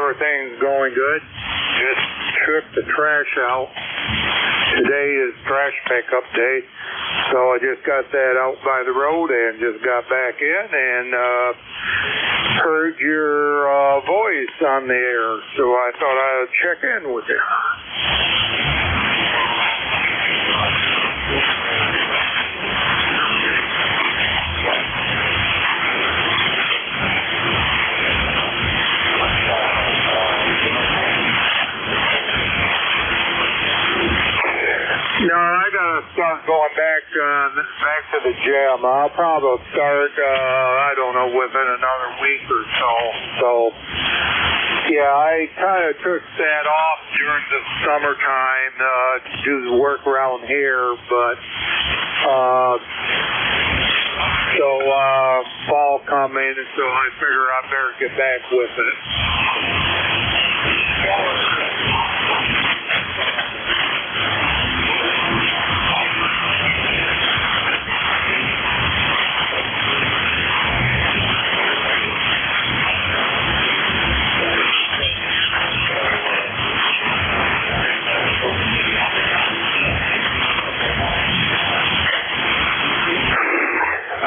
everything's going good. Just took the trash out. Today is trash pickup day, so I just got that out by the road and just got back in and heard your voice on the air, so I thought I'd check in with you. No, I gotta start going back to the gym. I'll probably start, I don't know, within another week or so. So, yeah, I kind of took that off during the summertime to do the work around here, but fall coming, and so I figure I better get back with it.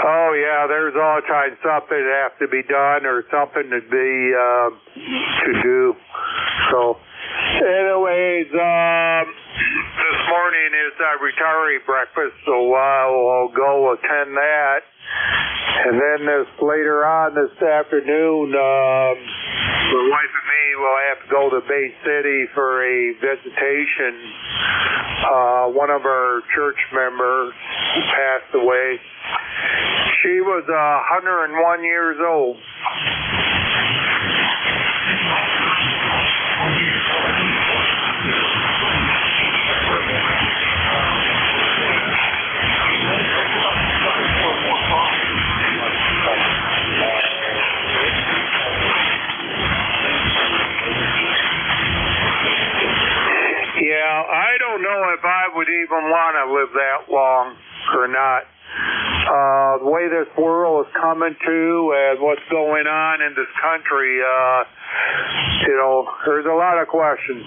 Oh yeah, there's all kinds of something that have to be done or something to be to do. So, anyways, this morning is our retiree breakfast, so I'll go attend that. And then later on this afternoon, the wife and me will have to go to Bay City for a visitation. One of our church members passed away. She was 101 years old. Yeah, I don't know if I would even want to live that long or not. The way this world is coming to and what's going on in this country, there's a lot of questions.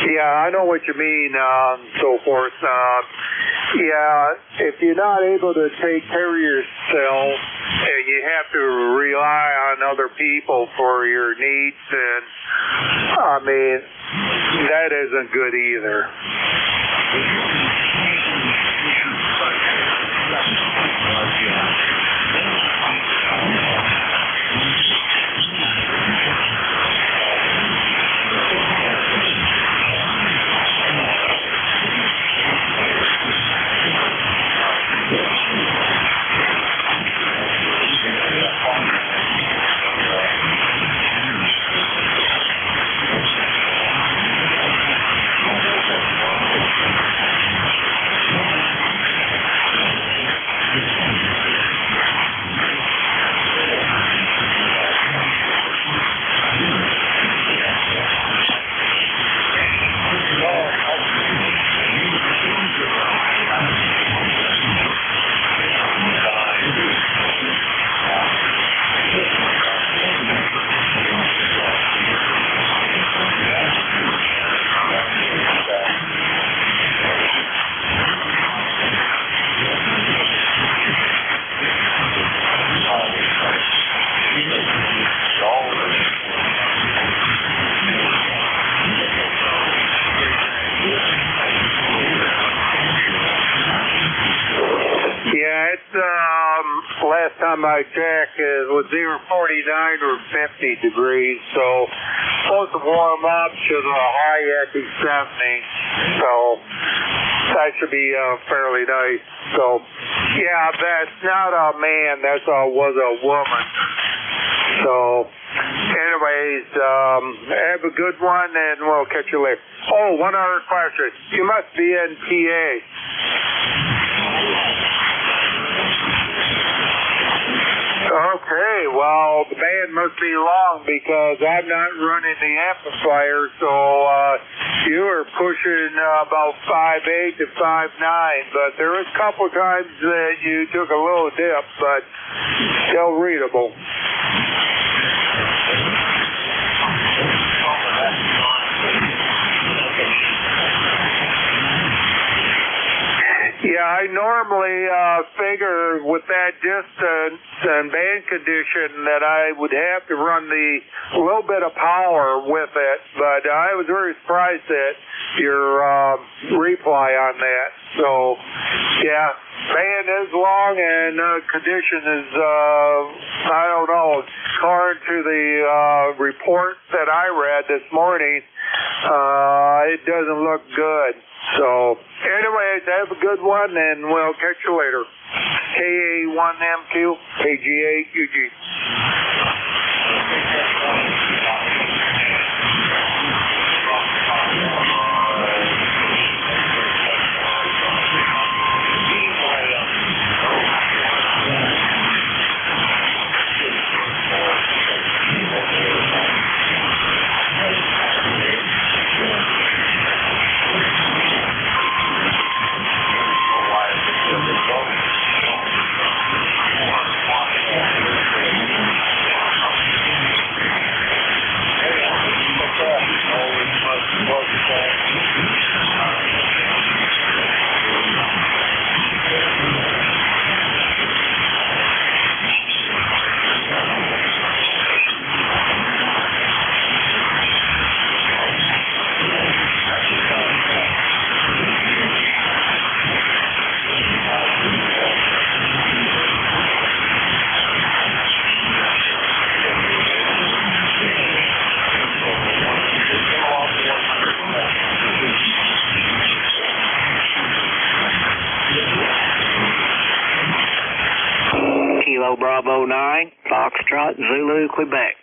Yeah, I know what you mean, so forth. Yeah, if you're not able to take care of yourself, and you have to rely on other people for your needs, and I mean, that isn't good either. last time I checked, it was either 49 or 50 degrees, so supposed to warm up to the high at 70, so that should be fairly nice. So, yeah, that's not a man, that was a woman. So, anyways, have a good one, and we'll catch you later. Oh, one other question. You must be in PA. Okay, well, the band must be long because I'm not running the amplifier, so you were pushing about 5'8" to 5'9", but there was a couple times that you took a little dip, but still readable. Yeah, I normally figure with that distance and band condition that I would have to run a little bit of power with it, but I was very surprised at your reply on that. So, yeah, band is long and condition is, I don't know, according to the report that I read this morning, it doesn't look good. So, anyways, have a good one, and we'll catch you later. KA1MQ, KGA-UG. Kilo Bravo 9, Foxtrot, Zulu, Quebec.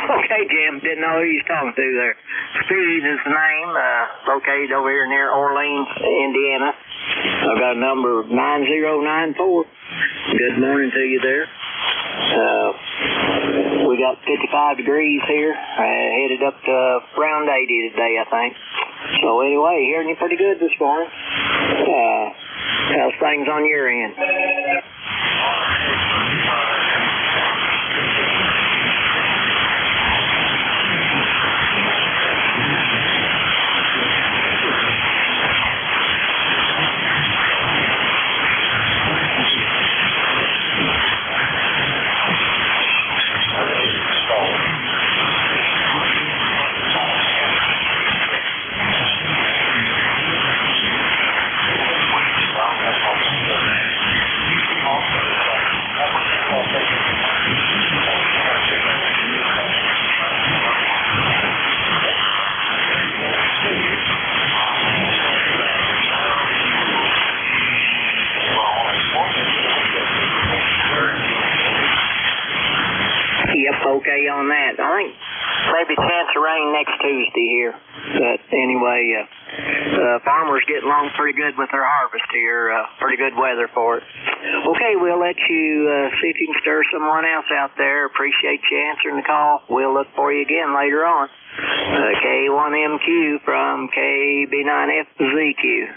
Okay, Jim, didn't know who you was talking to there. Speed is the name, located over here near Orleans, Indiana. I've got a number 9094. Good morning to you there. We got 55 degrees here, headed up to around 80 today, I think. So anyway, hearing you pretty good this morning. How's things on your end? Okay on that. I think maybe chance of rain next Tuesday here. But anyway, farmers getting along pretty good with their harvest here. Pretty good weather for it. Okay, we'll let you see if you can stir someone else out there. Appreciate you answering the call. We'll look for you again later on. K1MQ from KB9FZQ.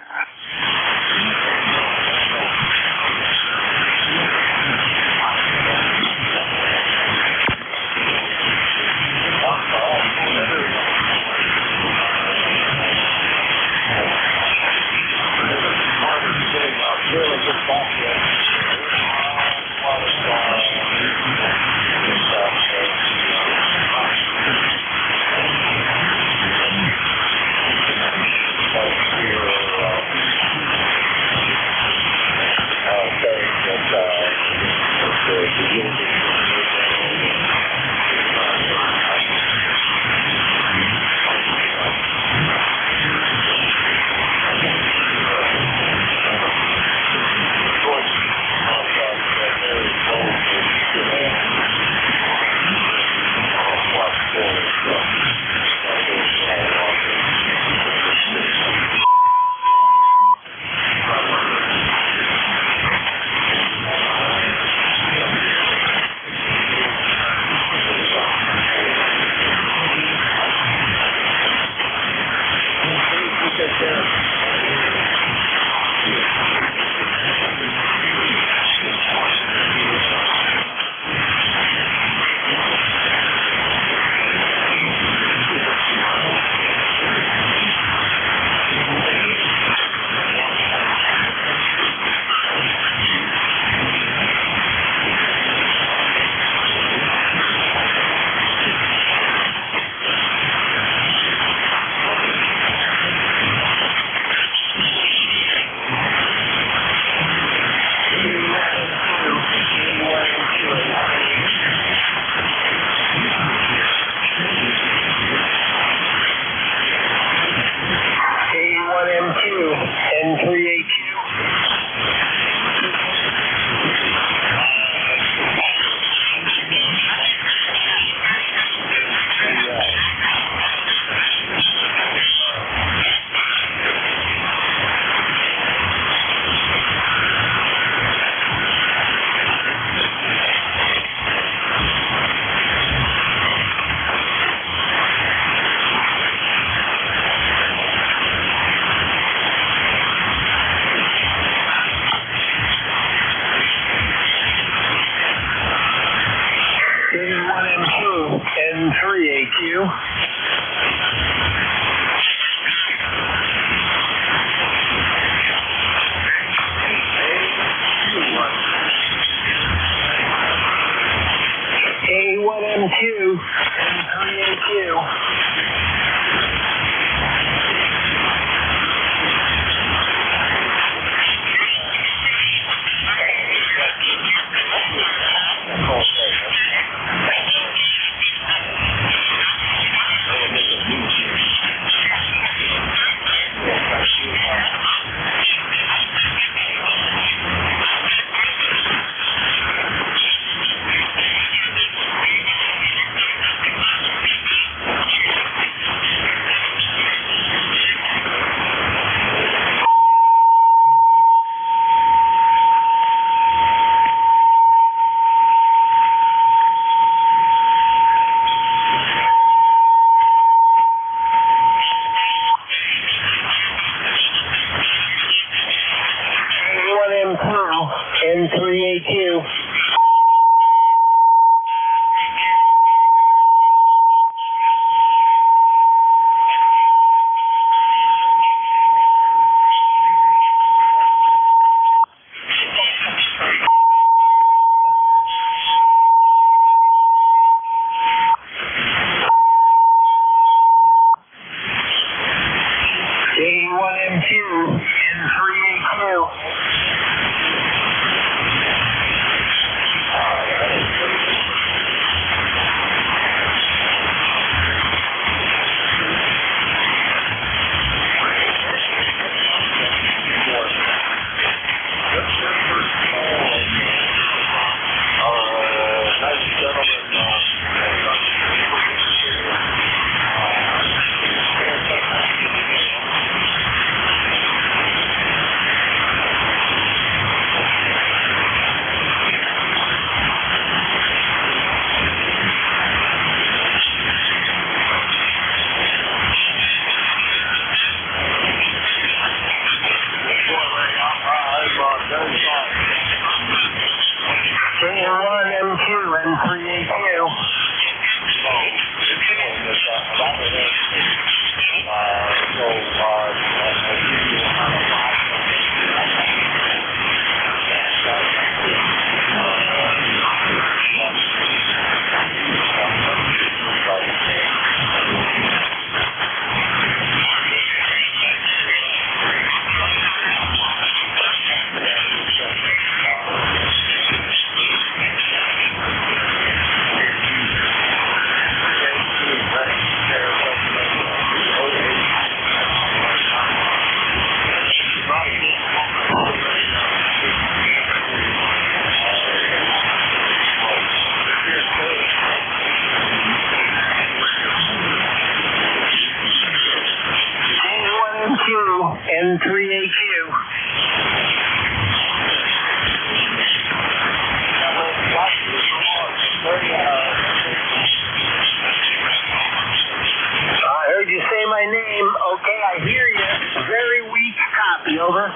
Okay, I hear you. Very weak copy, over.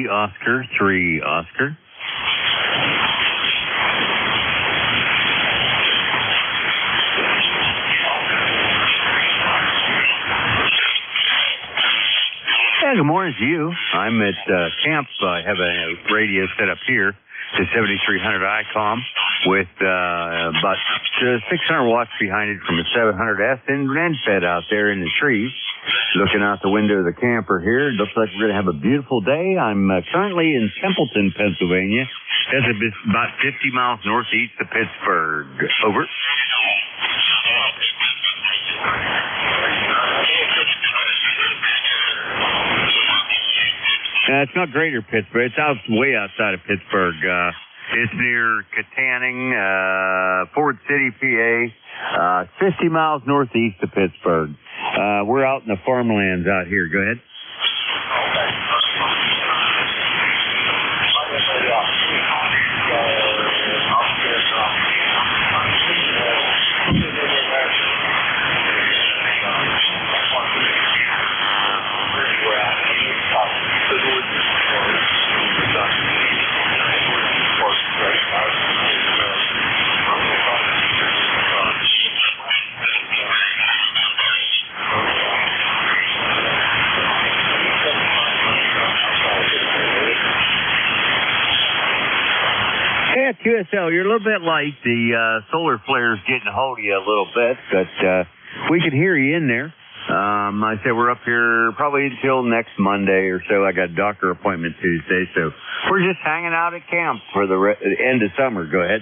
Oscar 3 Oscar. Yeah, good morning to you. I'm at camp. I have a radio set up here to 7300 ICOM with about 600 watts behind it from a 700S and fed out there in the trees. Looking out the window of the camper here, it looks like we're going to have a beautiful day. I'm currently in Templeton, Pennsylvania. That's about 50 miles northeast of Pittsburgh. Over. It's not greater Pittsburgh. It's way outside of Pittsburgh. It's near Katanning, Ford City, PA, 50 miles northeast of Pittsburgh. We're out in the farmlands out here. Go ahead. Yeah, QSL, you're a little bit late. The solar flare's getting a hold of you a little bit, but we can hear you in there. I said we're up here probably until next Monday or so. I got a doctor appointment Tuesday, so we're just hanging out at camp for the end of summer. Go ahead.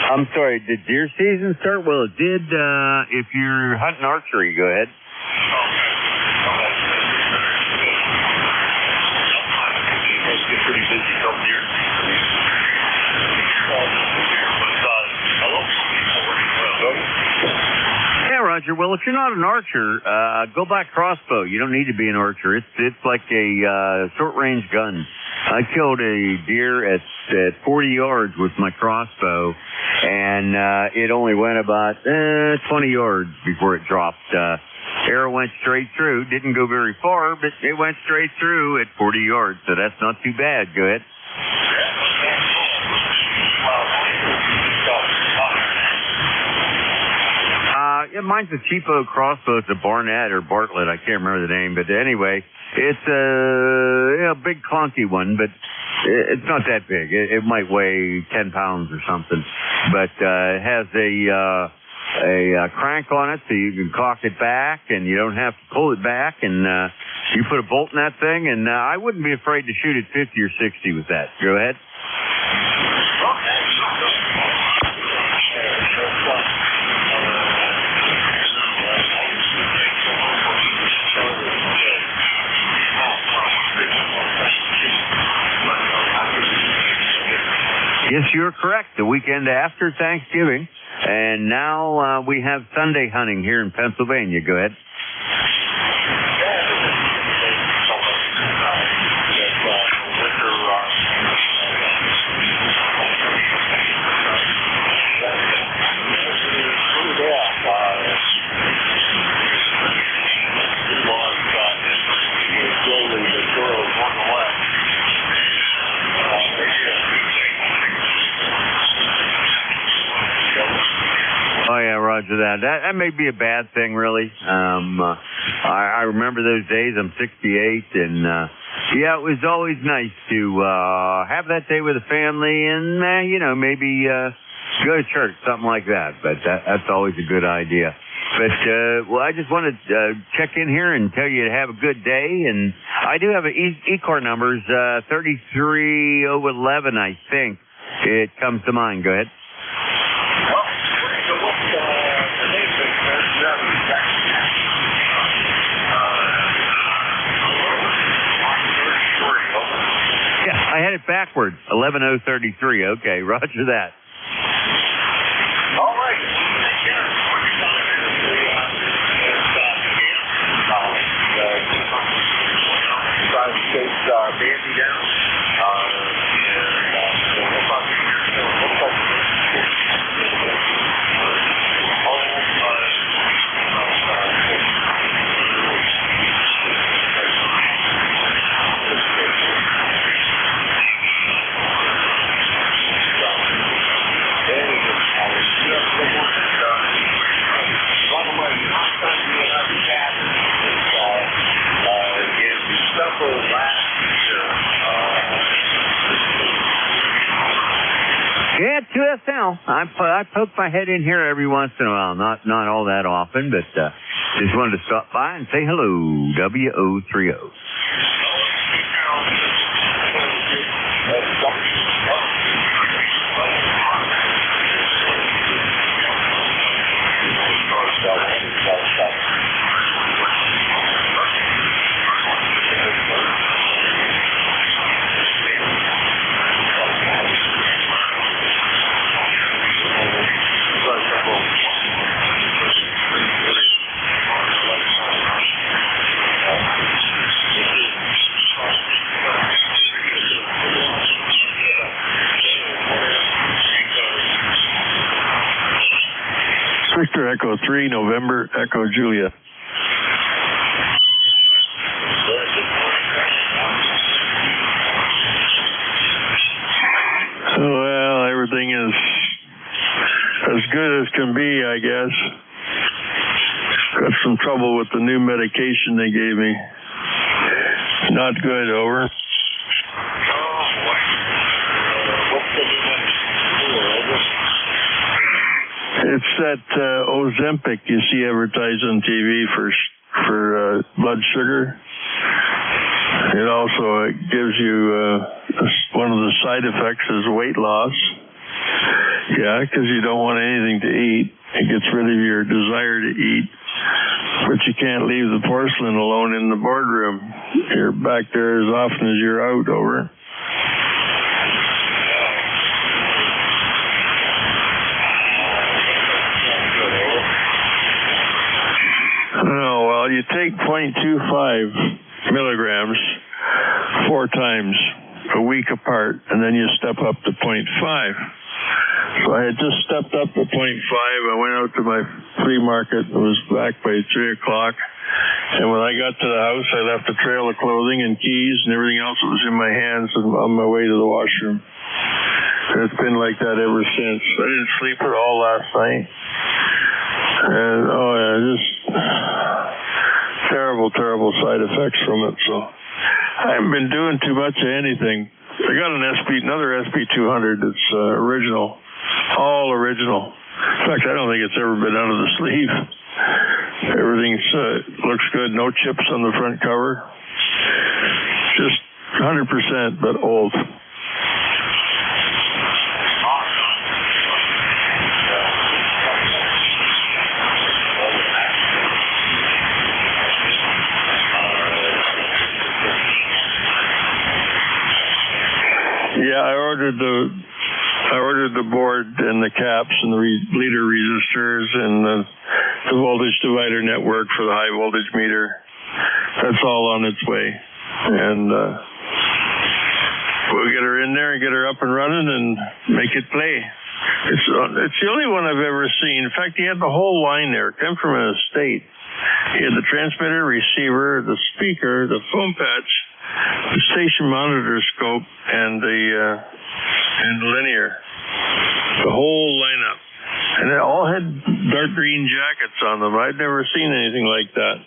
I'm sorry, did deer season start? Well, it did. If you're hunting archery, go ahead. It's pretty busy come deer season. Yeah, Roger. Well, if you're not an archer, go buy crossbow. You don't need to be an archer. It's like a short-range gun. I killed a deer at 40 yards with my crossbow, and it only went about 20 yards before it dropped. Arrow went straight through. Didn't go very far, but it went straight through at 40 yards, so that's not too bad. Go ahead. Mine's a cheapo crossbow. It's a Barnett or Bartlett. I can't remember the name, but anyway, it's a big clunky one, but it's not that big. It might weigh 10 pounds or something, but it has a crank on it so you can cock it back and you don't have to pull it back, and you put a bolt in that thing, and I wouldn't be afraid to shoot at 50 or 60 with that. Go ahead. Yes, you're correct. The weekend after Thanksgiving. And now we have Sunday hunting here in Pennsylvania. Go ahead. Oh, yeah, Roger that. That may be a bad thing, really. I remember those days. I'm 68, and, yeah, it was always nice to have that day with the family and, maybe go to church, something like that. But that's always a good idea. But, well, I just wanted to check in here and tell you to have a good day. And I do have an ECAR numbers, 33011, I think. It comes to mind. Go ahead. I had it backwards. 11033. Okay, roger that. All right. Take care. I poke my head in here every once in a while, not all that often, but just wanted to stop by and say hello, WO30. Victor Echo 3, November Echo Julia. Well, everything is as good as can be, I guess. Got some trouble with the new medication they gave me. Not good, over. It's that Ozempic you see advertised on TV for blood sugar. It also gives you one of the side effects is weight loss. Yeah, because you don't want anything to eat. It gets rid of your desire to eat. But you can't leave the porcelain alone in the boardroom. You're back there as often as you're out, over. Oh, well, you take 0.25 milligrams 4 times a week apart, and then you step up to 0.5. So I had just stepped up to 0.5. I went out to my flea market and was back by 3 o'clock. And when I got to the house, I left a trail of clothing and keys and everything else that was in my hands on my way to the washroom. And it's been like that ever since. I didn't sleep at all last night. And, oh, yeah, just terrible, terrible side effects from it. So I haven't been doing too much of anything. I got another SP200 that's original, all original. In fact, I don't think it's ever been out of the sleeve. Everything looks good. No chips on the front cover. Just 100%, but old. Yeah, I ordered the board and the caps and the leader resistors and the voltage divider network for the high voltage meter. That's all on its way, and we'll get her in there and get her up and running and make it play. It's the only one I've ever seen. In fact, he had the whole line there. It came from an estate. He had the transmitter, receiver, the speaker, the foam patch, the station monitor scope, and the linear. The whole lineup. And they all had dark green jackets on them. I'd never seen anything like that.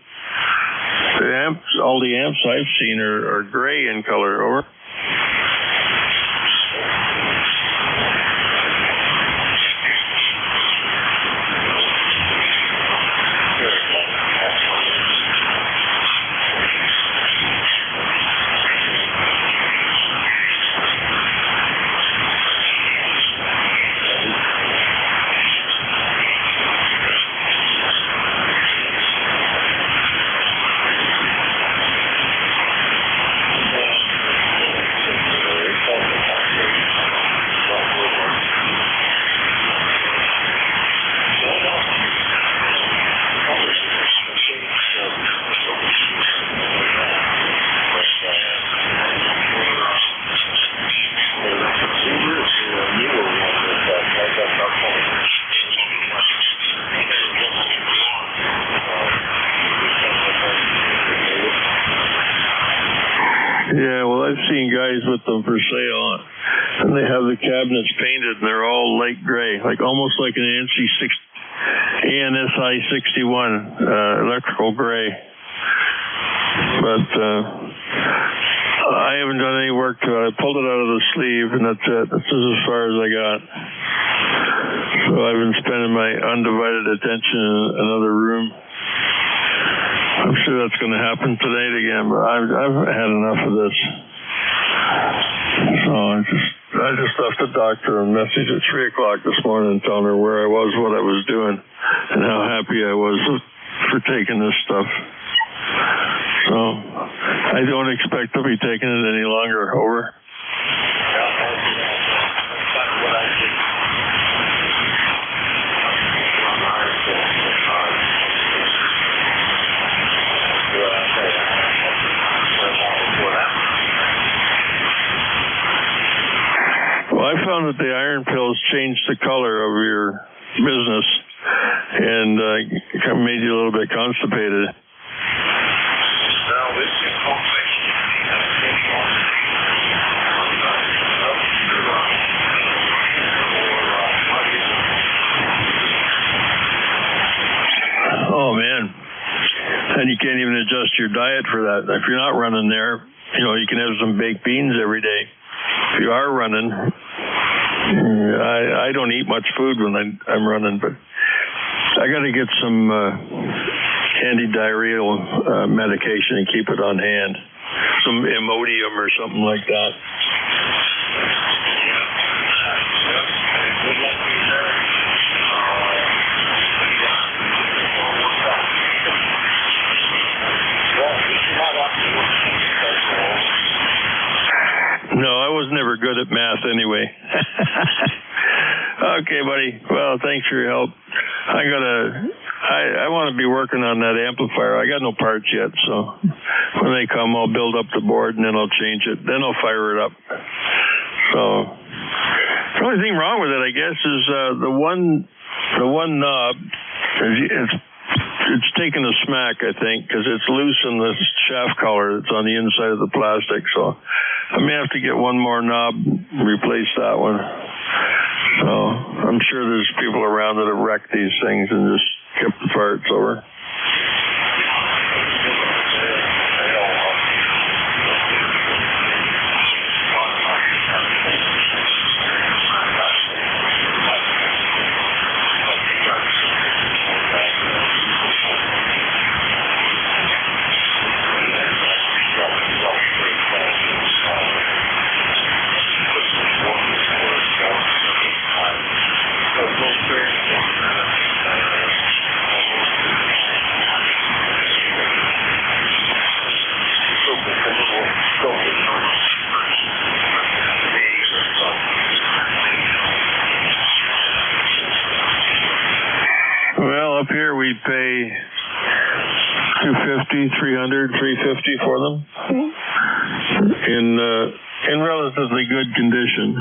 All the amps I've seen are gray in color, over. Yeah, well, I've seen guys with them for sale, and they have the cabinets painted, and they're all light gray, like almost like an ANSI 61 electrical gray. But I haven't done any work to it. I pulled it out of the sleeve, and that's it. That's as far as I got. So I've been spending my undivided attention in another room. I'm sure that's going to happen tonight again, but I've had enough of this. So I just left the doctor a message at 3 o'clock this morning telling her where I was, what I was doing, and how happy I was for taking this stuff. So I don't expect to be taking it any longer. Over. Well, I found that the iron pills changed the color of your business and made you a little bit constipated. Oh, man. And you can't even adjust your diet for that. If you're not running there, you can have some baked beans every day. If you are running, I don't eat much food when I'm running, but I got to get some anti-diarrheal medication and keep it on hand. Some Imodium or something like that. No, I was never good at math anyway. Okay, buddy. Well, thanks for your help. I want to be working on that amplifier. I got no parts yet, so when they come, I'll build up the board and then I'll change it. Then I'll fire it up. So the only thing wrong with it, I guess, is the one knob. It's taken a smack, I think, because it's loose in the shaft collar that's on the inside of the plastic. So I may have to get one more knob, replace that one. So I'm sure there's people around that have wrecked these things and just kept the parts over. Well, up here we pay $250, $300, $350 for them in relatively good condition.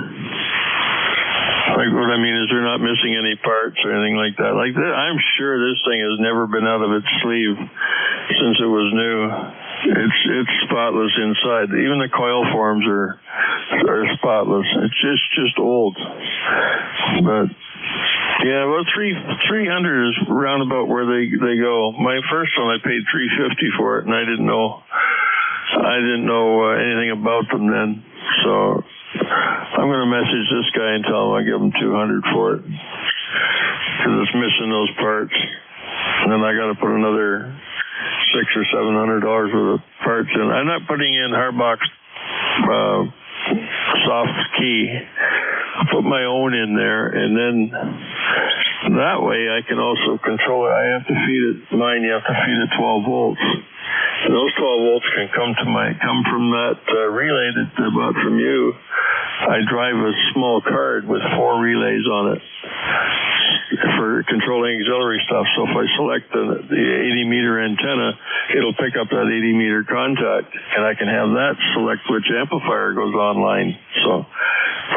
Like what I mean is they're not missing any parts or anything like that. Like that, I'm sure this thing has never been out of its sleeve since it was new. It's spotless inside. Even the coil forms are spotless. It's just old. But yeah, well, 300 is roundabout where they go. My first one, I paid $350 for it, and I didn't know anything about them then. So I'm going to message this guy and tell him I give him $200 for it because it's missing those parts, and then I got to put another $600 or $700 worth of parts in. I'm not putting in Hardbox soft key. I put my own in there, and then that way I can also control it. I have to feed it. Mine, you have to feed it 12 volts. And those 12 volts can come from that relay that I bought from you. I drive a small card with 4 relays on it for controlling auxiliary stuff. So if I select the 80-meter antenna, it'll pick up that 80-meter contact, and I can have that select which amplifier goes online. So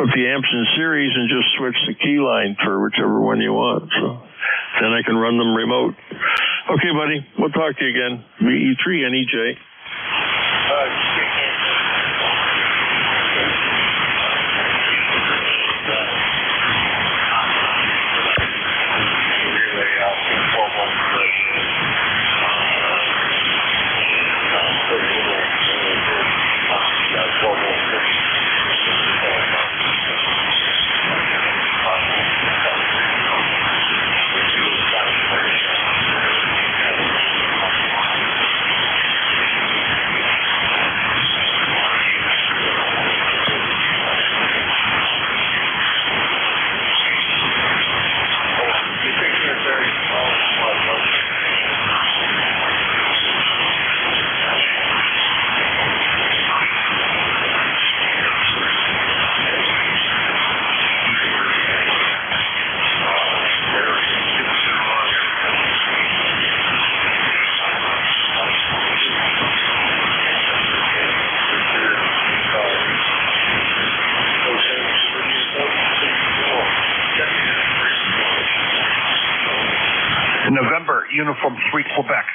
put the amps in series and just switch the key line for whichever one you want. So then I can run them remote. Okay, buddy. We'll talk to you again. VE3 NEJ. November, Uniform 3, Quebec.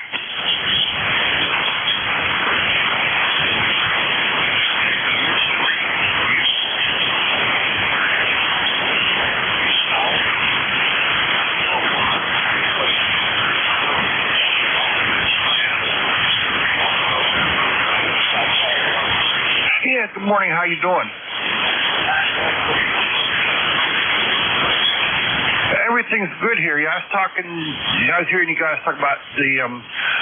Yeah, good morning. How you doing? Everything's good here. Yeah, I was hearing you guys talk about the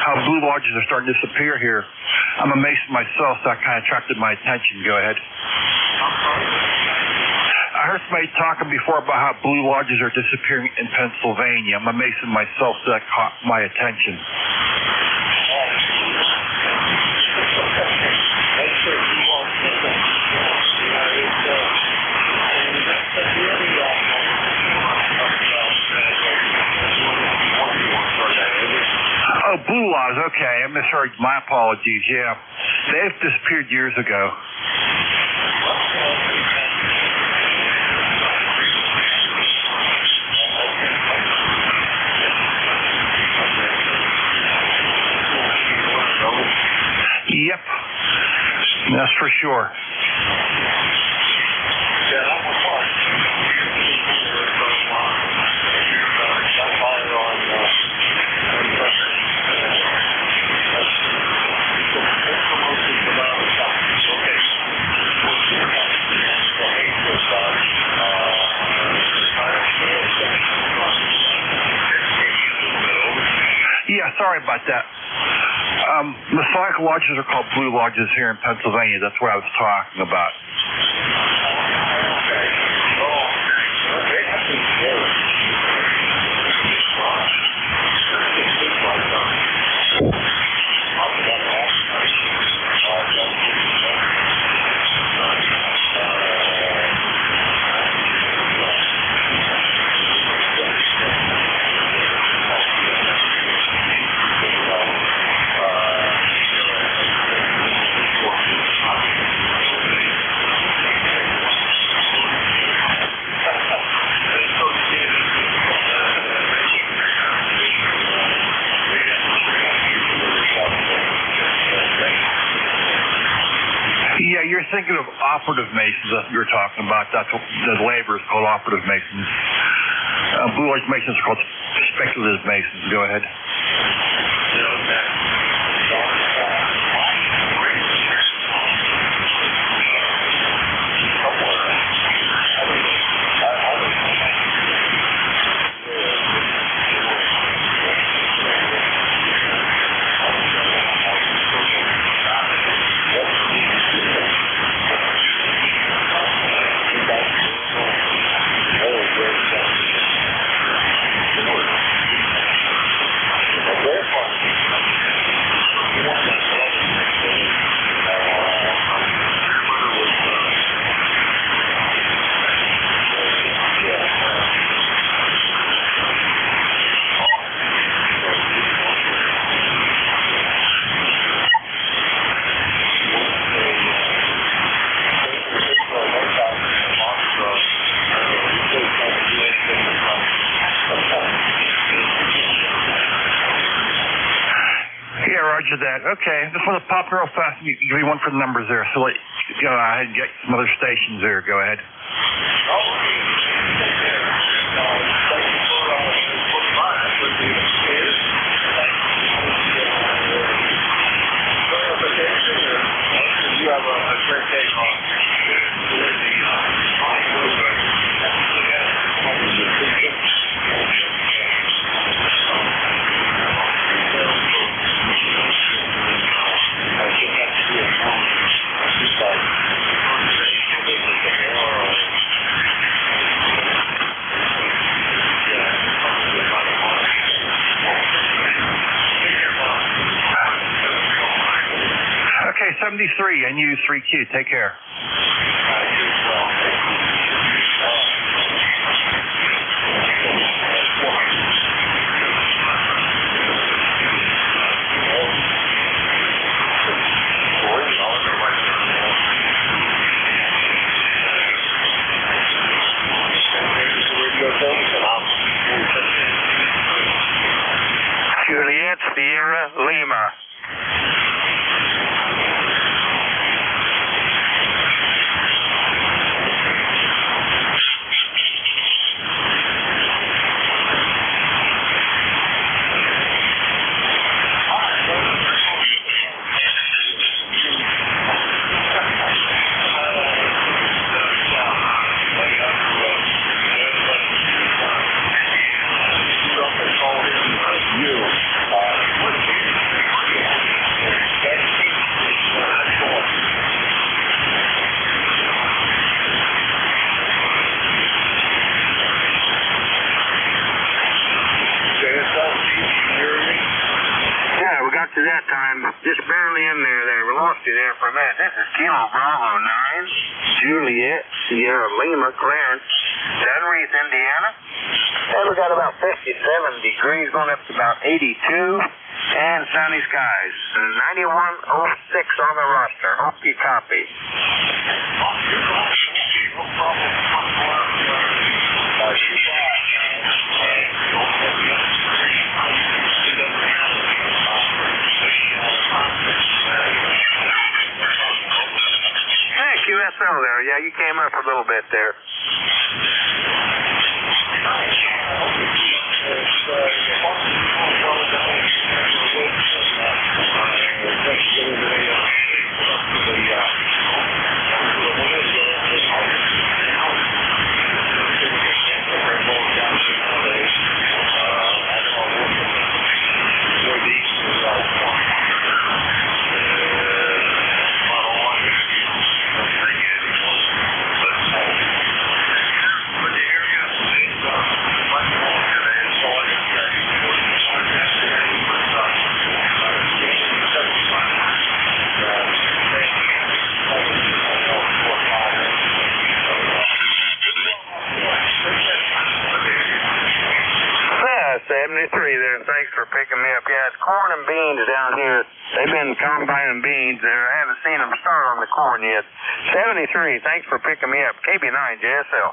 how blue lodges are starting to disappear here. I'm a Mason myself, so that kind of attracted my attention. Go ahead. I heard somebody talking before about how blue lodges are disappearing in Pennsylvania. I'm a Mason myself, so that caught my attention. Oh, blue laws. Okay, I misheard. My apologies. Yeah, they've disappeared years ago. Yep, that's for sure. Yeah, sorry about that. Masonic lodges are called blue lodges here in Pennsylvania. That's what I was talking about. Yeah, you're thinking of operative masons that you're talking about. That's what the labor is called, operative masons. Blue Lodge masons are called speculative masons. Go ahead. Roger that. Okay, just want to pop real fast. You give me one for the numbers there. So let go ahead and get some other stations there. Go ahead. You have a great day, Ron. Okay, 73, NU3Q. Take care. Juliet, Sierra, Lima. To that time, just barely in there. We lost you there for a minute. This is Kilo Bravo 9, Juliet, Sierra Lima, Clarence, Tenerife, Indiana. And we got about 57 degrees, going up to about 82, and sunny skies. 9106 on the roster. Hope you copy. QSL there. Yeah, you came up a little bit there. There. Thanks for picking me up. Yeah, it's corn and beans down here. They've been combining beans there. I haven't seen them start on the corn yet. 73, thanks for picking me up. KB9, JSL.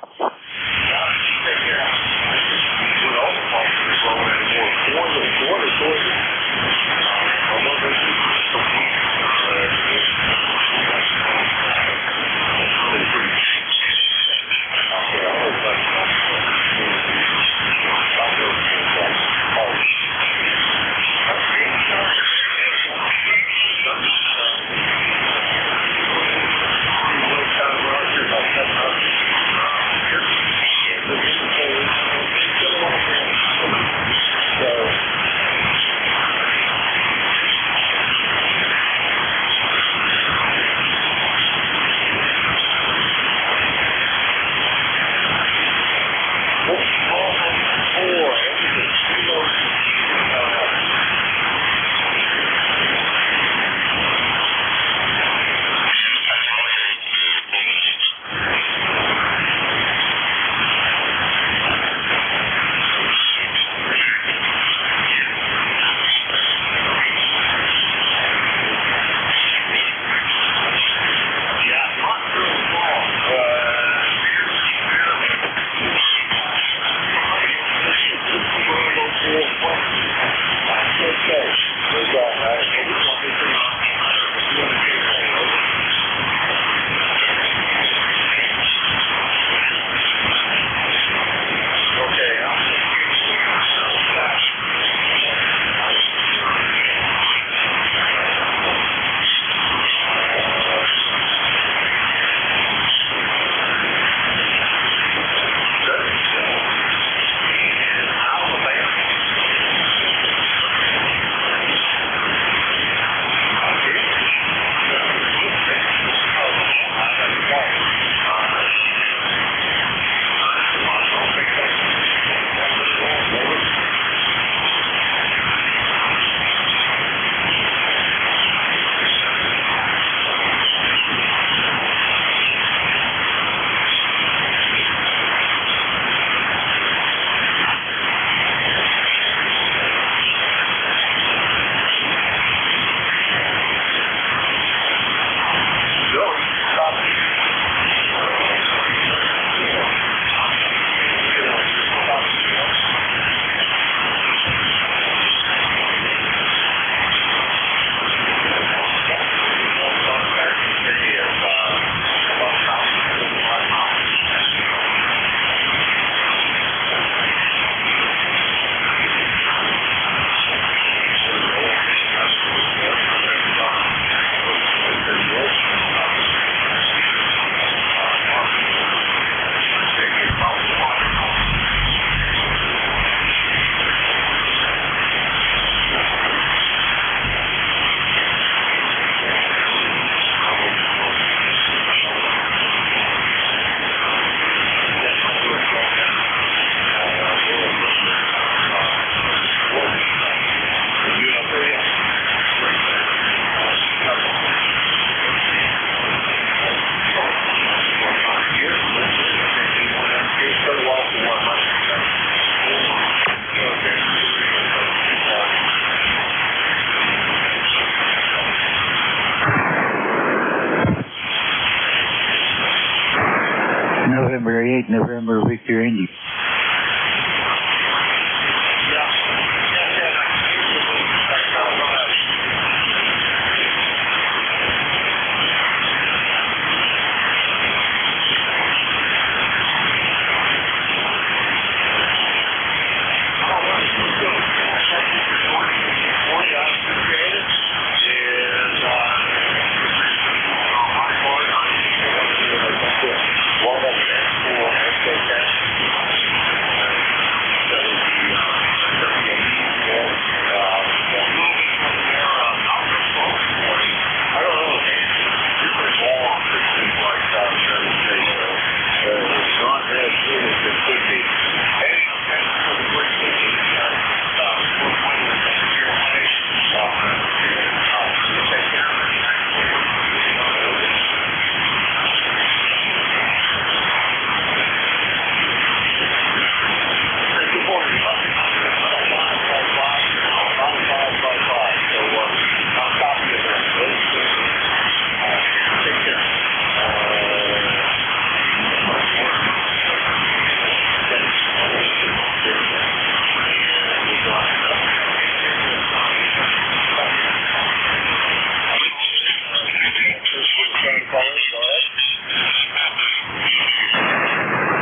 November 8, November Victor Indy.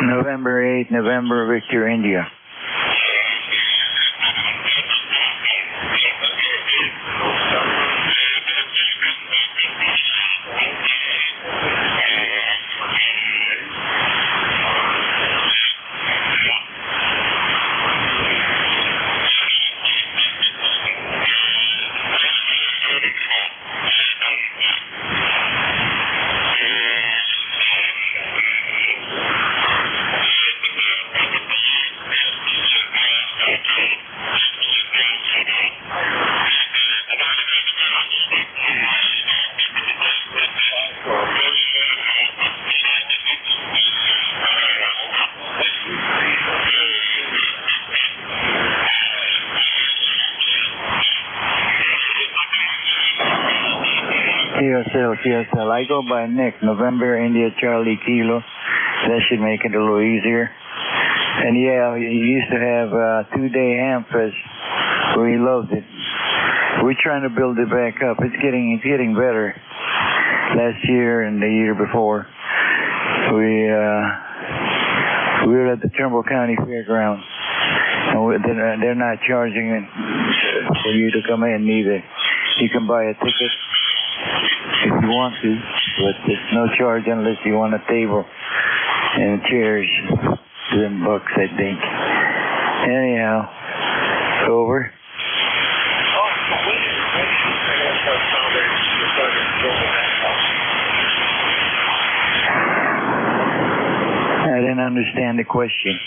November 8, November Victor India. QSL. I go by Nick, November India Charlie Kilo. That should make it a little easier. And yeah, he used to have 2-day Hamfest where he loved it. We're trying to build it back up. It's getting better. Last year and the year before, we were at the Trumbull County Fairgrounds, and they're not charging it for you to come in either. You can buy a ticket if you want to, but there's no charge unless you want a table and chairs. $10, I think. Anyhow, over. I didn't understand the question.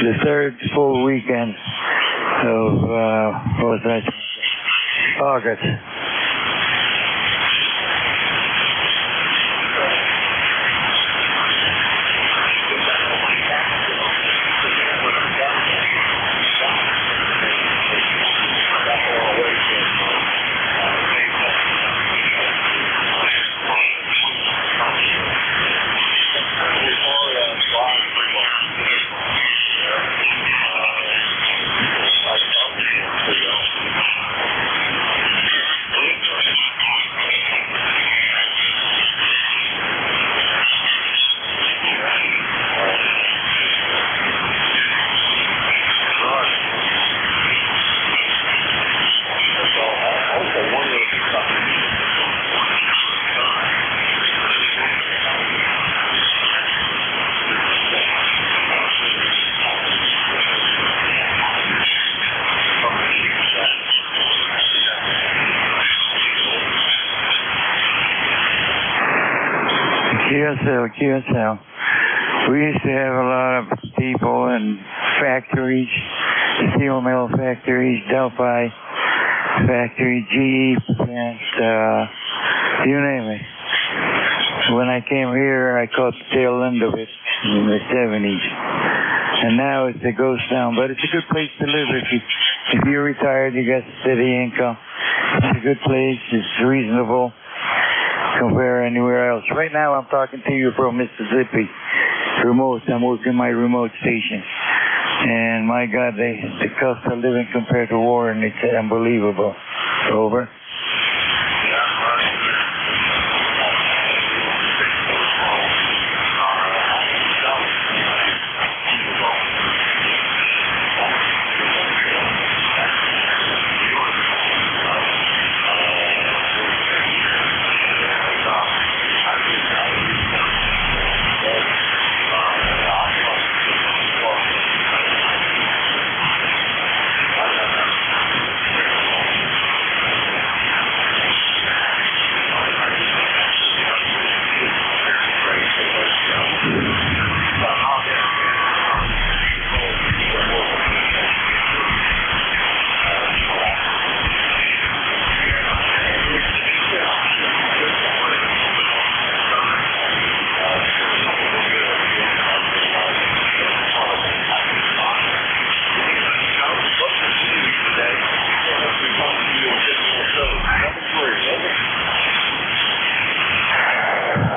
The third full weekend of, what was that? August. QSL. We used to have a lot of people and factories, steel mill factories, Delphi factory, GE plants, you name it. When I came here, I caught the tail end of it in the 70s. And now it's a ghost town, but it's a good place to live if you're retired, you got steady income. It's a good place. It's reasonable compared anywhere else. Right now, I'm talking to you from Mississippi. Remote. I'm working my remote station. And my God, the cost of living compared to Warren, it's unbelievable. Over.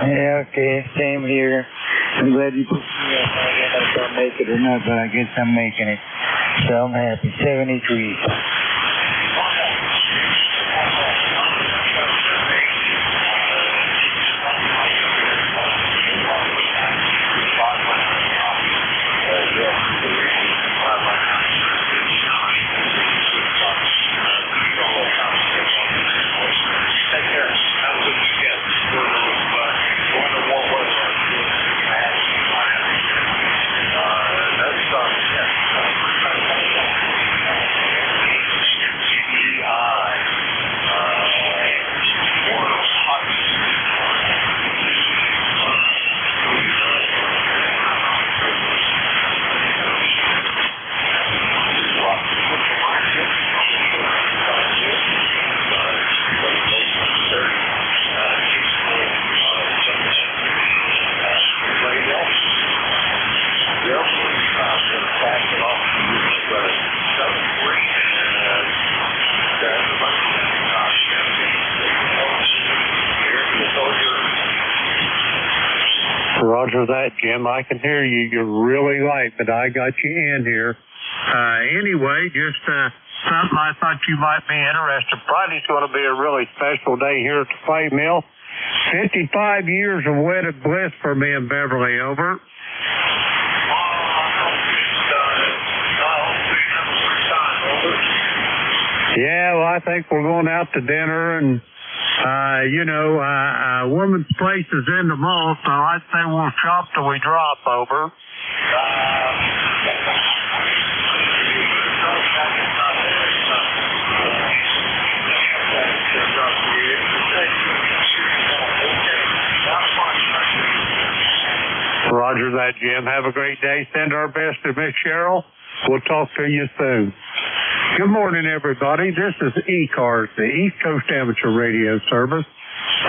Yeah, okay, same here. I'm glad you put me up. I don't know if I'll make it or not, but I guess I'm making it. So I'm happy. 73. Roger that, Jim. I can hear you. You're really light, but I got you in here. Anyway, just something I thought you might be interested. Friday's going to be a really special day here at the Clay Mill. 55 years of wedded bliss for me and Beverly. Over. Yeah, well, I think we're going out to dinner, and a woman's place is in the mall, so I'd say we'll shop till we drop. Over. Roger that, Jim. Have a great day. Send our best to Miss Cheryl. We'll talk to you soon. Good morning, everybody. This is ECARS, the East Coast Amateur Radio Service,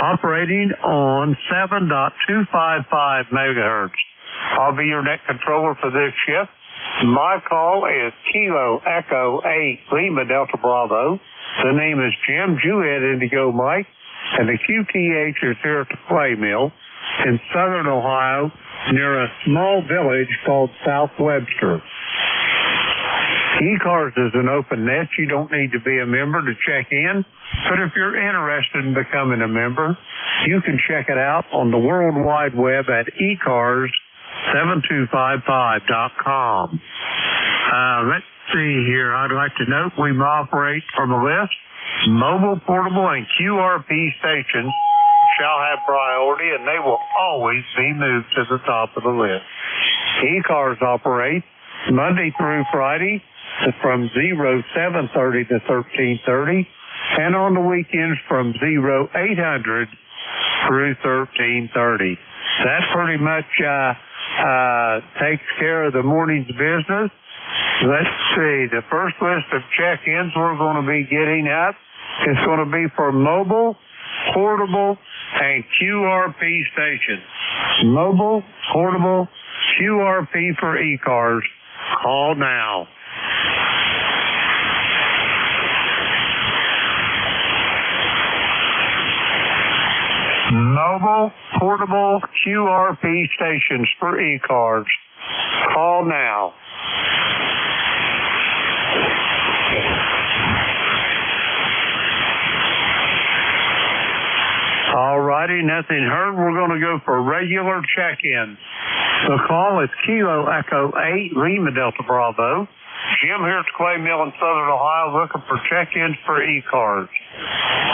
operating on 7.255 megahertz. I'll be your net controller for this shift. My call is Kilo Echo 8 Lima Delta Bravo. The name is Jim Jewett Indigo Mike, and the QTH is here at the Clay Mill in southern Ohio near a small village called South Webster. ECARS is an open net. You don't need to be a member to check in, but if you're interested in becoming a member, you can check it out on the World Wide Web at ECARS7255.com. Let's see here. I'd like to note we operate from a list. Mobile, portable, and QRP stations shall have priority, and they will always be moved to the top of the list. ECARS operates Monday through Friday from 0730 to 1330, and on the weekends from 0800 through 1330. That pretty much takes care of the morning's business. Let's see. The first list of check-ins we're going to be getting at is going to be for mobile, portable, and QRP stations. Mobile, portable, QRP for ECARS. Call now. Mobile portable QRP stations for ECARS. Call now. Alrighty, nothing heard. We're going to go for regular check-in. The call is Kilo Echo 8, Lima Delta Bravo. Jim here at the Clay Mill in Southern Ohio looking for check-ins for ECARS.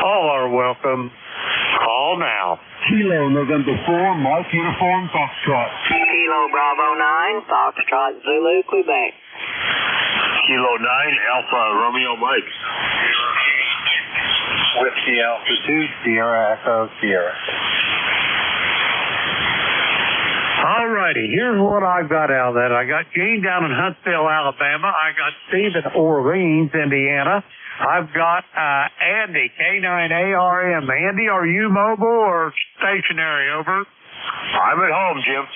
All are welcome. Call now. Kilo November 4, Mike Uniform Foxtrot. Kilo Bravo 9, Foxtrot Zulu, Quebec. Kilo 9, Alpha Romeo Mike. Whiskey Alpha 2, Sierra Echo Sierra. Alrighty, here's what I got out of that. I got Gene down in Huntsville, Alabama. I got Steve in Orleans, Indiana. I've got Andy, K9ARM. Andy, are you mobile or stationary? Over. I'm at home, Jim.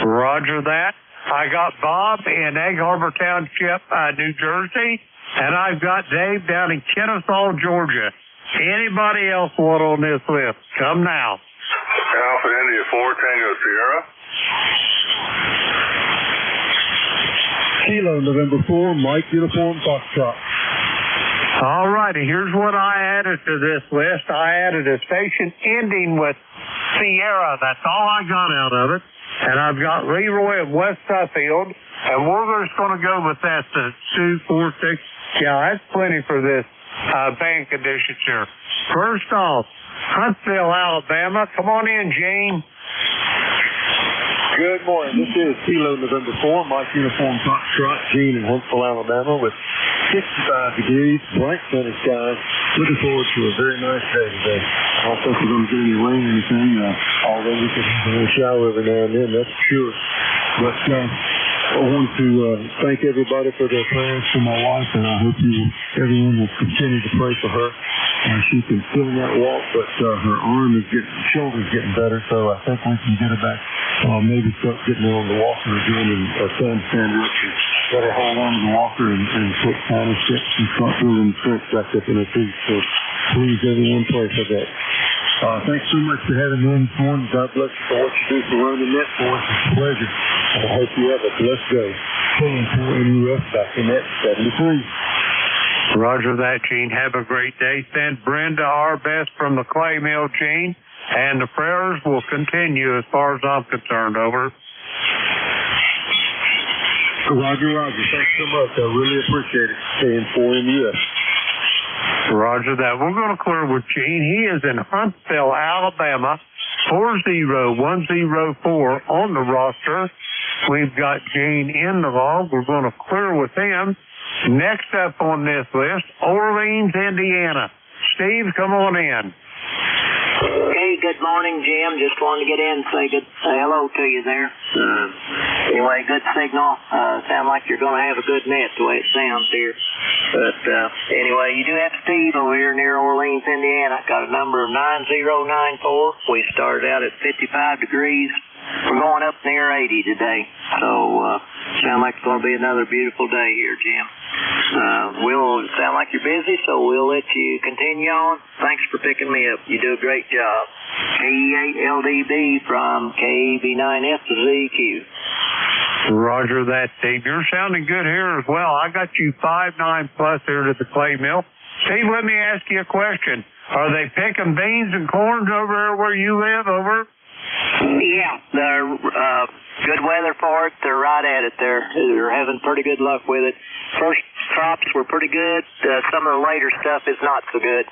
Roger that. I got Bob in Egg Harbor Township, New Jersey. And I've got Dave down in Kennesaw, Georgia. Anybody else want on this list? Come now. Alpha India 4, Tango Sierra. Kilo November 4, Mike Uniform Foxtrot. All righty, here's what I added to this list. I added a station ending with Sierra. That's all I got out of it. And I've got Leroy of West Suffield. And we're just going to go with that, the 2, 4, 6. Yeah, that's plenty for this band conditions here. First off, Huntsville, Alabama. Come on in, Gene. Good morning. This is Kilo November 4, Mike Uniform Foxtrot, Gene in Huntsville, Alabama, with 65 degrees, bright sunny skies. Looking forward to a very nice day today. I don't think we're going to get any rain or anything, although we could have a little shower every now and then, that's for sure. But I want to thank everybody for their prayers for my wife, and I hope everyone will continue to pray for her. She can still not walk, but her shoulder's getting better, so I think we can get her back. Maybe start getting her on the walker again and stand up and let her hold on to the walker and put tiny steps and start building strength back up in her feet. So please, everyone, pray for that. Thanks so much for having me in this morning. God bless you for what you do for running net for us. It's a pleasure. I hope you have a blessed day. NJ2US back in net 73. Roger that, Gene. Have a great day. Send Brenda our best from the Clay Mill, Gene. And the prayers will continue as far as I'm concerned. Over. Roger. Thanks so much. I really appreciate it. Staying 4MUS. Roger that. We're going to clear with Gene. He is in Huntsville, Alabama, 40104 on the roster. We've got Gene in the log. We're going to clear with him. Next up on this list, Orleans, Indiana. Steve, come on in. Hey, good morning, Jim. Just wanted to get in and say hello to you there. Anyway, good signal. Sound like you're going to have a good net the way it sounds here. But anyway, you do have Steve over here near Orleans, Indiana. Got a number of 9094. We started out at 55 degrees. We're going up near 80 today. So sound like it's going to be another beautiful day here, Jim. We'll sound like you're busy, so we'll let you continue on. Thanks for picking me up. You do a great job. KE8LDB from KEB9F to ZQ. Roger that, Steve. You're sounding good here as well. I got you 5.9 plus here at the Clay Mill. Steve, let me ask you a question. Are they picking beans and corns over there where you live, over? Yeah, they're good weather for it. They're right at it there. They're having pretty good luck with it. First crops were pretty good. Some of the later stuff is not so good.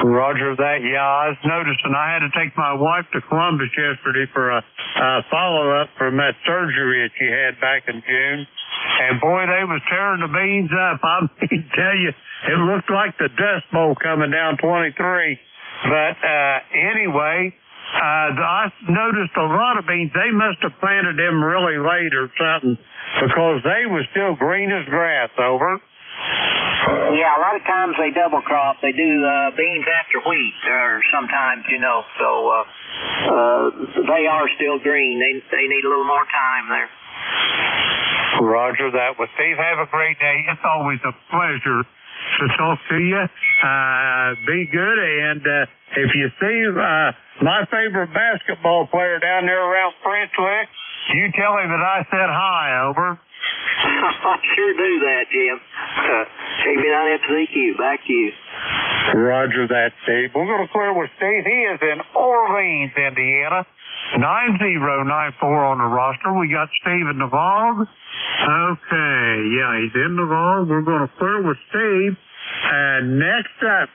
Roger that. Yeah, I was noticing I had to take my wife to Columbus yesterday for a follow-up from that surgery that she had back in June. And boy, they was tearing the beans up. I mean, tell you, it looked like the Dust Bowl coming down 23. But anyway, I noticed a lot of beans. They must have planted them really late or something because they were still green as grass, over. Yeah, a lot of times they double crop. They do beans after wheat, or sometimes, so they are still green. They need a little more time there. Roger that. Well, Steve, have a great day. It's always a pleasure to talk to you. Be good, and if you see my favorite basketball player down there around French Lick, you tell him that I said hi, over. I sure do that, Jim. Take me down FCQ. Back to you. Roger that, Steve. We're going to clear with Steve. He is in Orleans, Indiana. 9094 on the roster. We got Steve in the Vogue. Okay, yeah, he's in the Vogue. We're going to clear with Steve. And next up,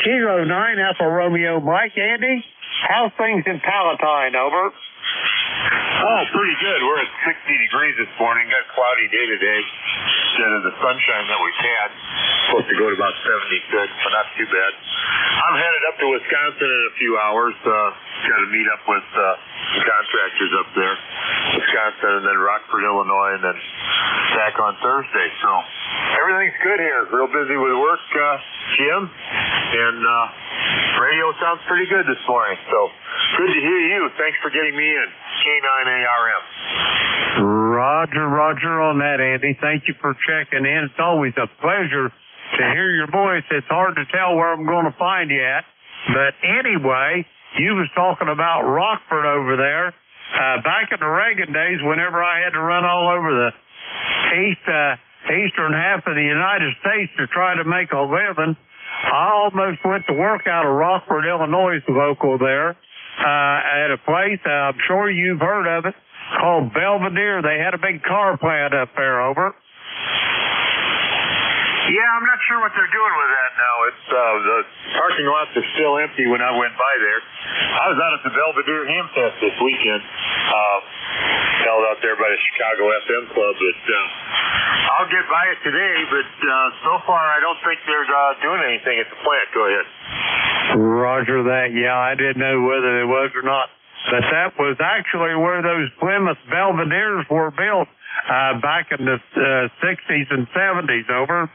Kilo 9 Alpha Romeo Mike. Andy, how's things in Palatine, over? Oh, pretty good. We're at 60 degrees this morning. Got a cloudy day today instead of the sunshine that we've had. Supposed to go to about 76, but not too bad. I'm headed up to Wisconsin in a few hours. Got to meet up with the contractors up there, Wisconsin, and then Rockford, Illinois, and then back on Thursday. So everything's good here. Real busy with work, Jim, and radio sounds pretty good this morning. So good to hear you. Thanks for getting me in. K9ARM. Roger on that, Andy. Thank you for checking in. It's always a pleasure to hear your voice. It's hard to tell where I'm going to find you at. But anyway, you was talking about Rockford over there. Back in the Reagan days, whenever I had to run all over the eastern half of the United States to try to make a living, I almost went to work out of Rockford, Illinois, local there, at a place, I'm sure you've heard of it, called Belvedere. They had a big car plant up there, over. Yeah, I'm not sure what they're doing with that now. It's the parking lot is still empty when I went by there. I was out at the Belvedere Ham Fest this weekend, held out there by the Chicago FM Club. But I'll get by it today, but so far I don't think they're doing anything at the plant. Go ahead. Roger that. Yeah, I didn't know whether it was or not. But that was actually where those Plymouth Belvederes were built back in the 60s and 70s, over.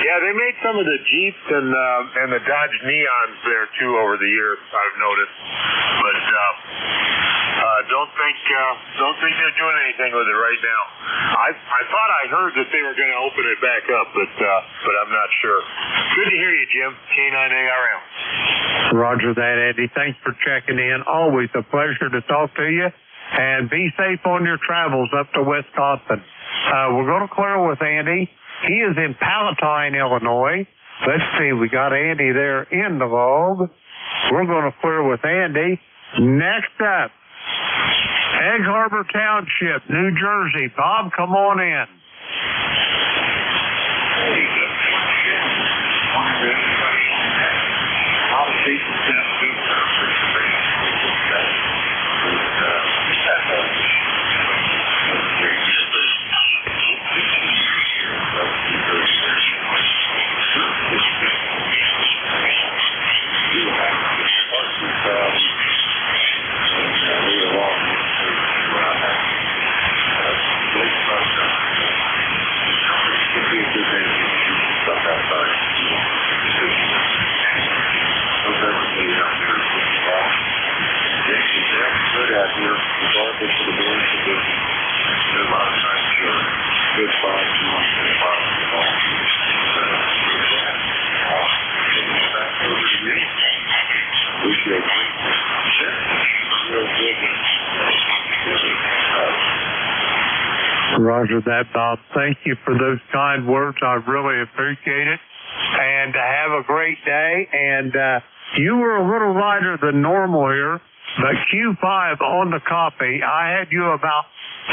Yeah, they made some of the Jeeps and the Dodge Neons there too over the years, I've noticed. But don't think they're doing anything with it right now. I thought I heard that they were going to open it back up, but I'm not sure. Good to hear you, Jim. K9ARM. Roger that, Eddie. Thanks for checking in. Always a pleasure to talk to you. And be safe on your travels up to Wisconsin. We're going to clear with Andy. He is in Palatine, Illinois. Let's see, we got Andy there in the Vogue. We're going to clear with Andy. Next up, Egg Harbor Township, New Jersey. Bob, come on in. Roger that, Bob. Thank you for those kind words. I really appreciate it. And have a great day. And you were a little lighter than normal here, but Q5 on the copy. I had you about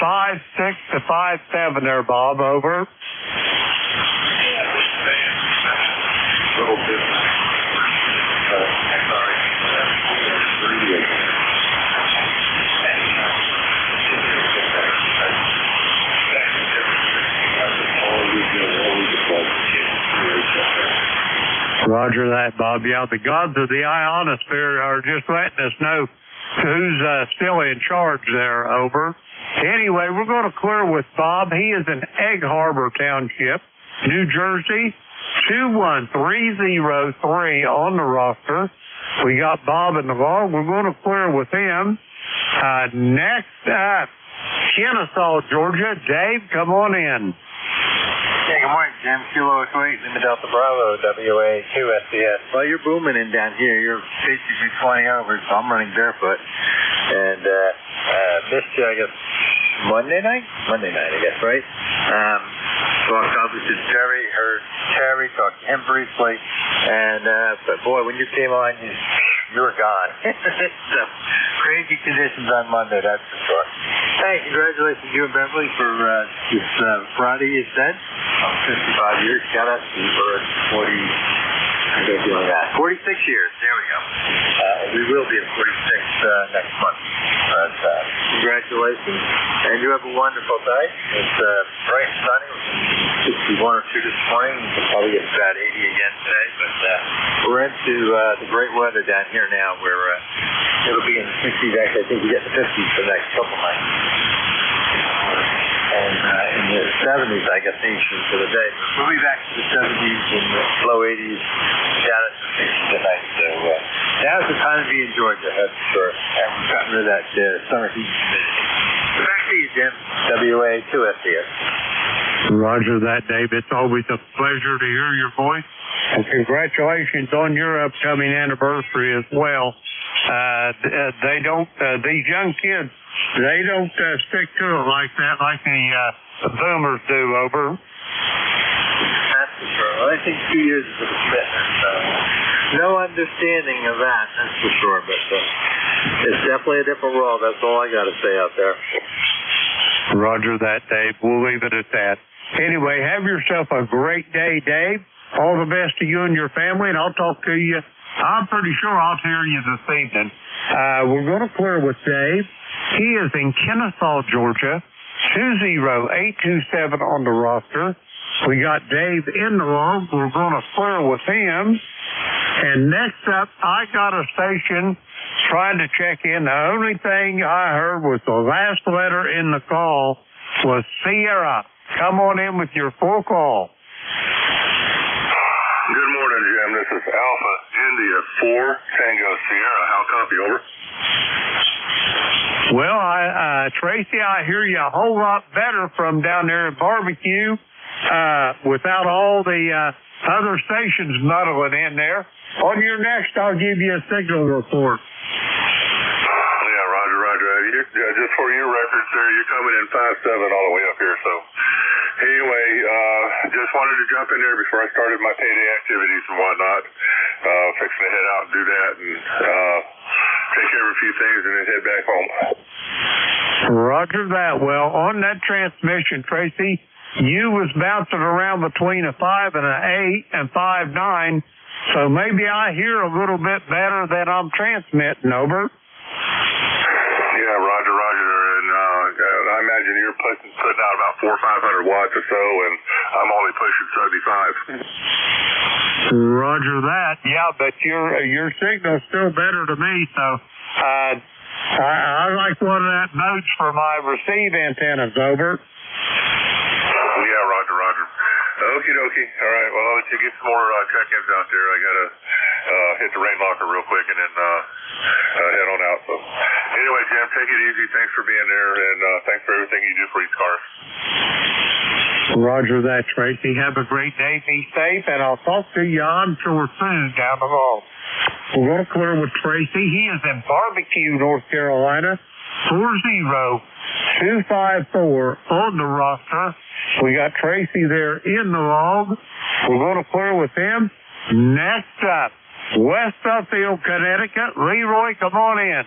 5'6" to 5'7" there, Bob. Over. Roger that, Bob. Yeah, the gods of the ionosphere are just letting us know who's still in charge there, over. Anyway, we're going to clear with Bob. He is in Egg Harbor Township, New Jersey, 21303 on the roster. We got Bob in the Vogue. We're going to clear with him. Next up, Kennesaw, Georgia. Dave, come on in. Hey, good morning, Jim. Kilo 28, Lima Delta Bravo, WA2SDS. Well, you're booming in down here. You're basically 20 over, so I'm running barefoot. And missed you, I guess, Monday night, I guess, right? Talked obviously to Terry, heard Terry, talked to him briefly. And, but boy, when you came on, you were gone. So, crazy conditions on Monday, that's for sure. Hey, congratulations to you and Beverly for this Friday, you said. 55 years. Shout out to you for 46 years. There we go. We will be at 46 next month. Congratulations. And you have a wonderful day. It's bright and sunny. It was 61 or 2 this morning. We'll probably get about 80 again today. But we're into the great weather down here now where it'll be in the 60s. Actually, I think we get the 50s for the next couple nights. And in the 70s, I guess, for the day. We'll be back to the 70s and the low 80s, down at the 60s tonight. So now's the time to be in Georgia, that's for sure. And we've gotten rid of that summer heat humidity. Back to you, Jim. WA2SDS. Roger that, Dave. It's always a pleasure to hear your voice. And congratulations on your upcoming anniversary as well. They don't, these young kids, they don't stick to it like that, like the boomers do, over. That's for sure. Well, I think 2 years is a commitment, so no understanding of that, that's for sure. But it's definitely a different world. That's all I got to say out there. Roger that, Dave. We'll leave it at that. Anyway, have yourself a great day, Dave. All the best to you and your family, and I'll talk to you. I'm pretty sure I'll hear you this evening. We're going to clear with Dave. He is in Kennesaw, Georgia, 20827 on the roster. We got Dave in the log. We're going to clear with him. And next up, I got a station trying to check in. The only thing I heard was the last letter in the call was Sierra. Come on in with your full call. Good morning, Jim. This is Alpha India 4 Tango Sierra. How copy, over? Well, Tracy, I hear you a whole lot better from down there at Barbecue without all the other stations muddling in there. On your next, I'll give you a signal report. Yeah, roger. Just for your records there, you're coming in 5-7 all the way up here, so... Anyway, just wanted to jump in there before I started my payday activities and whatnot. Fixing to head out and do that and take care of a few things and then head back home. Roger that. Well, on that transmission, Tracy, you was bouncing around between a 5 and an 8 and 5-9, so maybe I hear a little bit better than I'm transmitting, over. Yeah, roger. And I imagine you're putting out about 400 or 500 watts or so, and I'm only pushing 75. Roger that. Yeah, but your signal's still better to me, so I like one of that notes for my receive antennas, over. Yeah, roger. Okie dokie. All right, well, I'll let you get some more check-ins out there. I got to hit the rain locker real quick and then head on out. So anyway, Jim, take it easy. Thanks for being there, and thanks for everything you do for ECARS. Roger that, Tracy. Have a great day. Be safe, and I'll talk to you, I'm sure, soon down the road. We're going to clear with Tracy. He is in Barbecue, North Carolina, 40254 on the roster. We got Tracy there in the log. We're going to clear with him. Next up, West Suffield, Connecticut. Leroy, come on in.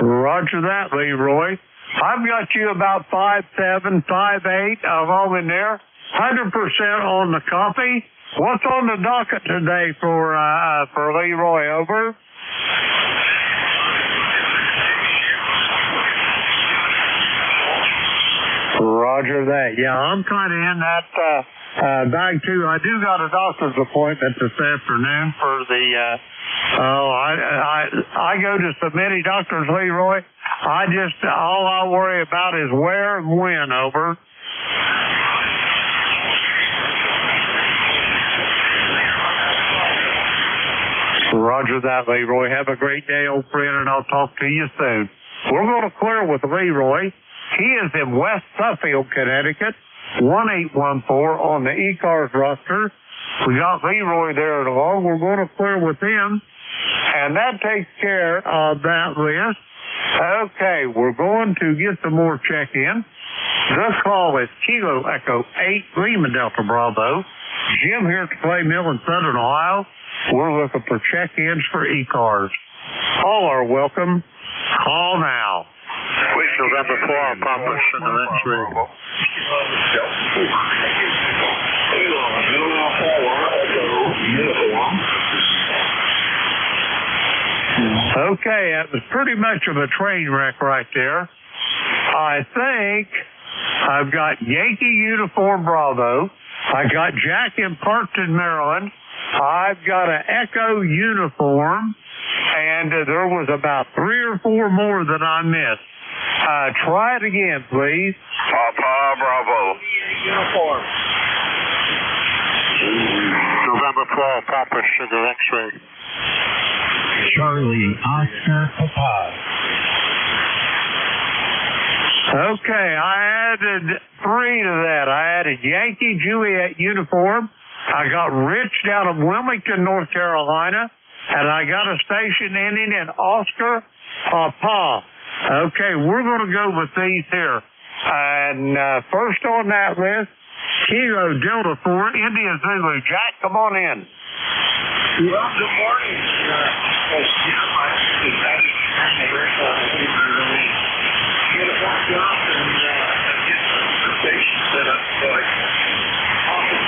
Roger that, Leroy. I've got you about 5'7", 5'8", along in there. 100% on the copy. What's on the docket today for Leroy, over? Roger that. Yeah, I'm kind of in that bag too. I do got a doctor's appointment this afternoon for the. I go to so many doctors, Leroy. All I worry about is where and when, over. Roger that, Leroy. Have a great day, old friend, and I'll talk to you soon. We're going to clear with Leroy. He is in West Suffield, Connecticut, 1814 on the ECARS roster. We got Leroy there along. We're going to clear with him, and that takes care of that list. Okay, we're going to get some more check-in. The call is Kilo Echo 8, Lima Delta Bravo. Jim here at the Clay Mill in Southern Ohio. We're looking for check-ins for ECARS. All are welcome. Call now. November 4, Papa Sugar X-ray. Okay, that was pretty much of a train wreck right there. I think I've got Yankee Uniform Bravo. I got Jack in Parkton, Maryland. I've got an Echo uniform, and there was about 3 or 4 more that I missed. Try it again, please. Papa Bravo. Uniform. November 12, Papa Sugar X-ray. Charlie Oscar Papa. Okay, I added 3 to that. I added Yankee Juliet uniform. I got Rich down of Wilmington, North Carolina, and I got a station ending in Oscar Papa. Okay, we're going to go with these here. And first on that list, Kilo Delta 4, India Zulu. Jack, come on in. Well, good morning. Jim, I decided to get it walked up and get the station set up so I can often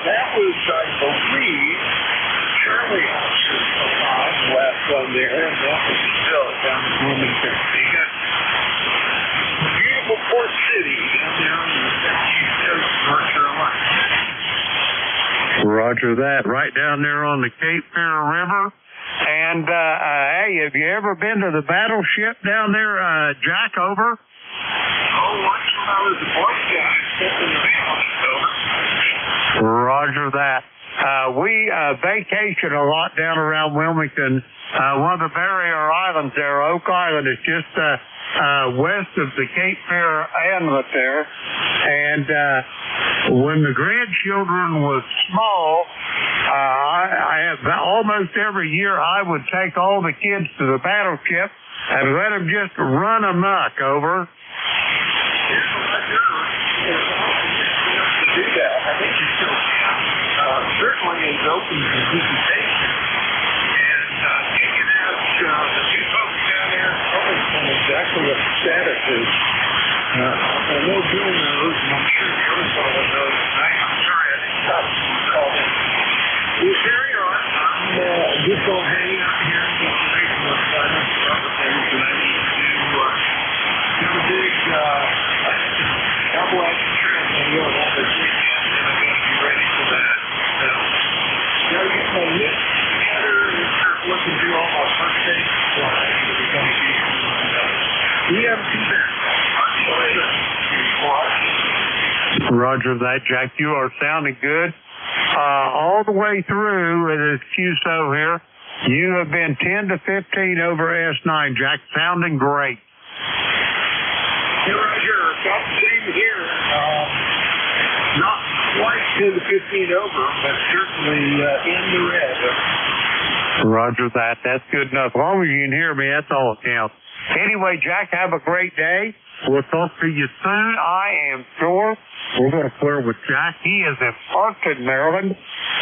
that was, I believe, Charlie Oscar Papa's last one there, and that was still down in Wilmington. You got beautiful Port City down there on the East Coast of North Carolina. Roger that. Right down there on the Cape Fear River. And, hey, have you ever been to the battleship down there, Jack, over? Oh, once when I was a Boy Scout, stepped in the house, over. Roger that. We vacation a lot down around Wilmington. One of the barrier islands there, Oak Island, is just west of the Cape Fear Inlet there. And when the grandchildren was small, I have almost every year I would take all the kids to the battleship and let them just run amok, over. Do that. I think you still can. Certainly is open to visitation. And taking out the 2 folks down there, probably exactly what the status is. I know Bill knows, and I'm sure the other fellow knows. I'm sorry, I didn't stop to call him. Well, carry on. I'm just going to hang out here and get the next one. I know some other things that I need to do. Got a big Appalachian trip and go on this weekend, and I'm going to be ready for that. Got to get my list together and start looking through all my first aid supplies that are going to be we haven't seen that. Roger that, Jack. You are sounding good. All the way through, it is QSO here. You have been 10 to 15 over S9, Jack. Sounding great. Hey, Roger. About the same here. Not quite 10 to 15 over, but certainly in the red. Roger that. That's good enough. As long as you can hear me, that's all that counts. Anyway, Jack, have a great day. We'll talk to you soon, I am sure. We're going to clear with Jack. He is in Parkton, Maryland,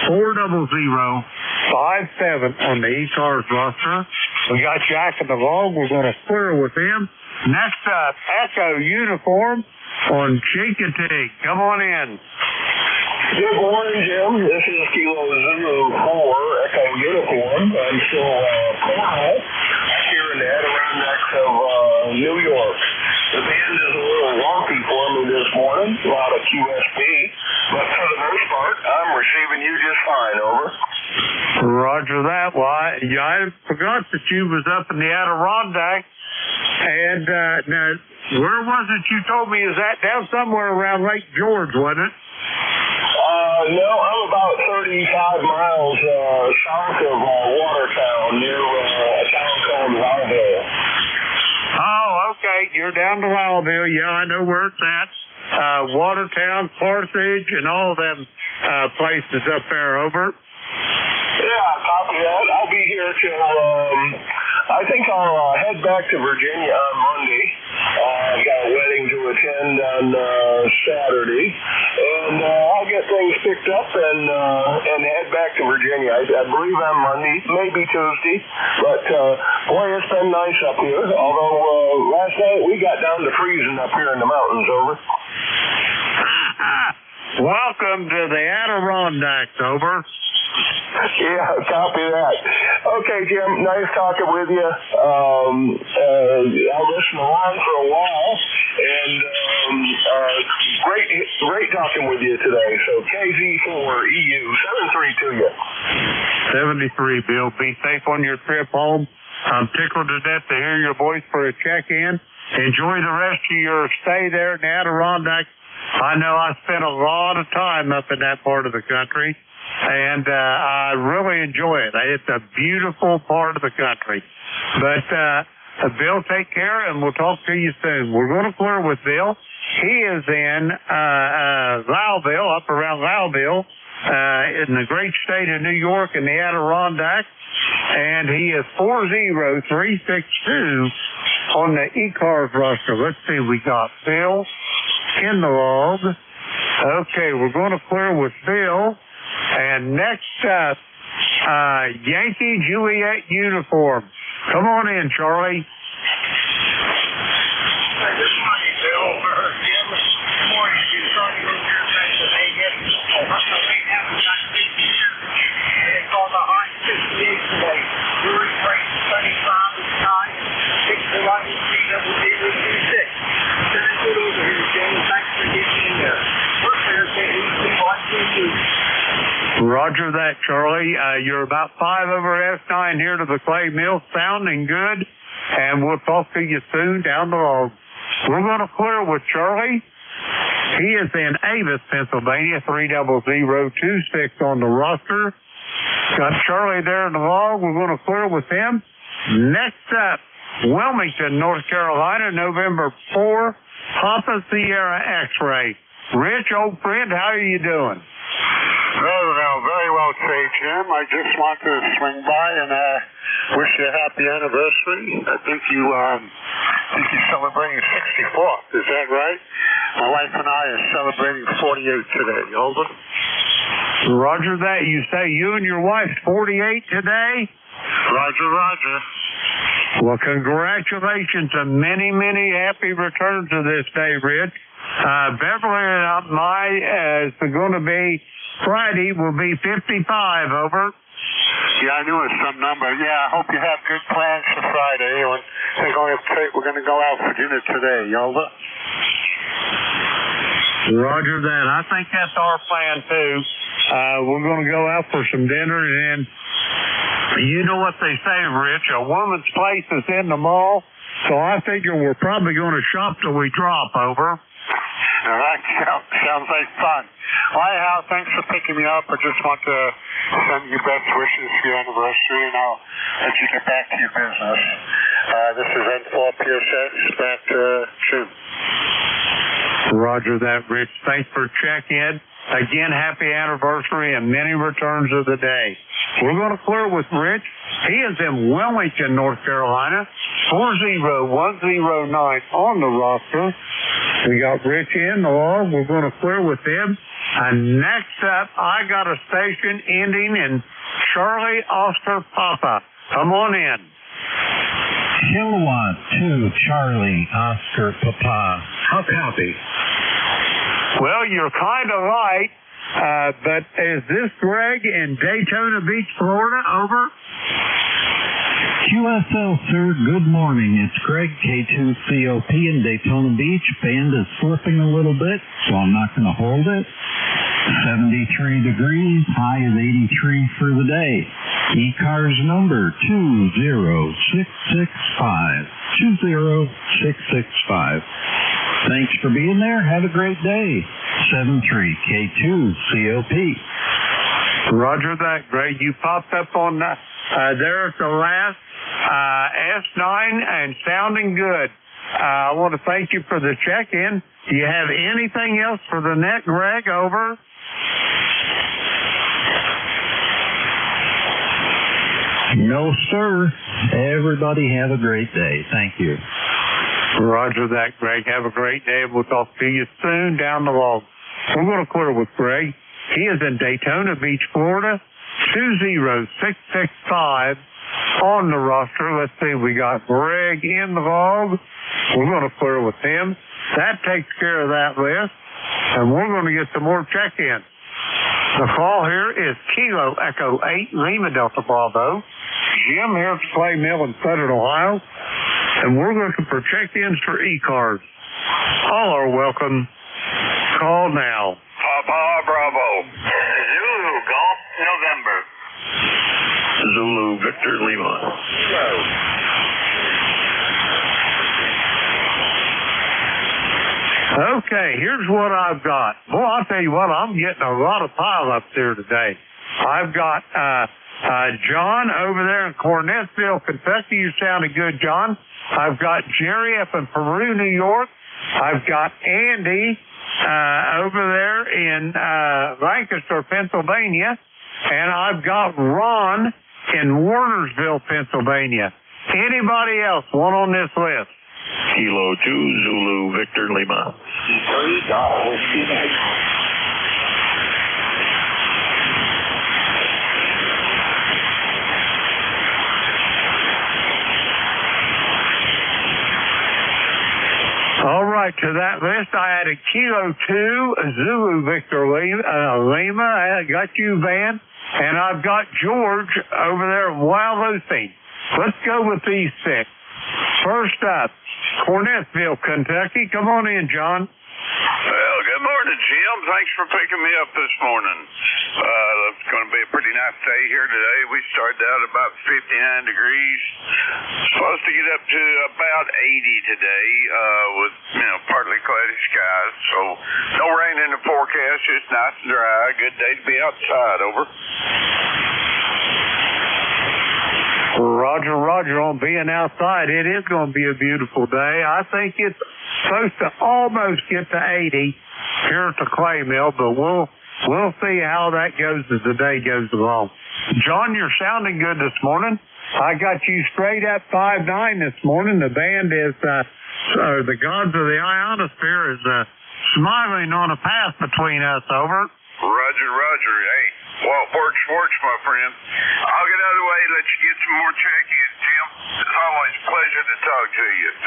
40057 on the ECARS roster. We got Jack in the log. We're going to clear with him. Next up, Echo uniform on Chincoteague. Come on in. Good morning, Jim. This is Kilo Zulu 4 Echo uniform. I'm still Cornwall, here and that around next of New York. The band is a little wonky for me this morning, a lot of QSB, but for the most part, I'm receiving you just fine, over. Roger that. that. Well, I forgot that you was up in the Adirondack. And now, where was it you told me? Is that down somewhere around Lake George, wasn't it? No, I'm about 35 miles south of Watertown, near a town called Lowville. Oh, okay. You're down to Lowville. Yeah, I know where it's at. Watertown, Carthage, and all them places up there, over. Yeah, copy that. I'll be here till, I think I'll head back to Virginia on Monday. I've got a wedding to attend on Saturday. And I'll get things picked up and head back to Virginia. I believe on Monday, maybe Tuesday. But, boy, it's been nice up here. Although last night we got down to freezing up here in the mountains, over. Welcome to the Adirondacks, over. Yeah, copy that. Okay, Jim, nice talking with you. I'll listen along for a while, and great talking with you today. So KZ4EU 73 to you. 73, Bill. Be safe on your trip home. I'm tickled to death to hear your voice for a check-in. Enjoy the rest of your stay there in the Adirondack. I know I spent a lot of time up in that part of the country. And I really enjoy it. It's a beautiful part of the country. But, Bill, take care, and we'll talk to you soon. We're going to clear with Bill. He is in Lowville, up around Lowville, in the great state of New York in the Adirondack. And he is 40362 on the ECARS roster. Let's see, we got Bill in the log. Okay, we're going to clear with Bill. And next up, Yankee Juliet uniform. Come on in, Charlie. Good morning, Bill. Jim, good morning. You're starting to move here in Pennsylvania. We haven't got 50 here. It's on the high 58 today. Very bright, sunny cloudy sky. 611 CWD 26. Very good over here, Jim. Thanks for getting there. We're fair to watching you. Roger that, Charlie. You're about 5 over S9 here to the Clay Mill, sounding good, and we'll talk to you soon down the road. We're going to clear with Charlie. He is in Avis, Pennsylvania, 30026 on the roster. Got Charlie there in the log. We're going to clear with him. Next up, Wilmington, North Carolina, November 4, Papa Sierra X-Ray. Rich, old friend, how are you doing? Very well, today, Jim. I just wanted to swing by and wish you a happy anniversary. I think you're celebrating 64th. Is that right? My wife and I are celebrating 48 today. Over. Roger that. You say you and your wife 48 today? Roger. Well, congratulations and many, many happy returns of this day, Rich. Beverly and is going to be Friday will be 55, over. Yeah, I knew it was some number. Yeah, I hope you have good plans for Friday. We're going to go out for dinner today, over. Roger that. I think that's our plan, too. We're going to go out for some dinner, and you know what they say, Rich, a woman's place is in the mall, so I figure we're probably going to shop till we drop, over. All right, sounds like fun. Well, anyhow, thanks for picking me up. I just want to send you best wishes for your anniversary, and I'll let you get back to your business. This is N4PSX, back to Jim. Roger that, Rich. Thanks for checking. Again, happy anniversary and many returns of the day. We're going to clear with Rich. He is in Wilmington, North Carolina, 40109 on the roster. We got Rich in the log. We're going to clear with him. And next up, I got a station ending in Charlie Oscar Papa. Come on in. Kilowatt 2 Charlie Oscar Papa. How copy? Well, you're kind of right, but is this Greg in Daytona Beach, Florida? Over. QSL, sir. Good morning. It's Greg, K2COP in Daytona Beach. Band is slipping a little bit, so I'm not going to hold it. 73 degrees, high is 83 for the day. ECARS number 20665. 20665. Thanks for being there. Have a great day. 73K2COP. Roger that, Greg. You popped up on there at the last S9 and sounding good. I want to thank you for the check-in. Do you have anything else for the net, Greg? Over. No, sir. Everybody have a great day. Thank you. Roger that, Greg. Have a great day. We'll talk to you soon down the log. We're going to clear with Greg. He is in Daytona Beach, Florida. 20665 on the roster. Let's see, we got Greg in the log. We're going to clear with him. That takes care of that list. And we're going to get some more check-ins. The call here is Kilo Echo 8 Lima Delta Bravo. Jim here at the Clay Mill in Southern Ohio. And we're looking for check-ins for ECARS. All are welcome. Call now. Papa Bravo. Zulu Golf November. Zulu Victor Lima. Okay, here's what I've got. Boy, I'll tell you what, I'm getting a lot of pile-ups here today. I've got John over there in Cornettsville, Kentucky. You sounded good, John. I've got Jerry up in Peru, New York. I've got Andy over there in Lancaster, Pennsylvania. And I've got Ron in Warnersville, Pennsylvania. Anybody else want on this list? Kilo 2 Zulu Victor Lima. All right, to that list, I added Kilo 2 Zulu Victor Lima. I got you, Van. And I've got George over there in Wildlucy. Let's go with these six. First up, Cornettsville, Kentucky. Come on in, John. Well, good morning, Jim. Thanks for picking me up this morning. It's going to be a pretty nice day here today. We started out about 59 degrees. Supposed to get up to about 80 today with, partly cloudy skies. So no rain in the forecast, just nice and dry. Good day to be outside. Over. Roger, on being outside, it is going to be a beautiful day. I think it's supposed to almost get to 80 here at the Clay Mill, but we'll see how that goes as the day goes along. John, you're sounding good this morning. I got you straight at 5'9" this morning. The band is, the gods of the ionosphere is smiling on a path between us. Over. Roger. Hey, what works, my friend. I'll get out of the way, let you get some more check-ins, Jim. It's always a pleasure to talk to you at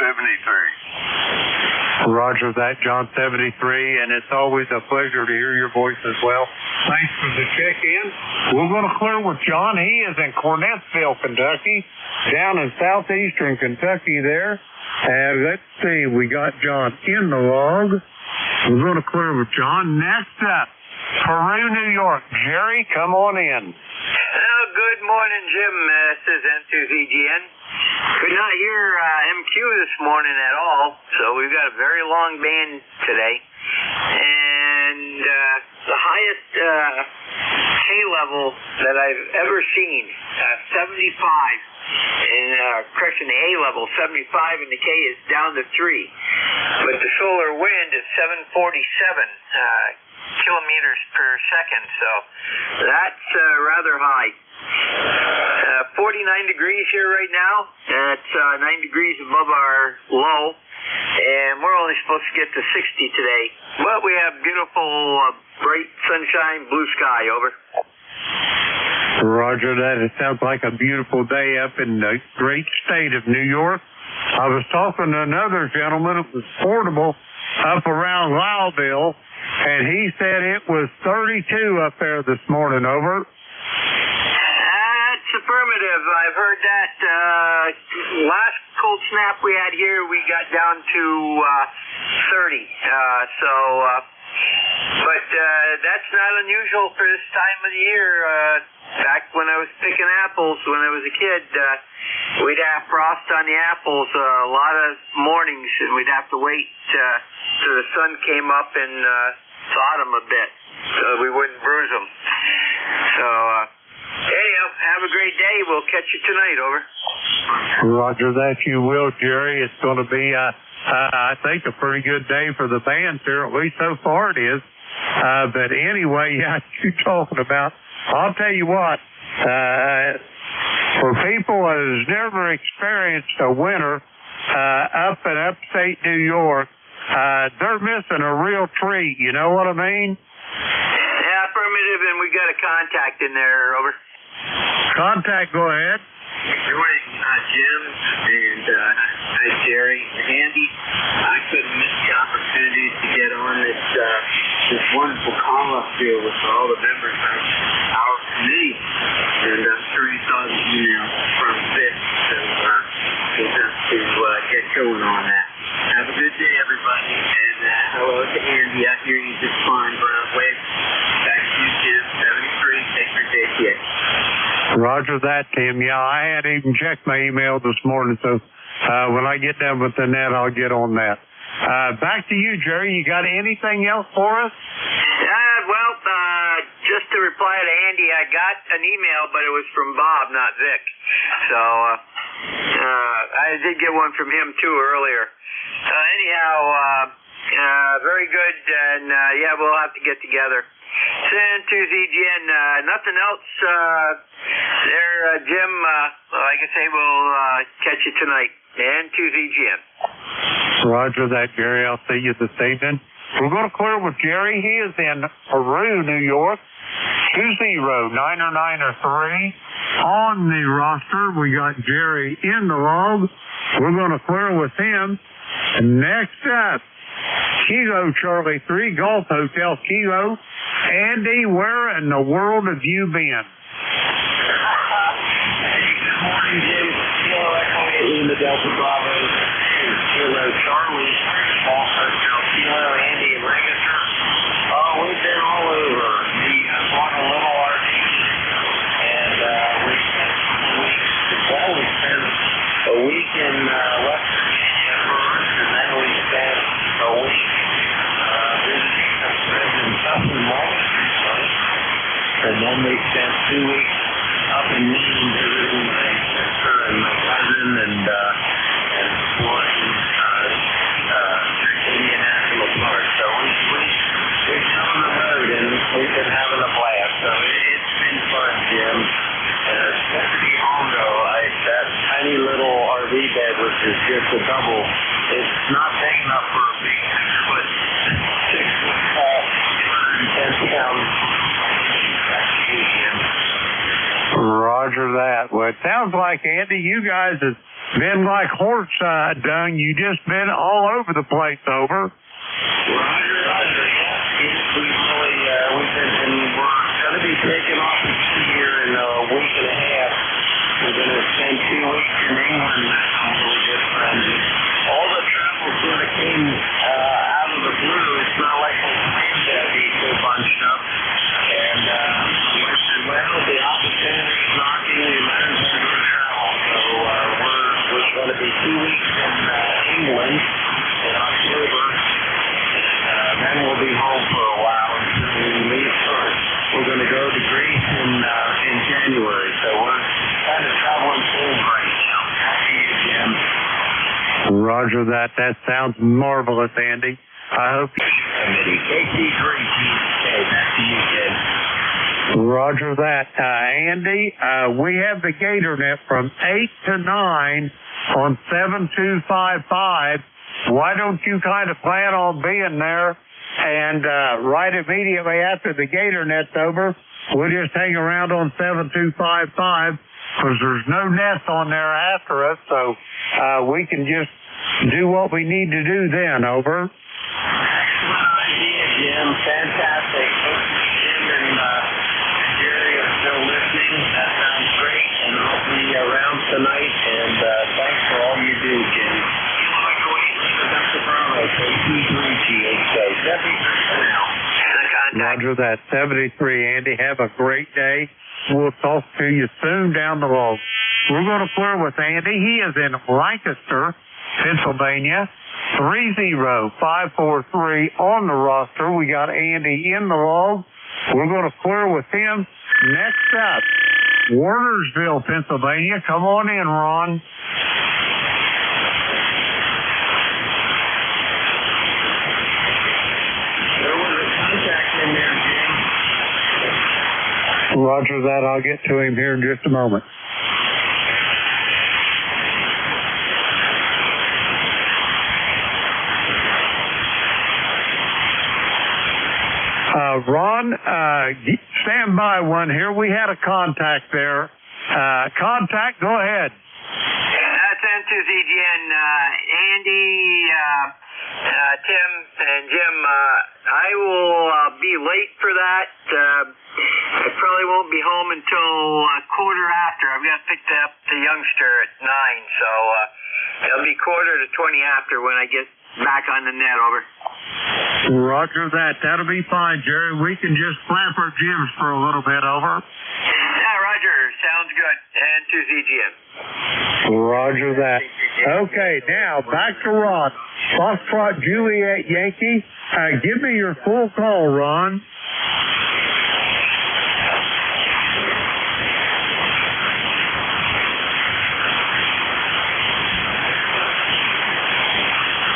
73. Roger that, John, 73, and it's always a pleasure to hear your voice as well. Thanks for the check-in. We're going to clear with John. He is in Cornettsville, Kentucky, down in southeastern Kentucky there. And let's see, we got John in the log. We're going to clear with John. Next up, Peru, New York. Jerry, come on in. Good morning, Jim. This is N2VGN. Could not hear MQ this morning at all, so we've got a very long band today. And the highest K level that I've ever seen, 75. Correction, the A level, 75, and the K is down to 3. But the solar wind is 747 kilometers per second, so that's rather high. 49 degrees here right now. That's 9 degrees above our low, and we're only supposed to get to 60 today. But we have beautiful, bright sunshine, blue sky. Over. Roger that. It sounds like a beautiful day up in the great state of New York. I was talking to another gentleman. It was portable up around Lowville, and he said it was 32 up there this morning. Over. That's affirmative. I've heard that. Last cold snap we had here, we got down to 30. So But that's not unusual for this time of the year. Back when I was picking apples when I was a kid, we'd have frost on the apples a lot of mornings, and we'd have to wait till the sun came up and thawed them a bit so we wouldn't bruise them. So, anyhow, have a great day. We'll catch you tonight. Over. Roger that, you will, Jerry. It's going to be, I think, a pretty good day for the bands here. At least so far it is. But anyway, yeah, you talking about, I'll tell you what, for people that has never experienced a winter up in upstate New York, they're missing a real treat. You know what I mean? Yeah, affirmative, and we got a contact in there. Over. Contact, go ahead. Good morning, Jim, and hi, Jerry. Andy, I couldn't miss the opportunity to get on this wonderful call-up deal with all the members of our committee, and I'm sure you saw the email from Vic, so we'll have to get going on that. Have a good day, everybody, and hello to Andy. I hear you just fine, Brown Wave. Back to you, Jim. 73, take your JTA. Roger that, Tim. Yeah, I hadn't even checked my email this morning, so when I get done with the net, I'll get on that. Back to you, Jerry. You got anything else for us? Well, just to reply to Andy, I got an email, but it was from Bob, not Vic. So I did get one from him, too, earlier. Anyhow, very good, and yeah, we'll have to get together. Send to ZGN. Nothing else there, Jim. Like I say, we'll catch you tonight. And to ZGN. Roger that, Jerry. I'll see you this evening. We're going to clear with Jerry. He is in Peru, New York. 20993. On the roster, we got Jerry in the log. We're going to clear with him. Next up, Kilo Charlie 3, Golf Hotel Kilo. Andy, where in the world have you been? Good morning, Jim. Kilo Echo in the Delta Bravo. Kilo Charlie, Golf Hotel Kilo, Andy and Lancaster. We've been all over. We bought a little RV, and we spent 2 weeks. Well, we spent a week in West Virginia first, and then we spent a week visiting some friends in Southern Wall Street first, and then we spent 2 weeks up in Maine visiting my sister and my cousin and exploring Virginia National Park. So we've been on the road and we've been having a blast. So it's been fun, Jim. It's good to be home, though. That tiny little RV bed, which is just a double, it's not big enough for a big 6-foot tall, 210-pound. Roger that. Well, it sounds like, Andy, you guys have been like horse dung. You just been all over the place. Over. Roger. We've been, we're going to be taking off here in a week and a half. We're going to spend 2 weeks in England with some really good friends. All the travel sort of came out of the blue. It's not like we planned to be so bunched up. And we said, well, the opportunity is knocking. We might as well go travel. So we're going to be 2 weeks in England in October. Then we'll be home for a while until we leave first. We're going to go to Greece in January, so we're kind of traveling full right now. Happy you, Jim. Roger that. That sounds marvelous, Andy. I hope you... Committee. KT3, GK. Back to you, kid. Roger that. Andy, we have the Gator Net from 8 to 9 on 7255. Why don't you kind of plan on being there? And right immediately after the Gator Net's over, we'll just hang around on 7255 because there's no nets on there after us, so we can just do what we need to do then. Over. Excellent idea, Jim. Fantastic. Jim and Jerry are still listening. That sounds great, and I'll be around tonight. And thanks for all you do, Jim. Roger that. 73, Andy. Have a great day. We'll talk to you soon down the road. We're going to clear with Andy. He is in Lancaster, Pennsylvania. 30543 on the roster. We got Andy in the log. We're going to clear with him. Next up, Warnersville, Pennsylvania. Come on in, Ron. There was a contact in there, Jim. Roger that. I'll get to him here in just a moment. Ron, stand by one here. We had a contact there. Contact, go ahead. That's N2ZGN. Andy, Tim, and Jim, I will be late for that. I probably won't be home until a quarter after. I've got to pick up the youngster at 9, so it'll be quarter to 20 after when I get back on the net, over. Roger that. That'll be fine, Jerry. We can just flap our jibs for a little bit, over. Yeah, Roger. Sounds good. N2ZGN. Roger that. Okay, now back to Ron. Foxtrot Juliet Yankee. Give me your full call, Ron.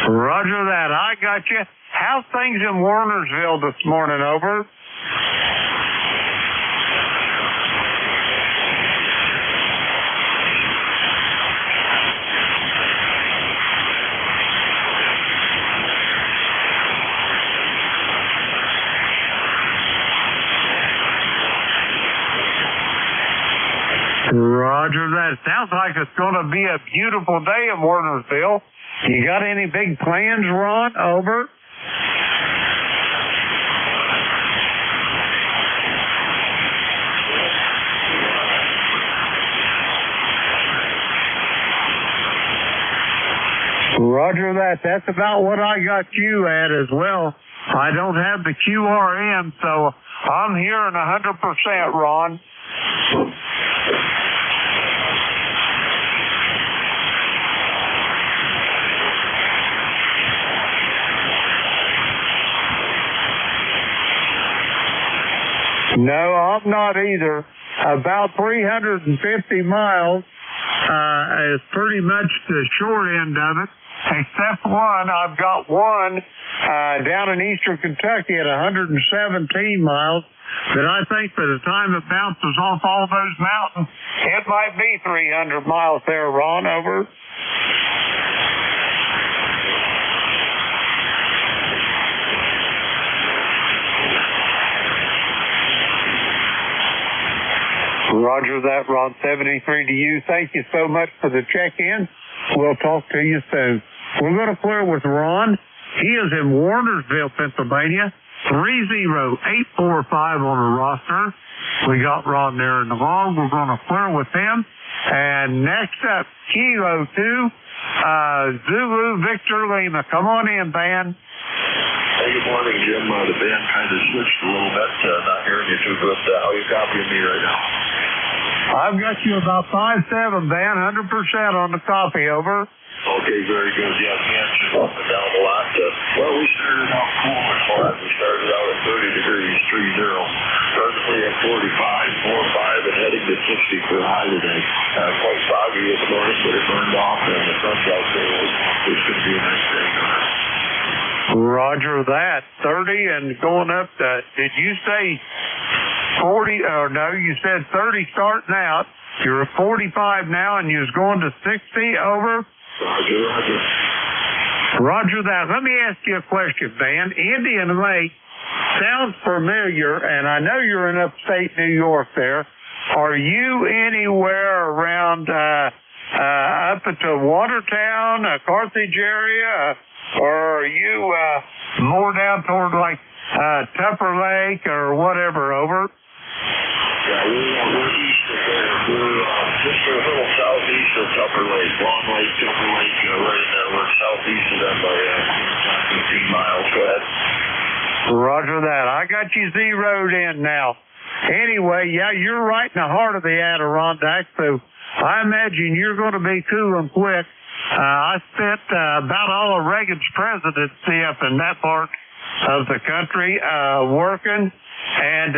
Roger that. I got you. How's things in Warnersville this morning, over? Roger that. Sounds like it's going to be a beautiful day in Warnersville. You got any big plans, Ron? Over. Roger that. That's about what I got you at as well. I don't have the QRM, so I'm hearing 100%, Ron. No, I'm not either. About 350 miles is pretty much the short end of it, except one. I've got one down in eastern Kentucky at 117 miles, but I think by the time it bounces off all those mountains, it might be 300 miles there, Ron, over. Roger that, Ron. 73 to you. Thank you so much for the check-in. We'll talk to you soon. We're going to clear with Ron. He is in Warnersville, Pennsylvania. 30845 on the roster. We got Ron there in the log. We're going to clear with him. And next up, Kilo 2, Zulu Victor Lima. Come on in, band. Hey, good morning, Jim. The band kind of switched a little bit. Not hearing you too good. How are you copying me right now? I've got you about 5'7", band, 100% on the copy, over. Okay, very good. Yeah, the answer's up and down a lot. Well, we started out cool before that. We started out at 30 degrees, 30. Presently at 45, 45, and heading to 60 for the high today. Quite foggy this morning, but it burned off, and the sun's out there. It's going to be a nice day. Roger that. 30 and going up to, did you say 40? Or no, you said 30 starting out. You're at 45 now, and you was going to 60, over? Roger. Roger that. Let me ask you a question, man. Indian Lake sounds familiar, and I know you're in upstate New York there. Are you anywhere around up at the Watertown, Carthage area, or are you more down toward like Tupper Lake or whatever, over? Yeah, we're east of there. We're just a little southeast of Tupper Lake. Long Lake, Tupper Lake, right in there. We're southeast of them by 15 miles. Go ahead. Roger that. I got you zeroed in now. Anyway, yeah, you're right in the heart of the Adirondack, so I imagine you're going to be cooling quick. I spent about all of Reagan's presidency up in that part of the country working, and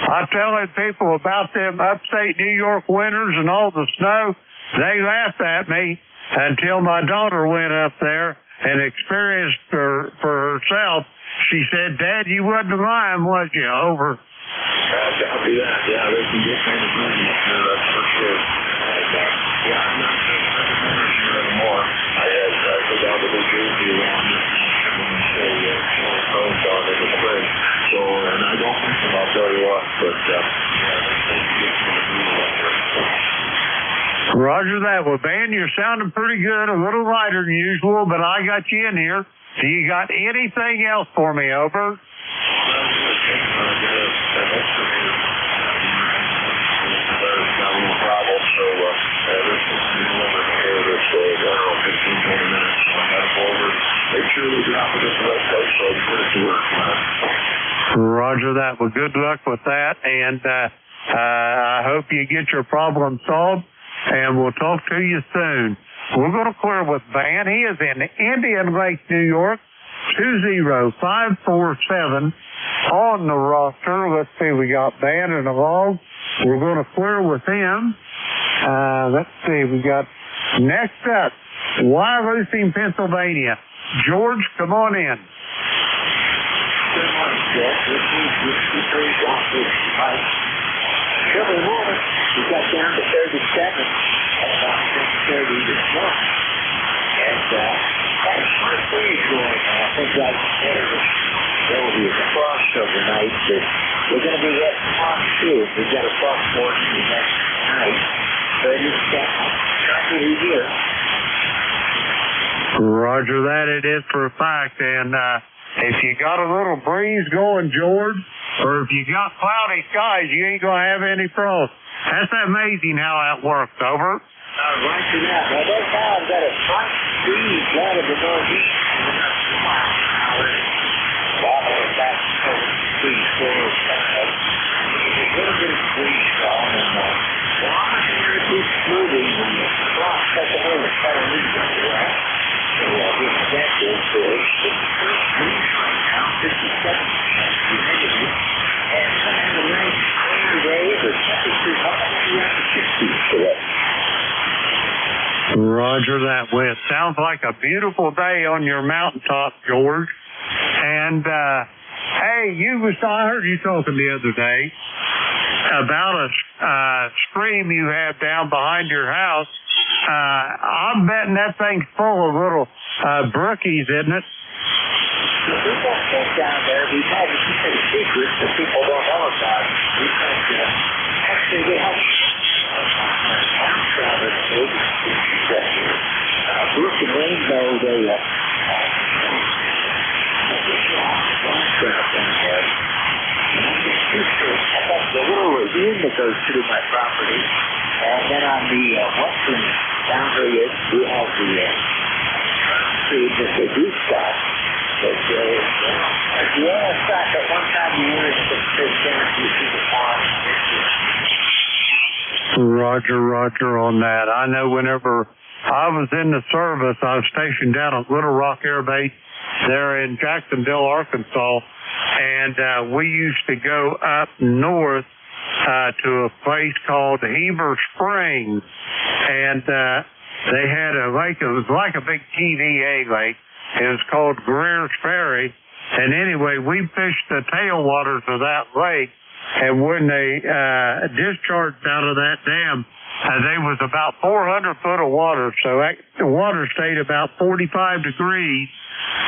I'm telling people about them upstate New York winters and all the snow. They laughed at me until my daughter went up there and experienced for herself. She said, "Dad, you wasn't lying, was you?" Over. Copy that. Yeah, they can get kind of money up there, that's for sure. And, yeah, I'm not here anymore. I go down to New Jersey around this time and say, phone down in the spring. So, and I don't think I'll tell you what, but, yeah, they can get kind of money up there. Roger that. Well, Ben, you're sounding pretty good, a little lighter than usual, but I got you in here. Do you got anything else for me? Over. Roger that. Well, good luck with that, and I hope you get your problem solved, and we'll talk to you soon. We're going to clear with Van. He is in Indian Lake, New York, 20547 on the roster. Let's see, we got Van in the log. We're going to clear with him. Let's see, we got next up, Wyalusing, Pennsylvania. George, come on in. Good morning, Jeff. This is very every moment we got down to 37 at about 10:30 this morning. And had a short breeze going on. I think like there will be a frost overnight, but we're going to be getting frost too. We've got a frost warning the next night. So it's starting to hear. Roger that, it is for a fact. And if you got a little breeze going, George, or if you got cloudy skies, you ain't going to have any frost. That's amazing how that works. Over. Right to that. Now, right now, I've got a front breeze out of the northeast. And we're not 2 miles an hour. Following back to breeze 405. There's a little bit of breeze strong. And well, I'm going to hear it keep moving. And the frost got the little kind of leaves on the ground. So I'll get that insulation. Breeze right now, 57% humidity. And some of the nice clear days are temperatures up to 60s today. Roger that. Well, it sounds like a beautiful day on your mountaintop, George. And, hey, I heard you talking the other day about a stream you have down behind your house. I'm betting that thing's full of little brookies, isn't it? We don't think down there. We've had to keep it a secret that people don't know about. We think, actually, we have Bruce and Wayne know they the little ravine that goes through my property, and then on the western boundary we have the stream that they do stop. But if you want to stop at one time a year, it's the first chance you see the pond. Roger on that. I know whenever I was in the service, I was stationed down at Little Rock Air Base there in Jacksonville, Arkansas, and we used to go up north to a place called Heber Springs, and they had a lake. It was like a big TVA lake. It was called Greer's Ferry, and anyway, we fished the tailwaters of that lake. And when they discharged out of that dam, there was about 400 foot of water. So the water stayed about 45 degrees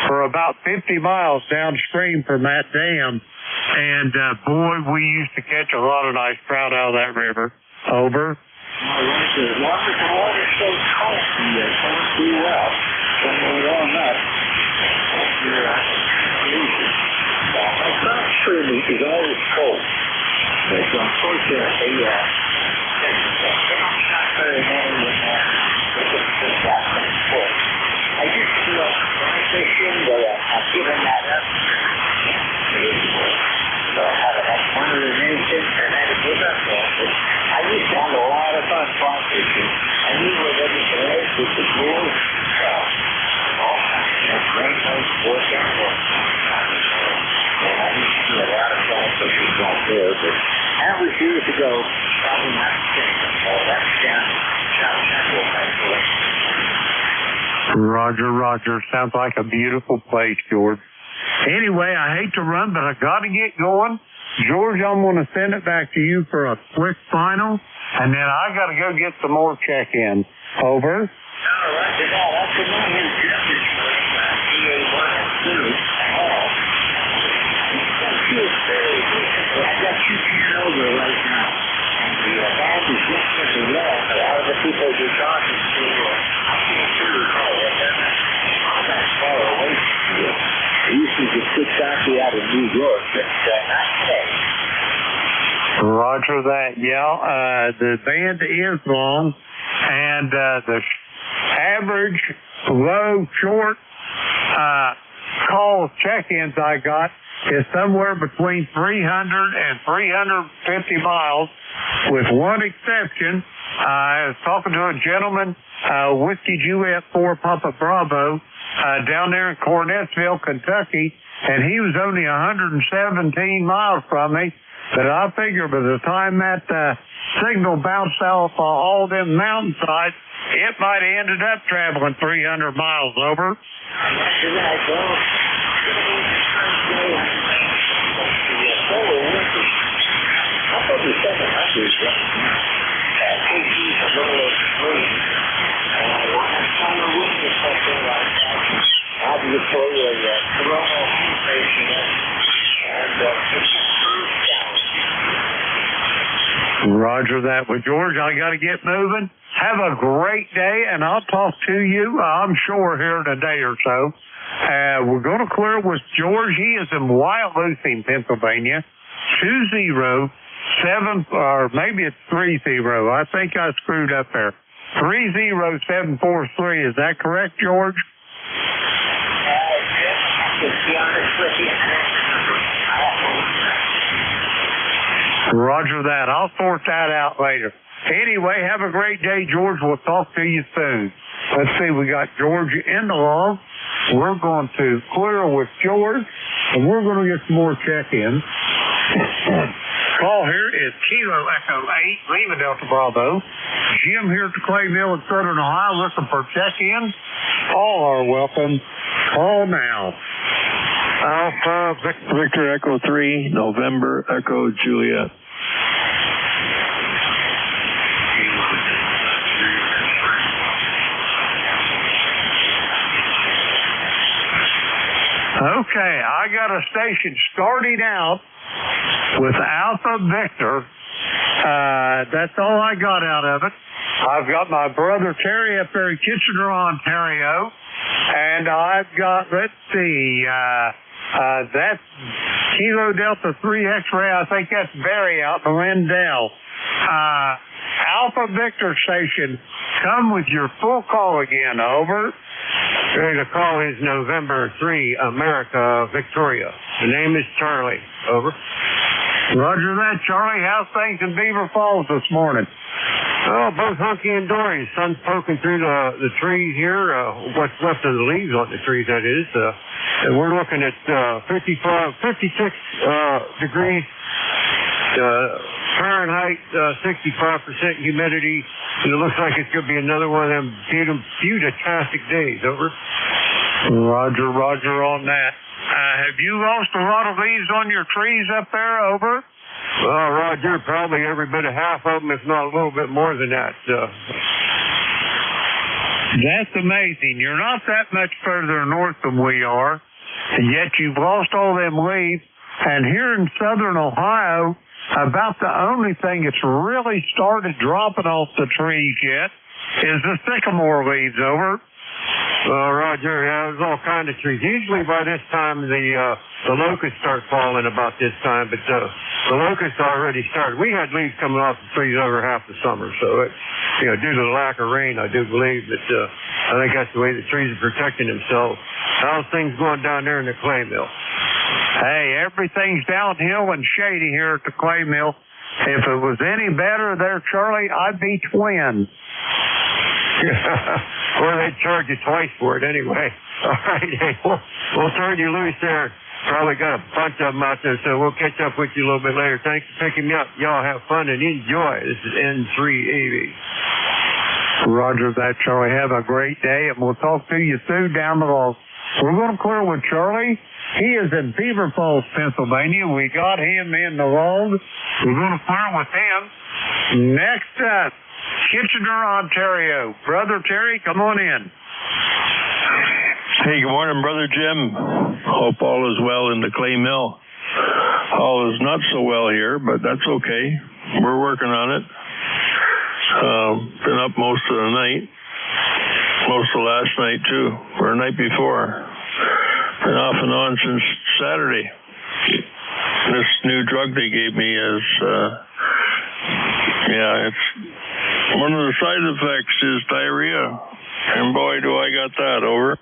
for about 50 miles downstream from that dam. And, boy, we used to catch a lot of nice trout out of that river. Over. The water's so cold here. It comes pretty well. When we're warm up, my front stream is always cold. But unfortunately, they're not very many in there. I just feel when I fish in, but I've given that up. with the pool. All kinds of great nice workout. And I used to do a lot of golf fishing out there, but that was years ago. Probably not today. Oh, that's down South Central, actually. Roger. Sounds like a beautiful place, George. Anyway, I hate to run, but I got to get going. George, I'm going to send it back to you for a quick final, and then I got to go get some more check-ins. Over. All right, that's the one in Jeffers for I got 2 feet over right now. And the band is just at the wall. A lot of the people you're talking to, I can't sure recall what that is. I'm not far away from you. I used to just sit coffee out of New York, but not today. Roger that. Yeah, the band is long, and the average low short call check-ins I got is somewhere between 300 and 350 miles, with one exception. I was talking to a gentleman, Whiskey Juliet 4 Papa Bravo, down there in Cornettsville, Kentucky, and he was only 117 miles from me. But I figure by the time that signal bounced off all them mountainsides, it might have ended up traveling 300 miles over. Roger that. Well, George, I got to get moving. Have a great day, and I'll talk to you, I'm sure, here in a day or so. We're going to clear with George. He is in Wyalusing, Pennsylvania. 207, or maybe it's 30. I think I screwed up there. 30743. Is that correct, George? To be honest with you, Roger that. I'll sort that out later. Anyway, have a great day, George. We'll talk to you soon. Let's see, we got George in the log. We're going to clear with George, and we're going to get some more check-ins. Call here is Kilo Echo 8, Lima Delta Bravo. Jim here at the Clay Mill in Southern Ohio looking for check-ins. All are welcome. Call now. Alpha Victor Echo 3, November Echo Juliet. Okay, I got a station starting out with Alpha Victor. That's all I got out of it. I've got my brother Terry up there in Kitchener, Ontario. And I've got, let's see, that's Kilo Delta 3 X-ray. I think that's Barry out in Lindell. Alpha Victor station, come with your full call again, over. The call is November 3, America, Victoria. The name is Charlie, over. Roger that, Charlie. How's things in Beaver Falls this morning? Oh, both hunky and dory. Sun's poking through the trees here, what's left of the leaves on the trees, that is. And we're looking at 56 degrees Fahrenheit, 65% humidity. And it looks like it's going to be another one of them beautastic days, over. Roger on that. Have you lost a lot of leaves on your trees up there, over? Well, Roger, probably every bit of half of them, if not a little bit more than that. That's amazing. You're not that much further north than we are, and yet you've lost all them leaves. And here in southern Ohio, about the only thing that's really started dropping off the trees yet is the sycamore leaves, over. Roger, yeah, there's all kinds of trees. Usually by this time the locusts start falling about this time, but the locusts already started. We had leaves coming off the trees over half the summer, so due to the lack of rain, I do believe that I think that's the way the trees are protecting themselves. How's things going down there in the clay mill? Hey, everything's downhill and shady here at the clay mill. If it was any better there, Charlie, I'd be twins. Or they charge you twice for it anyway. All right, hey, we'll turn you loose there. Probably got a bunch of them out there, so we'll catch up with you a little bit later. Thanks for picking me up. Y'all have fun and enjoy. This is N380. Roger that, Charlie. Have a great day, and we'll talk to you soon down the road. We're going to clear with Charlie. He is in Beaver Falls, Pennsylvania. We got him in the road. We're going to clear with him. Next up, Kitchener, Ontario. Brother Terry, come on in. Hey, good morning, Brother Jim. Hope all is well in the clay mill. All is not so well here, but that's okay. We're working on it. Been up most of the night. Most of last night, too. Or the night before. Been off and on since Saturday. This new drug they gave me is, it's one of the side effects is diarrhea. And boy, do I got that, over.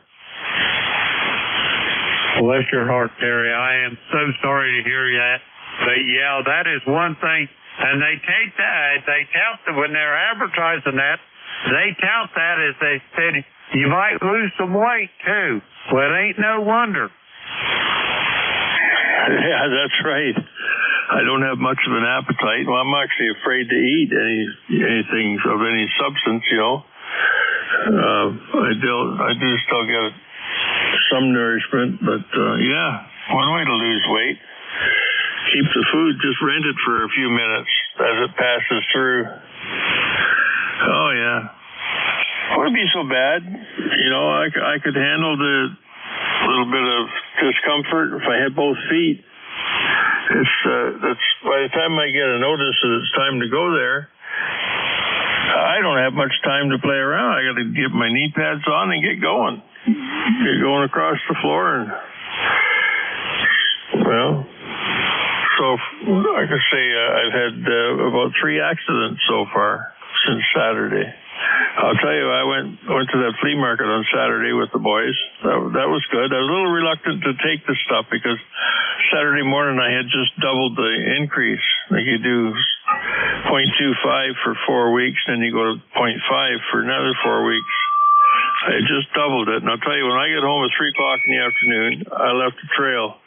Bless your heart, Terry. I am so sorry to hear that. But yeah, that is one thing. And they take that, they tout that when they're advertising that, they tout that as they said, you might lose some weight too. Well, it ain't no wonder. Yeah, that's right. I don't have much of an appetite. Well, I'm actually afraid to eat anything of any substance, you know. I do still get some nourishment, but one way to lose weight. Keep the food, just rent it for a few minutes as it passes through. Oh, yeah. Wouldn't be so bad. You know, I could handle the little bit of discomfort if I had both feet. That's by the time I get a notice that it's time to go there, I don't have much time to play around. I got to get my knee pads on and get going. Get going across the floor. And, well, so I could say I've had about 3 accidents so far since Saturday. I'll tell you, I went to that flea market on Saturday with the boys. That was good. I was a little reluctant to take the stuff because Saturday morning I had just doubled the increase. Like you do 0.25 for 4 weeks, then you go to 0.5 for another 4 weeks. I just doubled it. And I'll tell you, when I get home at 3 o'clock in the afternoon, I left a trail.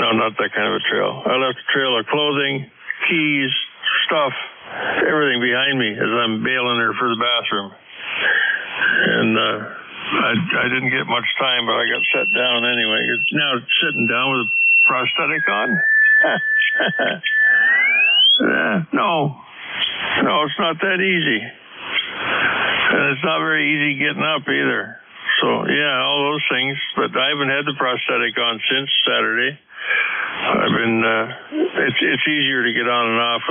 No, not that kind of a trail. I left a trail of clothing, keys, stuff, everything behind me as I'm bailing her for the bathroom. And I didn't get much time, but I got set down anyway. Now sitting down with a prosthetic on? No, it's not that easy. And it's not very easy getting up either. So, yeah, all those things. But I haven't had the prosthetic on since Saturday. I've been, it's easier to get on and off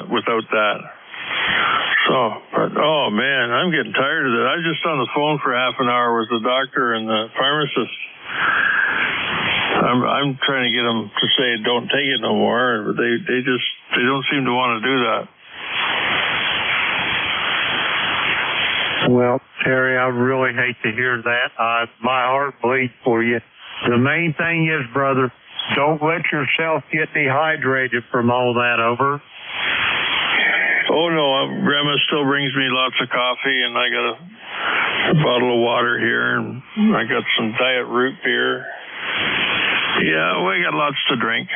without that. So, but, oh man, I'm getting tired of that. I was just on the phone for half an hour with the doctor and the pharmacist. I'm trying to get them to say don't take it no more, but they don't seem to want to do that. Well, Terry, I really hate to hear that. My heart bleeds for you. The main thing is, brother, don't let yourself get dehydrated from all that, over. Oh, no, Grandma still brings me lots of coffee, and I got a bottle of water here, and I got some diet root beer. Yeah, we got lots to drink.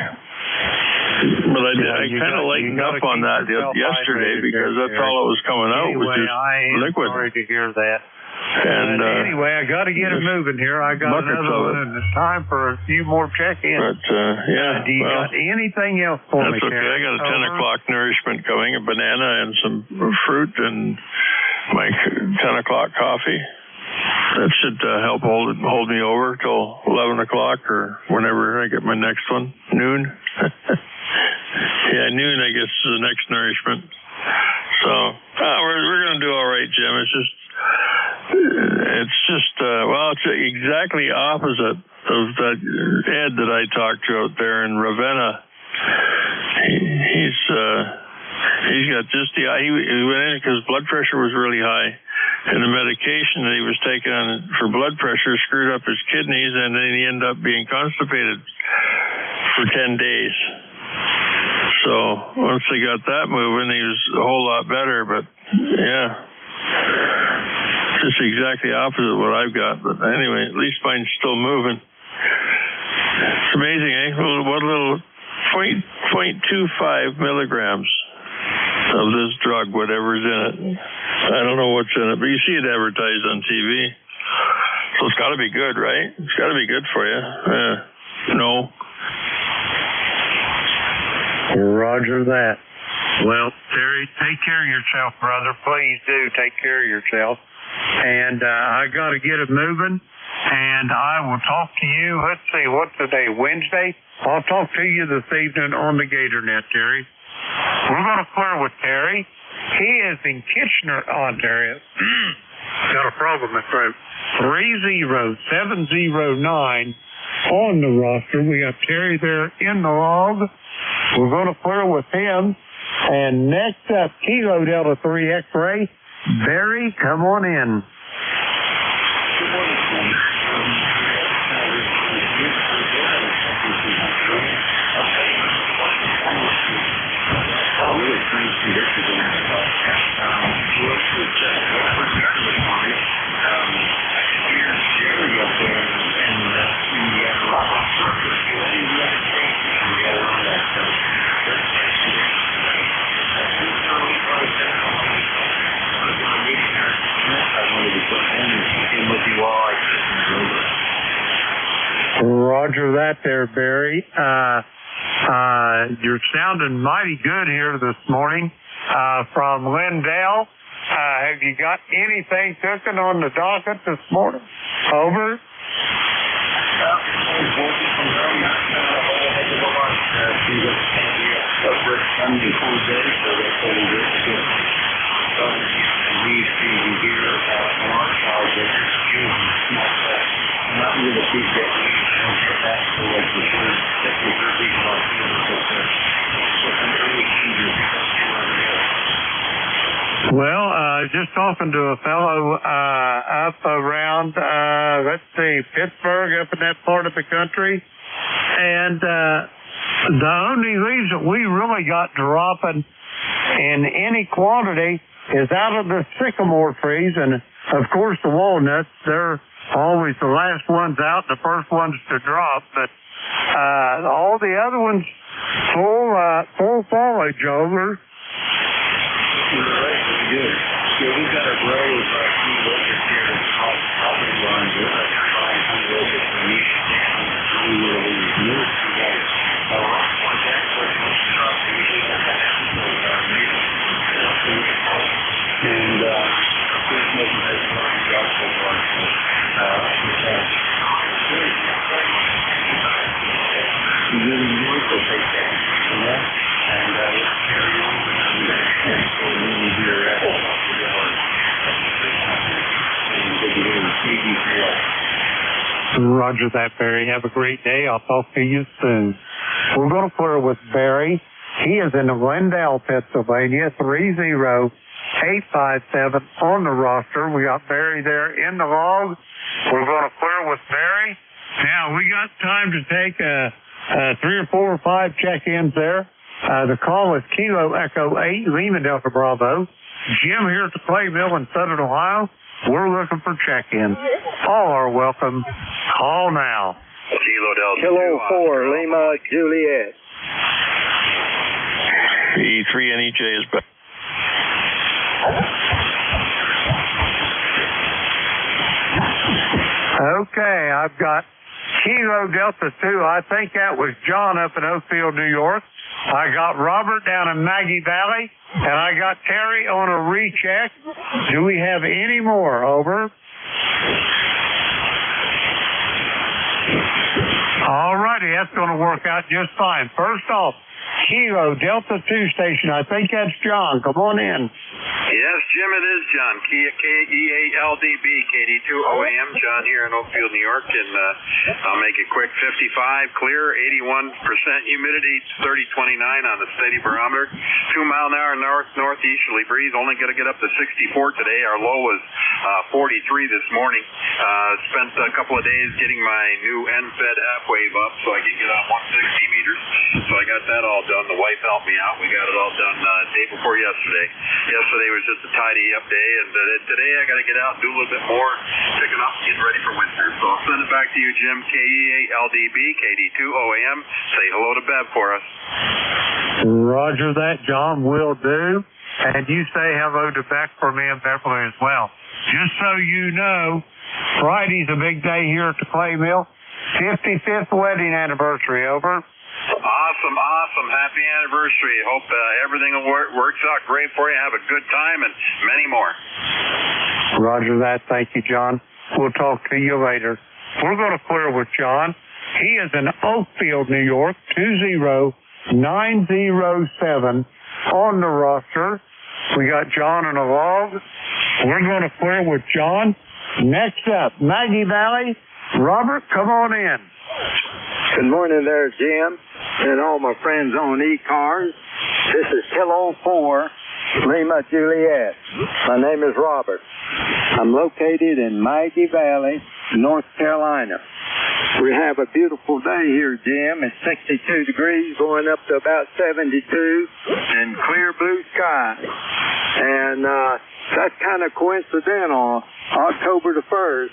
But I kind of lightened up on that yesterday because that's all that was coming out, was just liquid. I'm sorry to hear that. And anyway, I got to get it moving here. I got another one, and it's time for a few more check-ins. But, yeah. Do you got anything else for me, That's okay. Terry? I got a 10 o'clock nourishment coming, a banana and some fruit and my 10 o'clock coffee. That should help hold me over till 11 o'clock or whenever I get my next one. Noon. Yeah, noon, I guess, is the next nourishment. So, we're going to do all right, Jim. It's exactly opposite of that Ed that I talked to out there in Ravenna. He's got just he went in because blood pressure was really high. And the medication that he was taking on for blood pressure screwed up his kidneys, and then he ended up being constipated for 10 days. So once they got that moving, he was a whole lot better. But yeah, Just exactly opposite what I've got. But anyway, at least mine's still moving. It's amazing, eh? What little 0.25 milligrams of this drug, whatever's in it. I don't know what's in it, but you see it advertised on TV. So it's got to be good, right? It's got to be good for you. No. Roger that. Well, Terry, take care of yourself, brother. Please do take care of yourself. And I got to get it moving. And I will talk to you. Let's see, what's today? Wednesday? I'll talk to you this evening on the GatorNet, Terry. We're going to clear with Terry. He is in Kitchener, Ontario. Got a problem with throat. 30709 on the roster. We got Terry there in the log. We're going to clear with him. And next up, Kilo Delta 3 X-Ray. Barry, come on in. Roger that there, Barry. You're sounding mighty good here this morning from Lindell. Have you got anything cooking on the docket this morning? Over. Well, just talking to a fellow up around, let's see, Pittsburgh, up in that part of the country. And the only reason we really got dropping in any quantity is out of the sycamore trees. And, of course, the walnuts, they're always the last ones out, the first ones to drop. But all the other ones, full foliage over. Good. Yeah, we've got a row of new locusts here that's off the property line. We're going to try and hunt locusts from east down through where we moved to that. Once that question drops, we usually have that episode of our meeting. And there's nothing that's going to drop so far. We really need to take that from that. And let's carry on. Roger that, Barry. Have a great day. I'll talk to you soon. We're going to clear with Barry. He is in Glendale, Pennsylvania, 30857 on the roster. We got Barry there in the log. We're going to clear with Barry. Now, we got time to take 3 or 4 or 5 check-ins there. The call is Kilo Echo 8, Lima Delta Bravo. Jim here at the Clay Mill in Southern Ohio. We're looking for check-ins. All are welcome. Call now. Kilo Delta. Kilo 4, Lima Juliet. E3 NEJ is back. Okay, I've got Kilo Delta 2. I think that was John up in Oakfield, New York. I got Robert down in Maggie Valley, and I got Terry on a recheck. Do we have any more? Over. All righty, that's going to work out just fine. First off, Kilo Delta 2 station. I think that's John. Come on in. Yes, Jim, it is John. KEALDB, KD2OAM. John here in Oakfield, New York, and I'll make it quick. 55 clear, 81% humidity, 3029 on the steady barometer. 2 mile an hour northeasterly breeze. Only going to get up to 64 today. Our low was 43 this morning. Spent a couple of days getting my new end-fed half wave up so I could get on 160 meters. So I got that all done. The wife helped me out. We got it all done day before yesterday. Yesterday was was just a tidy up day, and today I got to get out and do a little bit more picking up and getting ready for winter. So I'll send it back to you, Jim. KEALDB, KD2OAM. Say hello to Bev for us. Roger that, John, will do. And you say hello to Beck for me and Beverly as well. Just so you know, Friday's a big day here at the Clay Mill. 55th wedding anniversary, over. Awesome. Happy anniversary. Hope everything works out great for you. Have a good time and many more. Roger that. Thank you, John. We'll talk to you later. We're going to clear with John. He is in Oakfield, New York, 20907 on the roster. We got John in a log. We're going to clear with John. Next up, Maggie Valley. Robert, come on in. Good morning there, Jim, and all my friends on ECARS. This is Kilo 4, Lima Juliet. My name is Robert. I'm located in Maggie Valley, North Carolina. We have a beautiful day here, Jim. It's 62 degrees, going up to about 72, and clear blue sky. And that's kind of coincidental. October the 1st,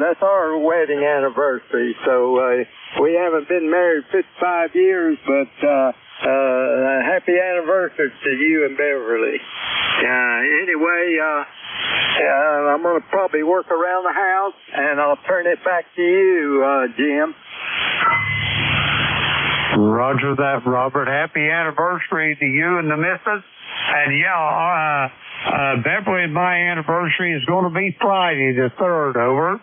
that's our wedding anniversary. So we haven't been married 55 years, but happy anniversary to you and Beverly. Anyway, I'm going to probably work around the house, and I'll turn it back to you, Jim. Roger that, Robert. Happy anniversary to you and the missus. And Beverly and my anniversary is going to be Friday the 3rd, over.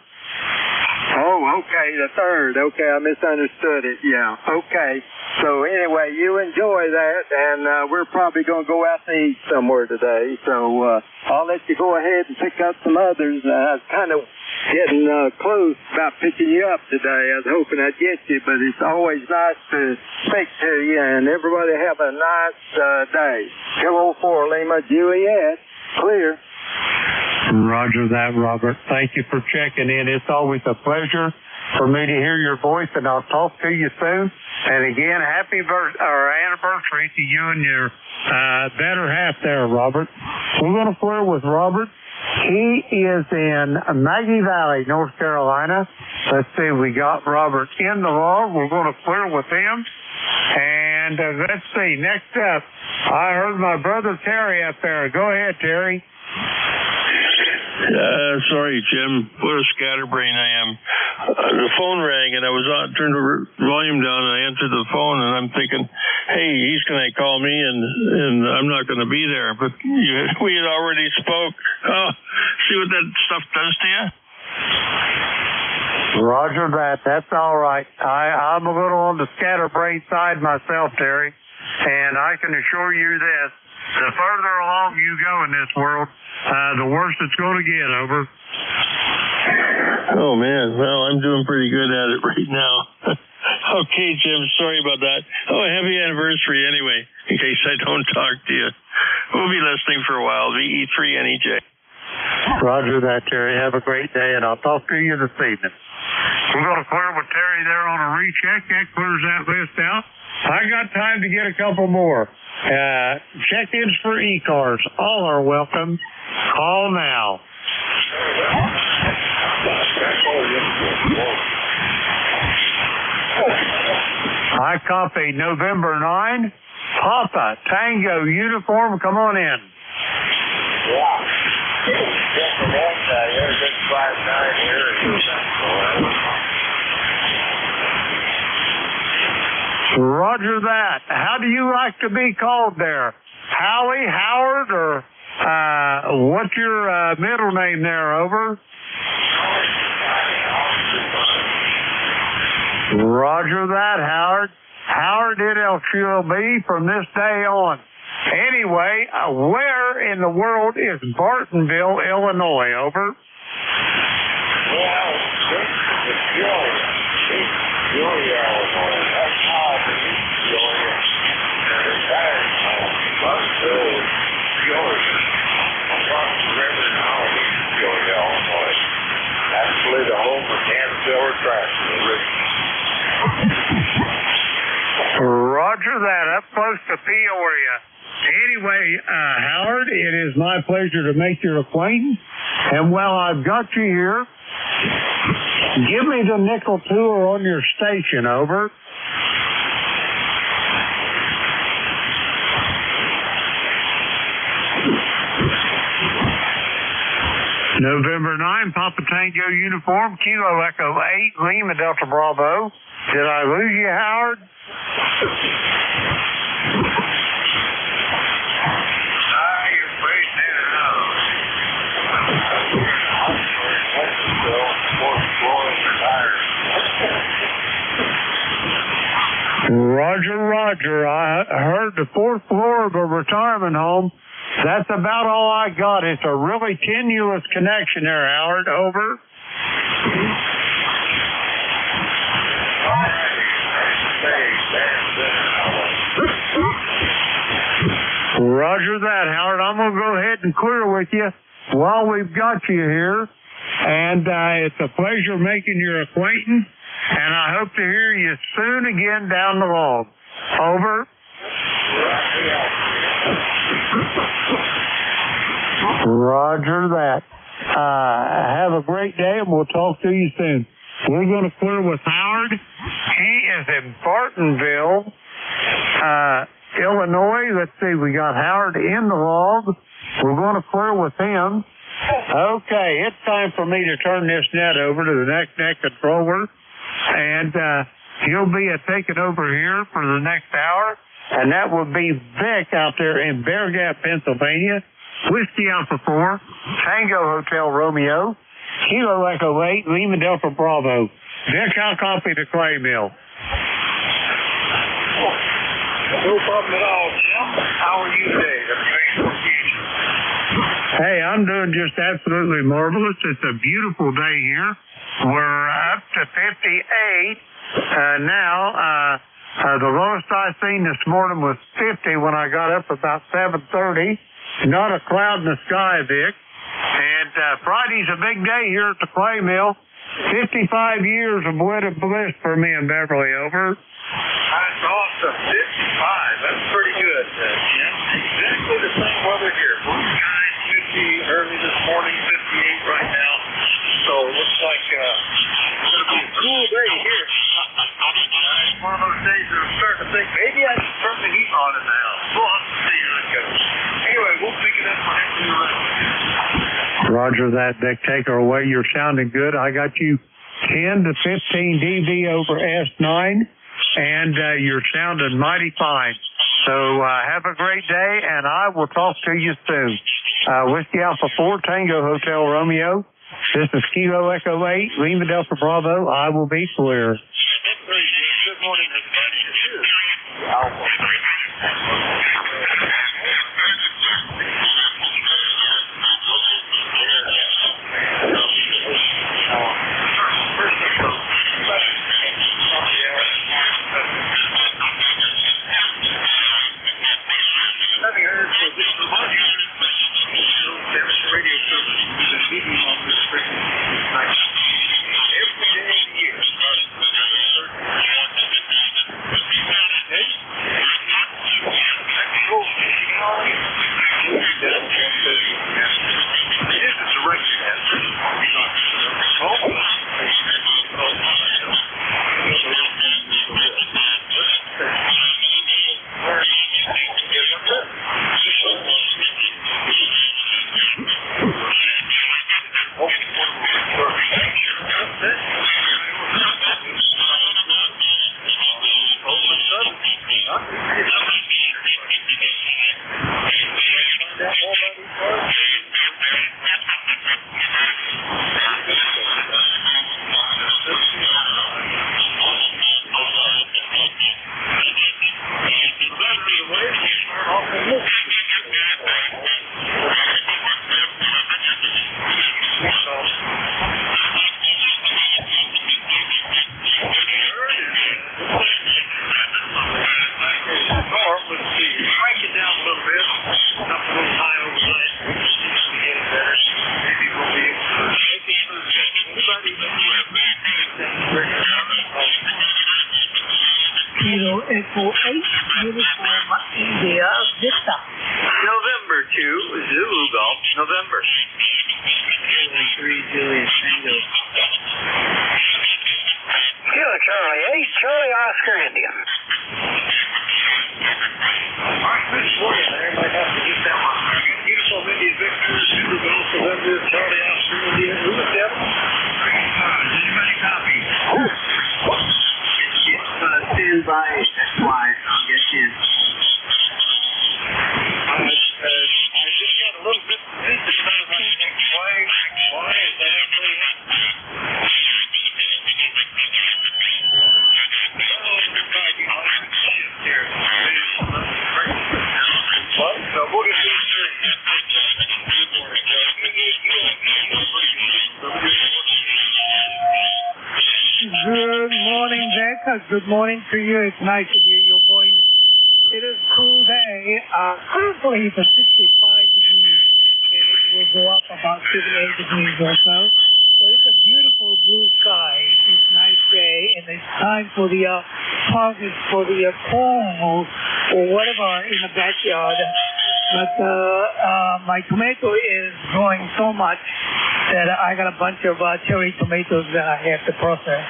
Oh, okay, the 3rd. Okay, I misunderstood it. Yeah, okay. So anyway, you enjoy that, and we're probably going to go out to eat somewhere today. So I'll let you go ahead and pick up some others. I was kind of getting close about picking you up today. I was hoping I'd get you, but it's always nice to speak to you, and everybody have a nice day. Kilo 4, Lima Juliet, clear. Roger that, Robert. Thank you for checking in. It's always a pleasure for me to hear your voice, and I'll talk to you soon. And again, happy anniversary to you and your better half there, Robert. We're going to flirt with Robert. He is in Maggie Valley, North Carolina. Let's see, we got Robert in the log. We're going to flirt with him. And let's see, next up, I heard my brother Terry up there. Go ahead, Terry. Sorry, Jim. What a scatterbrain I am. The phone rang, and I was on, turned the volume down, and I answered the phone, and I'm thinking, hey, he's going to call me, and I'm not going to be there. But we had already spoke. Oh, see what that stuff does to you? Roger that. That's all right. I'm a little on the scatterbrain side myself, Terry, and I can assure you this. The further along you go in this world, the worse it's going to get, over. Oh, man. Well, I'm doing pretty good at it right now. Okay, Jim, sorry about that. Oh, happy anniversary anyway, in case I don't talk to you. We'll be listening for a while, VE3NEJ. Roger that, Terry. Have a great day, and I'll talk to you this evening. We're going to clear with Terry there on a recheck. That clears that list out. I got time to get a couple more. Check-ins for ECARS. All are welcome. Call now. I copy November 9. Papa Tango uniform. Come on in. Yeah. Roger that. How do you like to be called there? Howie, Howard, or what's your middle name there, over? Roger that, Howard. Howard NJ2US from this day on. Anyway, where in the world is Bartonville, Illinois, over? Well, it's Peoria, Illinois. That's how Peoria. And that's Bartonville, Peoria. Across the river now in Peoria, Illinois. Actually, the home of Canfield Trash in the river. Roger that. Up close to Peoria. Anyway, Howard, it is my pleasure to make your acquaintance. And while I've got you here, give me the nickel tour on your station, over. November 9, Papa Tango uniform, Kilo Echo 8, Lima Delta Bravo. Did I lose you, Howard? You're fading in and out. Roger, Roger. I heard the fourth floor of a retirement home. That's about all I got. It's a really tenuous connection there, Howard. Over. Roger that, Howard. I'm going to go ahead and clear with you while we've got you here. And it's a pleasure making your acquaintance. And I hope to hear you soon again down the log. Over. Roger that. Have a great day, and we'll talk to you soon. We're going to clear with Howard. He is in Bartonville, Illinois. Let's see, we got Howard in the log. We're going to clear with him. Okay, it's time for me to turn this net over to the next net controller. And he'll be taking over here for the next hour. And that will be Vic out there in Bear Gap, Pennsylvania. Whiskey Alpha 4, Tango Hotel Romeo, Kilo Echo 8, Lima Delta Bravo. Vic, I'll copy the clay mill. No problem at all, Jim. How are you today? Hey, I'm doing just absolutely marvelous. It's a beautiful day here. We're up to 58 now. The lowest I seen this morning was 50 when I got up about 7:30. Not a cloud in the sky, Vic. And Friday's a big day here at the clay mill. 55 years of wedded bliss for me and Beverly, over. That's awesome. 55. That's pretty good, Jim. Exactly the same weather here. Blue skies, 50 early this morning, 58 right now. So it looks like it's going to be a cool day here. It's one of those days that I'm starting to think maybe I should turn the heat on it now. We'll have to see how it goes. Anyway, we'll pick it up next year. Roger that, Vic. Take her away. You're sounding good. I got you 10 to 15 dB over S9, and you're sounding mighty fine. So have a great day, and I will talk to you soon. Whiskey Alpha 4, Tango Hotel Romeo. This is Kilo Echo 8, Lima Delta Bravo. I will be clear. Good morning, everybody. Kilo Echo 8, uniform India, Vista. November. Julius Tango. Kilo Charlie 8, Charlie Oscar India. All right, good morning. I might have to get that one. Beautiful India Victor, Super Golf November, Charlie Oscar India. Who was that? Anybody copy? Stand by. That's why I'll get you. I just got a little bit of this to kind of explain why is that everybody so we'll get this Good morning, Vic. Good morning to you. It's nice to hear your voice. It is a cool day. Currently it's 65 degrees, and it will go up about 78 degrees or so. So it's a beautiful blue sky. It's a nice day, and it's time for the harvest for the corn or whatever in the backyard. But my tomato is growing so much that I got a bunch of cherry tomatoes that I have to process.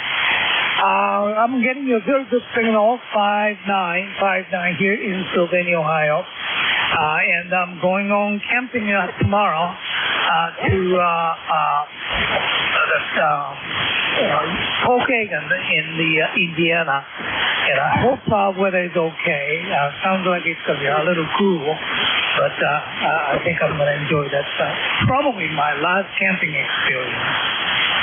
I'm getting you a very good signal, 59 here in Sylvania, Ohio. And I'm going on camping tomorrow to Pokagon in the Indiana. And I hope weather is okay. Sounds like it's going to be a little cool, but I think I'm going to enjoy that. Probably my last camping experience.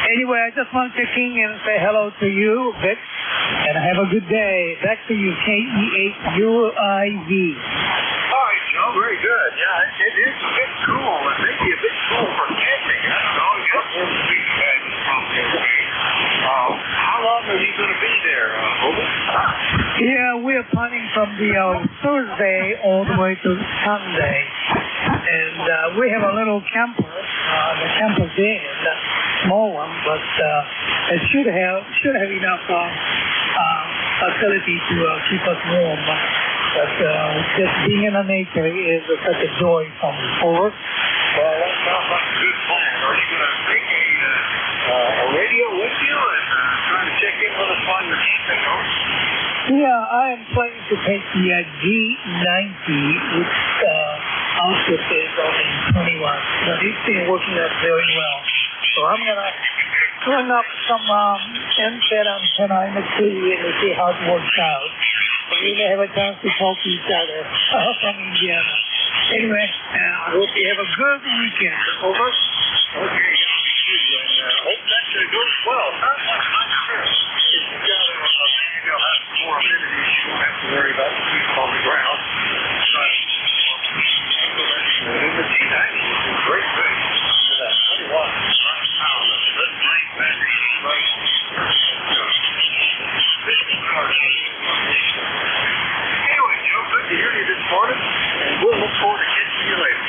Anyway, I just want to check in and say hello to you, Vic, and have a good day. Back to you, KE8UIV. All right, Joe, very good. Yeah, it is a bit cool. It may be a bit cool for camping. I don't know. You have to speak to that how long are you going to be there, Hogan? Yeah, we're planning from the Thursday all the way to Sunday. And we have a little camper, the camper den, a small one, but it should have enough facility to keep us warm. But just being in the nature is such a joy for us. Well, that sounds like a good plan. Are you going to take a radio with you and trying to check in with us on your camping, or? Yeah, I am planning to take the G90, which output is only 21, but it's been working out very well. So I'm going to turn up some antenna in the tree and see how it works out. And we may have a chance to talk to each other from Indiana. Anyway, I hope you have a good weekend. Over. Okay, and hope that goes well. Sounds like a nice trip. If you've got maybe I'll have some more amenities, you won't have to worry about the people on the ground. But in the G90, it's a great thing. For that 21 pound of lead battery, right? Anyway, Joe, good to hear you this morning, and we'll look forward to catching you later.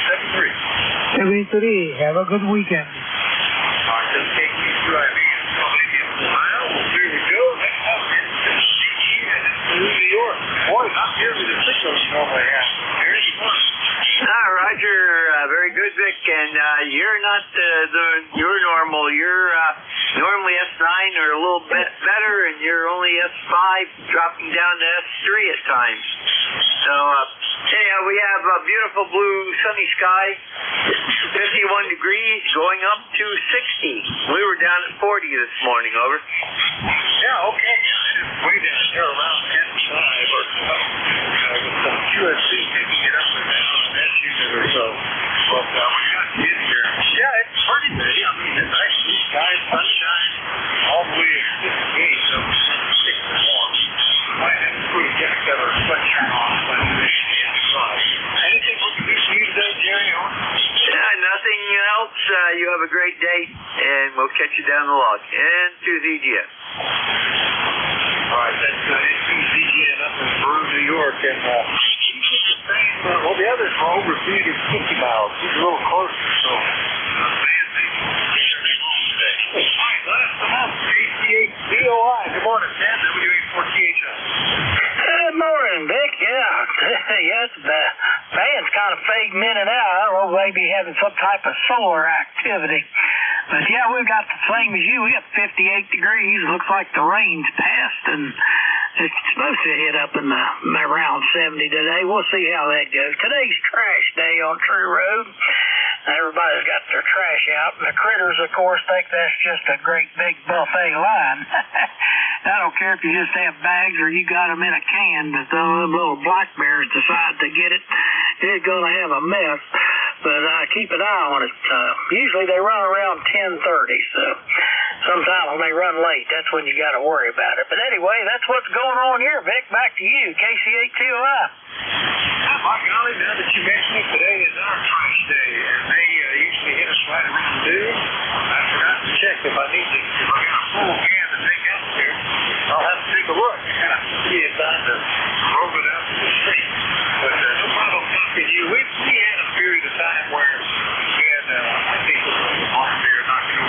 73. Have a good weekend. This is KE2IV in Sylvania, Ohio. Here we go. Next up is New York. Boy, not nearly the signals you normally have. Very fun. Roger, very good, Vic. And you're not your normal. You're normally S9 or a little bit better, and you're only S5, dropping down to S3 at times. So, anyhow, we have a beautiful blue sunny sky, 51 degrees, going up to 60. We were down at 40 this morning, over. Yeah, okay. Yeah, it is way down there around 10.5 or so. With some QSC taking it up and down on that unit or so. But we got to get here. Yeah, it's pretty day. I mean, it's nice blue sky, sunshine, all the way to 58, so it's warm. Might have to put a jacket or a sweatshirt on, but it's fine. Anything we can do for you today, Jerry? Yeah, nothing else. You have a great day, and we'll catch you down the log. And to ZGS. All right, that's NJ2US up in Peru, New York, and well, the others were over 50 miles. He's a little closer, so fancy. All right, last month, KE8DOI. Good morning, Sam. W84THS. Good morning, Vic. Yeah, yes, the band's kind kind of fading in and out. I don't know, maybe having some type of solar activity. But yeah, we've got the same as you. We got 58 degrees. Looks like the rain's passed, and it's supposed to hit up in around 70 today. We'll see how that goes. Today's trash day on True Road. Everybody's got their trash out, and the critters, of course, think that's just a great big buffet line. I don't care if you just have bags or you got them in a can, but them little black bears decide to get it, it's going to have a mess. But keep an eye on it. Usually they run around 10:30, so sometimes when they run late, that's when you got to worry about it. But anyway, that's what's going on here, Vic. Back to you, KC8TOI. By golly, now that you mention it, today is our trash day, and they usually hit us right around noon. I forgot to check if I need to, if I got a full can to take out there. I'll have to take a look, and I'll see if time to roll it out to the street. But no problem talking to you. We had a period of time where we had, I think it was a farm beer knocking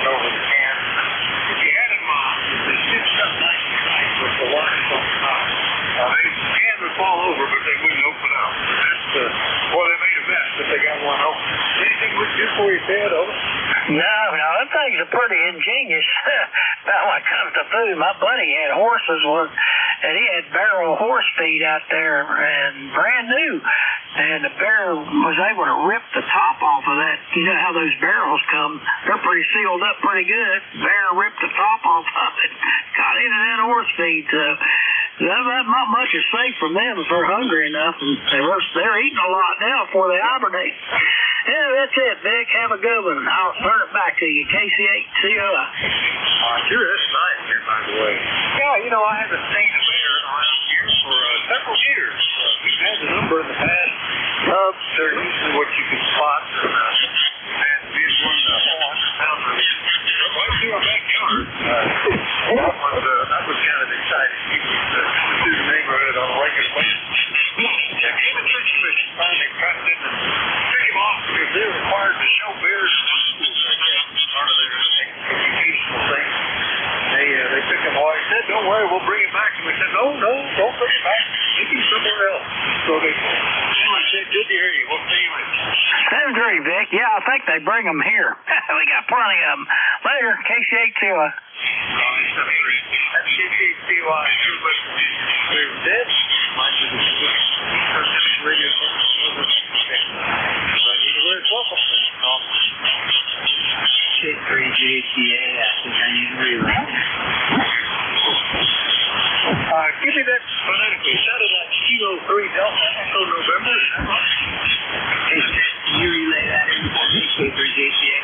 over the can. If you had them, they stitched up nice and tight with the lines on the top. The can would fall over, but they wouldn't open up. Well, they made a mess if they got one open. Anything we can do for you, Ted, over? No, them things are pretty ingenious. About when it comes to food, my buddy had horses, and he had barrel horse feed out there, and brand new. And the bear was able to rip the top off of that. You know how those barrels come? They're pretty sealed up pretty good. Bear ripped the top off of it. Got into that horse feed. So not much is safe from them if they're hungry enough. And they're eating a lot now before they hibernate. Yeah, that's it, Vic. Have a good one. I'll turn it back to you. KC8TOI. Sure, that's nice here, by the way. Yeah, you know, I haven't seen a bear around here for several years. We've had the number in the past. Cubs, they're usually what you can spot. And this one, 400 pounds right through our backyard. That was kind of exciting. He was coming through the neighborhood on a regular basis. Yeah, came in Church Commission, finally trapped in and took him off because they're required to show bears part of their educational thing. They took him away. He said, don't worry, we'll bring him back. And we said, no, don't bring him back. Take him somewhere else. So they said, good to hear you. We'll see you later. I agree, Vic. Yeah, I think they bring them here. We got plenty of them. Later, KC8TOI. That's KC8TOI. We're dead. Might be the radio station. Welcome. K3JTA, I think I need to relay. Give me that phonetically. Is that that Kilo 3 Delta Echo November? Hey, can you relay that in for me, K3JTA?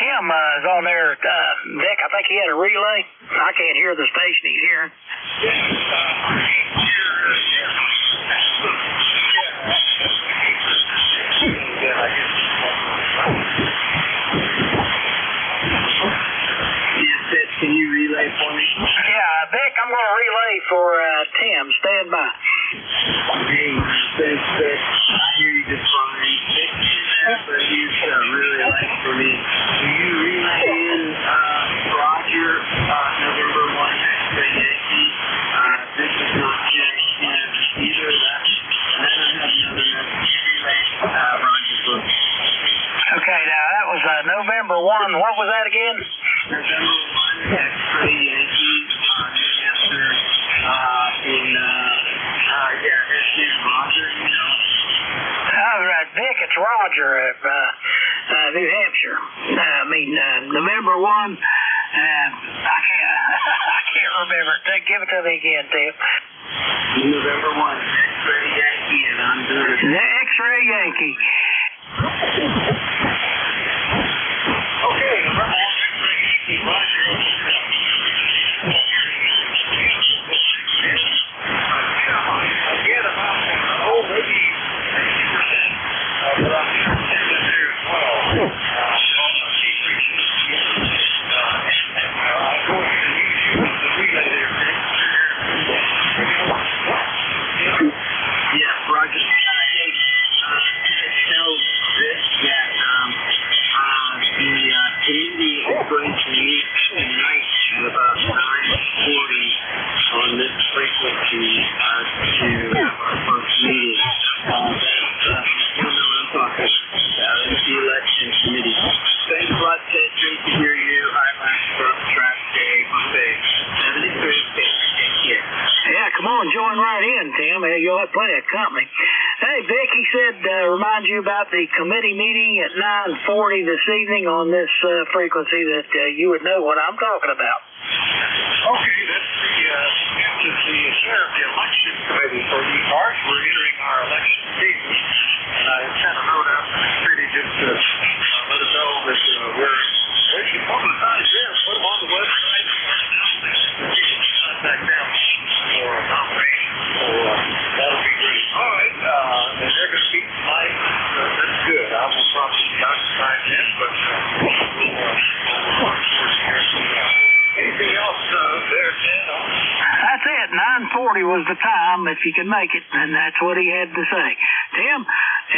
Tim is on there. Vic, I think he had a relay. I can't hear the station he's hearing. Can you relay for me? Yeah, Vic, I'm going to relay for Tim. Stand by. Hey, thanks, Vic. I hear you just fine. But here's really like for me. Do you relay in Roger, November 1, X-Ray Yankee? This is not Jerry either of that. And then I have another message to relay, Roger Book. Okay, now that was November 1. What was that again? November 1, X-Ray Yankee, New Hampshire, it's in Roger, you know. All right, Vic, it's Roger at New Hampshire. November 1. I can't remember. Give it to me again, Tim. November 1, X-Ray Yankee in Honduras. The X-Ray Yankee. Okay, November 1, X-Ray Yankee, Roger. Again, about, maybe 60%. But I'm sure Tim is there as well. I'm going to use you as the relay there, Tim. Yeah, Roger. Tell you'll have plenty of company. Hey, Vic, he said remind you about the committee meeting at 9:40 this evening on this frequency that you would know what I'm talking about. Okay, that's the chair of the election committee for ECARS. We're entering our election season, and I sent a note out to the committee just to let us know that we're ready to publicize this, put them on the website, contact them for a nomination. So that'll be great. All right, and they're going to meet tonight. That's good. I will probably be outside then, but anything else there, Ted? That's it. 9:40 was the time, if you could make it, and that's what he had to say. Tim,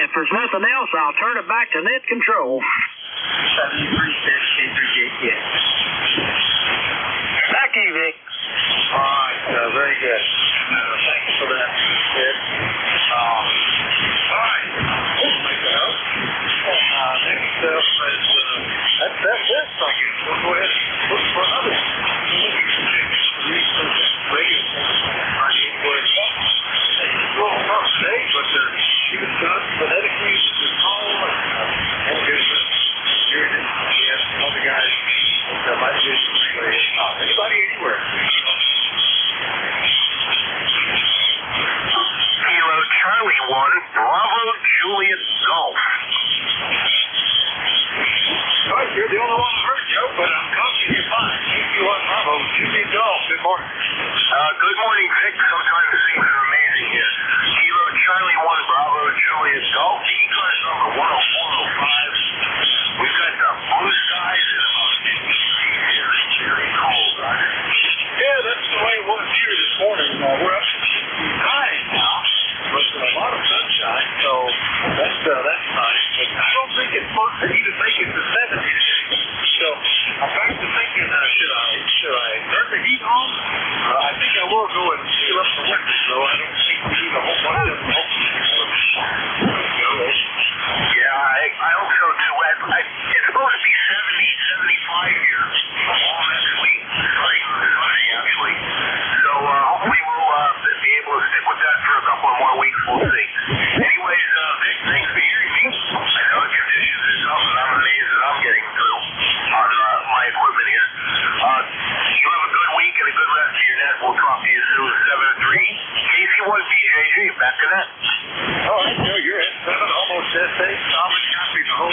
if there's nothing else, I'll turn it back to net control. 73 yes. Back to you, Vic. All right, very good. Thanks for that, Ted. All right, we'll make that up. Next up is, that's it, I guess. We'll go ahead and look for another today, but she was done phonetically with this call, and here's other guys that might be anybody anywhere. Kilo Charlie 1, Bravo Juliet Golf. All right, you're the only one that heard, Joe, but I'm talking to you fine. KQ1 Bravo Juliet Golf. Good morning. Good morning, Vic. Sometimes things are amazing here. Kilo Charlie 1, Bravo Juliet Golf. The ECARS number 10405. We've got blue skies and about 50 degrees here. It's very cold out here. Yeah, that's the way it was here this morning. We're up to 59 now, but a lot of sunshine, so that's nice. But I don't think it's supposed to even make it to 70 today. So I'm back to thinking, should I turn the heat on? I think I will go and seal up the windows, though. I don't think we need a whole bunch of them. Yeah, I hope so too. It's supposed to be 70, 75 here all next week, starting Sunday actually. So hopefully we'll be able to stick with that for a couple of more weeks. We'll see. Anyways, Vic, thanks for hearing me. I know the conditions are tough, and I'm amazed that I'm getting through on my equipment here. You have a good week and a good rest of your net. We'll talk to you soon. 7-3. KC1BJJ, back to that. All right, Joe, you're at 7, almost at 8. Solid copy the whole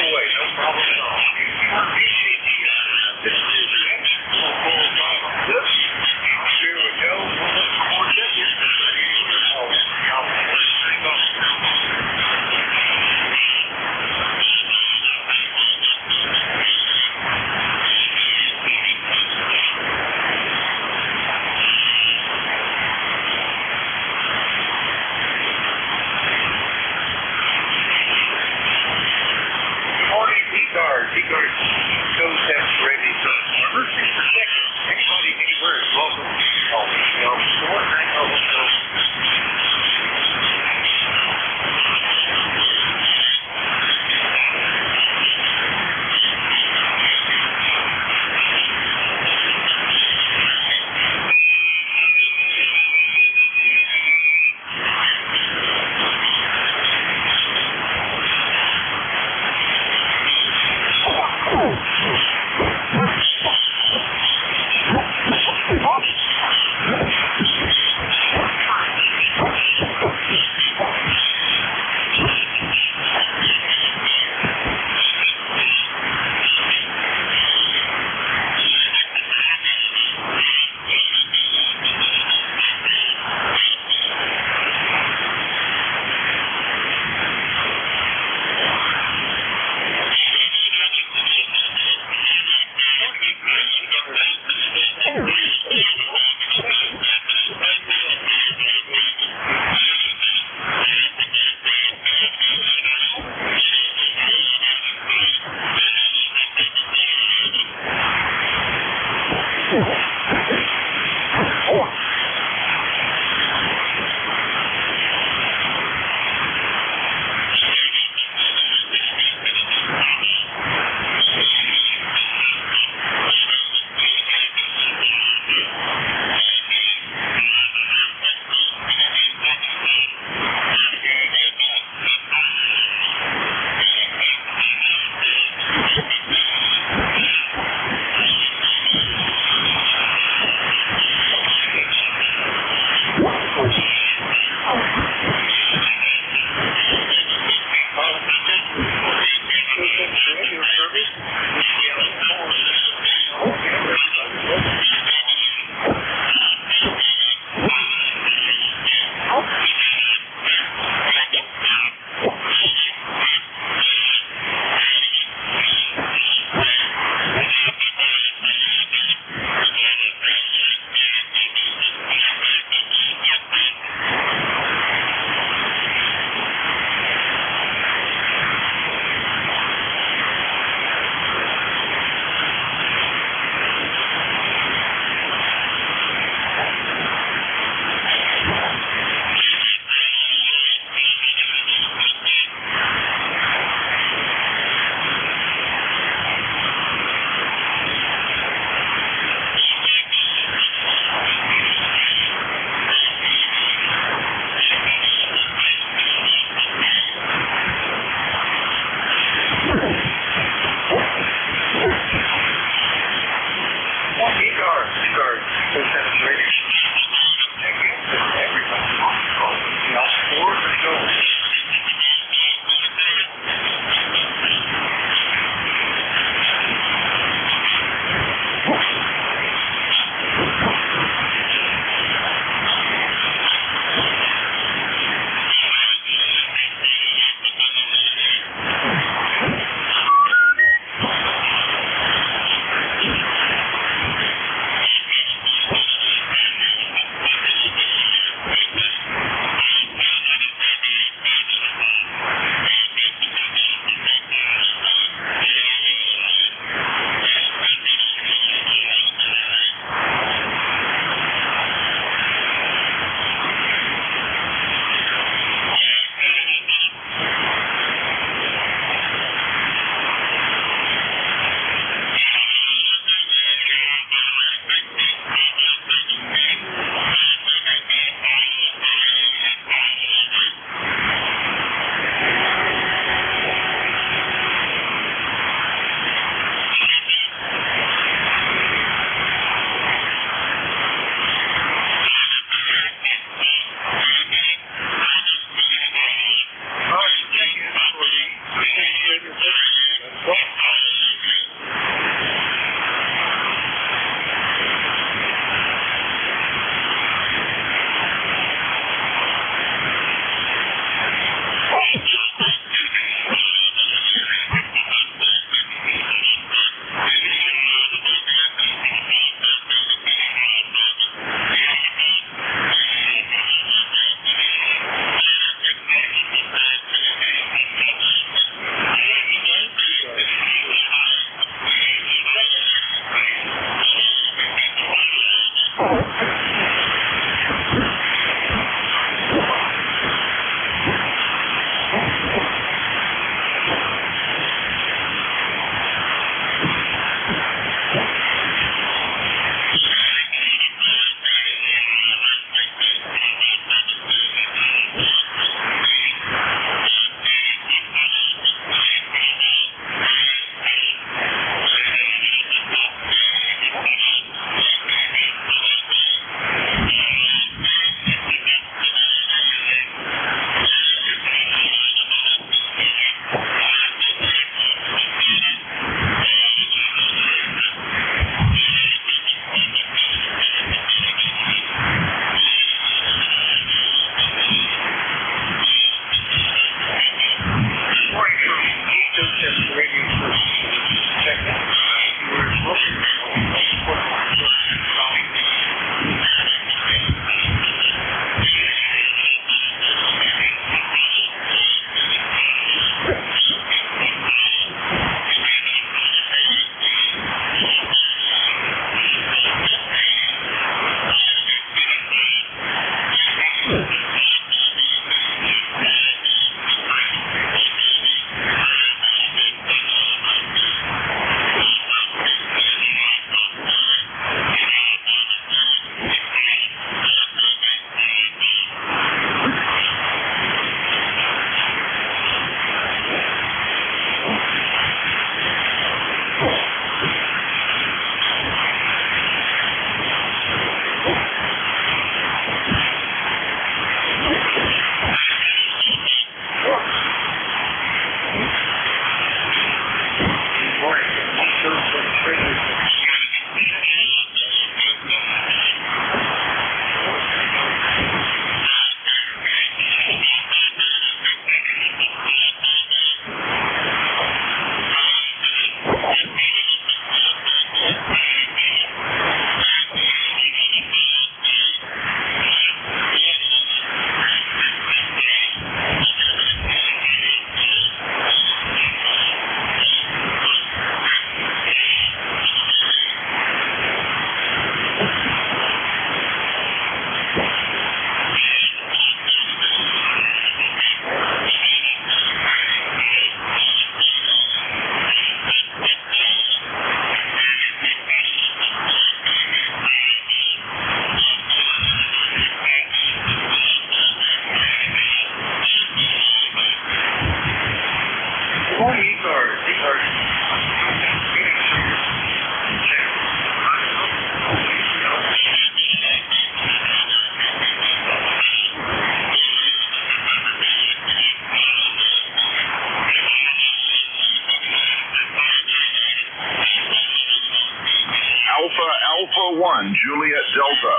Alpha 1, Juliet Delta.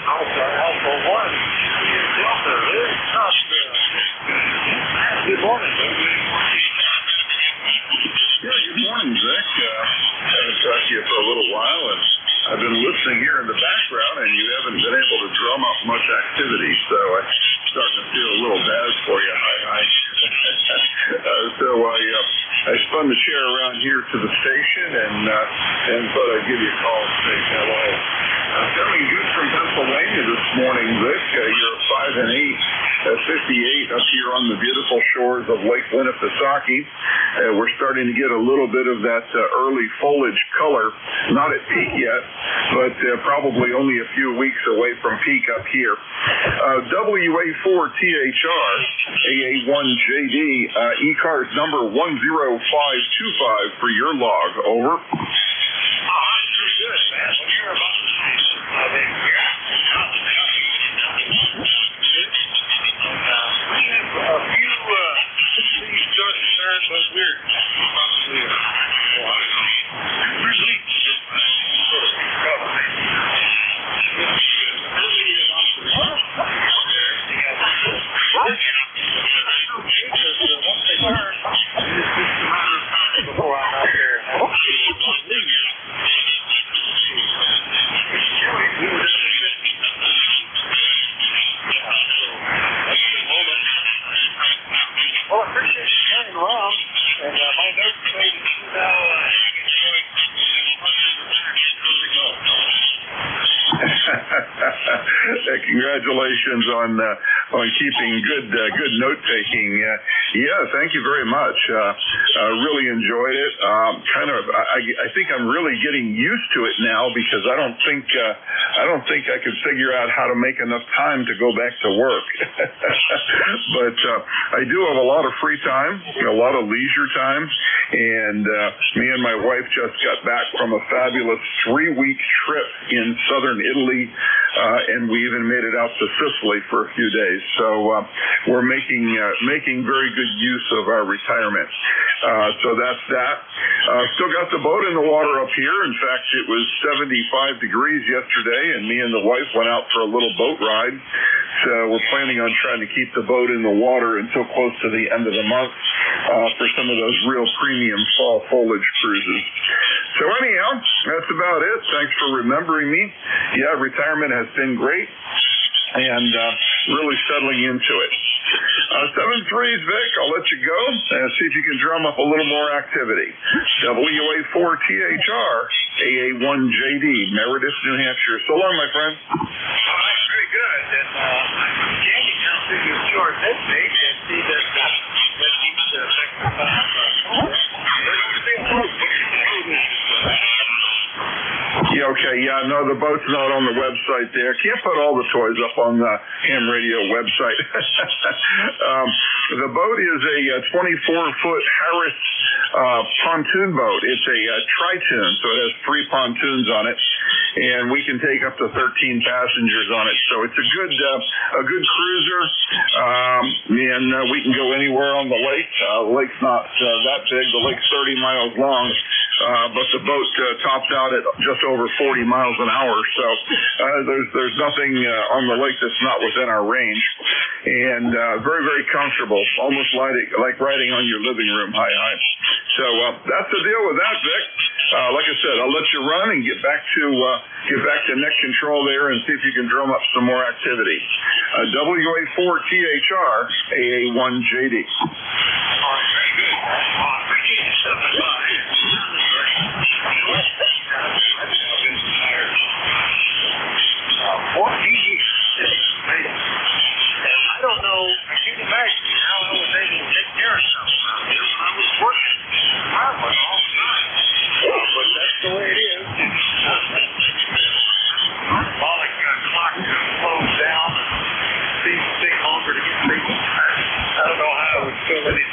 Alpha 1, Juliet Delta. Good morning. Yeah, good morning, Vic. Haven't talked to you for a little while, and I've been listening here in the background, and you haven't been able to drum up much activity, so I'm starting to feel a little bad for you. Hi. So I spun the chair around here to the station and thought I'd give you a call and say hello. Coming good from Pennsylvania this morning, Vic. You're 5 and 8 at 58 up here on the beautiful shores of Lake Winnipesaukee. We're starting to get a little bit of that early foliage color. Not at peak yet, but probably only a few weeks away from peak up here. WA4THR, AA1JD, ECARS number 10525 for your log. Over. Pretty good, man. When you're about a few things starting to turn, but we're probably, I don't know, 3 weeks sort of recovery. Once they turn, it's just a matter of time before I'm out there. Well, I appreciate you carrying around, and my notes say that you now Congratulations on keeping good note taking. Yeah, thank you very much. Really enjoyed it. I think I'm really getting used to it now because I don't think I could figure out how to make enough time to go back to work. But I do have a lot of free time, a lot of leisure time, and me and my wife just got back from a fabulous 3-week trip in southern Italy, and we even made it out to Sicily for a few days. So we're making very good use of our retirement. So that's that. Still got the boat in the water up here. In fact, it was 75 degrees yesterday, and me and the wife went out for a little boat ride. So we're planning on trying to keep the boat in the water until close to the end of the month for some of those real premium fall foliage cruises. So anyhow, that's about it. Thanks for remembering me. Yeah, retirement has been great, and really settling into it. 7-3s, Vic. I'll let you go and see if you can drum up a little more activity. WA4THR, AA1JD, Meredith, New Hampshire. So long, my friend. That's very good. And I'm standing down through your short head page and see that keeps the Yeah, okay. Yeah, no, the boat's not on the website there. Can't put all the toys up on the ham radio website. The boat is a 24-foot Harris pontoon boat. It's a tri-tune, so it has 3 pontoons on it, and we can take up to 13 passengers on it. So it's a good cruiser, and we can go anywhere on the lake. The lake's not that big. The lake's 30 miles long. But the boat tops out at just over 40 miles an hour, so there's nothing on the lake that's not within our range, and very, very comfortable, almost like riding on your living room high. So that's the deal with that, Vic. Like I said, I'll let you run and get back to neck control there and see if you can drum up some more activity. WA4THR, AA1JD. All right, very good. Well, I appreciate you stopping by. I've been tired. 14 years. Amazing. And I don't know, I can't imagine how I was able to take care of something out here when I was working. I was all the time. But that's the way it is. Parabolic clock slows down and seems to take longer to get things. I don't know how I would fill any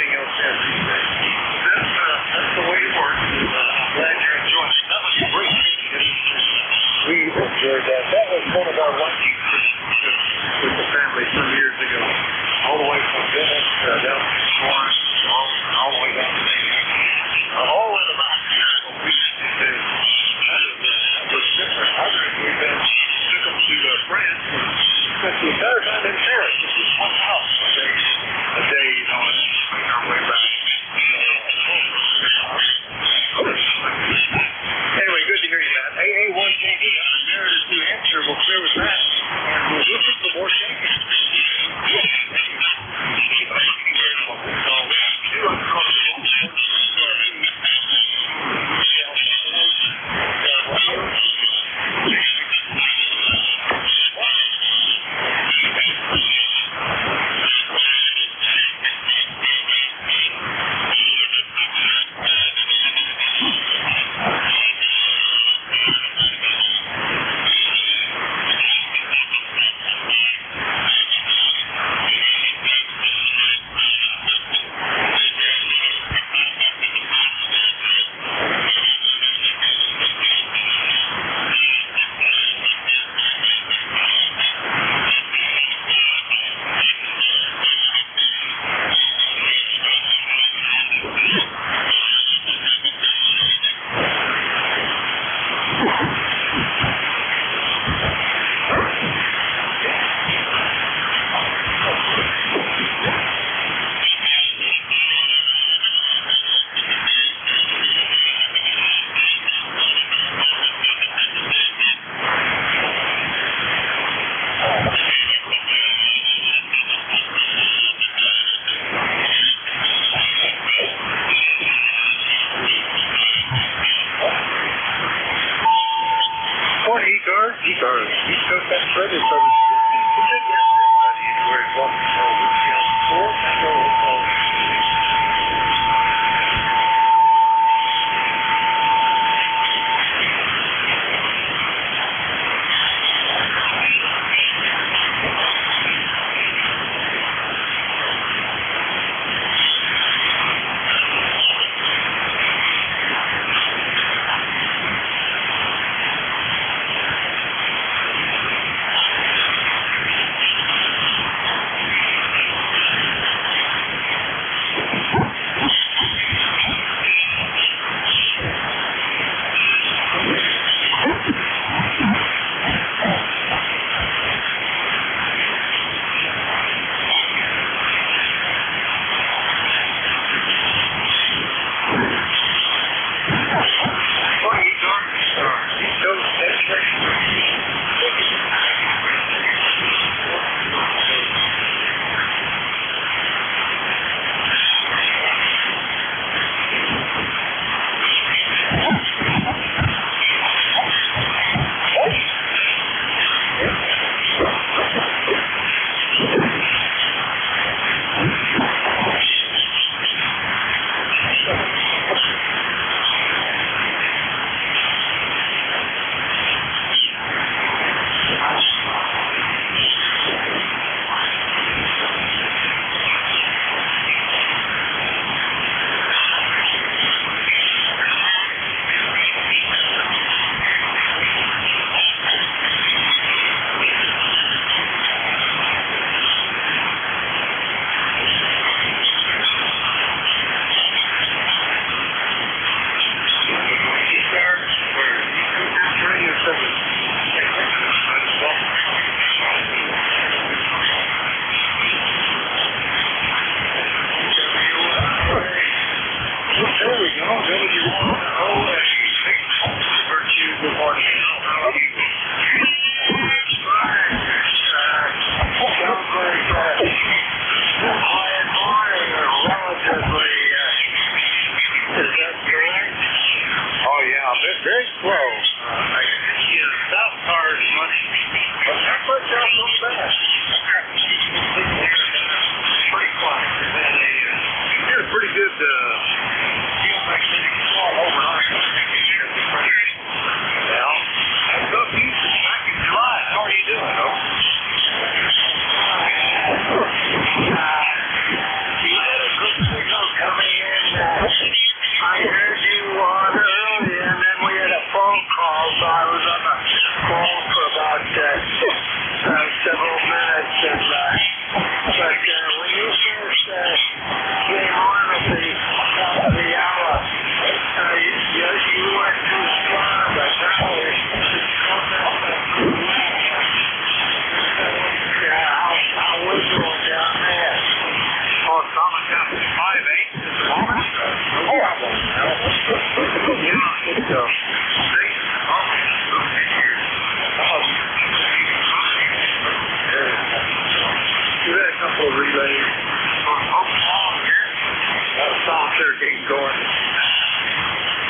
going.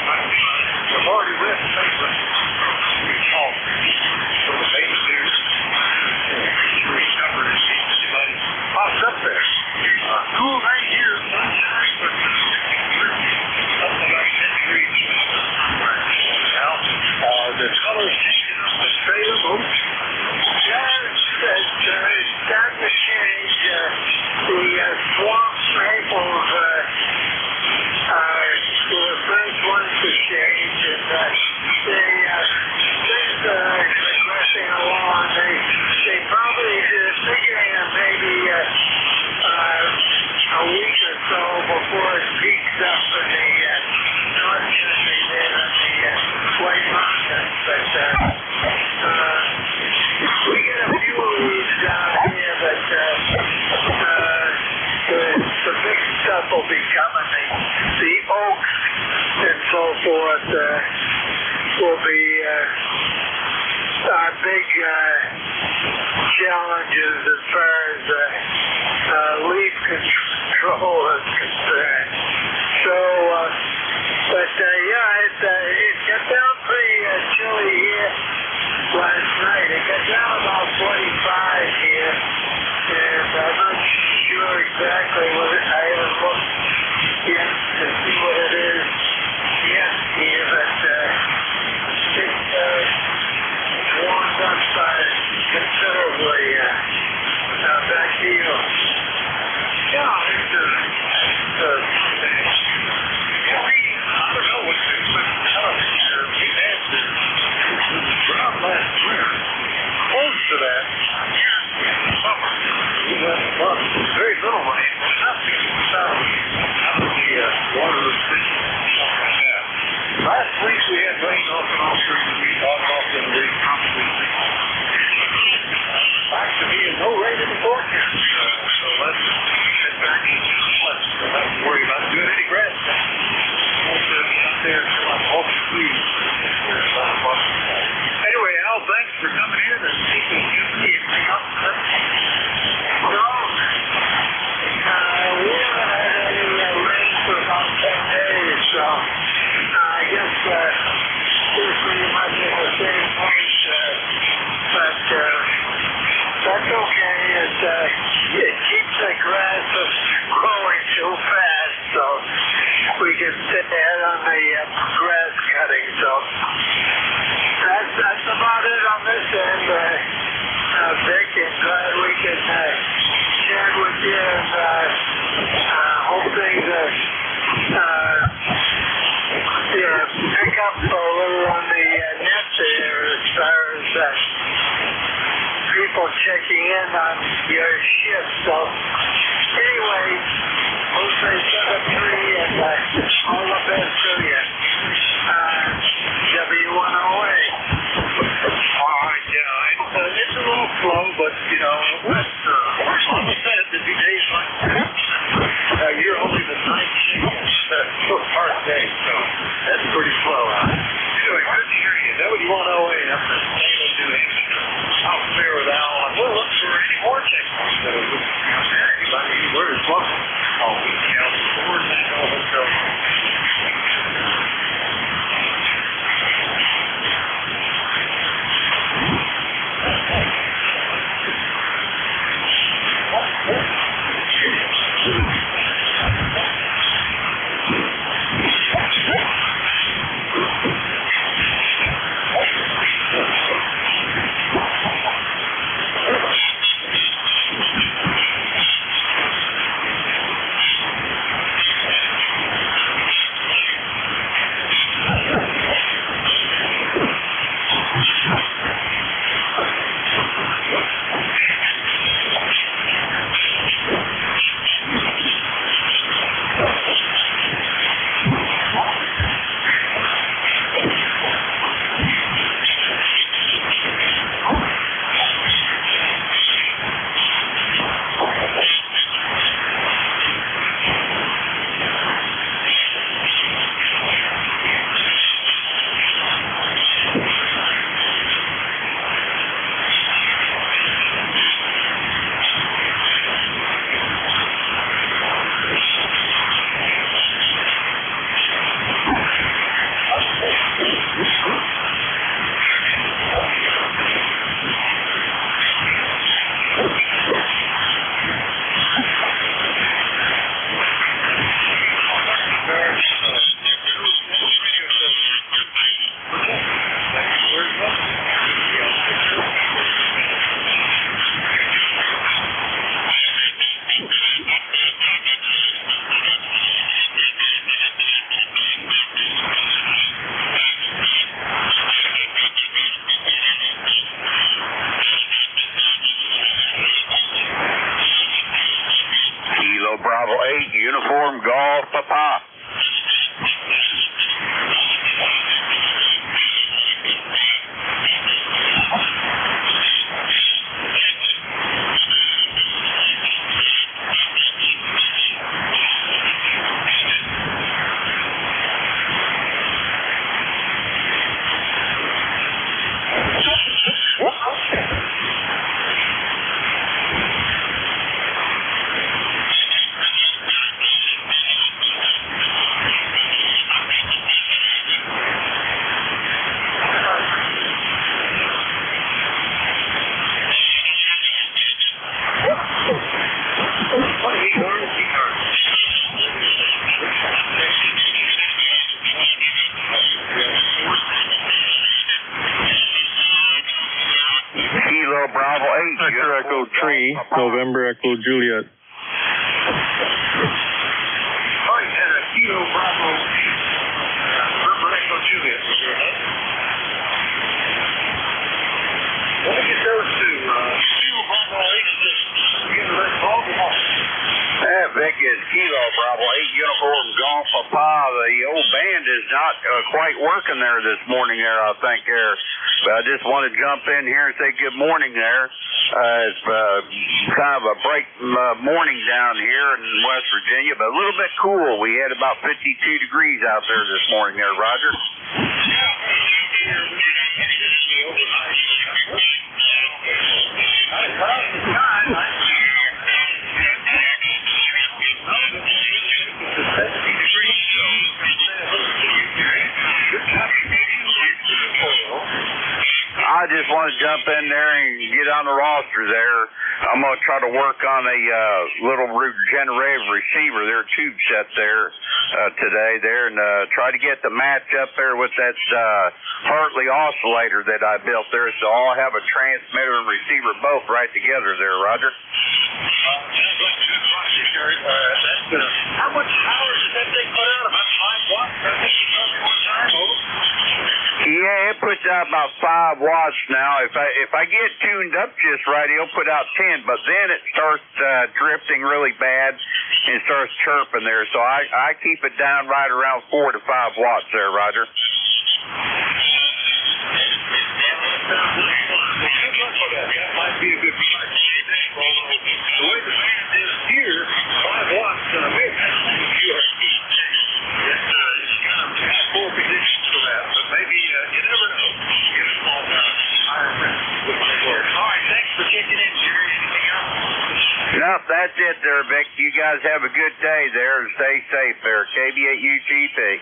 I've already read the paper. So the paper there, covered it. Anybody pops up there. Cool right here, sunshine, but something like 10 degrees. Now, the colors changing up the Salem oak. It's starting to change. The swamp maples the first ones to change, and things are progressing along. They probably figuring maybe a week or so before it peaks up in the north country there in the White Mountains. But we get a few of these down here, but the big stuff will be coming. The oaks and so forth will be our big challenges as far as leaf control is concerned. So, but it got down pretty chilly here last night. It got down about 45 here, and I'm not sure exactly what I haven't looked yet to see what it is yet here, but it's warmed up considerably. Back to you. Yeah, I don't know what to expect. We've had the drought last winter. Close to that. Summer. We had very little rain. Nothing out of the water restrictions and stuff like that. Last week we had rain off and on during the week, on and off in the week, probably. Back to being no rain in the forecast. So let's get back into the flux. Don't have to worry about doing any grass. Won't be out there until I'm off the trees. Anyway, Al, thanks for coming in and keeping anything up. So, we haven't had any rain for about 10 days, so I guess we're pretty much in the same place, but that's okay. It keeps the grass from growing too fast, so we can sit ahead on the grass cutting. So that's about it on this end, Vic, and glad we can chat with you, and hope things pick up a little on the net there as far as people checking in on your shift. So anyway, we'll say 7-3 and all the best to you. W1OA. All right, yeah, it's a little slow, but on the set, busy days like that. You're only the 9th part day, so that's pretty slow. Anyway, good to hear you. W1OA up in Salem, New Hampshire. Out there with Al, and we'll look for any more checkpoints that are looking for anybody. Where is welcome? Oh, we can. We're Victor Echo 3, November Echo Juliet. Oh, you had a Kilo Bravo, November Echo Juliet. Let me get those two. Kilo Bravo 86. Again, let's call them off. Vic is Kilo Bravo 8 Uniform Golf Papa. The old band is not quite working there this morning there, I think there. But I just want to jump in here and say good morning there. It's kind of a break morning down here in West Virginia, but a little bit cool. We had about 52 degrees out there this morning there, Roger. I just want to jump in there and get on the roster there. I'm going to try to work on a little regenerative receiver there, tube set there today there, and try to get the match up there with that Hartley oscillator that I built there, so I'll have a transmitter and receiver both right together there, Roger. How much power does that thing put out? About 5 watts? I think you told me one time. Yeah, it puts out about 5 watts now. If I get tuned up just right, it'll put out 10, but then it starts drifting really bad and starts chirping there. So I keep it down right around 4 to 5 watts there, Roger. That might be a good price. The way the band is here, 5 watts, maybe that's QRP. It's kind of poor conditions for that, but maybe you never know. Get a small higher print. All right, thanks for checking in, Jerry. Anything else? No, that's it there, Vic. You guys have a good day there and stay safe there. KB8UGP.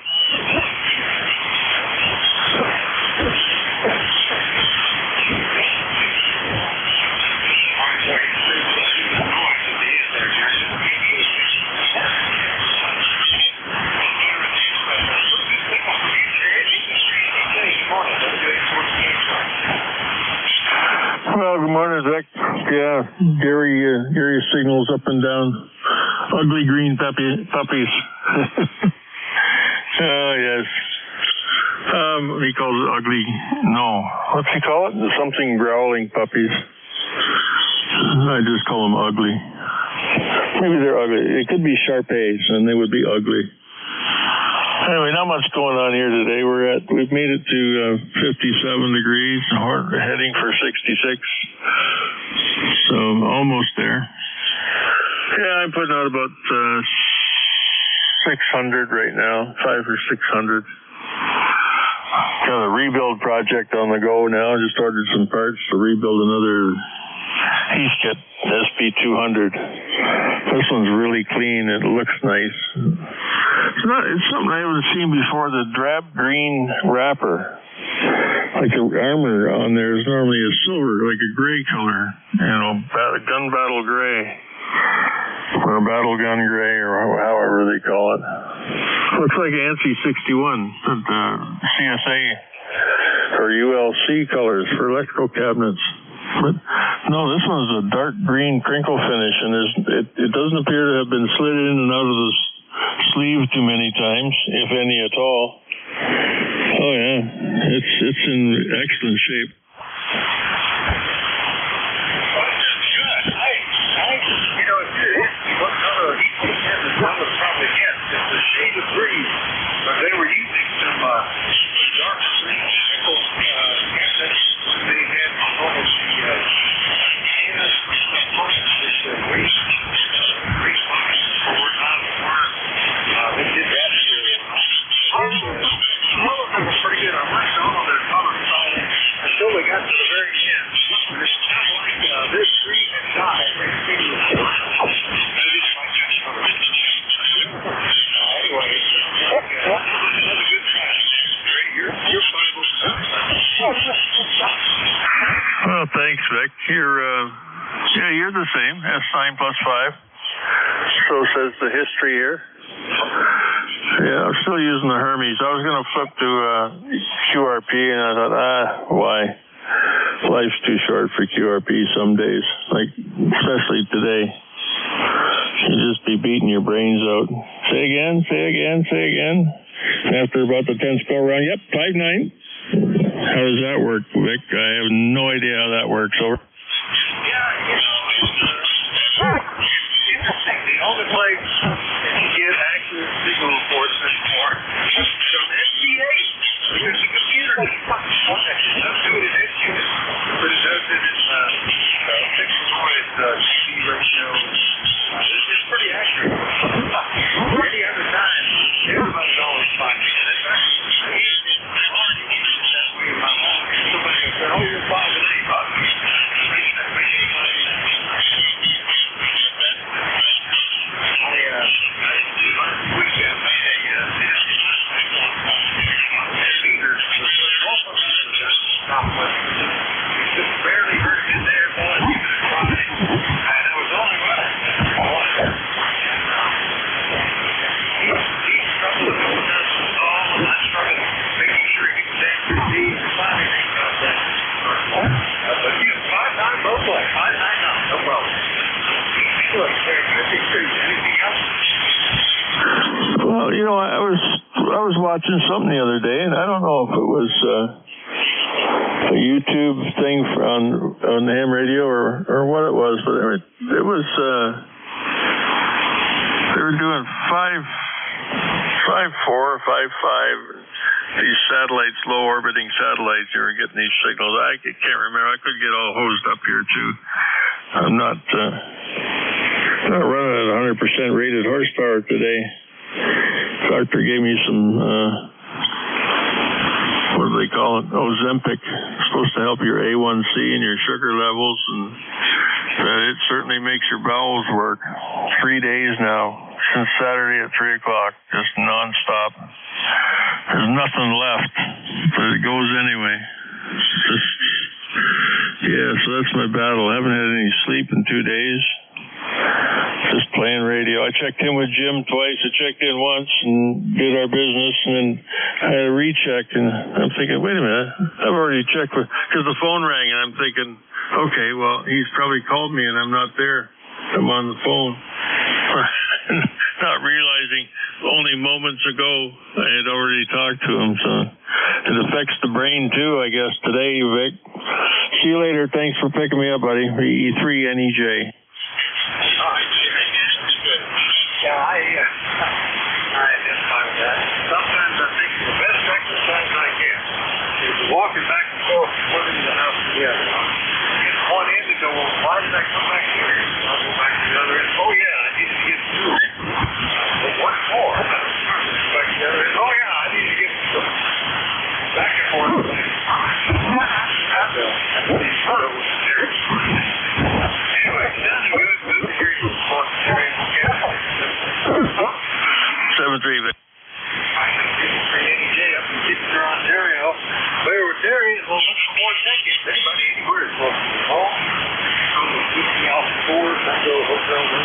Well, good morning, Vic. Yeah, Gary signals up and down. Ugly green puppies. Oh, yes. He calls it ugly. No. What's he call it? Something growling puppies. I just call them ugly. Maybe they're ugly. It could be Shar-Peis, and they would be ugly. Anyway, not much going on here today. We've made it to 57 degrees, and we're heading for 66. So almost there. Yeah, I'm putting out about 600 right now, 500 or 600. Got a rebuild project on the go now. Just ordered some parts to rebuild another Heathkit SP200. This one's really clean. It looks nice. It's something I haven't seen before. The drab green wrapper, like the armor on there, is normally a silver, like a gray color. Gun battle gray, or battle gun gray, or however they call it. Looks like ANSI 61, the CSA or ULC colors for electrical cabinets. But no, this one's a dark green crinkle finish, and it doesn't appear to have been slid in and out of the sleeve too many times, if any at all. Oh yeah, it's in excellent shape. What color of heat cabinets I would probably get? It's a shade of green, but they were using some dark green nickel cabinets when they had all of the they did that too. All of them were pretty good. I worked on all their colors until we got to the very end. It's kind of like this green and dye. Well, thanks, Vic. You're the same. S9 plus 5. So says the history here. Yeah, I'm still using the Hermes. I was going to flip to QRP, and I thought, why? life's too short for QRP some days, like especially today. You just be beating your brains out. Say again. After about the 10th go around, yep, 5-9. How does that work, Vic? I have no idea how that works. Over. Yeah, it's interesting. The only place you get accurate signal reports is for SBA. Because the computer doesn't do it in SUS, but it does it in fixed noise TV ratio. It's pretty accurate. Any other time, everybody's always finding it. In fact, I used it already used it that way in my home. Somebody said, "Oh, you're 5-9 both ways. 5-9 now, no problem. Anything else? Well, you know, I was watching something the other day, and I don't know if it was a YouTube thing on the ham radio or what it was, but it was they were doing 5.4 or 5.5. These satellites, low orbiting satellites, you were getting these signals. I can't remember. I could get all hosed up here too. I'm not running at 100% rated horsepower today. Doctor gave me some, what do they call it? Ozempic. It's supposed to help your A1C and your sugar levels, and it certainly makes your bowels work. 3 days now, since Saturday at 3 o'clock, just nonstop. There's nothing left, but it goes anyway. So that's my battle. I haven't had any sleep in 2 days. Just playing radio. I checked in with Jim twice. I checked in once and did our business, and then I had a recheck, and I'm thinking, wait a minute, I've already checked because the phone rang, and I'm thinking, okay, well, he's probably called me, and I'm not there. I'm on the phone. Not realizing only moments ago I had already talked to him, so it affects the brain too, I guess, today, Vic. See you later. Thanks for picking me up, buddy. E3 NEJ. Yeah, I identify with that. Sometimes I think the best exercise I get is walking back and forth, swimming in the house together. Get one end to go, well, why did I come back here? I'll go back to the other end. Oh, yeah, I need to get two. Well, what for? Back to the other end. Oh, yeah, I need to get two. Back and forth. Anyway, sounding good. Good to hear you. 7-3, Vic. NJ up in Kitchener, Ontario. There with Terry, well, look for more tickets. Anybody anywhere is welcome to call. Come to keep me off the board. I go to hotel room.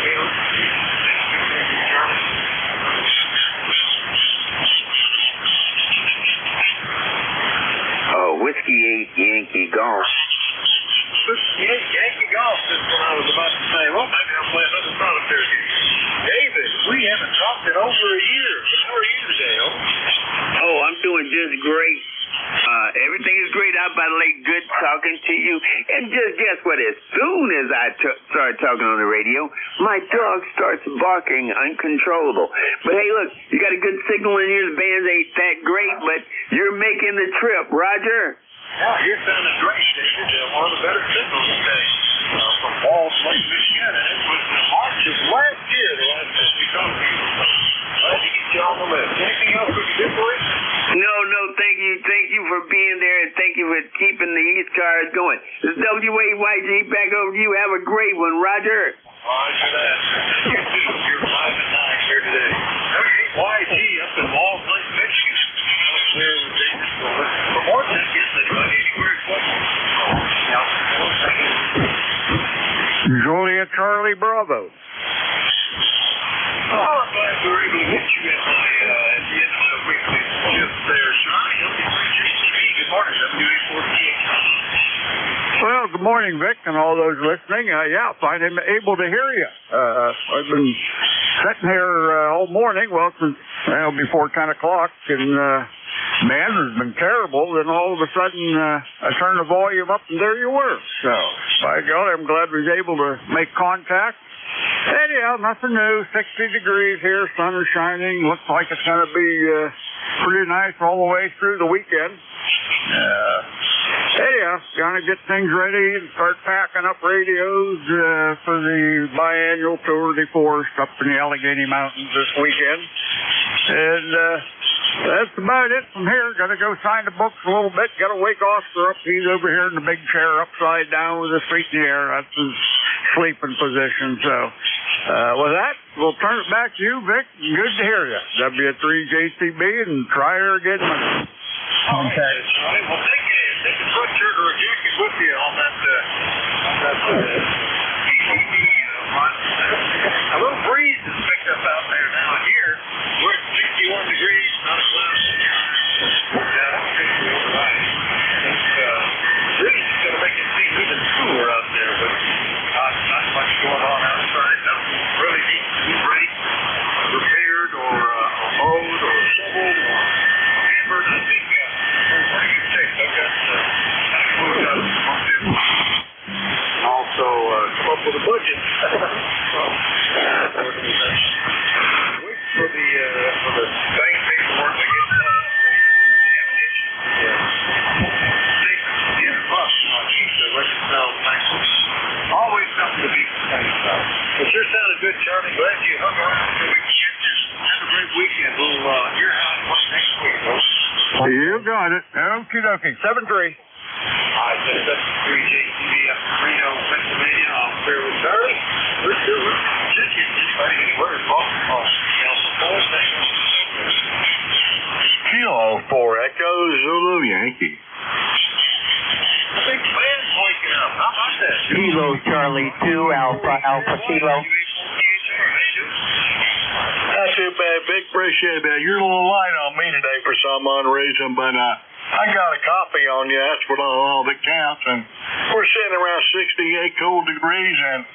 Whiskey 8 Yankee Golf. Yankee Golf is what I was about to say. Well, maybe I'll play another solitaire game. David, we haven't talked in over a year. How are you today, Oh, I'm doing just great. Everything is great out by the lake. Good talking to you. And just guess what? As soon as I started talking on the radio, my dog starts barking uncontrollable. But hey, look, you got a good signal in here. The bands ain't that great, but you're making the trip. Roger? Yeah, you're sounding great, David. One of the better signals today from Falls Lake, Michigan. And it was in March of last year, the last time we talked to you. Glad to get you on the list. Anything else we can do for you? No, thank you. Thank you for being there, and thank you for keeping the ECARS going. This is WAYG back over to you. Have a great one, Roger. Roger that. You too. You're 5-9 here today. YG up in Falls Lake, Michigan. There with David. For more tickets, anybody anywhere is welcome. Juliet Charlie Bravo. Oh, I'm glad we were able to get you at the end of the weekly shift there, Sean. Good morning, WA48. Well, good morning, Vic, and all those listening. Yeah, fine, I'm able to hear you. I've been sitting here all morning, well, since before 10 o'clock, and man, it's been terrible. Then all of a sudden, I turned the volume up, and there you were. So, by God, I'm glad we was able to make contact. Anyhow, nothing new. 60 degrees here, sun is shining. Looks like it's going to be pretty nice all the way through the weekend. Anyhow, gonna get things ready and start packing up radios for the biannual tour de force up in the Allegheny Mountains this weekend. And that's about it from here. Gotta go sign the books a little bit. Gotta wake Oscar up. He's over here in the big chair upside down with his feet in the air. That's his sleeping position. So with that, we'll turn it back to you, Vic. Good to hear you. W3JCB, and try her again. Okay. Well, take a sweatshirt or a jacket with you on that PCB. A little breeze is picked up out there now. Here, we're at 61 degrees, not a cloud in the sky. It's really going to make it seem even cooler out there, but not much going on outside. Nothing really needs to be repaired or mowed or shoveled or hammered. I think pretty good shape. I've got moved out of the also come up with a budget. Wait for the same paperwork to get done. Always something to be concerned about. It sure sounded good, Charlie. Glad you hung around so we can get you. Have a great weekend. We'll hear how it works next week, folks. You got it. Okie dokie. 7-3. Hi, this is 3JCB up in Reno, Pennsylvania. I'm here with Charlie. We're still anybody anywhere in Baltimore. Kilo 4 Echo Zulu Yankee. I think the band's waking up. How about that? Kilo Charlie 2 Alpha Kilo. Not too bad, Vic. Appreciate that. You're a little light on me today for some unknown reason, but I got a copy on you. That's what all that counts. And we're sitting around 68 cool degrees and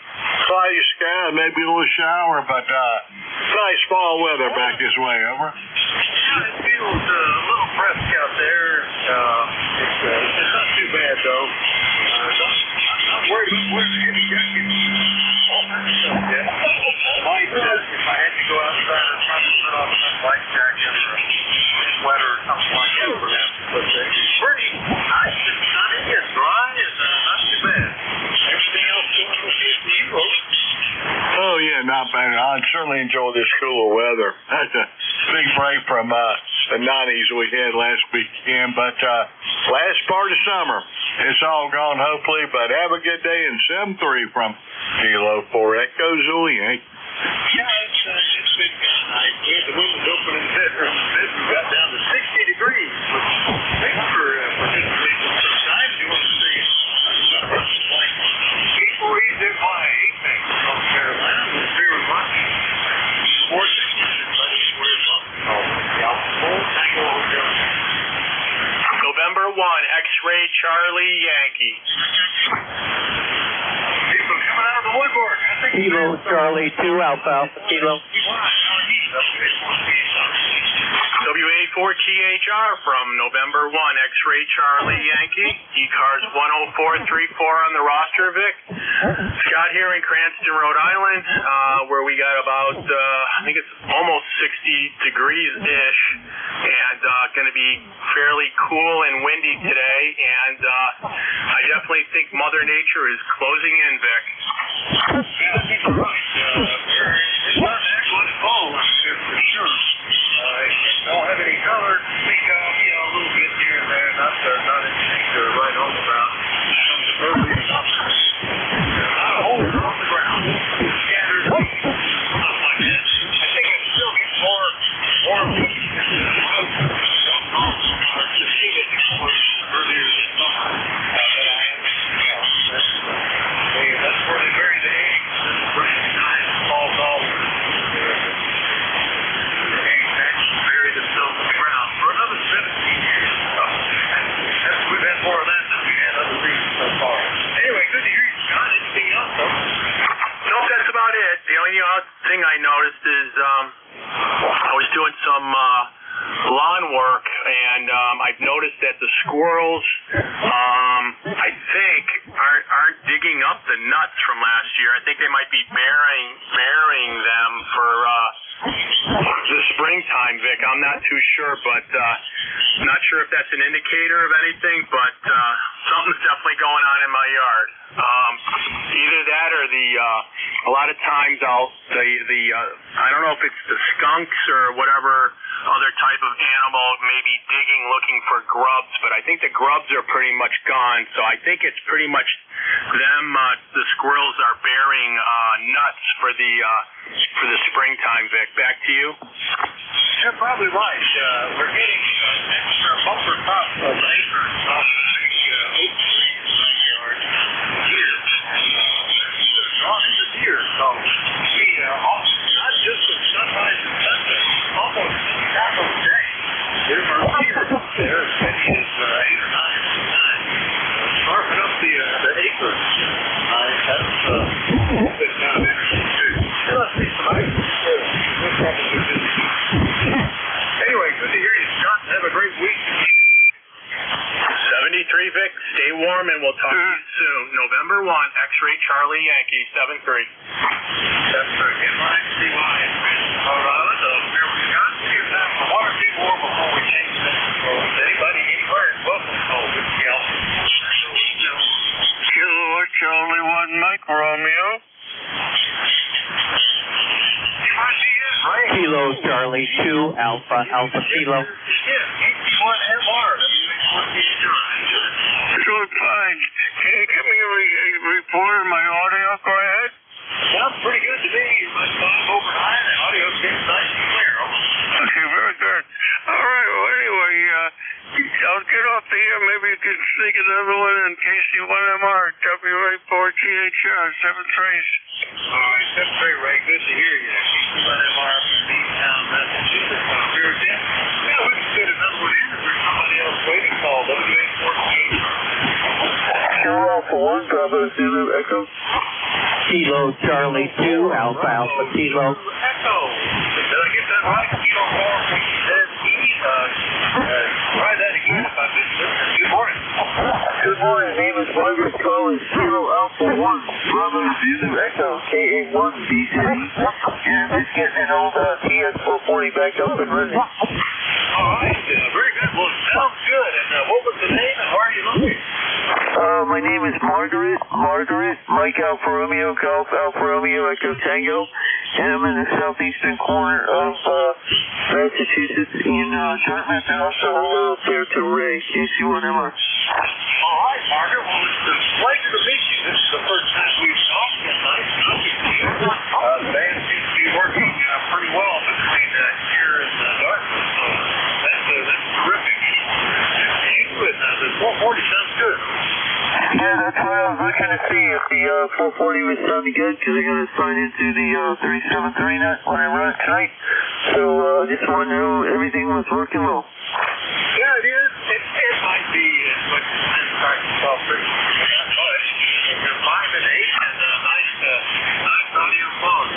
cloudy sky, maybe a little shower, but nice fall weather back this way. Over. Yeah, it feels a little brisk out there. It's not too bad though. I'm not worried about wearing a heavy jacket. Might, if I had to go outside, I'd probably put on some light jacket or a sweater or something like that, perhaps. But it's pretty nice and sunny and dry and not too bad. Everything else going okay for you, folks? Oh, yeah, not bad. I certainly enjoy this cooler weather. That's a big break from the 90s we had last weekend, but last part of summer, it's all gone, hopefully, but have a good day, and 7-3 from Kilo 4 Echo Zulu Yankee. Yeah, it's been kind of nice. We had the windows open in the bedroom. The bedroom got down to 60 degrees. Thanks for participating sometimes. You want to see it. Before you did my 8 things in North Carolina, it was very much more significant, but it's where it's from. November 1, X-Ray Charlie Yankee. People coming out of the woodwork. Kilo Charlie 2 Alpha Kilo. WA4THR from November 1, X-Ray Charlie Yankee. ECARS 10434 on the roster, Vic. Scott here in Cranston, Rhode Island, where we got about, I think it's almost 60 degrees-ish, and going to be fairly cool and windy today, and I definitely think Mother Nature is closing in, Vic. It's not an excellent fall, for sure. Don't have any color to speak of, a little bit here and there, not anything to write home about. Not a hole on the ground. Scattered leaves, stuff like that. I think it still gets more weeds than the road. Don't know. To see it earlier this summer that I had. That's where they bury the eggs and bring the nice fall I noticed is I was doing some lawn work, and I've noticed that the squirrels, I think, aren't digging up the nuts from last year. I think they might be burying them for the springtime, Vic. I'm not too sure, but not sure if that's an indicator of anything, but something's definitely going on in my yard. Either that or a lot of times I don't know if it's the skunks or whatever other type of animal maybe digging looking for grubs, but I think the grubs are pretty much gone, so I think it's pretty much them, the squirrels are bearing nuts for the springtime, Vic. Back to you. You're probably right. We're getting extra bumper crops of acres off the big oak trees in my yard here. They're drawn into deer, so we not just with sunrise and sunset, almost any time of the day, there are deer up there as many as 8 or 9 at a time. Sharpen up the acres. That's been kind of interesting too. There must be some ice. We're probably busy. Anyway, good to hear you, Scott. Have a great week. 73, Vic. Stay warm, and we'll talk to you soon. November 1, X-Ray Charlie Yankee, 73. That's right. In line, CY in Colorado. So here we go. Here's time for 1 or 2 more before we change that. So anybody, anywhere is welcome. Oh, good to go. Kilo Charlie 1 Mike Romeo. Kilo Charlie 2 Alpha Kilo. Yeah, 81 MR. Doing fine. Can you give me a report on my audio? Go ahead. Sounds pretty good to me. My phone over 9 and audio seems nice and clear. Okay, very good. All right, well, anyway, I'll get off the air. Maybe you can sneak another one in KC1MR, WA4THR, 7 trace. All right, that's great, Ray. Good to hear you. KC1MR from Beachtown, Massachusetts. Here again. Yeah, we can fit another one in if there's somebody else waiting. Call WA4THR. Kilo Alpha 1, Bravo Zulu Echo. Kilo Charlie 2 Alpha Kilo. Echo. Did I get that right? Kilo 4 try that again if I missed it. Good morning. Good morning. Name is Margaret calling Kilo Alpha 1, Bravo Zulu Echo, KA1BC. And just getting an old TS440 back up and running. All right. Very good. Well, sounds good. And what was the name and where are you located? My name is Margaret, Mike Alfa Romeo, Golf Alfa Romeo, Echo Tango, and I'm in the southeastern corner of Massachusetts in Dartmouth, and also there to Ray, KC1MR. All right, Margaret. Well, it's a pleasure to meet you. This is the first time we've talked, and nice talking to you. The band seems to be working pretty well between here and Dartmouth, so that's terrific. The 440 sounds good. Yeah, that's why I was looking to see if the 440 was sounding good, because I'm going to sign into the 373 nut when I run it tonight. So just wanted to know everything was working well. Yeah, it is. It might be as much as 10 practice off pretty much. You're 5 and 8 and nice audio phone.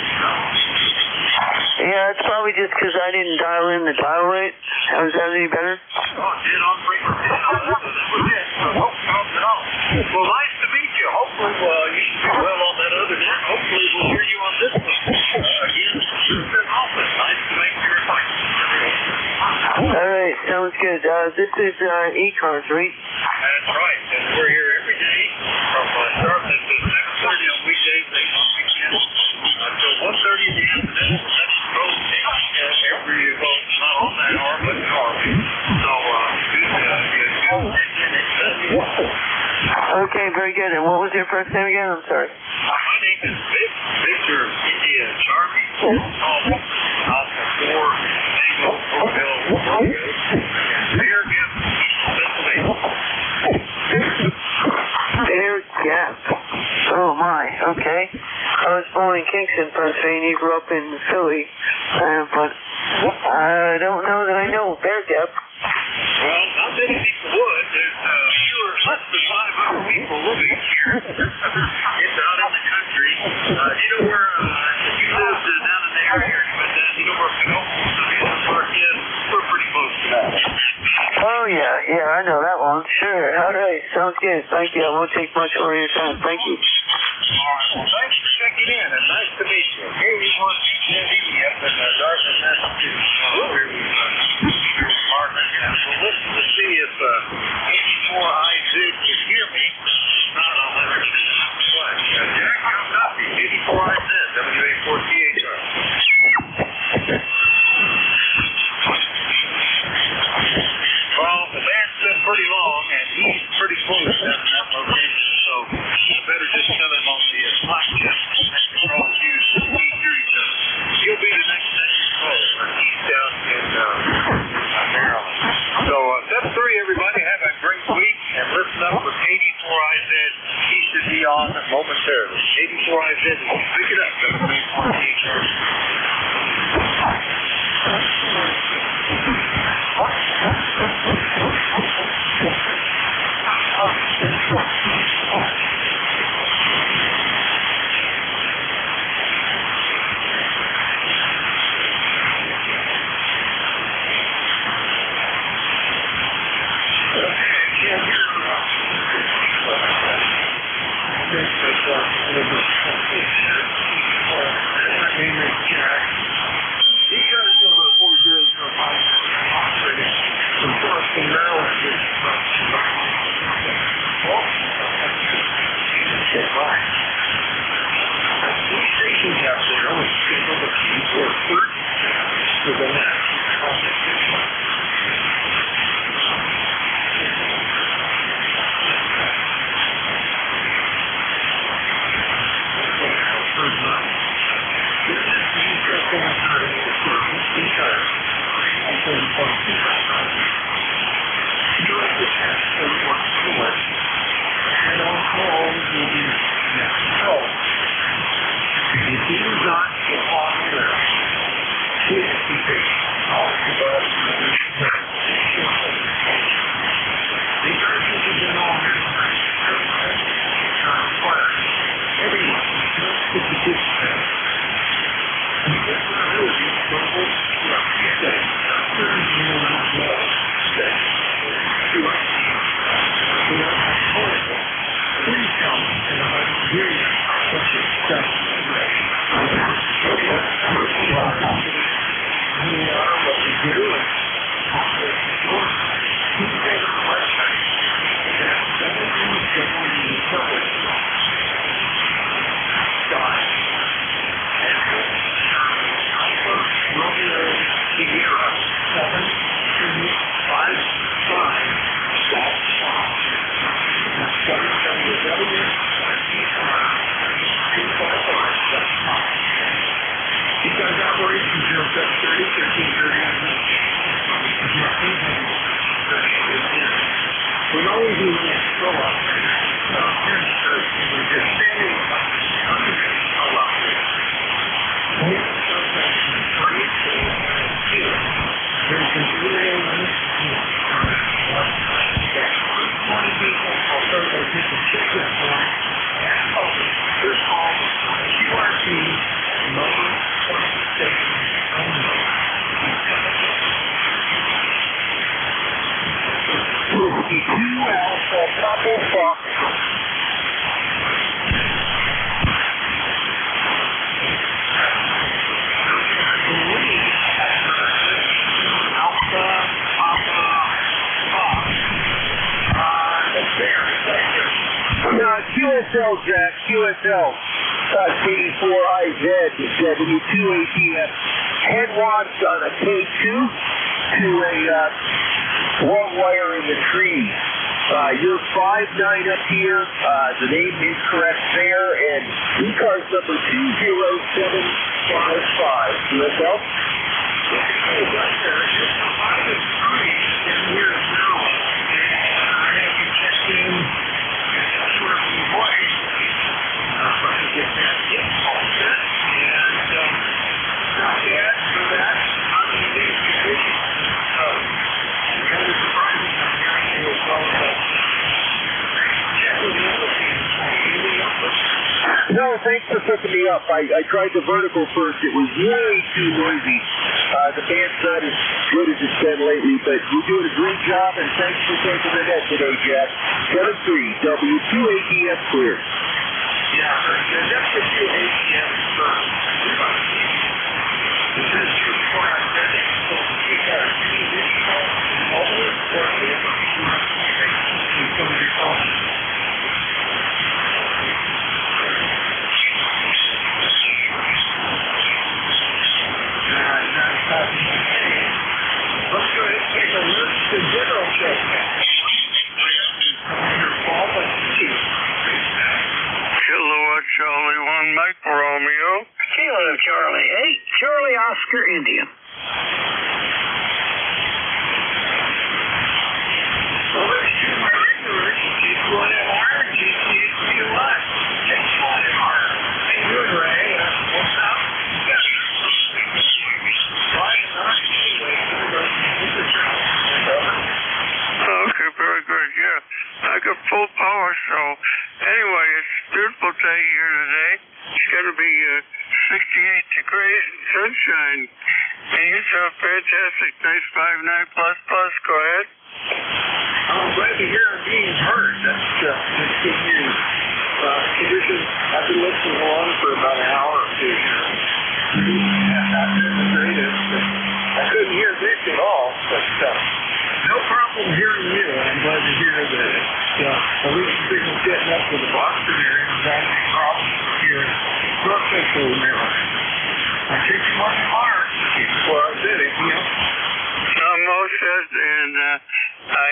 Yeah, it's probably just because I didn't dial in the dial right. Is that any better? Oh, did on frequency. That was it. Well, nice to meet you. Hopefully, you should do well on that other net. Hopefully, we'll hear you on this one. Again, this is office. Nice to make your appointment. All right, sounds good. This is ECARS, right? That's right. And we're here every day from starting at 7:30 on weekdays, 8 on weekends, until 1:30 in the afternoon. That's road every, well, not on that hour, but an hour. So, good. Okay, very good. And what was your first name again? I'm sorry. My name is Victor India Charlie. Alpha 4 Tango Hotel Romeo. Bear Gap, Pennsylvania. Bear Gap. Oh my. Okay. I was born in Kingston, Pennsylvania. Grew up in Philly, but I don't know that I know Bear Gap. Well, not many people would. There's less than 500 people living here. It's out in the country. You know where you lived down in the We're pretty close to that. Oh, yeah, I know that one. Sure. All right. Sounds good. Thank you. I won't take much more of your time. Thank you. All right. Well, thanks for checking in, and nice to meet you. Here we want PTV up in Dartmouth, Massachusetts. Here we Margaret. Well, listen to see if 84IZ can hear me. Not on the Jack, I'm copy. 84IZ, WA4THR. Well, the band's been pretty long, and he's pretty close down in that location, so you better just tell him on the slack chat and control cues to hear each other. He'll be the next caller. He's down in Maryland. So, step 3, everybody, have a great week, and listen up with 84IZ. He should be on momentarily. 84IZ, pick it up, WA4THR. QSL, Jack, QSL. K4IZ, W2ATF. Head watch on a K2 to a wall wire in the tree. You're 5'9" up here. The name is correct there, and ECARS number 20755. QSL? No, thanks for picking me up. I tried the vertical first. It was way too noisy. The band's not as good as it's been lately, but you're doing a great job, and thanks for taking the net today, Jack. 7-3, W2ATF clear. Yeah, that's what you ATF for. This is your point. So ECARS, over or some of your calls. Let's go ahead and take a look at the general check. Kilo Charlie 1 Mike Romeo. Kilo Charlie 8 Charlie Oscar India. Well, let's do my regular G2MR and G2US. G2MR. How you doing, Ray? What's up? Okay, very good. Yeah, I got full power. So anyway, it's a beautiful day here today. It's going to be 68 degrees and sunshine. And you sound fantastic. Nice 5.9 plus. Go ahead. I'm glad to hear I'm being heard. That's good news. Conditions, I've been listening along for about an hour or two here. Not been the greatest. I couldn't hear Vic at all, but no problem hearing you. I'm glad to hear that at least the signal's getting up to the Boston area and not any problems here in North Central Maryland. I take you on tomorrow before I did it, you know. Most said, and I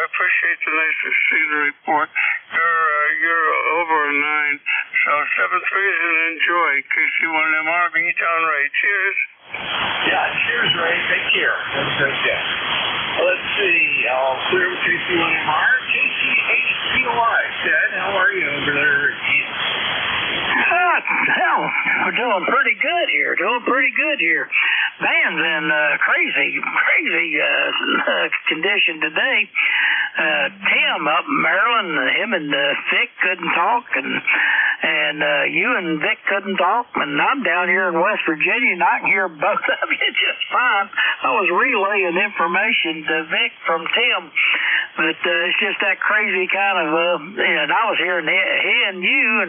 appreciate the nice to see the report. You're over a 9, so 7-3 is an enjoy. KC1MR, be down right. Cheers. Yeah, cheers, Ray. Take care. Have a great day. Let's see. I'll clear with KC1MR. KC8COI, Ted, how are you over there? Hell, we're doing pretty good here. Band's in crazy condition today. Tim up in Maryland, him and Vic couldn't talk, and you and Vic couldn't talk, and I'm down here in West Virginia, and I can hear both of you just fine. I was relaying information to Vic from Tim, but it's just that crazy kind of, and I was hearing he and you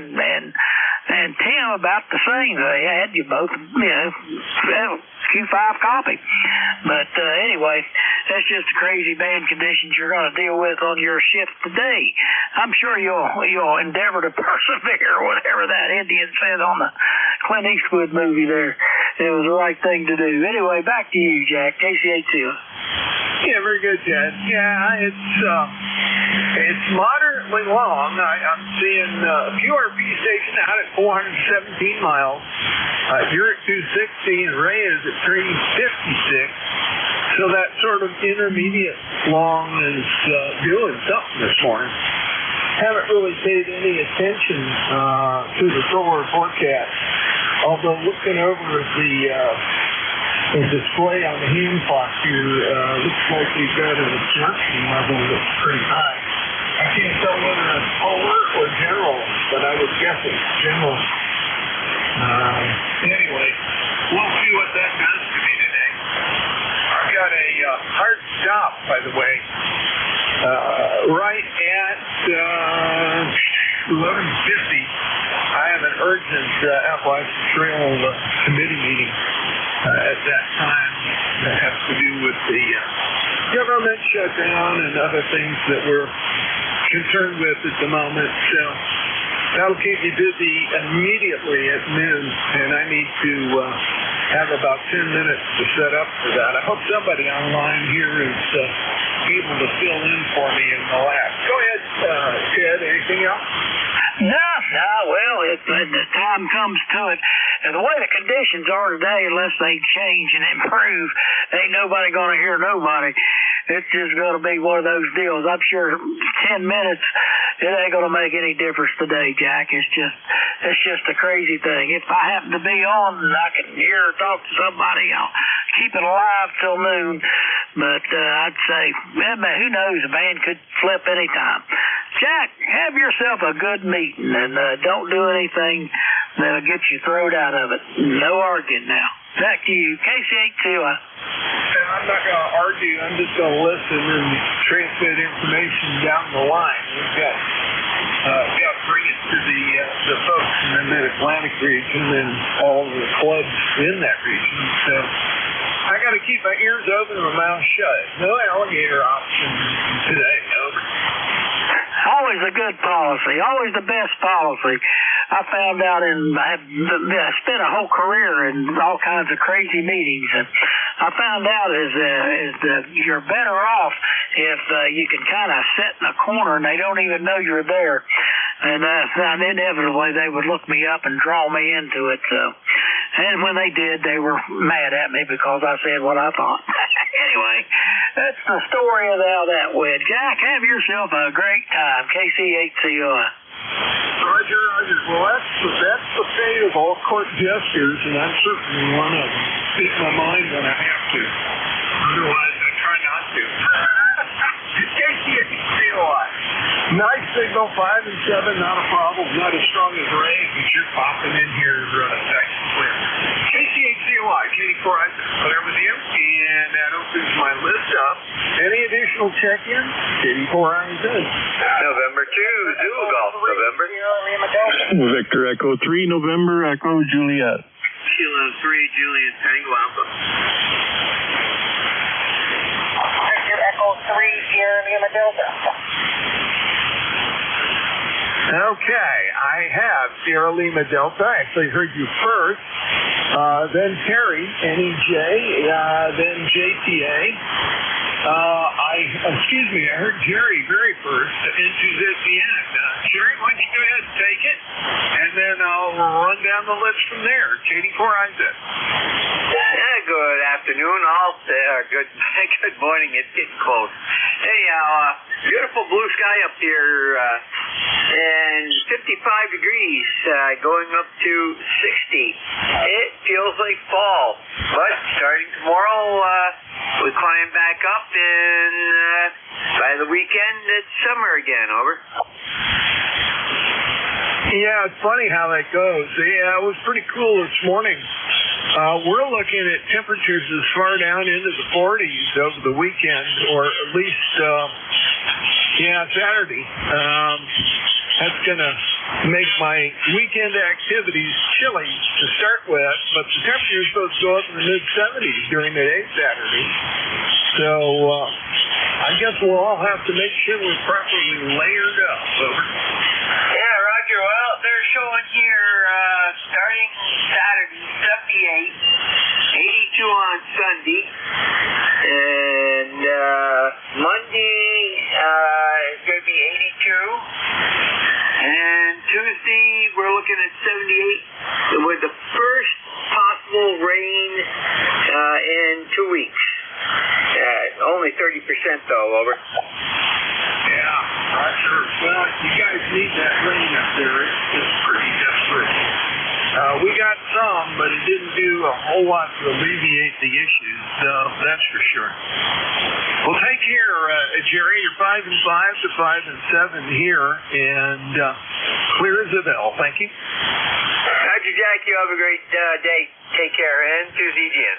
and Tim about the same. They had you both, Q5 copy. But anyway, that's just the crazy band conditions you're going to deal with on your shift today. I'm sure you'll endeavor to persevere, whatever that Indian said on the Clint Eastwood movie there. It was the right thing to do. Anyway, back to you, Jack. KC8 Yeah, very good, Ted. Yeah, it's moderately long. I'm seeing QRP station out at 417 miles. You're at 260, and Ray is at 356. So that sort of intermediate long is doing something this morning. Haven't really paid any attention to the solar forecast, although looking over the display on the hand clock here looks like we've got an absorption level that's pretty high. I can't tell whether it's polar or general, but I would guess it's general. Anyway, we'll see what that does to me today. I've got a hard stop, by the way, right at 11:50. I have an urgent Appalachian Trail committee meeting at that time that has to do with the government shutdown and other things that we're concerned with at the moment. So that'll keep me busy immediately at noon, and I need to have about 10 minutes to set up for that. I hope somebody online here is able to fill in for me in the lab. Go ahead, Ted. Anything else? No, well, when the time comes to it, and the way the conditions are today, unless they change and improve, ain't nobody going to hear nobody. It's just going to be one of those deals. I'm sure 10 minutes, it ain't going to make any difference today, Jack. It's just a crazy thing. If I happen to be on and I can hear or talk to somebody, I'll keep it alive till noon. But I'd say, who knows, a band could flip any time. Jack, have yourself a good meeting, and don't do anything that'll get your throat out of it. No arguing now. Back to you, KC8CY. I'm not going to argue. I'm just going to listen and transmit information down the line. We've got to bring it to the folks in the Mid-Atlantic region and all the clubs in that region. So I got to keep my ears open and my mouth shut. No alligator option today. Over. Always a good policy. Always the best policy. I found out I spent a whole career in all kinds of crazy meetings, and I found out is that you're better off if you can kind of sit in a corner and they don't even know you're there. And inevitably they would look me up and draw me into it. So, and when they did, they were mad at me because I said what I thought. Anyway, that's the story of how that went. Jack, have yourself a great time. KC8CY. Roger. Well, that's the fate of all court gestures, and I'm certainly one of them. Speak my mind when I have to. Otherwise, I try not to. KC8CY. Nice signal, 5 and 7, not a problem. Not as strong as Ray, but you're popping in here nice and clear. KC8CY, Katie Price, there with you, and that opens my list up. Any additional check-in? Katie Price in. November 2, Zulu Golf, November. Victor Echo 3, November Echo Juliet. Kilo 3, Juliet Tango Alpha. Victor Echo 3, Sierra Lima Delta. Okay, I have Sierra Lima Delta. I actually heard you first. Then Terry, NEJ, then JTA. I heard Jerry very first, N2ZPN. Jerry, why don't you go ahead and take it? And then I'll run down the list from there. Katie Isaac. Good afternoon, all. Good morning. It's getting close. Anyhow, beautiful blue sky up here, and 55 degrees, going up to 60. It feels like fall, but starting tomorrow, we climb back up, and by the weekend, it's summer again. Over. Yeah, it's funny how that goes. Yeah, it was pretty cool this morning. We're looking at temperatures as far down into the 40s over the weekend, or at least, Saturday. That's going to make my weekend activities chilly to start with, but the temperature is supposed to go up in the mid-70s during the day Saturday. So I guess we'll all have to make sure we're properly layered up. Over. Yeah, Roger. Well, they're showing here starting Saturday, 78, 82 on Sunday, and Monday is going to be 82. And Tuesday, we're looking at 78 with the first possible rain in 2 weeks. Only 30% though, over. Yeah, Roger. Well, you guys need that rain up there. It's pretty desperate. We got some, but it didn't do a whole lot to alleviate the issues, so that's for sure. Well, take care, Jerry. You're 5 and 5 to 5 and 7 here, and clear as a bell. Thank you. Roger, Jack. You have a great day. Take care, and to ZGN.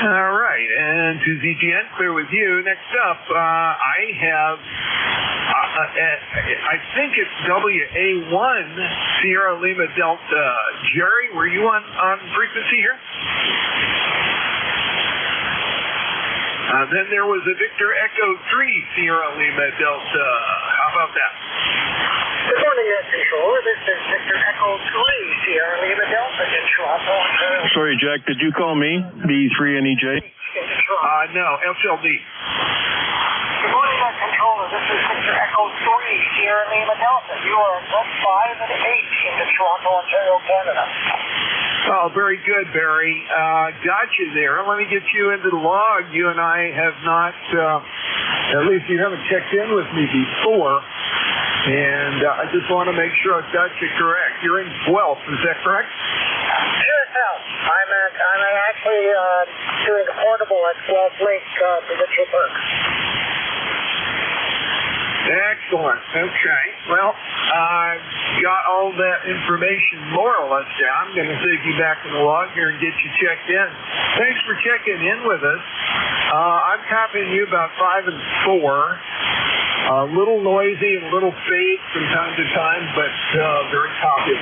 All right, and to ZGN, clear with you. Next up, I have, I think it's WA1, Sierra Lima Delta. Jerry, were you on frequency here? Then there was a Victor Echo 3, Sierra Lima Delta. How about that? Good morning, Controller. This is Victor Echo 3, Sierra Lima Delta in Toronto. Sorry, Jack, did you call me? B3NEJ? No, FLD. Good morning, Controller. This is Victor Echo 3, Sierra Lima Delta. You are at 5 and 8 into Toronto, Ontario, Canada. Oh, very good, Barry. Got you there. Let me get you into the log. You and I have not, at least you haven't checked in with me before. And I just want to make sure I've got you correct. You're in Guelph, is that correct? Yes, Al. I'm actually doing a portable at Guelph Lake Provincial Park. Excellent. Okay. Well, got all that information more or less down. I'm going to take you back in the log here and get you checked in. Thanks for checking in with us. I'm copying you about 5 and 4. A little noisy and a little faint from time to time, but very popular.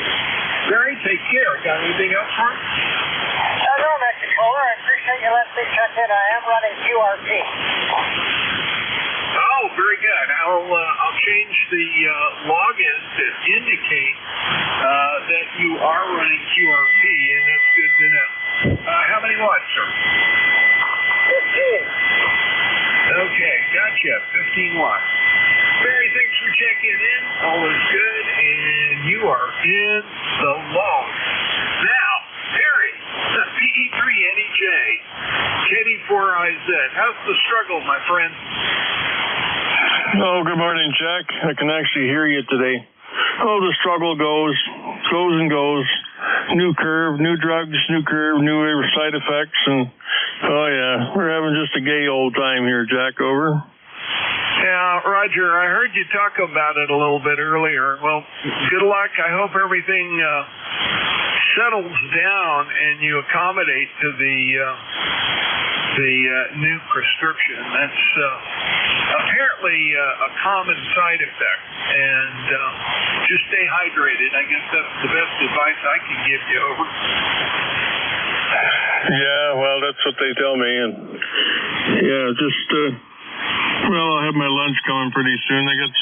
Barry, take care. Got anything else for us? No, Mr. Kohler. I appreciate you letting me check in. I am running QRP. Oh, very good. I'll change the login to indicate that you are running QRP, and that's good to know. How many watts, sir? 15. Okay, gotcha. 15 watts. Barry, thanks for checking in. All is good, and you are in the log. Now, Barry, the PE3NEJ, KD4IZ. How's the struggle, my friend? Oh, good morning, Jack. I can actually hear you today. Oh, the struggle goes and goes. New curve, new drugs, new curve, new side effects, and oh yeah, we're having just a gay old time here, Jack. Over. Yeah, Roger, I heard you talk about it a little bit earlier. Well, good luck. I hope everything settles down and you accommodate to the new prescription. That's apparently a common side effect. And just stay hydrated. I guess that's the best advice I can give you. Over. Yeah, well, that's what they tell me. And yeah, just well, I'll have my lunch coming pretty soon. I got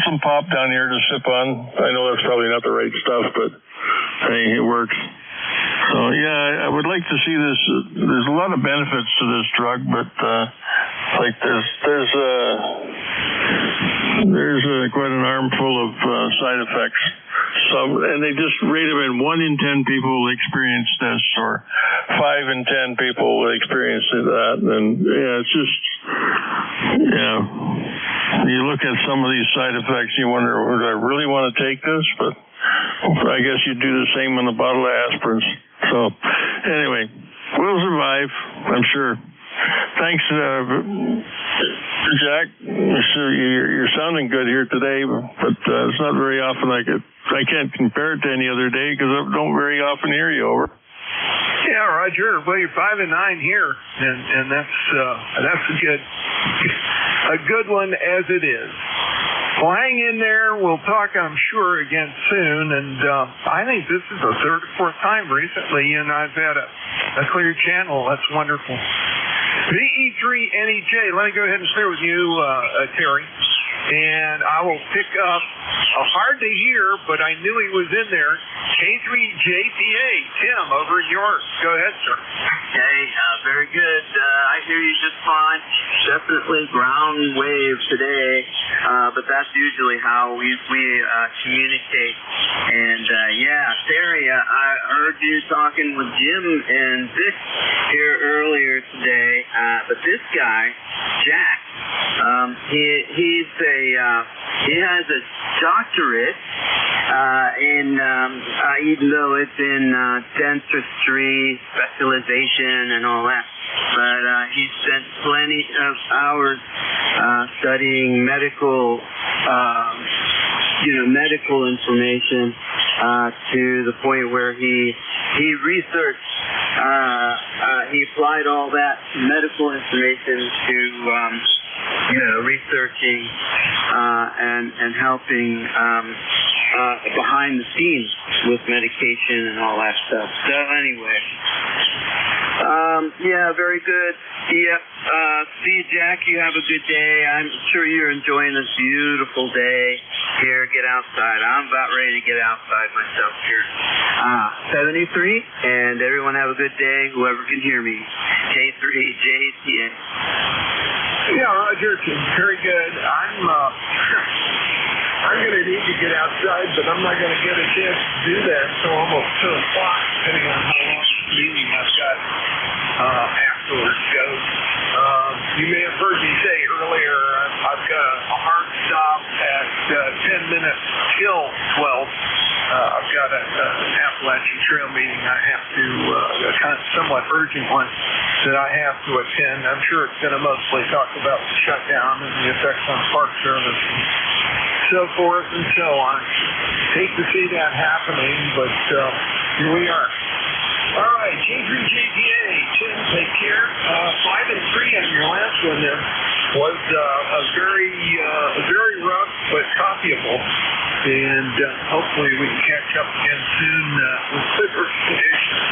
some pop down here to sip on. I know that's probably not the right stuff, but hey, it works. So yeah, I would like to see this. There's a lot of benefits to this drug, but like there's quite an armful of side effects. So, and they just rate them in 1 in 10 people experience this, or 5 in 10 people experience that. And yeah, it's just, yeah. You look at some of these side effects, you wonder, do I really want to take this? But I guess you do the same on a bottle of aspirins. So anyway, we'll survive, I'm sure. Thanks, Jack. You're sounding good here today, but it's not very often I can't compare it to any other day because I don't very often hear you. Over. Yeah, Roger. Well, you're 5 and 9 here, and that's a good one as it is. Well, hang in there. We'll talk, I'm sure, again soon. And I think this is the 3rd or 4th time recently, and I've had a clear channel. That's wonderful. PE3NEJ. Let me go ahead and share with you, Terry. And I will pick up hard to hear, but I knew he was in there. K3JPA. Tim, over in yours. Go ahead, sir. Okay, very good. I hear you just fine. Definitely ground wave today, but that's usually how we communicate. And yeah, Terry, I heard you talking with Jim and Vic here earlier today, but this guy, Jack, he has a doctorate even though it's in dentistry specialization and all that. But he spent plenty of hours studying medical information to the point where he researched. He applied all that medical information to researching and helping behind the scenes with medication and all that stuff. So anyway, yeah, very good. Yep. See you, Jack. You have a good day. I'm sure you're enjoying this beautiful day here. Get outside. I'm about ready to get outside myself here. 73, and everyone have a good day. Whoever can hear me. K3JTA. Yeah, Roger, very good. I'm going to need to get outside, but I'm not going to get a chance to do that until almost 2 o'clock, depending on how long this meeting I've got afterwards goes. You may have heard me say earlier, I've got a hard stop at 10 minutes till 12. I've got an Appalachian Trail meeting I have to, a kind of somewhat urgent one that I have to attend. I'm sure it's going to mostly talk about the shutdown and the effects on Park Service and so forth and so on. Hate to see that happening, but here we are. All right, J3JPA, Tim, take care. 5-3 on your last one there was a very rough but copyable, and hopefully we can catch up again soon with super conditions.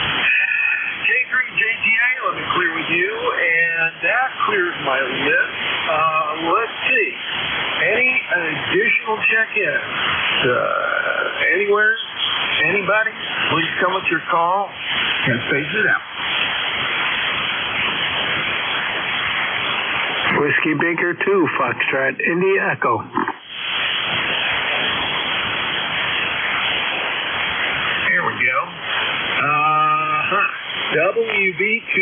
J3JTA, let me clear with you, and that clears my list. Let's see. Any additional check-ins? Anywhere? Anybody? Please come with your call and face it out. Whiskey Baker 2, Foxtrot, India Echo. Here we go. WB2,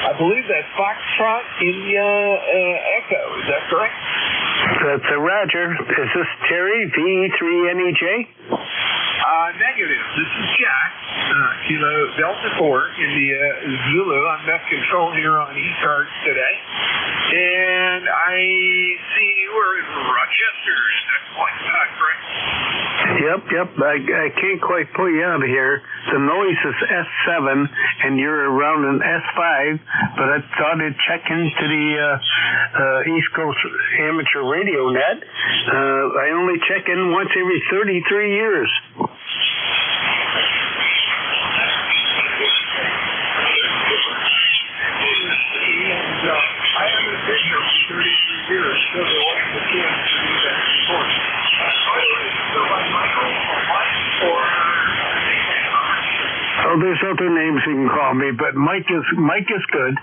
I believe that's Foxtrot, India Echo. Is that correct? That's Roger. Is this Terry, VE3NEJ? Negative. This is Jack, Kilo Delta 4, India Zulu. I'm Best Control here on ECARS today. And I see you are in Rochester at that point, correct? Yep. I can't quite pull you out of here. The noise is S7, and you're around an S5, but I thought I'd check into the East Coast Amateur Radio Net. I only check in once every 33 years. I haven't been here for 33 years, so there wasn't a chance to do that before. By the way, so like Michael or Mike or Oh, there's other names you can call me, but Mike is good.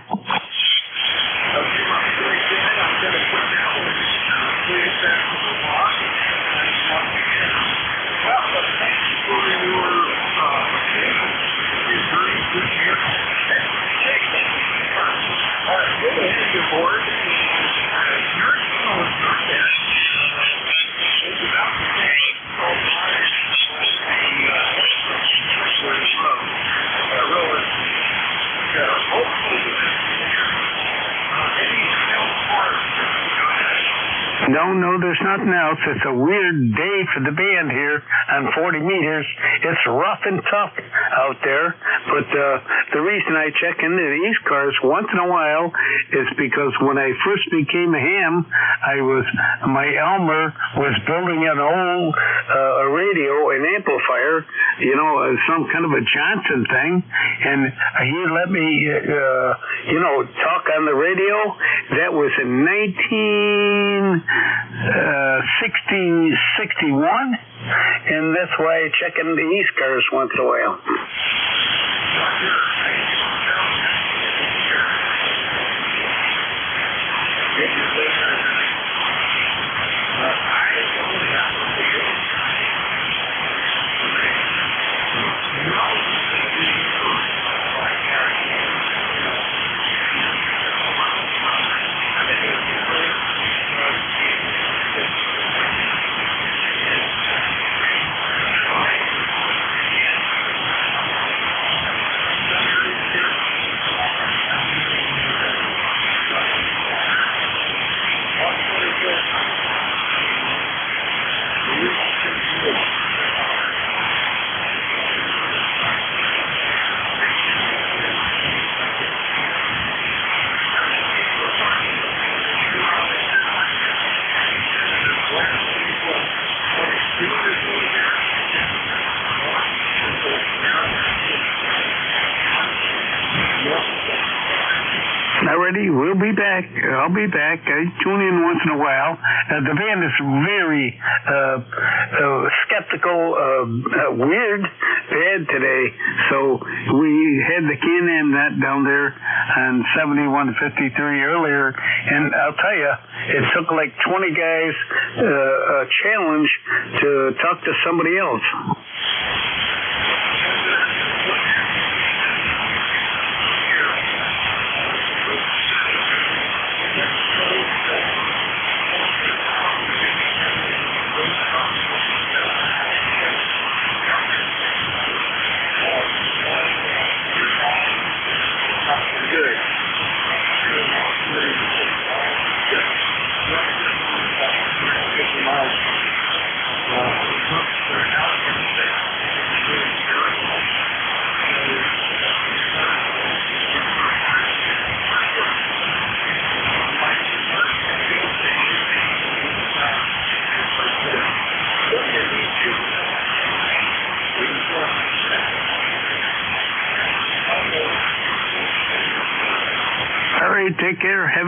No, there's nothing else. It's a weird day for the band here on 40 meters. It's rough and tough out there, but the reason I check into the ECARS once in a while is because when I first became a ham, my Elmer was building an old radio, an amplifier, some kind of a Johnson thing, and he let me, talk on the radio. That was in 61, and that's why I check in the ECARS once in a while. Alrighty, we'll be back. I'll be back. I tune in once in a while. The band is very skeptical, weird band today. So we had the Can-Am that down there on 7153 earlier, and I'll tell you, it took like 20 guys a challenge to talk to somebody else.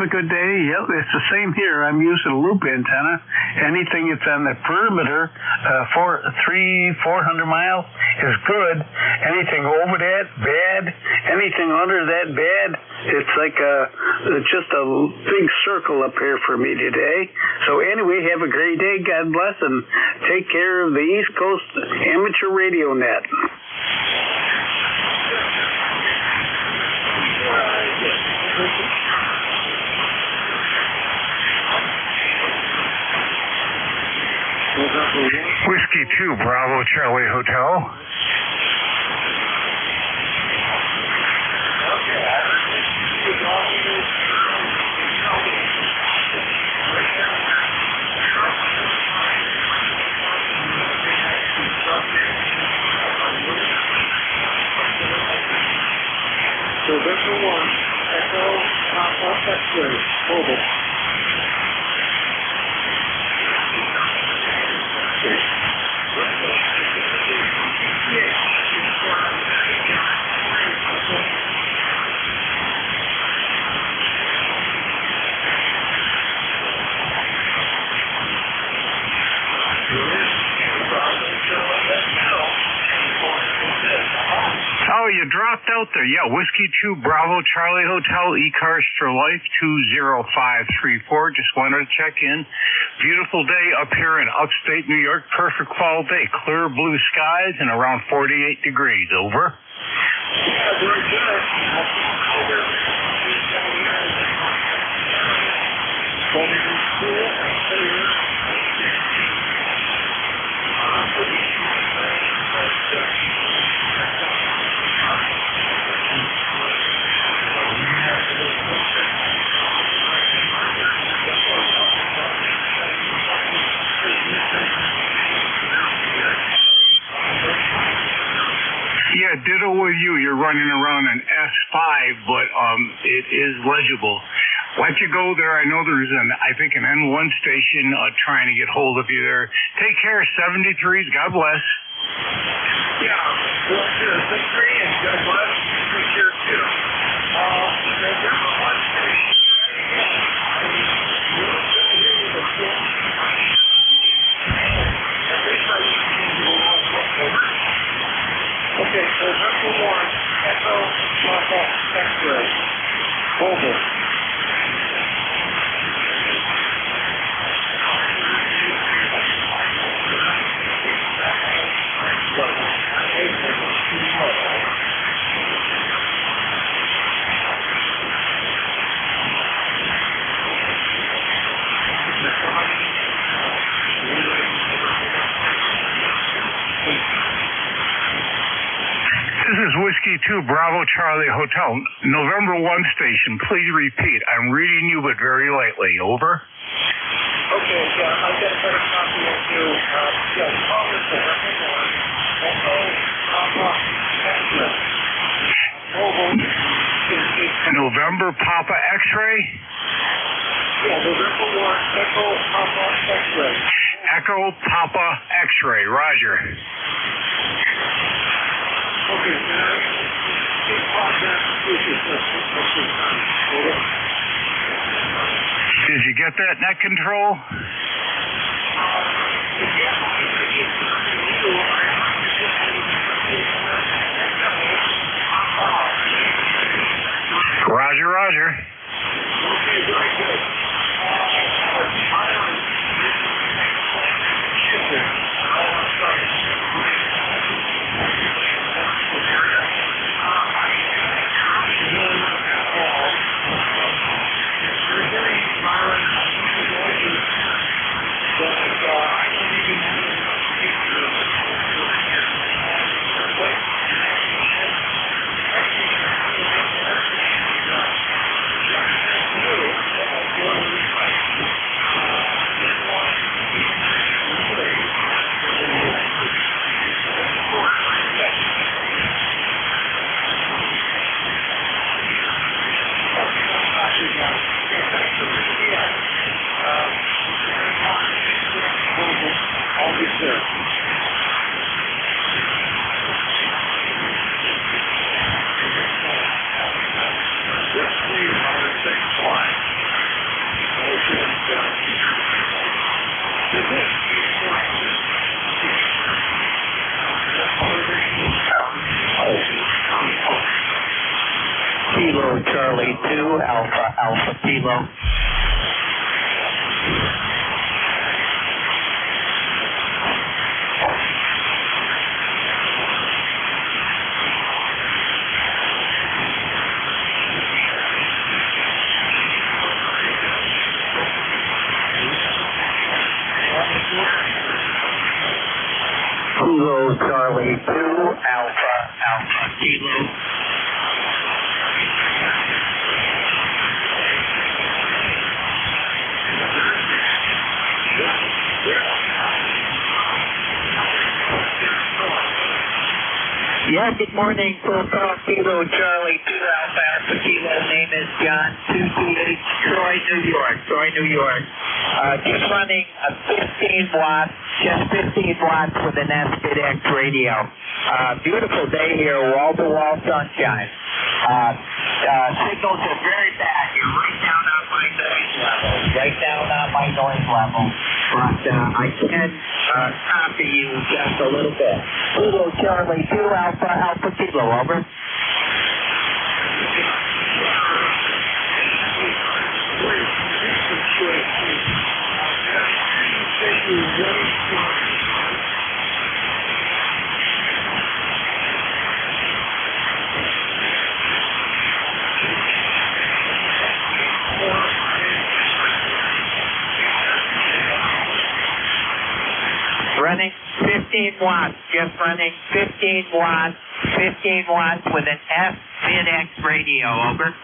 a good day? Yep, it's the same here. I'm using a loop antenna. Anything that's on the perimeter, 400 miles is good. Anything over that, bad. Anything under that, bad. It's like just a big circle up here for me today. So anyway, have a great day. God bless, and take care of the East Coast Amateur Radio Net. Whiskey 2, Bravo, Charlie Hotel. November 1, Echo, Papa, X-ray, mobile. Oh, you dropped out there. Yeah, Whiskey 2, Bravo, Charlie Hotel, ECARS for Life, 20534. Just wanted to check in. Beautiful day up here in upstate New York. Perfect fall day. Clear blue skies and around 48 degrees. Over. Yeah, very good. Yeah, ditto with you. You're running around an S5, but it is legible. Why don't you go there? I know there's I think an N1 station trying to get hold of you there. Take care, 73s. God bless. Yeah, well, good. Thank you, and God bless. Take care, too. November 1 station. Okay, so November 1, Echo, Papa, X-ray, mobile. This is Whiskey 2, Bravo, Charlie Hotel, November 1 station. Please repeat. I'm reading you, but very lightly. Over. Okay, yeah, I've got a better copy of you. Yeah, call this November 1, Echo, Papa, X-ray. November Papa X-ray? Yeah, November 1, Echo, Papa, X-ray. Echo Papa X-ray. Roger. Okay, did you get that, net control? Roger, roger. Okay, very good. Kilo. Kilo Charlie 2 Alpha Kilo. Yeah, good morning, Full Talk Kilo Charlie 2 Alpha Kilo. Name is John, 2TH, Troy, New York. Just running a 15 watt, just 15 watts with an SPX radio. Beautiful day here, wall-to-wall sunshine. Signals are very bad. You're right down on my noise level. But I can copy you just a little bit. Kilo Charlie 2 Alpha Kilo, over. Running 15 watts, just running 15 watts with an FNX radio, over.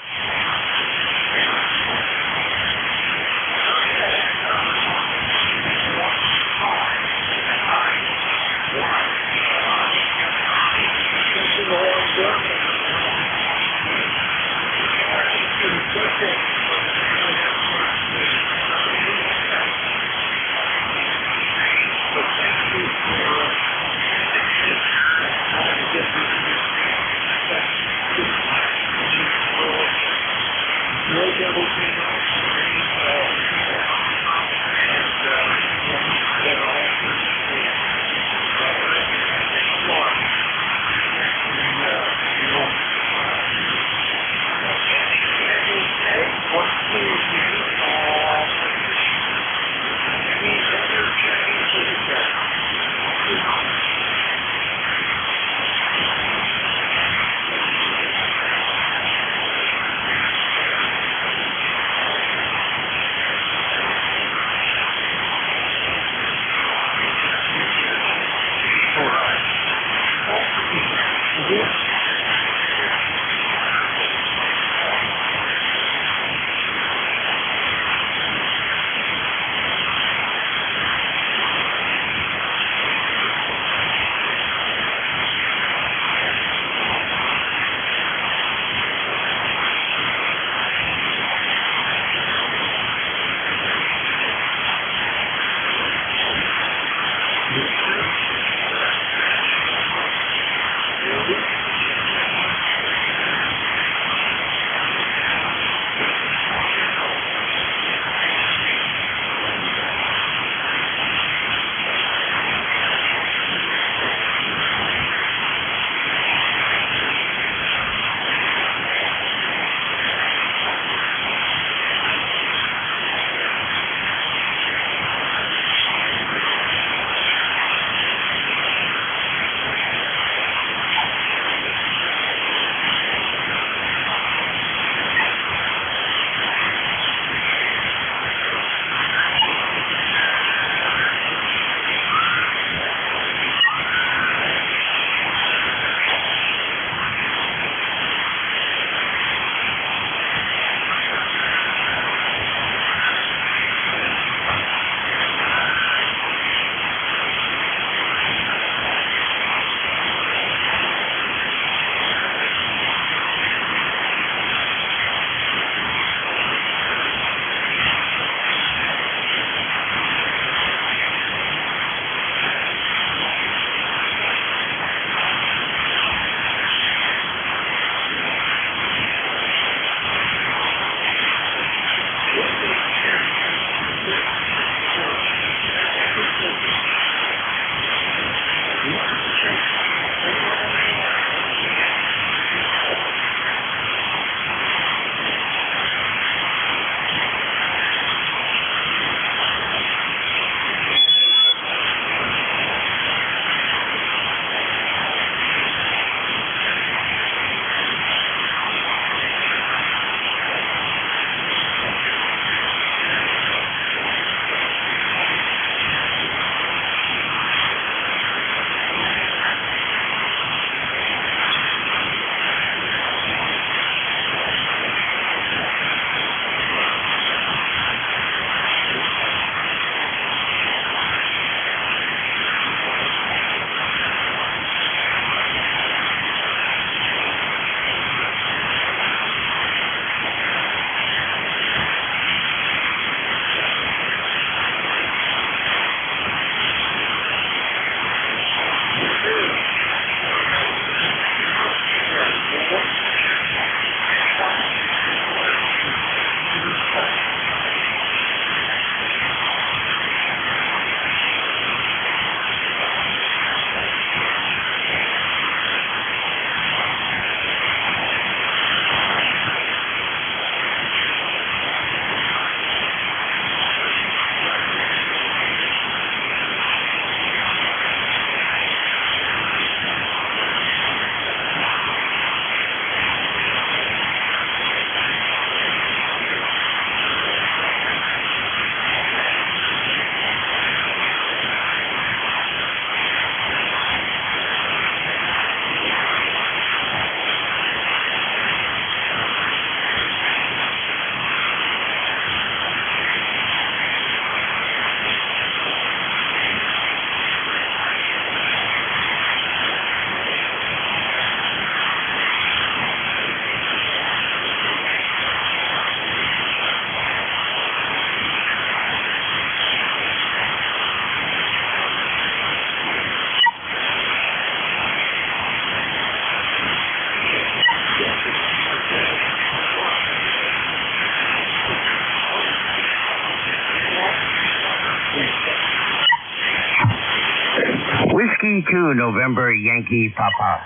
32 November Yankee Papa.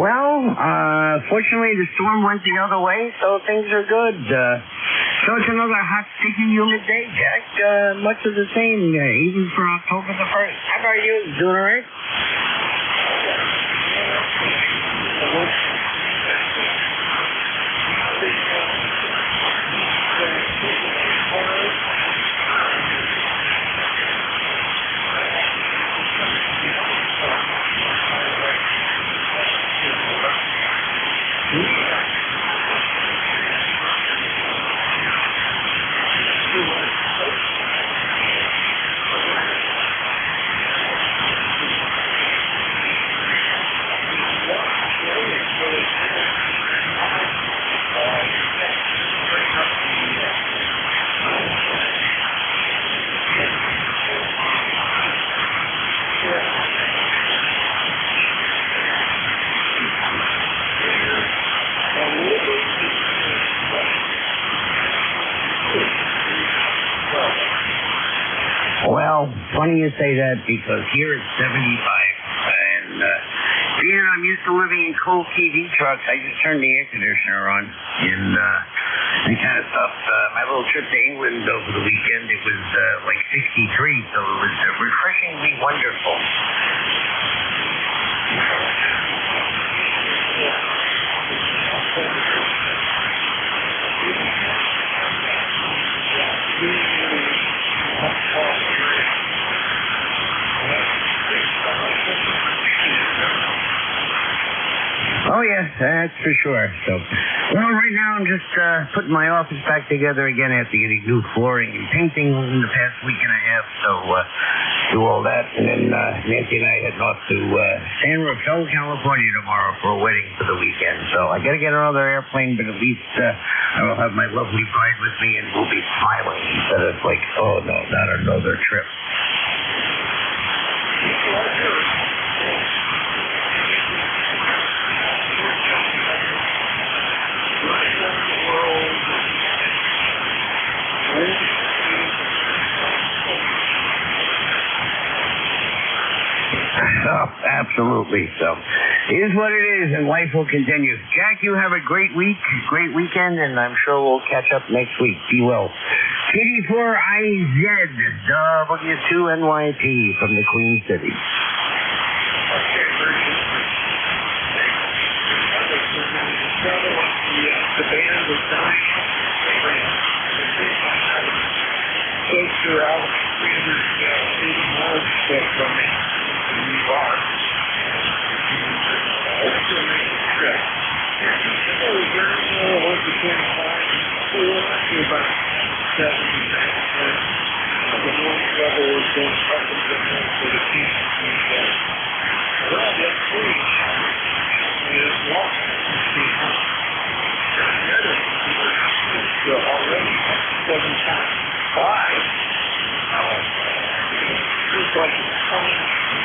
Well, fortunately the storm went the other way, so things are good. So it's another hot, sticky, humid day, Jack. Much of the same, even for October the 1st. How about you? Doing all right? Well, funny you say that because here it's 75. And being I'm used to living in cold TV trucks, I just turned the air conditioner on. And that kind of stuff. My little trip to England over the weekend, it was like 63, so it was refreshingly wonderful. Oh, yes, that's for sure. So, well, right now I'm just putting my office back together again after getting new flooring and painting in the past week and a half. So, do all that. And then Nancy and I heading off to San Rafael, California tomorrow for a wedding for the weekend. So I got to get another airplane, but at least I will have my lovely bride with me and we'll be smiling instead of like, oh, no, not another trip. Oh, absolutely. So, it is what it is, and life will continue. Jack, you have a great week, great weekend, and I'm sure we'll catch up next week. Be well. KD4IZ, W2NYT from the Queen City. The band was dying. Folks are out 380 miles from me. We are. It's a major trip. It was very low, 1 to 25, 4 to about 70%. The noise level was going up and down for the team. Well, that stage is long. Already 7 times 5. It's like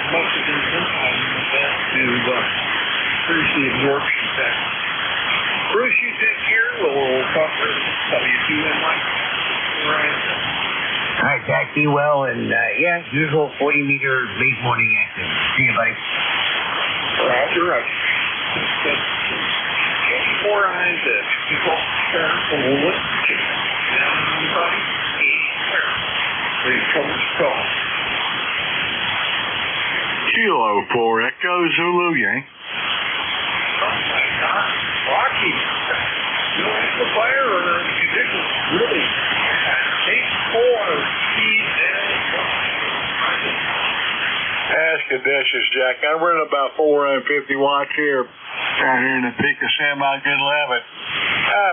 most of them sometimes in the best to increase the absorption factor. Bruce, you take care. We'll talk to W2NY. All right, Jack, be well, and yeah, usual 40-meter late morning action. See you, buddy. Roger, right. 4 eyes at people careful with everybody Kilo 4 Echo Zulu Yank. Oh my God, Rocky. No amplifier or conditions really. 8-4 speed Ask Caduceus, Jack. I'm running about 450 watts here out here in the peak of semi-good 11.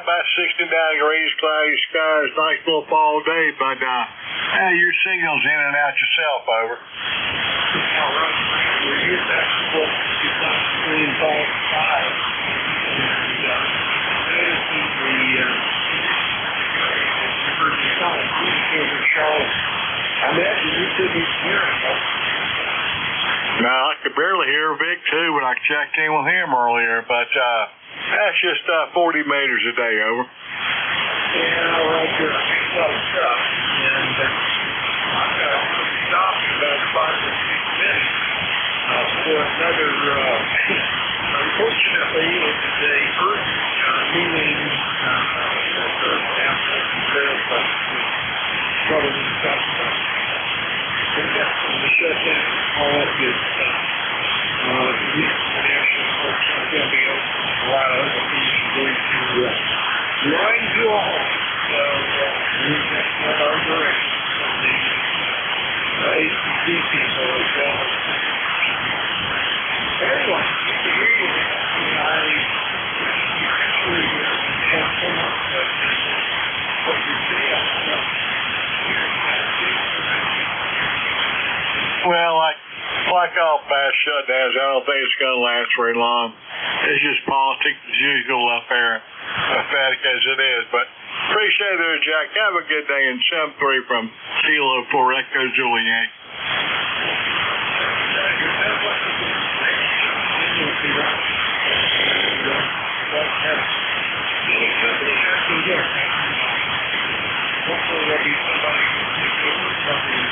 About 69 degrees, cloudy skies, nice little fall day, but your signal's in and out yourself, over. I imagine you couldn't hear it. No, I could barely hear Vic too when I checked in with him earlier, but that's just 40 meters a day, over. Yeah, Roger. And I've got to stop in about 5 or 6 minutes for another, unfortunately, it's a Earth meeting after trouble in South. The shutdown, all that good stuff. The National Park's not going to be open. A lot of other things are going to grind to a halt. So that's not our direction. The ACC people are telling us. Anyway, good to hear you. I actually have come up with what you say. Well, like all fast shutdowns, I don't think it's going to last very long. It's just politics as usual up there, pathetic as it is. But appreciate it, Jack. Have a good day. And 7-3 from Kilo 4 Echo Juliet. Hopefully there'll be somebody who can take over something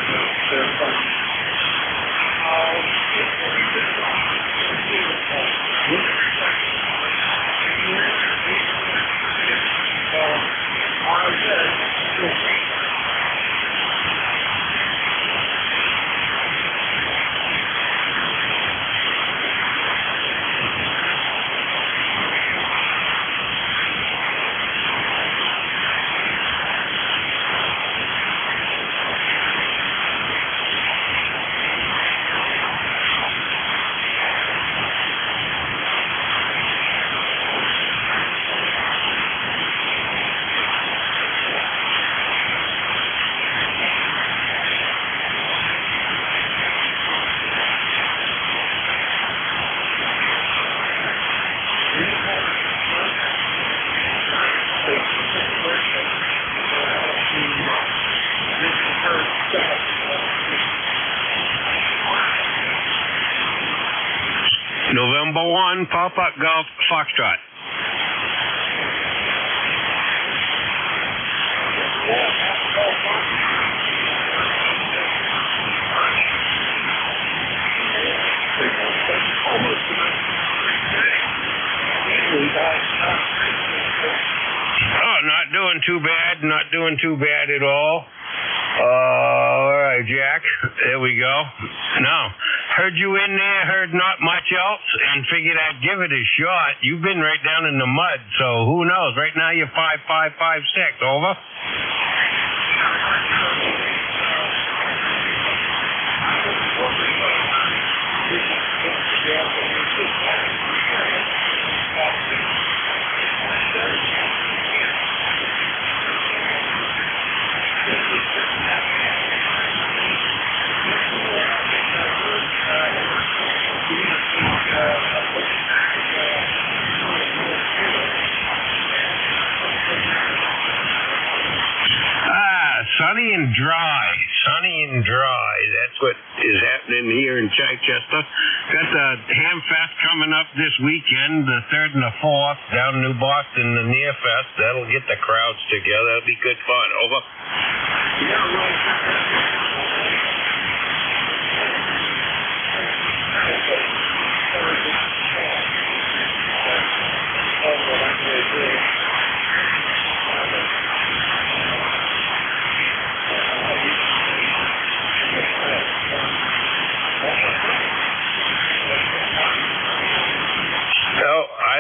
November 1, Papa Golf Foxtrot. Oh, not doing too bad. Not doing too bad at all. All right, Jack. There we go. Now, heard you in there, heard not much else, and figured I'd give it a shot. You've been right down in the mud, so who knows? Right now you're 5.556. Over. Sunny and dry. That's what is happening here in Chichester. Got the Hamfest coming up this weekend, the 3rd and the 4th, down in New Boston, the Near Fest. That'll get the crowds together. It'll be good fun. Over.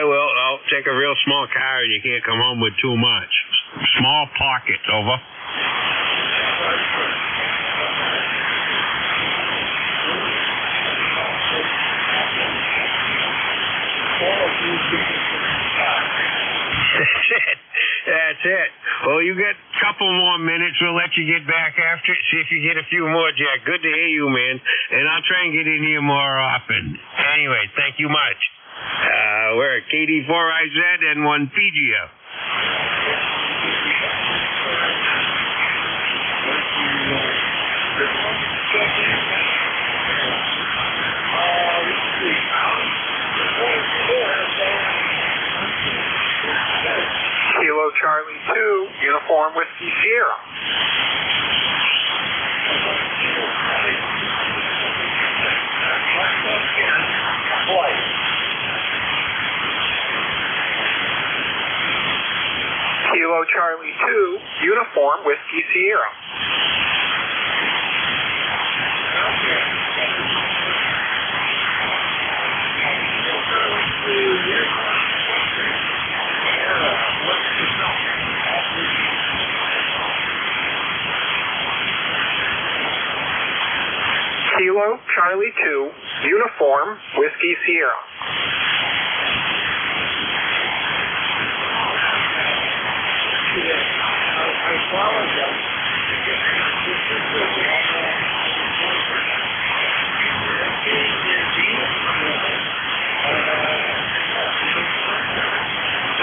I will. I'll take a real small car and you can't come home with too much. Small pockets, over. That's it. Well, you get a couple more minutes. We'll let you get back after it. See if you get a few more, Jack. Good to hear you, man. And I'll try and get in here more often. Anyway, thank you much. We're at KD4IZ and 1 PGF. 2, Uniform Whiskey Sierra. Kilo Charlie 2, Uniform Whiskey Sierra. Kilo Charlie 2, Uniform Whiskey Sierra.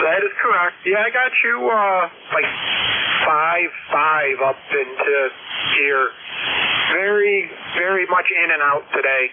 That is correct. Yeah, I got you like 5-5 up into here. Very, very much in and out today.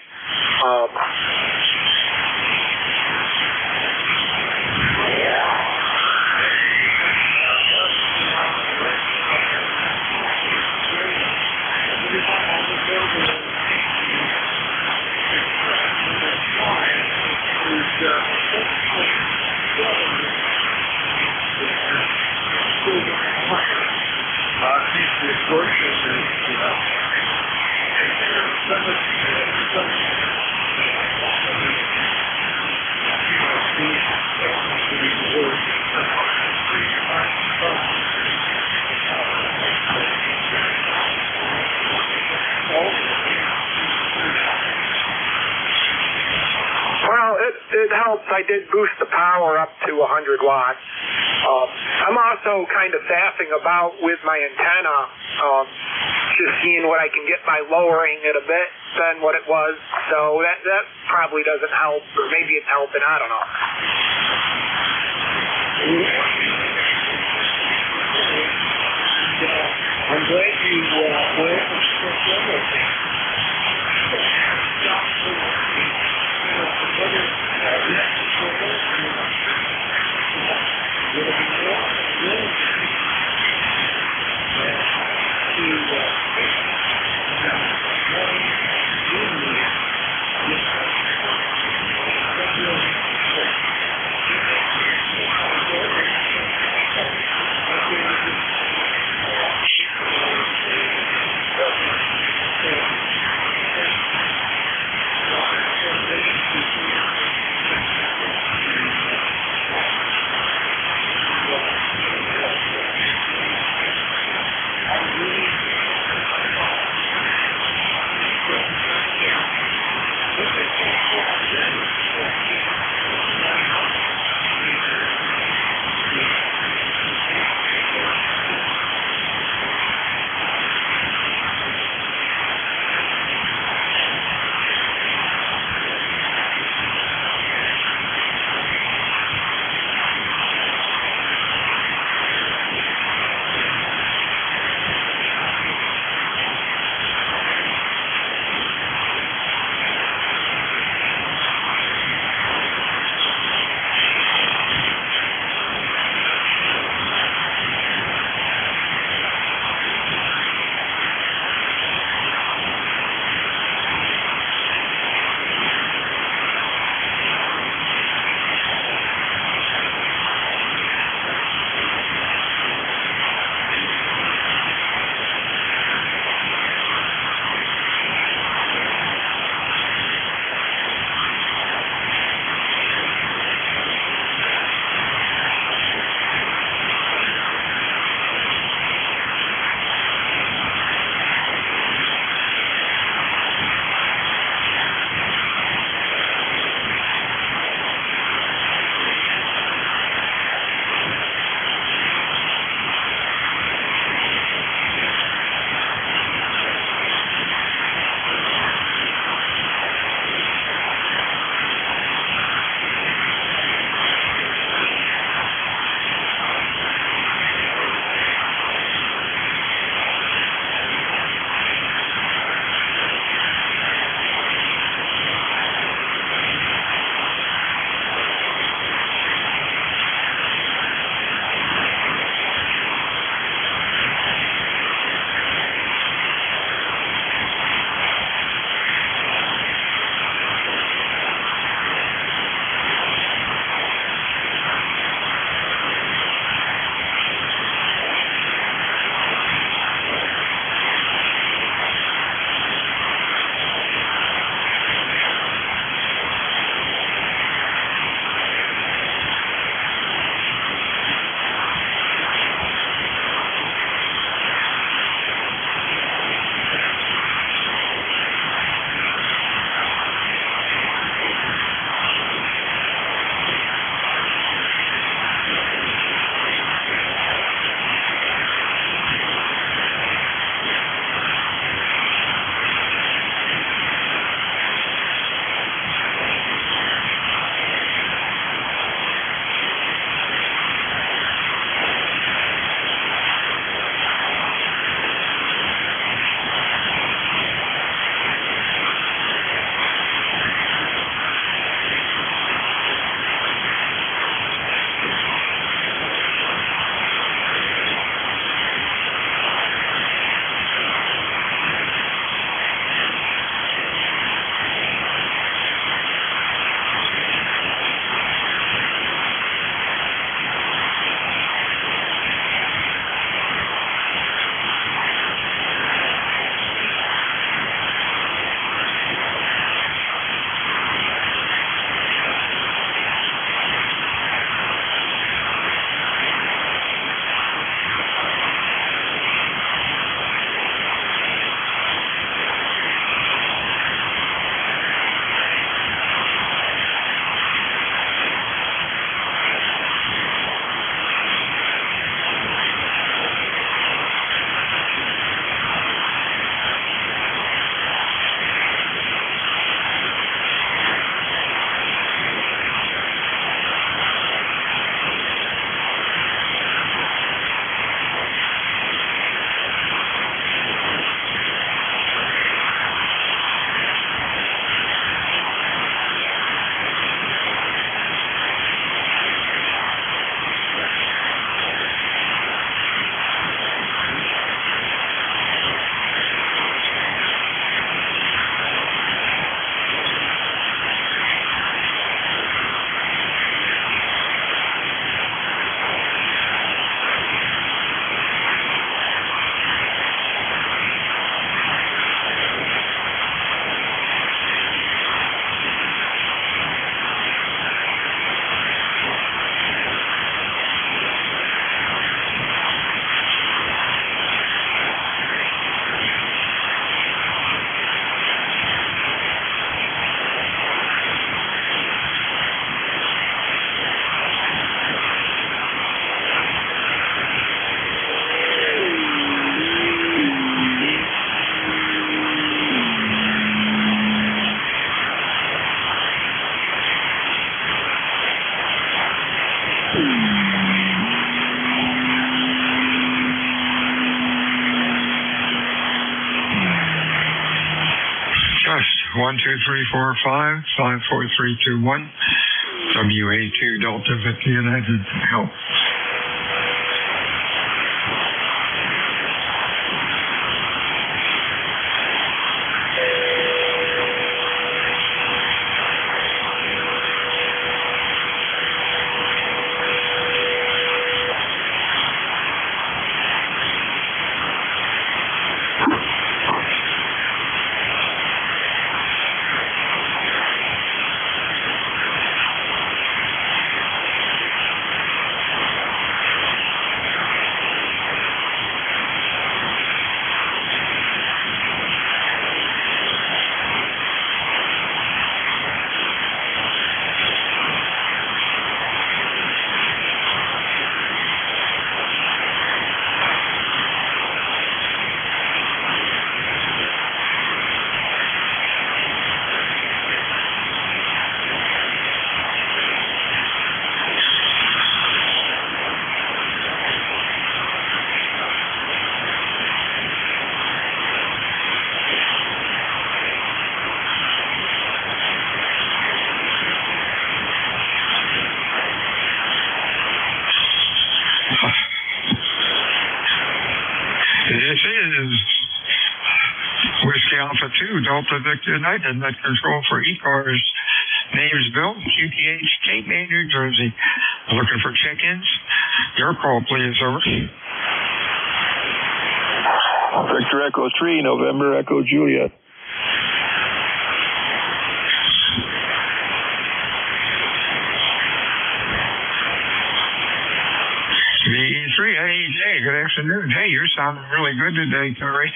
Well, it helps. I did boost the power up to 100 watts. I'm also kind of faffing about with my antenna, just seeing what I can get by lowering it a bit than what it was. So that probably doesn't help, or maybe it's helping. I don't know. I'm glad you went 12345 54321. WA2 Delta Victor United help. This is Whiskey Alpha 2, Delta Victor United, net control for ECARS. Name's Bill, QTH, Cape May, New Jersey. Looking for check-ins? Your call, please, over. Victor Echo 3, November Echo Juliet. VE3, hey, good afternoon. Hey, you're sounding really good today, Terry.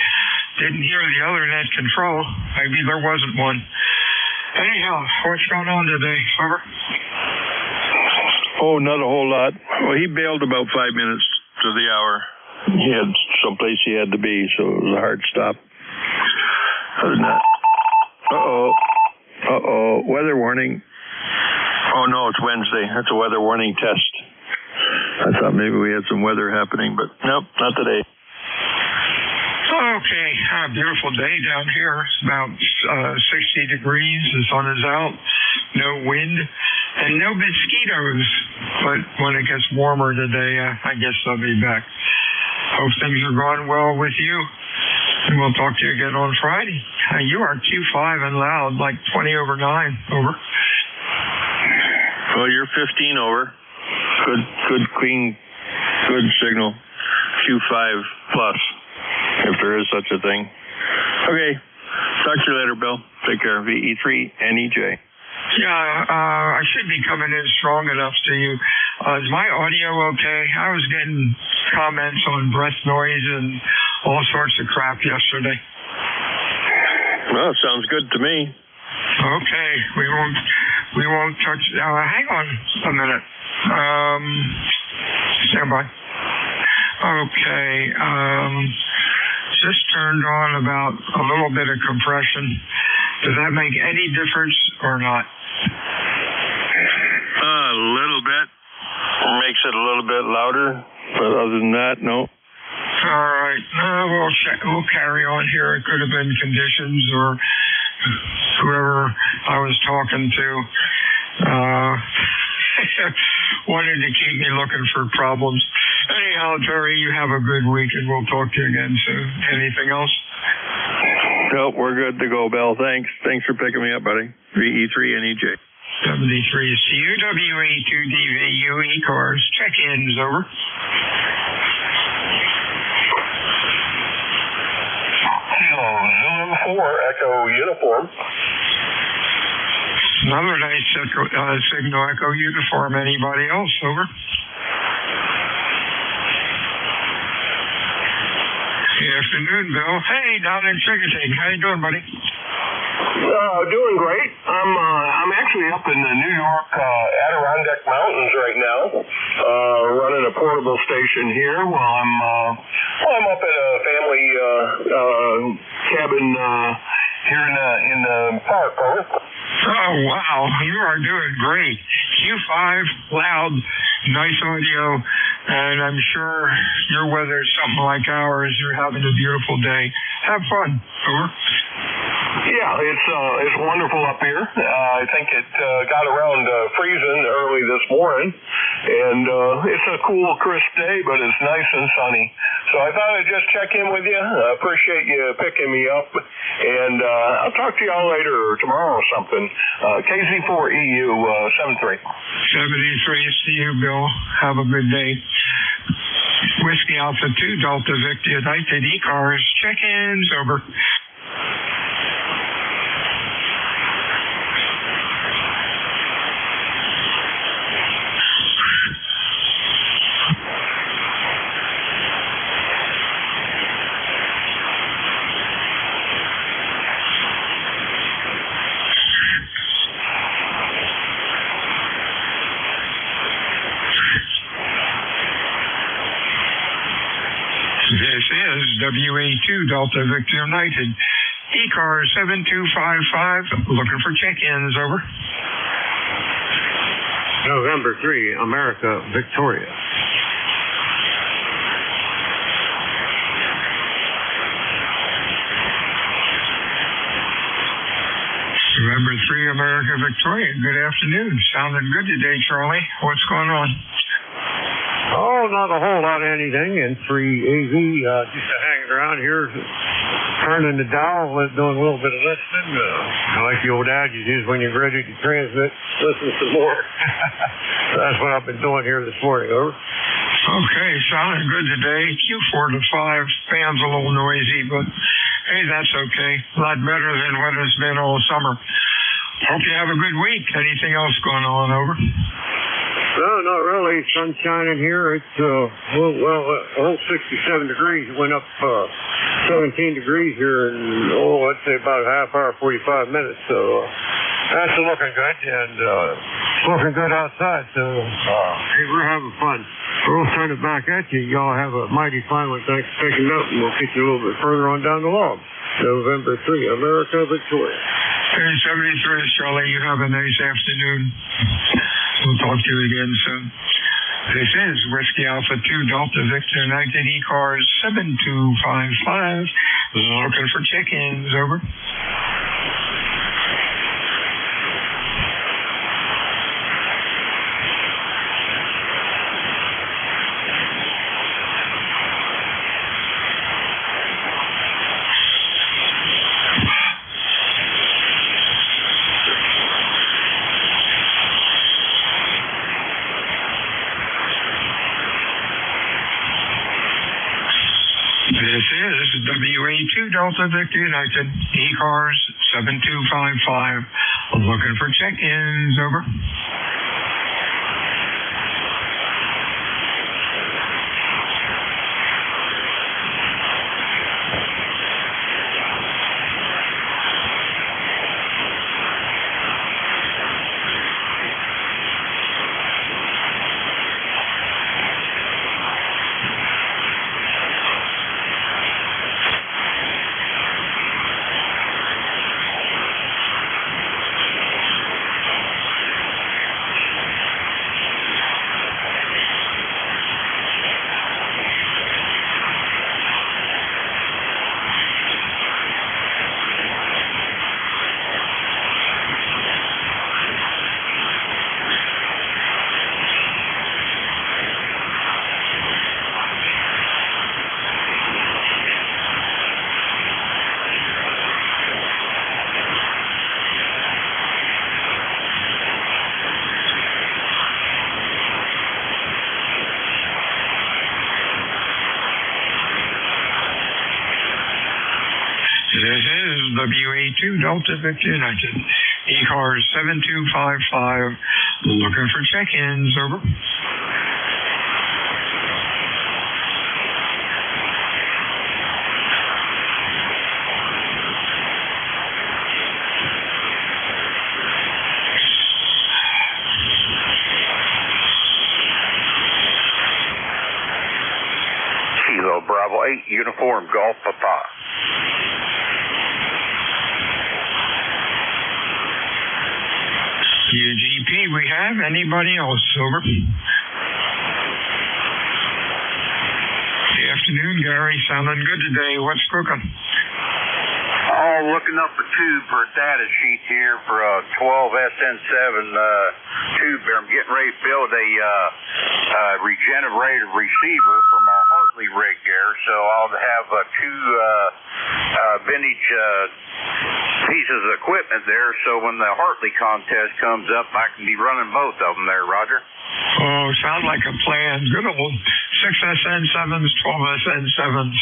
Didn't hear the other net control. Maybe there wasn't one. Anyhow, what's going on today? Over. Oh, not a whole lot. Well, he bailed about 5 minutes to the hour. He had someplace he had to be, so it was a hard stop. Other than that. Uh-oh. Weather warning. Oh, no, it's Wednesday. That's a weather warning test. I thought maybe we had some weather happening, but nope, not today. Okay, beautiful day down here. It's about 60 degrees. The sun is out. No wind and no mosquitoes. But when it gets warmer today, I guess they'll be back. Hope things are going well with you. And we'll talk to you again on Friday. You are Q5 and loud, like 20 over 9. Over. Well, you're 15 over. Good clean, good signal. Q5 plus, if there is such a thing. Okay. Talk to you later, Bill. Take care. VE3 NEJ. Yeah, I should be coming in strong enough to you. Is my audio okay? I was getting comments on breath noise and all sorts of crap yesterday. Well, it sounds good to me. Okay, we won't touch. Hang on a minute. Stand by. Okay. Just turned on about a little bit of compression. Does that make any difference or not? A little bit. Makes it a little bit louder, but other than that, no. All right. We'll carry on here. It could have been conditions or whoever I was talking to wanted to keep me looking for problems. Anyhow, Terry, you have a good week, and we'll talk to you again soon. Anything else? Nope, we're good to go, Bell. Thanks for picking me up, buddy. VE3 NEJ. 73 is CUWA2DVU ECARS. Check-ins, over. Kilo 04 Echo Uniform. Another nice signal, Echo Uniform. Anybody else, over? Good afternoon, Bill. Hey, down in Chickasing. How you doing, buddy? Doing great. I'm actually up in the New York Adirondack Mountains right now, running a portable station here while I'm up at a family cabin here in the park. Over. Oh, wow. You are doing great. Q5, loud, nice audio, and I'm sure your weather is something like ours. You're having a beautiful day. Have fun. Over. Yeah, it's wonderful up here. I think it got around freezing early this morning, and it's a cool, crisp day, but it's nice and sunny. So I thought I'd just check in with you. I appreciate you picking me up, and I'll talk to y'all later or tomorrow or something. KZ4EU 73. 73, see you, Bill. Have a good day. Whiskey Alpha 2, Delta Victor United, ECARS, check-ins, over. This is WA2 Delta Victor United, ECARS 7255, looking for check-ins, over. November 3, America, Victoria. November 3, America, Victoria. Good afternoon. Sounding good today, Charlie. What's going on? Oh, not a whole lot of anything. N3 AV, just hanging around here, turning the dial, doing a little bit of listening. I like the old adage is when you're ready to transmit, listen some more. So that's what I've been doing here this morning, over. Okay, sounding good today. Q4 to 5, fan's a little noisy, but hey, that's okay. A lot better than what it's been all summer. Hope you have a good week. Anything else going on, over? No, not really. Sun's shining here. It's, a whole 67 degrees. It went up 17 degrees here in, I'd say about a half hour, 45 minutes. So that's looking good. And it's looking good outside. So hey, we're having fun. We'll turn it back at you. Y'all have a mighty fine one. Thanks for picking it up. And we'll get you a little bit further on down the log. November 3, America, Victoria. Hey, 73, Charlie. You have a nice afternoon. We'll talk to you again soon. This is Whiskey Alpha 2, Delta Victor United, ECARS 7255. Looking for check-ins, over. This is WA2 Delta Victor United, ECARS 7255. Looking for check-ins, over. This is WA2 Delta Victor United, ECARS 7255, looking for check-ins, over. Kilo Bravo 8, Uniform Golf Papa. UGP, we have. Anybody else, over? Good afternoon, Gary. Sounding good today. What's cooking? Oh, looking up a tube for a data sheet here for a 12SN7 tube there. I'm getting ready to build a regenerated receiver from our Hartley rig there, so I'll have two vintage pieces of equipment there, so when the Hartley contest comes up, I can be running both of them there, Roger. Oh, sounds like a plan. Good old 6SN7s, 12SN7s.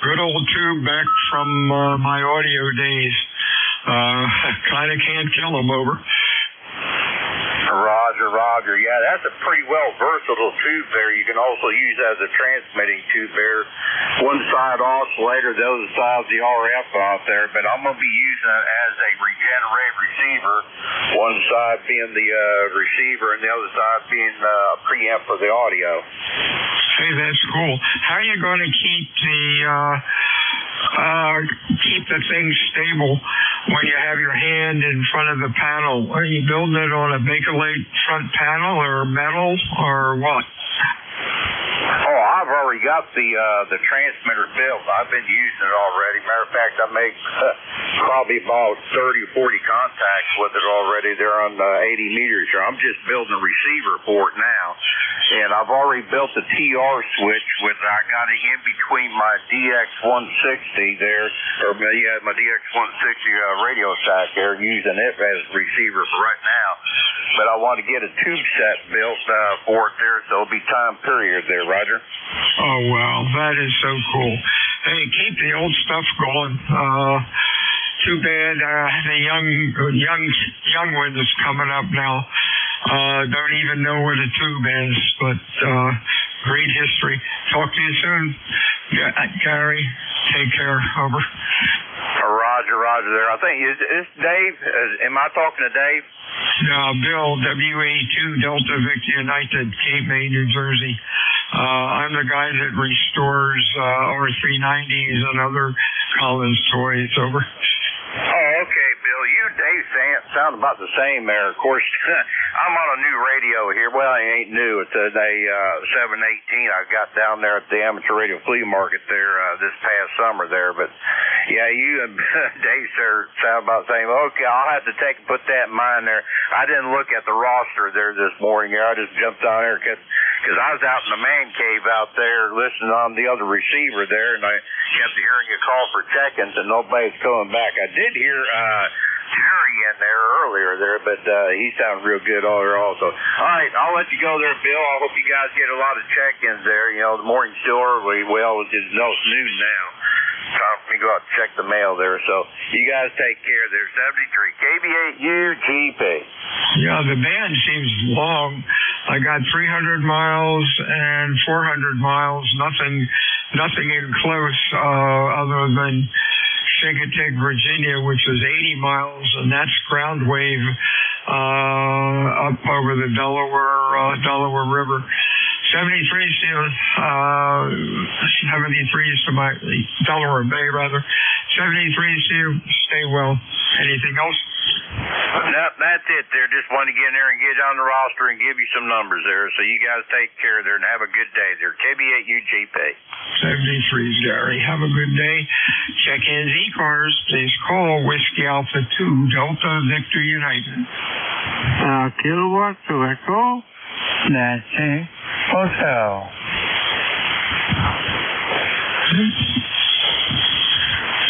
Good old tube back from my audio days. Kind of can't kill them, over. Roger. Yeah, that's a pretty well versatile tube there. You can also use as a transmitting tube there. One side oscillator, the other side the RF out there. But I'm going to be using it as a regenerated receiver. One side being the receiver and the other side being a preamp for the audio. Hey, that's cool. How are you going to keep the thing stable when you have your hand in front of the panel? Are you building it on a Bakelite front panel or metal or what? Oh, I've already got the transmitter built. I've been using it already. Matter of fact, I make probably about 30 or 40 contacts with it already. They're on 80 meters here. I'm just building a receiver for it now. And I've already built the TR switch with I got it in between my DX160 there, or my DX160 radio stack there, using it as a receiver for right now. But I want to get a tube set built for it there, so it'll be time period there, Roger. Oh, wow, that is so cool. Hey, keep the old stuff going. Too bad the young one is coming up now. Don't even know where the tube is, but great history. Talk to you soon, Gary. Take care. Over. Roger there. I think is Dave. Am I talking to Dave? Bill, WA2 Delta Victor United, Cape May, New Jersey. I'm the guy that restores R390s and other Collins toys. Over. Oh, okay, Bill. You and Dave sound about the same there. Of course, I'm on a new radio here. Well, it ain't new. It's a 718 I got down there at the amateur radio flea market there this past summer there. But, yeah, you and Dave sound about the same. Okay, I'll have to put that in mind there. I didn't look at the roster there this morning. I just jumped on there because I was out in the man cave out there listening on the other receiver there, and I kept hearing a call for check-ins, and nobody's coming back. I did hear Jerry in there earlier there, but he sounded real good also. All right, I'll let you go there, Bill. I hope you guys get a lot of check-ins there. You know, the morning's still early. Well, it's noon now. Time for me to go out and check the mail there. So you guys take care. There's 73 KB8UGP. Yeah, the band seems long. I got 300 miles and 400 miles. Nothing in close other than Shinkatig, Virginia, which is 80 miles, and that's ground wave up over the Delaware River. 73 is to my Delaware Bay, rather. 73 stay well. Anything else? No, that's it there. Just wanted to get in there and get on the roster and give you some numbers there. So you guys take care there and have a good day there. KB8UGP. 73, Gary. Have a good day. Check-ins ECARS. Please call Whiskey Alpha 2 Delta Victor United. Kilowatt to Echo. Nancy Hotel.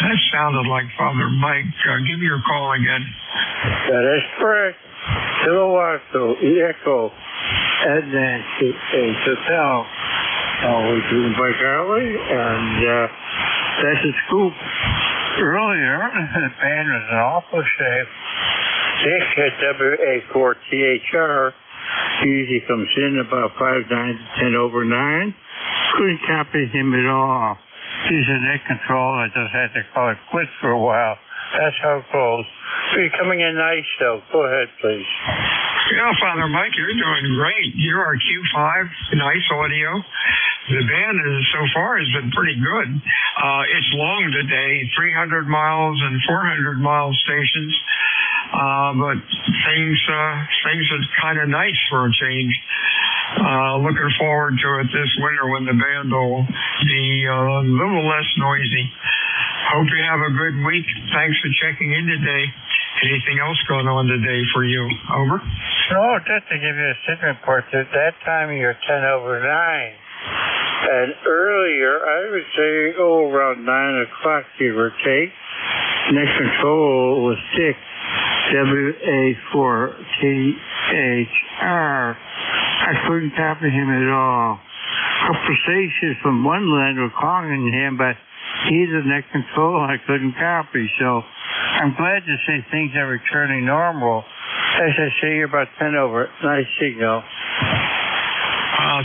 That sounded like Father Mike. Give me your call again. That is correct. Kilowatt to Echo and Nancy Hotel. We're doing by Charlie, and that's a scoop. Earlier, the band was in awful shape. Dick at WA4THR usually comes in about 5/9 to 10 over 9. Couldn't copy him at all. He's a net control. I just had to call it quits for a while. That's how it goes. You're coming in nice, though. Go ahead, please. Yeah, Father Mike, you're doing great. You're our Q5, nice audio. The band so far has been pretty good. It's long today, 300 miles and 400 mile stations. But things are kind of nice for a change. Looking forward to it this winter when the band will be a little less noisy. Hope you have a good week. Thanks for checking in today. Anything else going on today for you? Over. No, just to give you a signal report, at that time you're 10 over 9. And earlier, I would say, around 9 o'clock, give or take, next control was 6, WA4THR. I couldn't copy him at all. Conversations from one land were calling him, but he's the next control I couldn't copy. So I'm glad to say things are returning normal. As I say, you're about 10 over. Nice signal.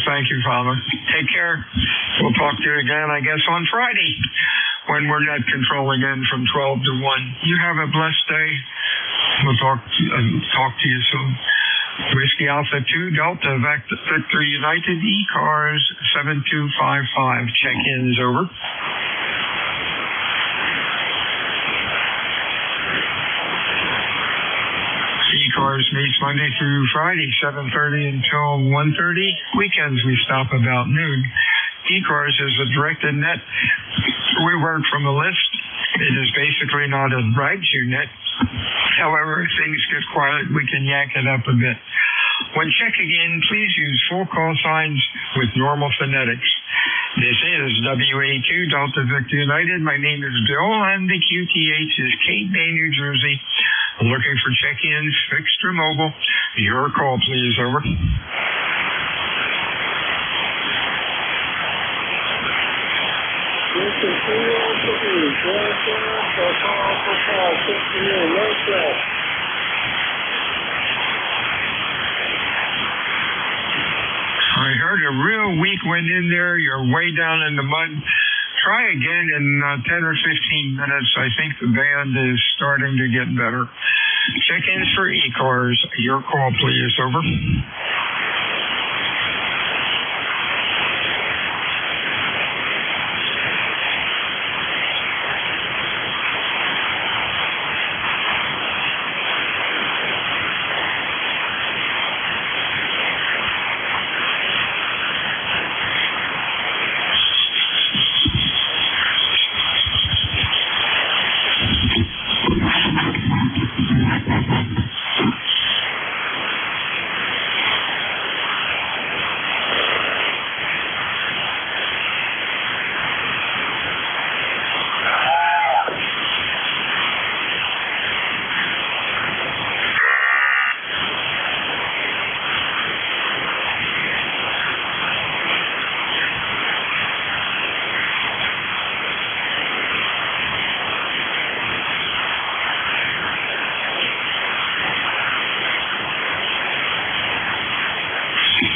Thank you, Father. Take care. We'll talk to you again, I guess, on Friday when we're net control again from 12 to 1. You have a blessed day. We'll talk to you soon. Whiskey Alpha 2, Delta, Victor United, ECARS 7255. Check-ins over. ECARS meets Monday through Friday, 7:30 until 1:30. Weekends we stop about noon. ECARS is a directed net. We work from a list. It is basically not a brag-to net. However, if things get quiet, we can yak it up a bit. When checking in, please use full call signs with normal phonetics. This is WA2 Delta Victor United. My name is Bill, and the QTH is Cape May, New Jersey. Looking for check-ins, fixed or mobile. Your call, please. Over. I heard a real weak wind in there. You're way down in the mud. Try again in 10 or 15 minutes. I think the band is starting to get better. Check-ins for ECARS. Your call, please. Over.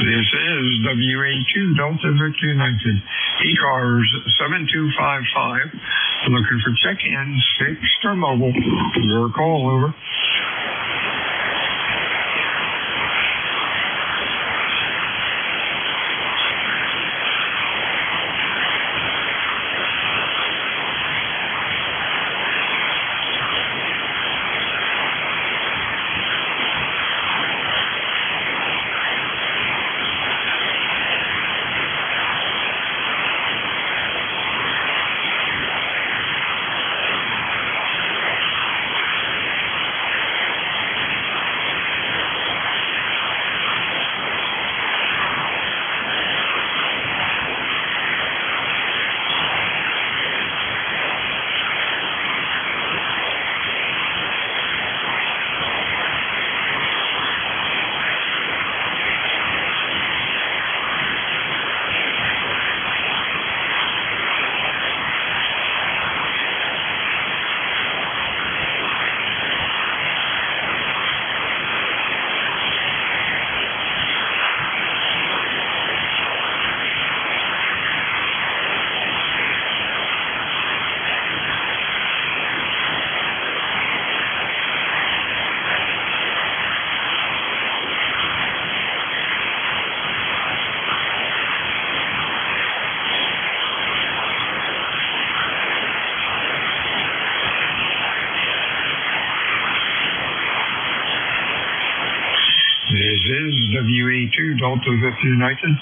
This is WA2 Delta Victor United. ECARS 7255. Looking for check-ins, fixed or mobile. Your call, over. This is WA2 Delta Victor United.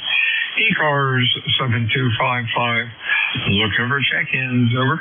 ECARS 7255. Looking for check-ins. Over.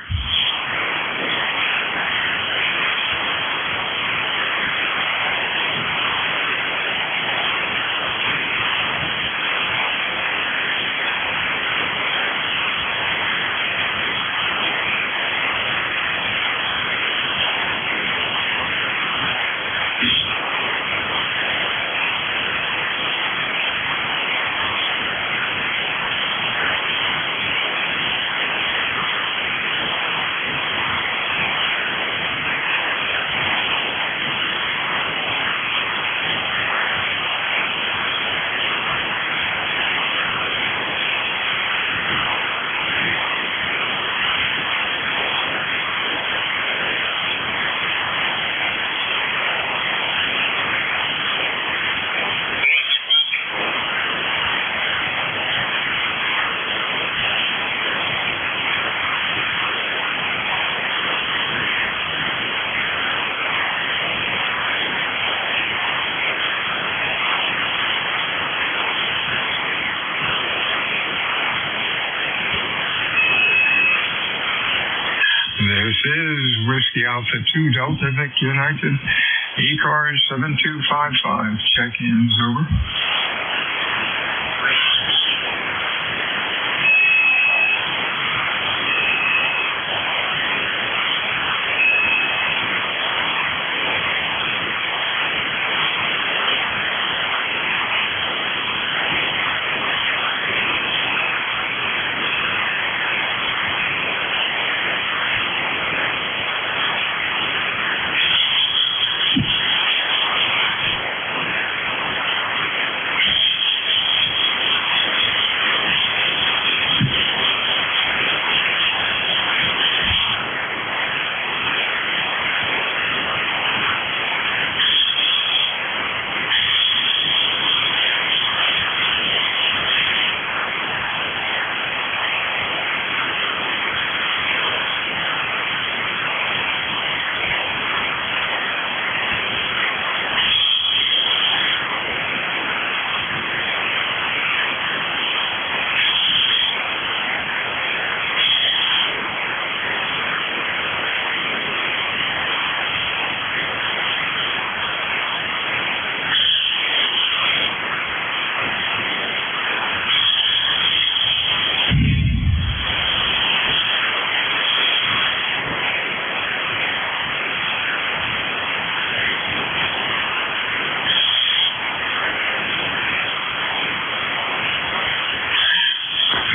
is Whiskey Alpha 2 Delta Victor United. ECARS 7255. Check-ins over.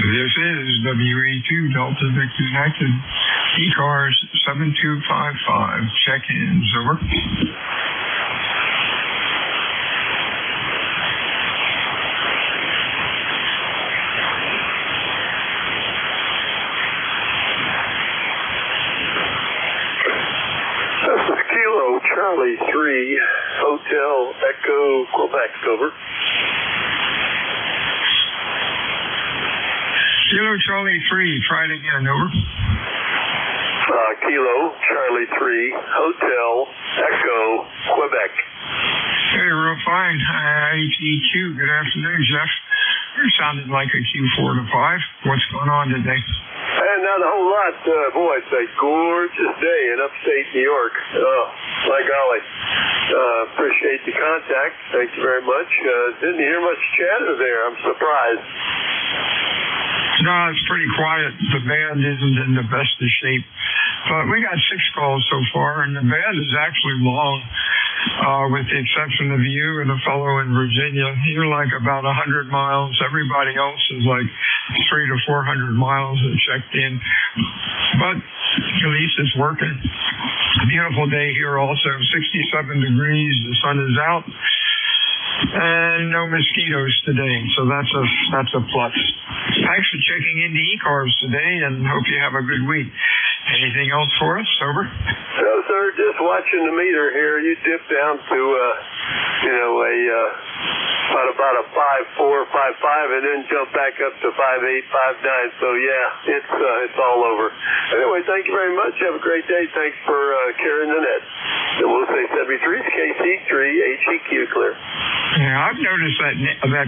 This is WA2 Delta Victor United. ECARS 7255. Check-ins over. This is Kilo Charlie 3 Hotel Echo Quebec over. Kilo Charlie 3, try it again, over. Kilo Charlie 3 Hotel Echo Quebec. Hey, real fine. HEQ, good afternoon, Jeff. You sounded like a Q4 to 5. What's going on today? And not a whole lot. Boy, it's a gorgeous day in upstate New York. Oh, my golly. Appreciate the contact. Thank you very much. Didn't hear much chatter there. I'm surprised. No, it's pretty quiet. The band isn't in the best of shape. But we got 6 calls so far, and the band is actually long, with the exception of you and a fellow in Virginia. You're like about 100 miles. Everybody else is like 300 to 400 miles that checked in. But at least it's working. A beautiful day here also, 67 degrees. The sun is out. And no mosquitoes today, so that's a plus. Thanks for checking into ECARS today, and hope you have a good week. Anything else for us? Over? No, sir. Just watching the meter here. You dipped down to, about a 5.4, 5.5, and then jump back up to 5.8, 5.9. So yeah, it's all over. Anyway, thank you very much. Have a great day. Thanks for carrying the net. And we'll say 73 is KC3 HEQ clear. Yeah, I've noticed that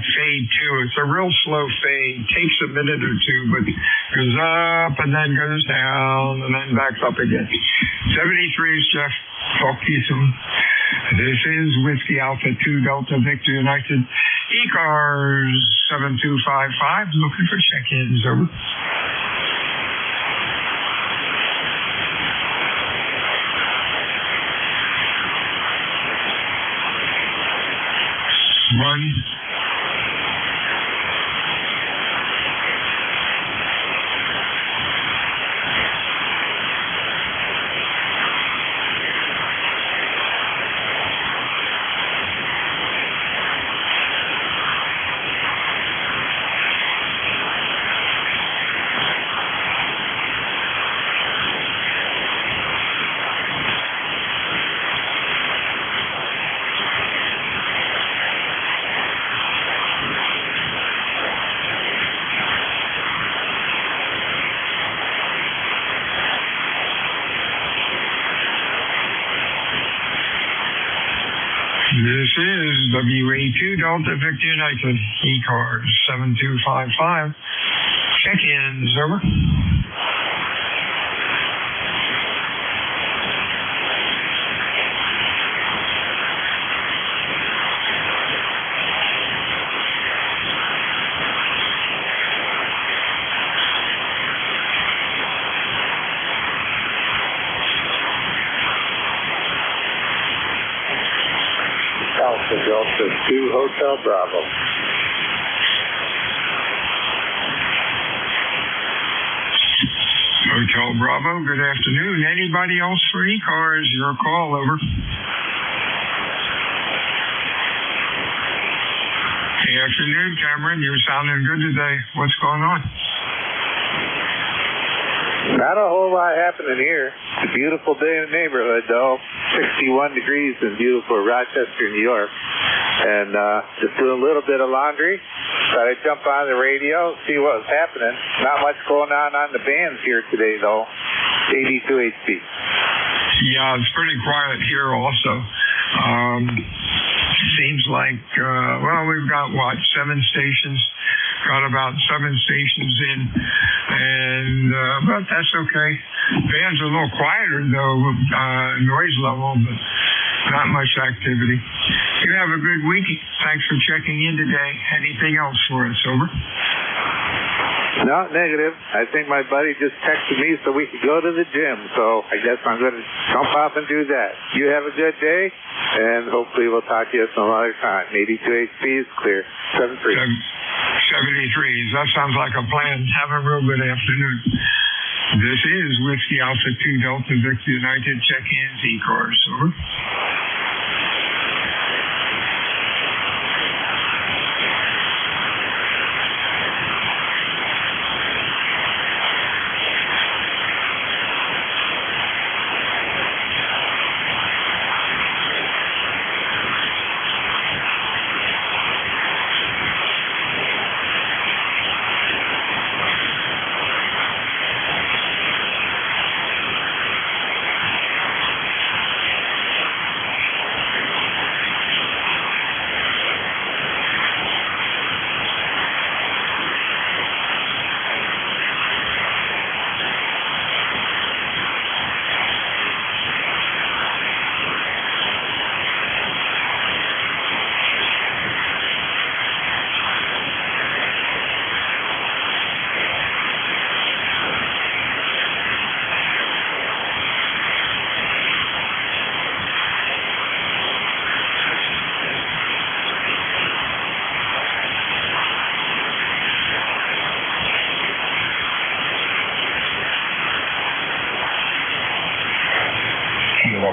fade too. It's a real slow fade. Takes a minute or two, but goes up and then goes down and then backs up again. 73 is Jeff. Talk to you soon. This is Whiskey Alpha 2 Delta Victor United. ECARS 7255. Looking for check-ins. Over. One. This is WA2 Delta Victor United. ECARS 7255. Check-ins. Over. Alpha Delta 2 Hotel Bravo. Hotel Bravo, good afternoon. Anybody else for ECARS? Your call, over. Good afternoon, Cameron. You're sounding good today. What's going on? Not a whole lot happening here. It's a beautiful day in the neighborhood, though. 61 degrees in beautiful Rochester, New York. And just doing a little bit of laundry. Thought I'd jump on the radio, see what was happening. Not much going on the bands here today, though. 82 HP. Yeah, it's pretty quiet here also. Seems like, we've got, 7 stations. Got about 7 stations in, and but that's okay. Band's a little quieter though, noise level, but not much activity. You have a good week. Thanks for checking in today. Anything else for us, over? No, negative. I think my buddy just texted me so we could go to the gym, so I guess I'm going to jump off and do that. You have a good day, and hopefully we'll talk to you some other time. 82 HP is clear. 73. 73s. That sounds like a plan. Have a real good afternoon. This is Whiskey Alpha 2 Delta Victor United. Check-ins, ECARS. Over.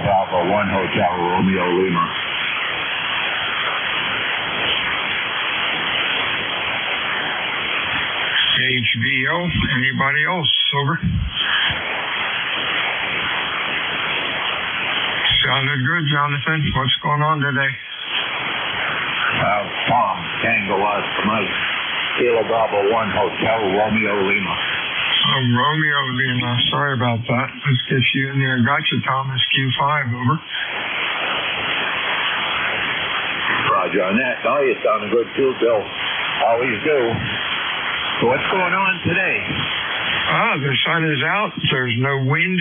Bravo 1 Hotel Romeo Lima. HBO, anybody else? Over. Sounded good, Jonathan. What's going on today? Tom, Tango Oscar Mike. Kilo Bravo 1 Hotel Romeo Lima. Romeo Lima. Sorry about that. Let's get you in there. Gotcha, Thomas. Q5, over. Roger on that. Oh, you're sounding good too, Bill. Always do. So what's going on today? The sun is out. There's no wind,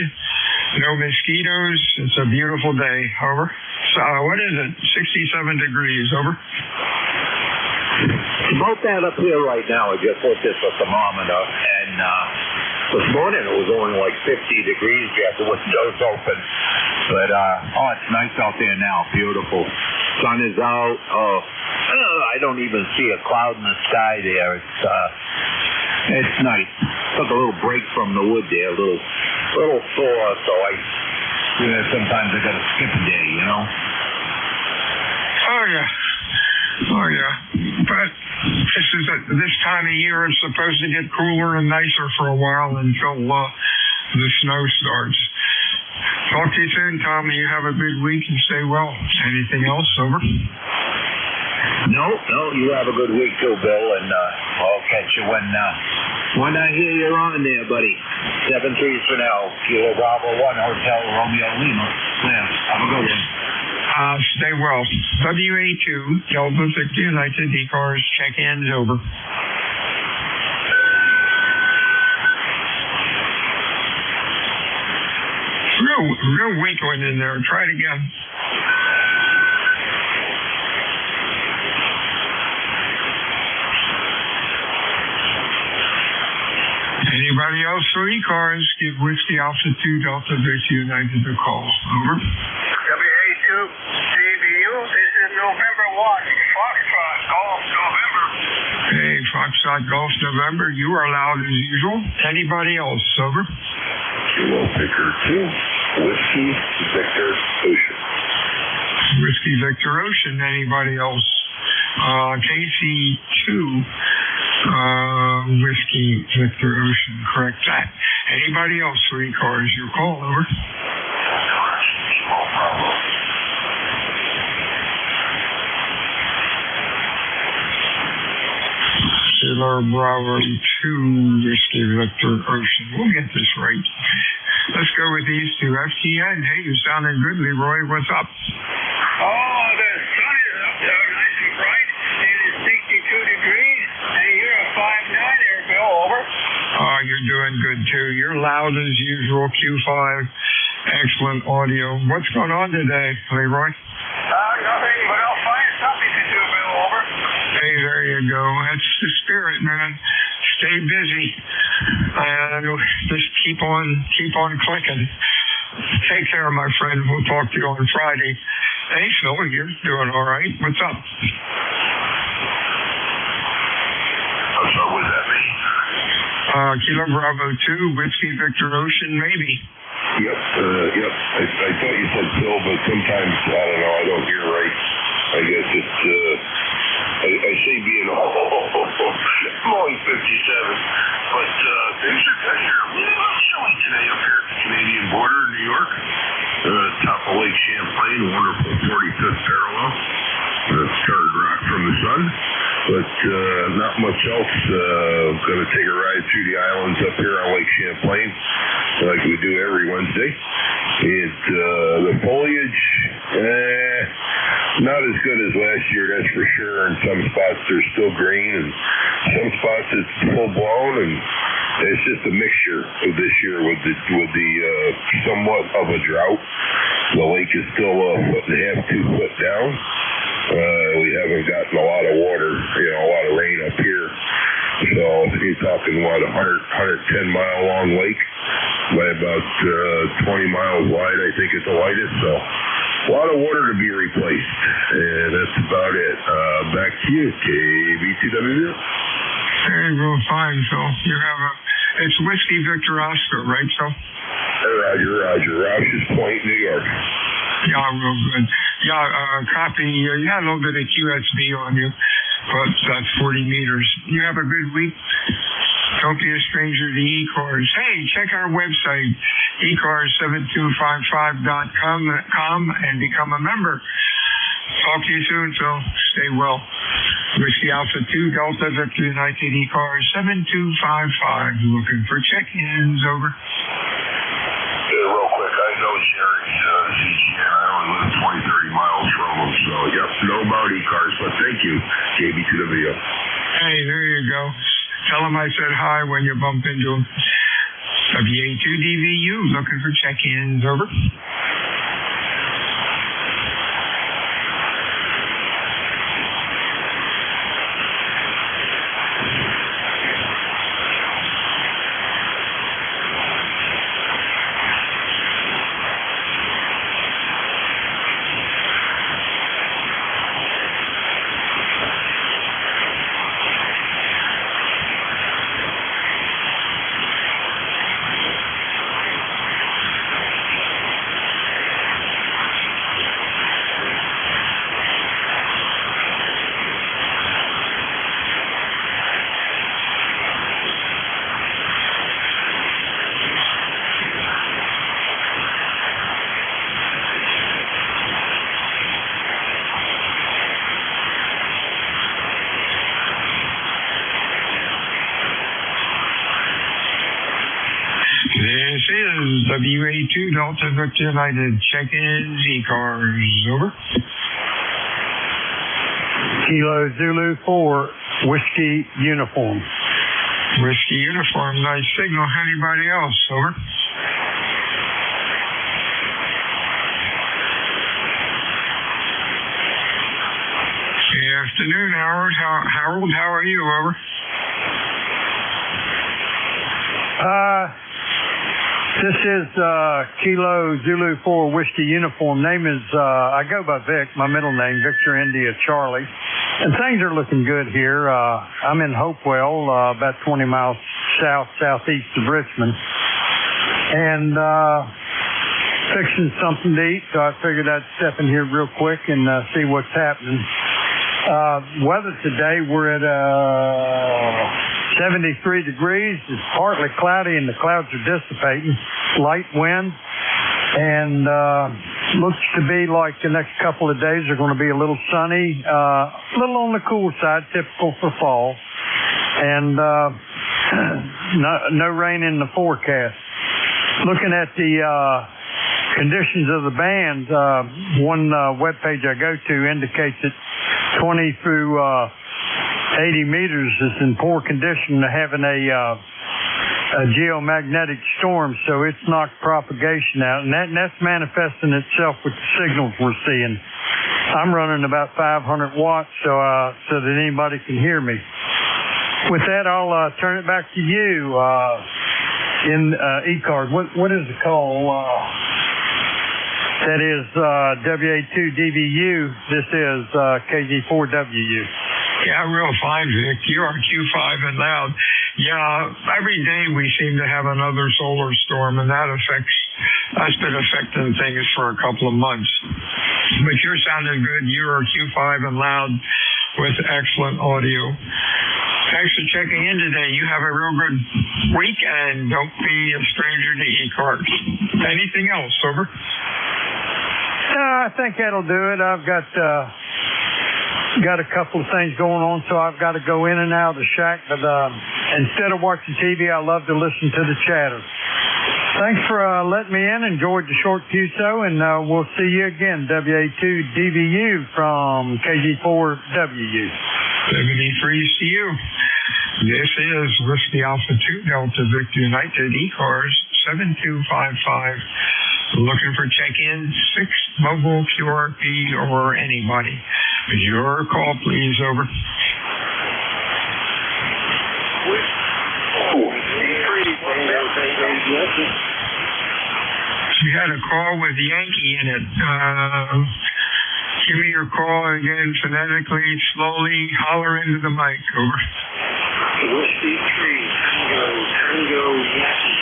no mosquitoes. It's a beautiful day. Over. So, what is it? 67 degrees. Over. It's about that up here right now. I just looked at the thermometer, and this morning it was only like 50 degrees. You have the windows open. But, it's nice out there now. Beautiful. Sun is out. I don't even see a cloud in the sky there. It's nice. Took a little break from the wood there, a little sore, so sometimes I gotta skip a day, you know? Oh yeah. But this time of year it's supposed to get cooler and nicer for a while until the snow starts. Talk to you soon, Tommy. You have a good week and stay well. Anything else? Over. No, you have a good week too, Bill, and I'll catch you when I hear you're on there, buddy. 73 for now. Kilo Bravo 1 Hotel Romeo Lima. Yeah, have a good one. Stay well. WA2 Delta Victor United ECARS. Check-ins, over. Real weak one in there. Try it again. Anybody else for ECARS? Give Whiskey Alpha 2 Delta Victor United a call. Over. WA2 CBU, this is November Foxtrot Golf November. You are loud as usual. Anybody else? Over. Kilo Picker 2, Whiskey Victor Ocean. Whiskey Victor Ocean. Anybody else? KC2, Whiskey Victor Ocean. Correct that. Anybody else for ECARS? Your call. Over. Kilo Bravo 2, Whiskey Victor Ocean. We'll get this right. Let's go with these two. FTN. Hey, you're sounding good, Leroy. What's up? Oh, the sun is up there, nice and bright. It is 62 degrees. Hey, you're a 5'9" there, Bill. Over. Oh, you're doing good, too. You're loud as usual, Q5. Excellent audio. What's going on today, Leroy? Nothing, but I'll find something to do, Bill. Over. Hey, there you go. That's the spirit, man. Stay busy. And just keep on clicking. Take care, my friend. We'll talk to you on Friday. Hey, Phil, you're doing all right. What's up? I'm sorry, was that me? Kilo Bravo 2, Whiskey Victor Ocean, maybe. Yep. I thought you said Phil, but sometimes, I don't know, I don't hear right. I guess it's, I say being, I'm only 57, but things are a little chilly today up here at the Canadian border in New York. Top of Lake Champlain, wonderful 45th parallel. Started rock from the sun, but not much else. Going to take a ride through the islands up here on Lake Champlain, like we do every Wednesday. The foliage, not as good as last year, that's for sure. In some spots they're still green, and some spots it's full blown, and it's just a mixture of this year with the somewhat of a drought. The lake is still 1.5 to 2 foot down. We haven't gotten a lot of water, a lot of rain up here. So you're talking, 110 mile long lake by about 20 miles wide, I think it's the widest. So a lot of water to be replaced. And that's about it. Back to you, KB2W. There you go, fine, Phil. You have it's Whiskey Victor Oscar, right, Phil? Roger. Roush's Point, New York. Yeah, real good. Yeah, copy. You had a little bit of QSB on you, but that's 40 meters. You have a good week. Don't be a stranger to ECARS. Hey, check our website, ECARS7255.com, and become a member. Talk to you soon, Phil. Stay well. Whiskey Alpha 2, Delta Victor United, ECARS 7255. Looking for check-ins. Over. Real quick, I know Jerry's CGN. I only live 20, 30 miles from him, so know about ECARS, but thank you, KB2W. Hey, there you go. Tell him I said hi when you bump into him. WA2DVU, looking for check-ins. Over. This is WA2 Delta Victor United. Check-ins, ECARS. Over. Kilo Zulu 4, Whiskey Uniform. Whiskey Uniform, nice signal. Anybody else? Over. Good afternoon, Howard. Harold, how are you? Over. This is Kilo Zulu 4 Whiskey Uniform. Name is, I go by Vic, my middle name, Victor India Charlie. And things are looking good here. I'm in Hopewell, about 20 miles southeast of Richmond. And fixing something to eat, so I figured I'd step in here real quick and see what's happening. Weather today, we're at 73 degrees. It's partly cloudy and the clouds are dissipating. Light wind. And looks to be like the next couple of days are going to be a little sunny, a little on the cool side, typical for fall. And no rain in the forecast. Looking at the conditions of the band, one web page I go to indicates that 20 through 80 meters is in poor condition, having a geomagnetic storm, so it's knocked propagation out, and that's manifesting itself with the signals we're seeing. I'm running about 500 watts, so that anybody can hear me. With that, I'll turn it back to you. In ECARS, what is the call? That is WA2DVU. This is KG4WU. Yeah, real fine, Vic. You are Q5 and loud. Yeah, every day we seem to have another solar storm, and that's been affecting things for a couple of months. But you're sounding good. You are Q5 and loud with excellent audio. Thanks for checking in today. You have a real good week, and don't be a stranger to ECARS. Anything else, over? I think that'll do it. I've got a couple of things going on, so I've got to go in and out of the shack. But instead of watching TV, I love to listen to the chatter. Thanks for letting me in. Enjoyed the short QSO, and we'll see you again. WA2DVU from KG4WU. 73's to you. This is Whiskey Alpha 2 Delta Victor United ECARS 7255. Looking for check-in, 6 mobile QRP or anybody. Your call, please, over. We had a call with Yankee in it. Give me your call again phonetically, slowly, holler into the mic, over. Whiskey 3, Tango, Yankee.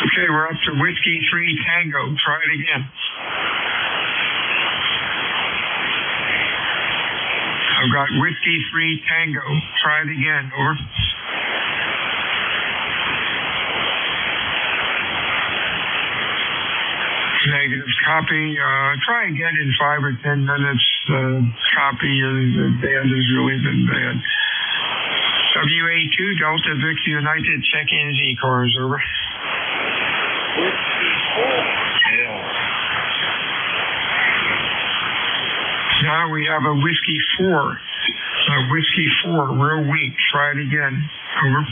Okay, we're up to Whiskey 3 Tango. Try it again. I've got Whiskey 3 Tango. Try it again, over. Negative copy. Try again in 5 or 10 minutes. Copy. The band has really been bad. WA2 Delta Victor United check-ins ECARS, over. Now we have a Whiskey 4. Whiskey 4, real weak. Try it again, over.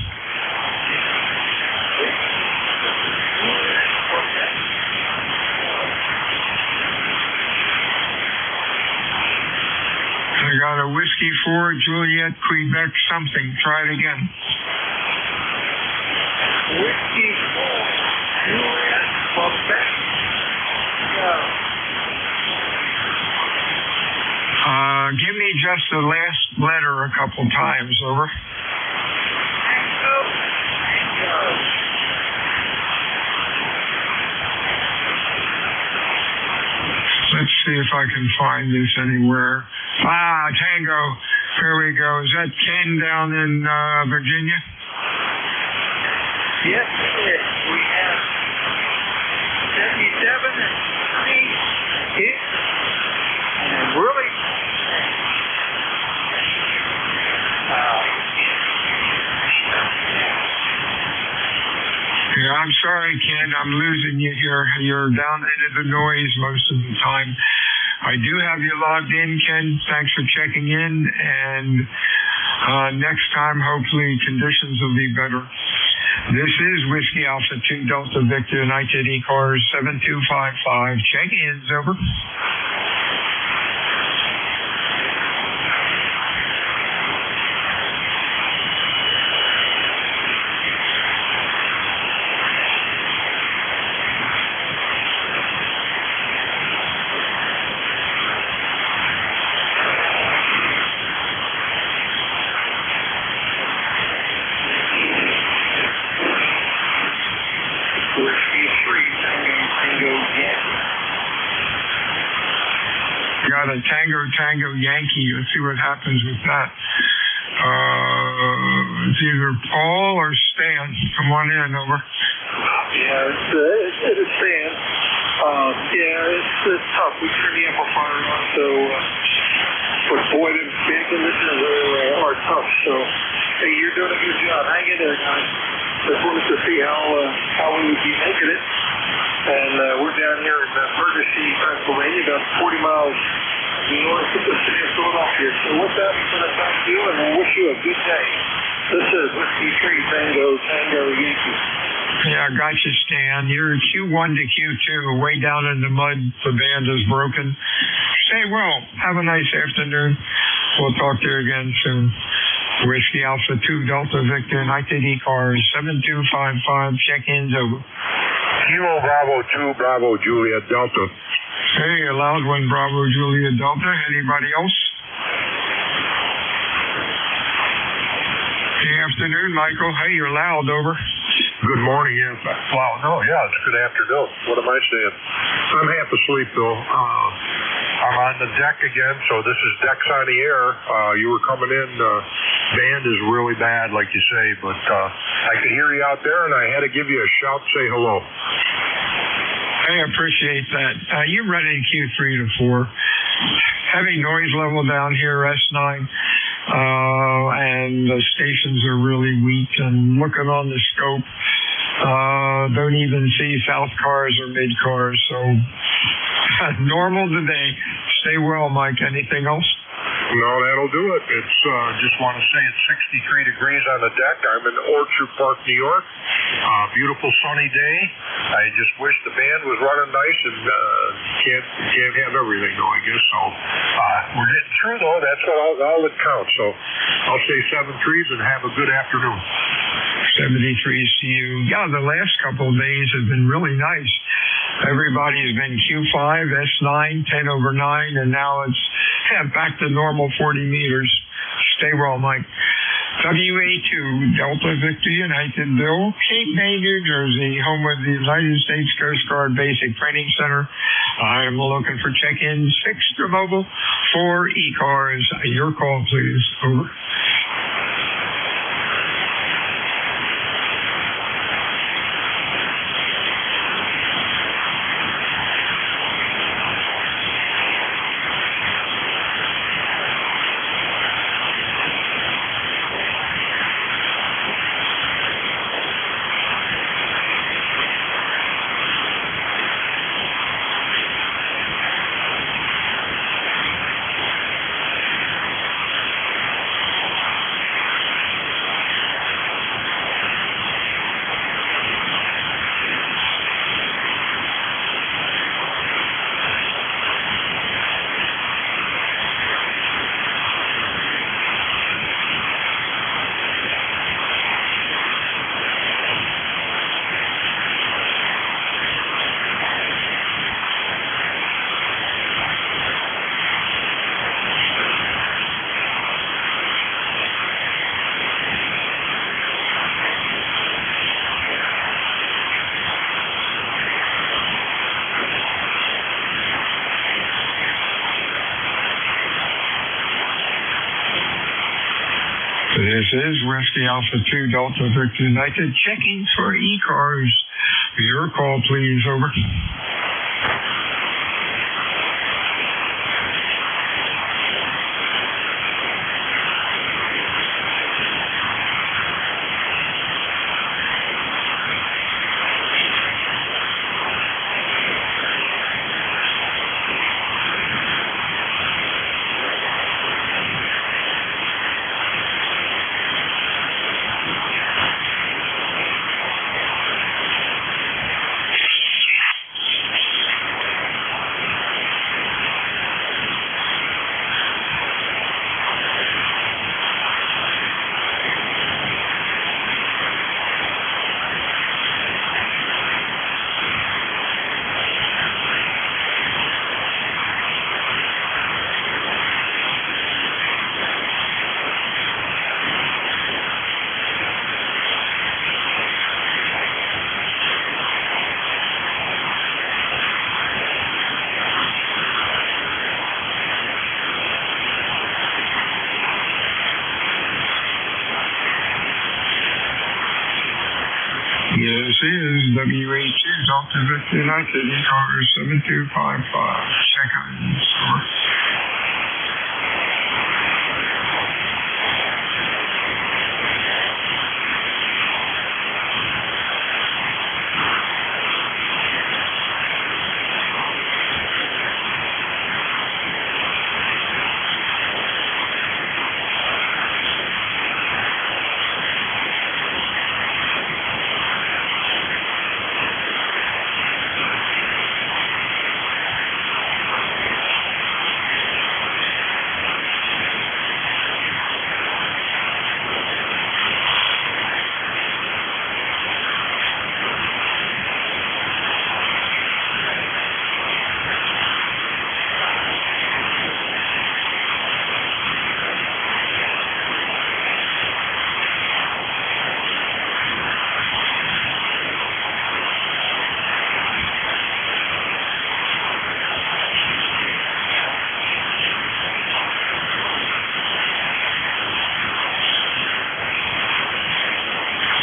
I got a Whiskey 4, Juliet, Quebec, something. Try it again. Whiskey 4, Juliet, Quebec. Give me just the last letter a couple times, over. Let's see if I can find this anywhere. Tango. Here we go. Is that Ken down in Virginia? Yes, it is. We have 77 and 3 hits. And really, yeah, I'm sorry, Ken. I'm losing you here. You're down into the noise most of the time. I do have you logged in, Ken. Thanks for checking in. And next time, hopefully, conditions will be better. This is Whiskey Alpha 2 Delta Victor United ECARS 7255. Check-ins, over. got a Tango Yankee. Let's see what happens with that. It's either Paul or Stan. Come on in, over. Yeah, it's Stan. It's tough. We turned the amplifier on, so but boy, the band conditions are tough. So, hey, you're doing a good job. Hang in there, guys. Just wanted to see how we would be making it. And we're down here in Ferguson, Pennsylvania, about 40 miles north of the city of Philadelphia. So with that, I'm going to thank you and I wish you a good day. This is Whiskey 3 Tango Yankee. Yeah, gotcha, Stan. You're Q1 to Q2, way down in the mud. The band is broken. Stay well. Have a nice afternoon. We'll talk to you again soon. Whiskey Alpha 2 Delta Victor United ECARS 7255. Check-ins over. Kilo Bravo 2 Bravo Juliet Delta. Hey, a loud one, Bravo Juliet Delta. Anybody else? Good afternoon, Michael. Hey, you're loud, over. Good morning, yeah. Wow, no, yeah, it's good afternoon. What am I saying? I'm half asleep, though. I'm on the deck again, so this is Decks on the Air. You were coming in. Band is really bad, like you say, but I could hear you out there, and I had to give you a shout, say hello. I appreciate that. You're running Q3 to 4. Heavy noise level down here, S9. And the stations are really weak. And looking on the scope, don't even see south cars or mid cars. So normal today. Stay well, Mike. Anything else? No, that'll do it. It's just want to say it's 63 degrees on the deck. I'm in Orchard Park, New York. Beautiful sunny day. I just wish the band was running nice, and can't have everything though, I guess. So we're getting through though. That's all that counts. So I'll say 7 threes and have a good afternoon. 73s to you. Yeah, the last couple of days have been really nice. Everybody's been Q5, S9, 10 over 9, and now it's back to normal 40 meters. Stay well, Mike. WA2, Delta Victor United, Bill, Cape May, New Jersey, home of the United States Coast Guard Basic Training Center. I am looking for check-ins, fixed or mobile, for ECARS. Your call, please. Over. This is Whiskey Alpha 2 Delta Victor United checking for ECARS. Your call, please. Over. Delta Victor United, ECARS 7255, seconds, over.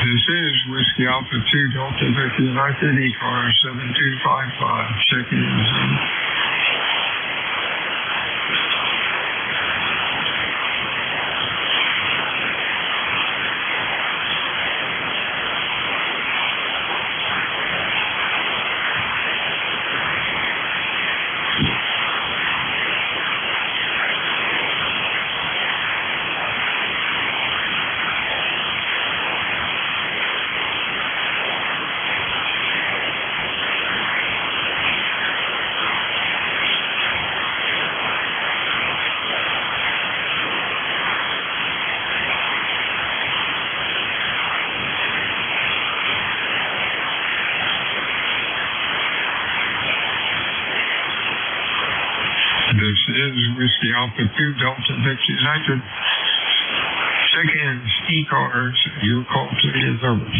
This is Whiskey Alpha 2 Delta Victor United, ECARS 7255, seconds, over. This is Whiskey Alpha 2 Delta Victor United. Seconds, ECARS, your call today is over.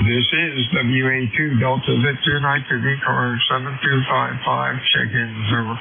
This is WA2 Delta Victor United, ECARS 7255, check-ins, over.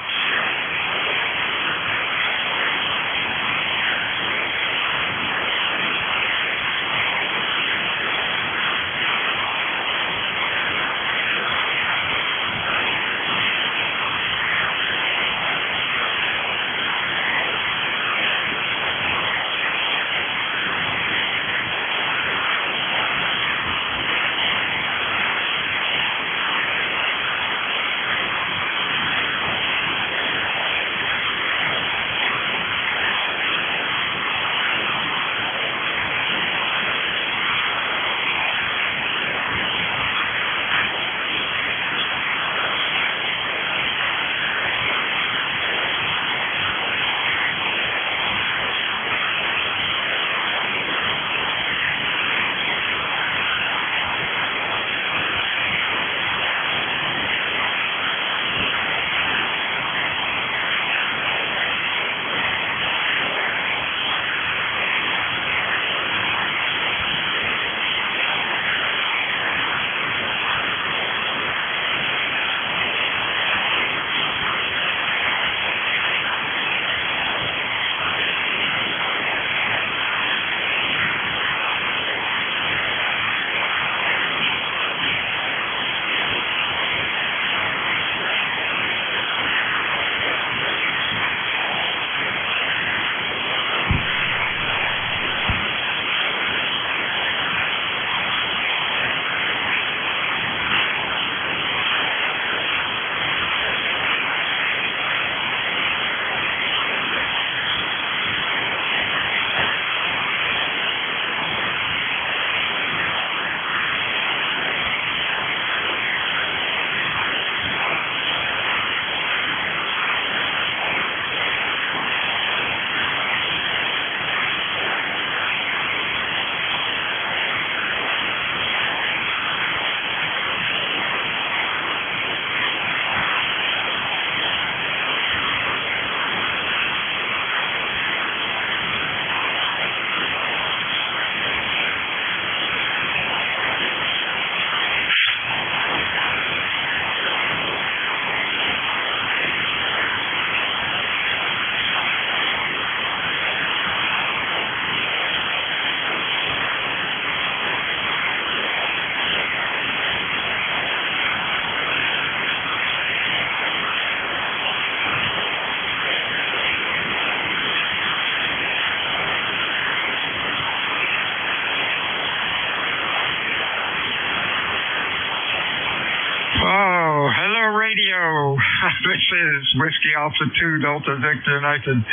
this is Whiskey Alpha 2 Delta Victor United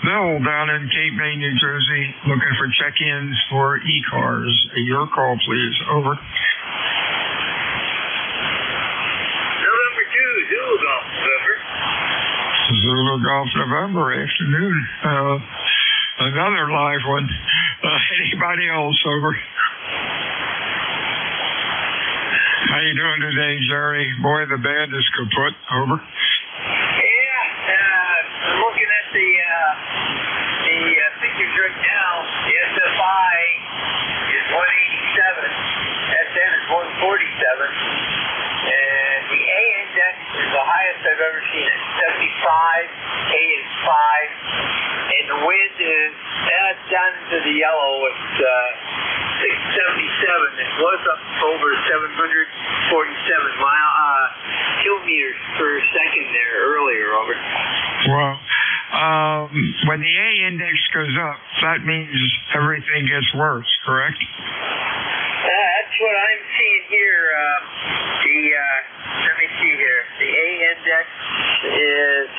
Bill down in Cape May, New Jersey, looking for check-ins for ECARS. Your call, please. Over. November 2, Zulu Golf November. Zulu Golf November, afternoon. Another live one. Anybody else? Over. How you doing today, Jerry? Boy, the band is kaput. Over. Yeah, I'm looking at the figures right now. The SFI is 187. SN is 147. And the A index is the highest I've ever seen it. 75. A is 5. And the wind is down into the yellow. It's 677. It was up over 747 kilometers per second there earlier. Over. Well, when the A index goes up, that means everything gets worse, correct? That's what I'm seeing here. Let me see here. The A index is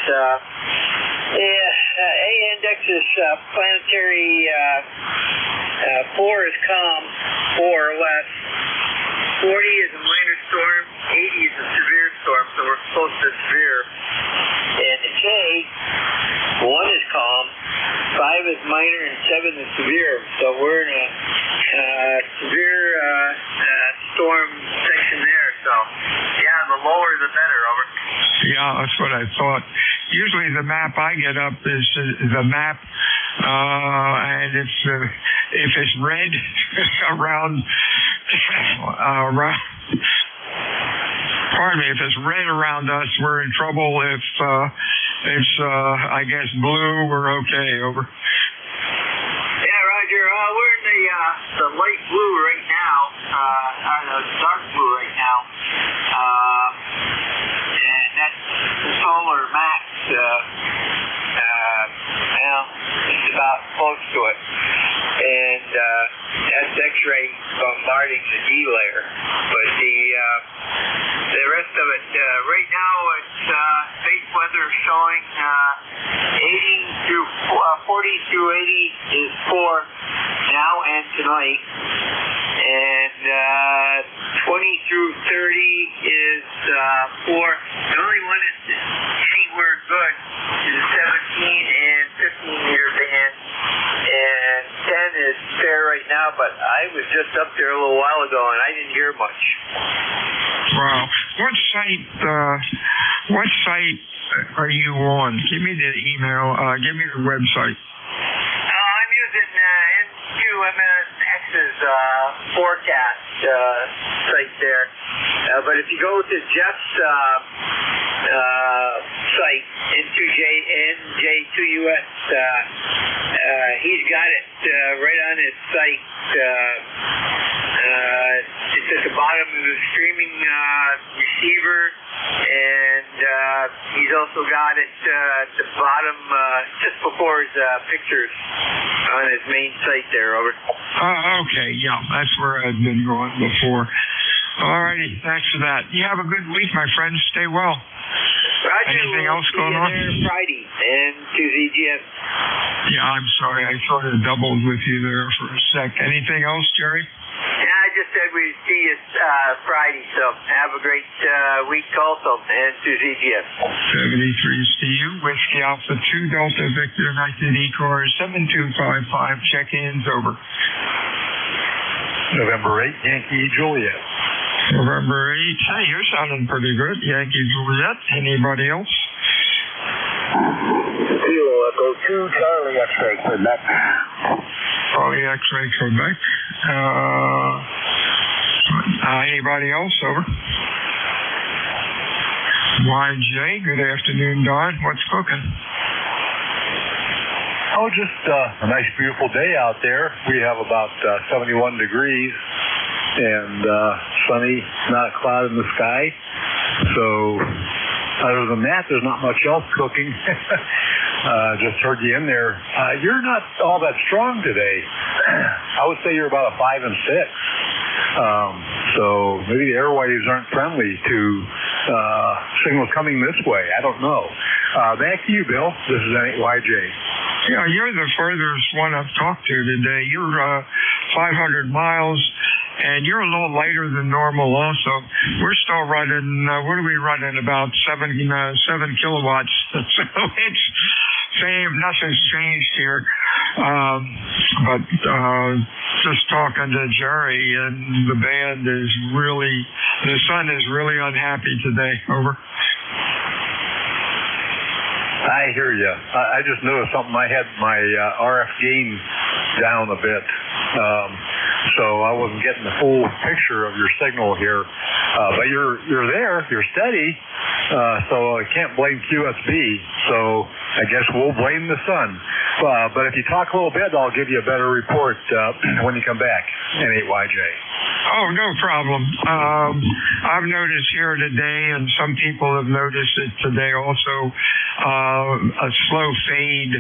A index is planetary. 4 is calm, 4 or less. 40 is a minor storm. 80 is a severe storm, so we're close to severe. And the K, 1 is calm, 5 is minor, and 7 is severe. So we're in a severe storm section there. So, yeah, the lower the better. Over. Yeah, that's what I thought. Usually the map I get up is the map, and if it's red around, pardon me, if it's red around us, we're in trouble. If it's, I guess, blue, we're okay. Over. Yeah, Roger. We're in the light blue right now, or the dark blue right now, and that's the solar max. It's about close to it, and that's X-ray bombarding the D layer. But the rest of it, right now, it's space weather showing 40 through 80 is 4 now and tonight, and 20 through 30 is 4. The only one that ain't we're good is a 17 and 15 meter band, and 10 is fair right now, but I was just up there a little while ago and I didn't hear much. Wow. What site are you on? Give me the email, give me the website. I'm using N2US's forecast site there. But if you go to Jeff's site, NJ2US, he's got it right on his site. It's at the bottom of the streaming receiver, and he's also got it at the bottom, just before his pictures on his main site there. Over. Okay, yeah, that's where I've been going before. All righty, thanks for that. You have a good week, my friend. Stay well. Roger, anything else going on? Friday and to ZGS. Yeah, I'm sorry. I sort of doubled with you there for a sec. Anything else, Jerry? Yeah, I just said we'd see you Friday, so have a great week also, and to ZGS. 73 Steve, Whiskey Alpha 2 Delta Victor United ECARS 7255, check-ins over. November 8, Yankee Juliet. November 8, hey, you're sounding pretty good. Yankee Juliet. Anybody else? Kilo Echo 2, Charlie X-Ray Quebec. Charlie X-Ray Quebec. Anybody else? Over. YJ, good afternoon, Don. What's cooking? Oh, just a nice, beautiful day out there. We have about 71 degrees and sunny, not a cloud in the sky. So, other than that, there's not much else cooking. Just heard you in there. You're not all that strong today. I would say you're about a 5 and 6. So maybe the airwaves aren't friendly to signal coming this way. I don't know. Back to you, Bill. This is N8YJ. Yeah, you're the furthest one I've talked to today. You're 500 miles, and you're a little lighter than normal also. We're still running, what are we running, about 7 kilowatts. So it's same, nothing's changed here. But just talking to Jerry, and the band is really, the son is really unhappy today. Over. I hear you. I just noticed something. I had my RF gain down a bit, so I wasn't getting the full picture of your signal here. But you're there. You're steady. So I can't blame QSB. So I guess we'll blame the sun. But if you talk a little bit, I'll give you a better report when you come back. N8YJ. Oh, no problem. I've noticed here today, and some people have noticed it today also, a slow fade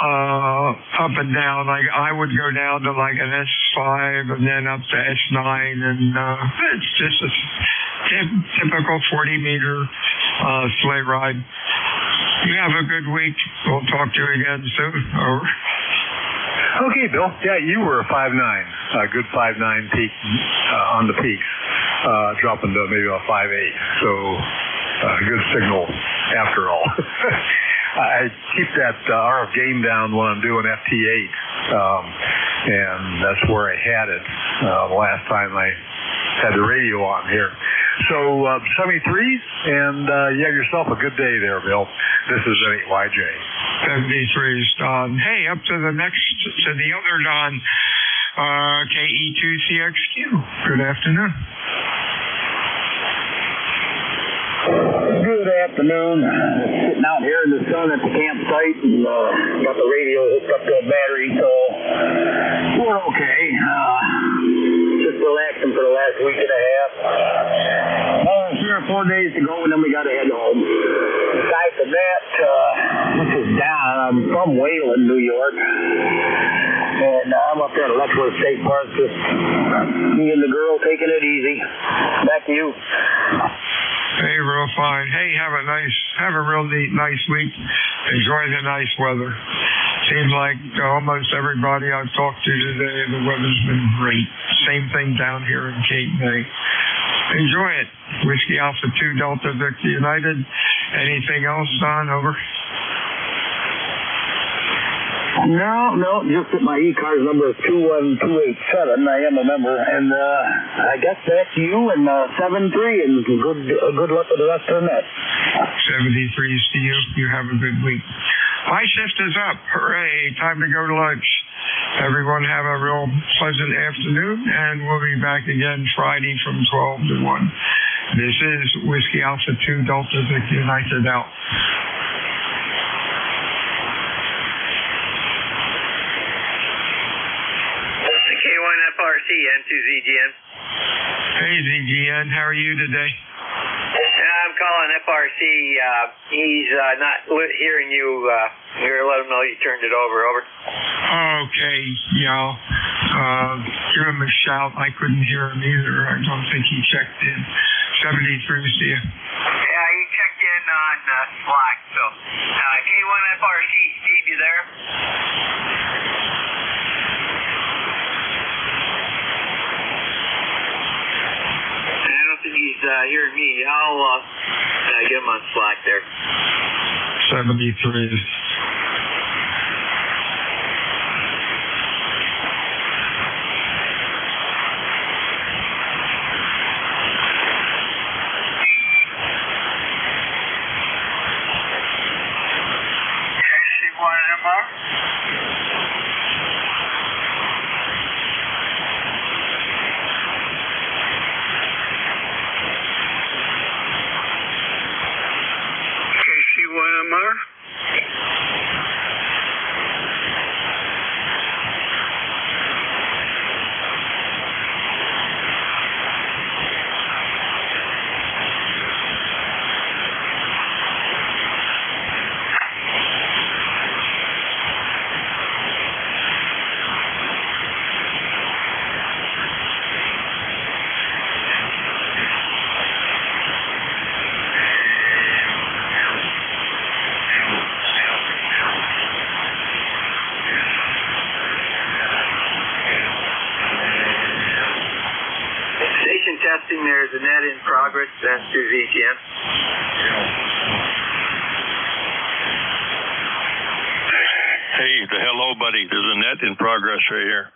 up and down. Like I would go down to like an S5 and then up to S9, and it's just a typical 40-meter sleigh ride. You have a good week. We'll talk to you again soon. Over. Okay, Bill. Yeah, you were a 5.9, a good 5.9 peak on the peaks, dropping to maybe a 5.8. So good signal after all. I keep that RF gain down when I'm doing FT8, and that's where I had it last time I had the radio on here. So 73s, and you have yourself a good day there, Bill. This is N8YJ. 73s, Don. Hey, up to the other Don, KE2CXQ. Good afternoon. Good afternoon. Sitting out here in the sun at the campsite, and got the radio hooked up to a battery, so we're okay. Just relaxing for the last week and a half. 3 or 4 days to go, and then we got to head home. Aside from that, this is Don. I'm from Wayland, New York, and I'm up there at Letchworth State Park, just me and the girl taking it easy. Back to you. Hey, real fine. Hey, have a real neat, nice week. Enjoy the nice weather. Seems like almost everybody I've talked to today, the weather's been great. Same thing down here in Cape May. Enjoy it. Whiskey Alpha 2 Delta Victor United. Anything else, Don? Over. No, just that my ECARS number is 21287. I am a member, and I guess that's you and 73, and good luck with the rest of the net. 73s to you. You have a good week. My shift is up. Hooray! Time to go to lunch. Everyone have a real pleasant afternoon, and we'll be back again Friday from 12 to 1. This is Whiskey Alpha 2 Delta Victor United out. K1FRC, N2ZGN. Hey, ZGN. How are you today? I'm calling FRC. He's not hearing you. Here, let him know you turned it over. Over. Okay. Yeah. Give him a shout. I couldn't hear him either. I don't think he checked in. 73s to you. Yeah, he checked in on Slack. So, K1FRC, Steve, you there? He's hearing me. I'll get him on Slack there. 73s. progress through VGM. Hey, the hello, buddy. There's a net in progress right here.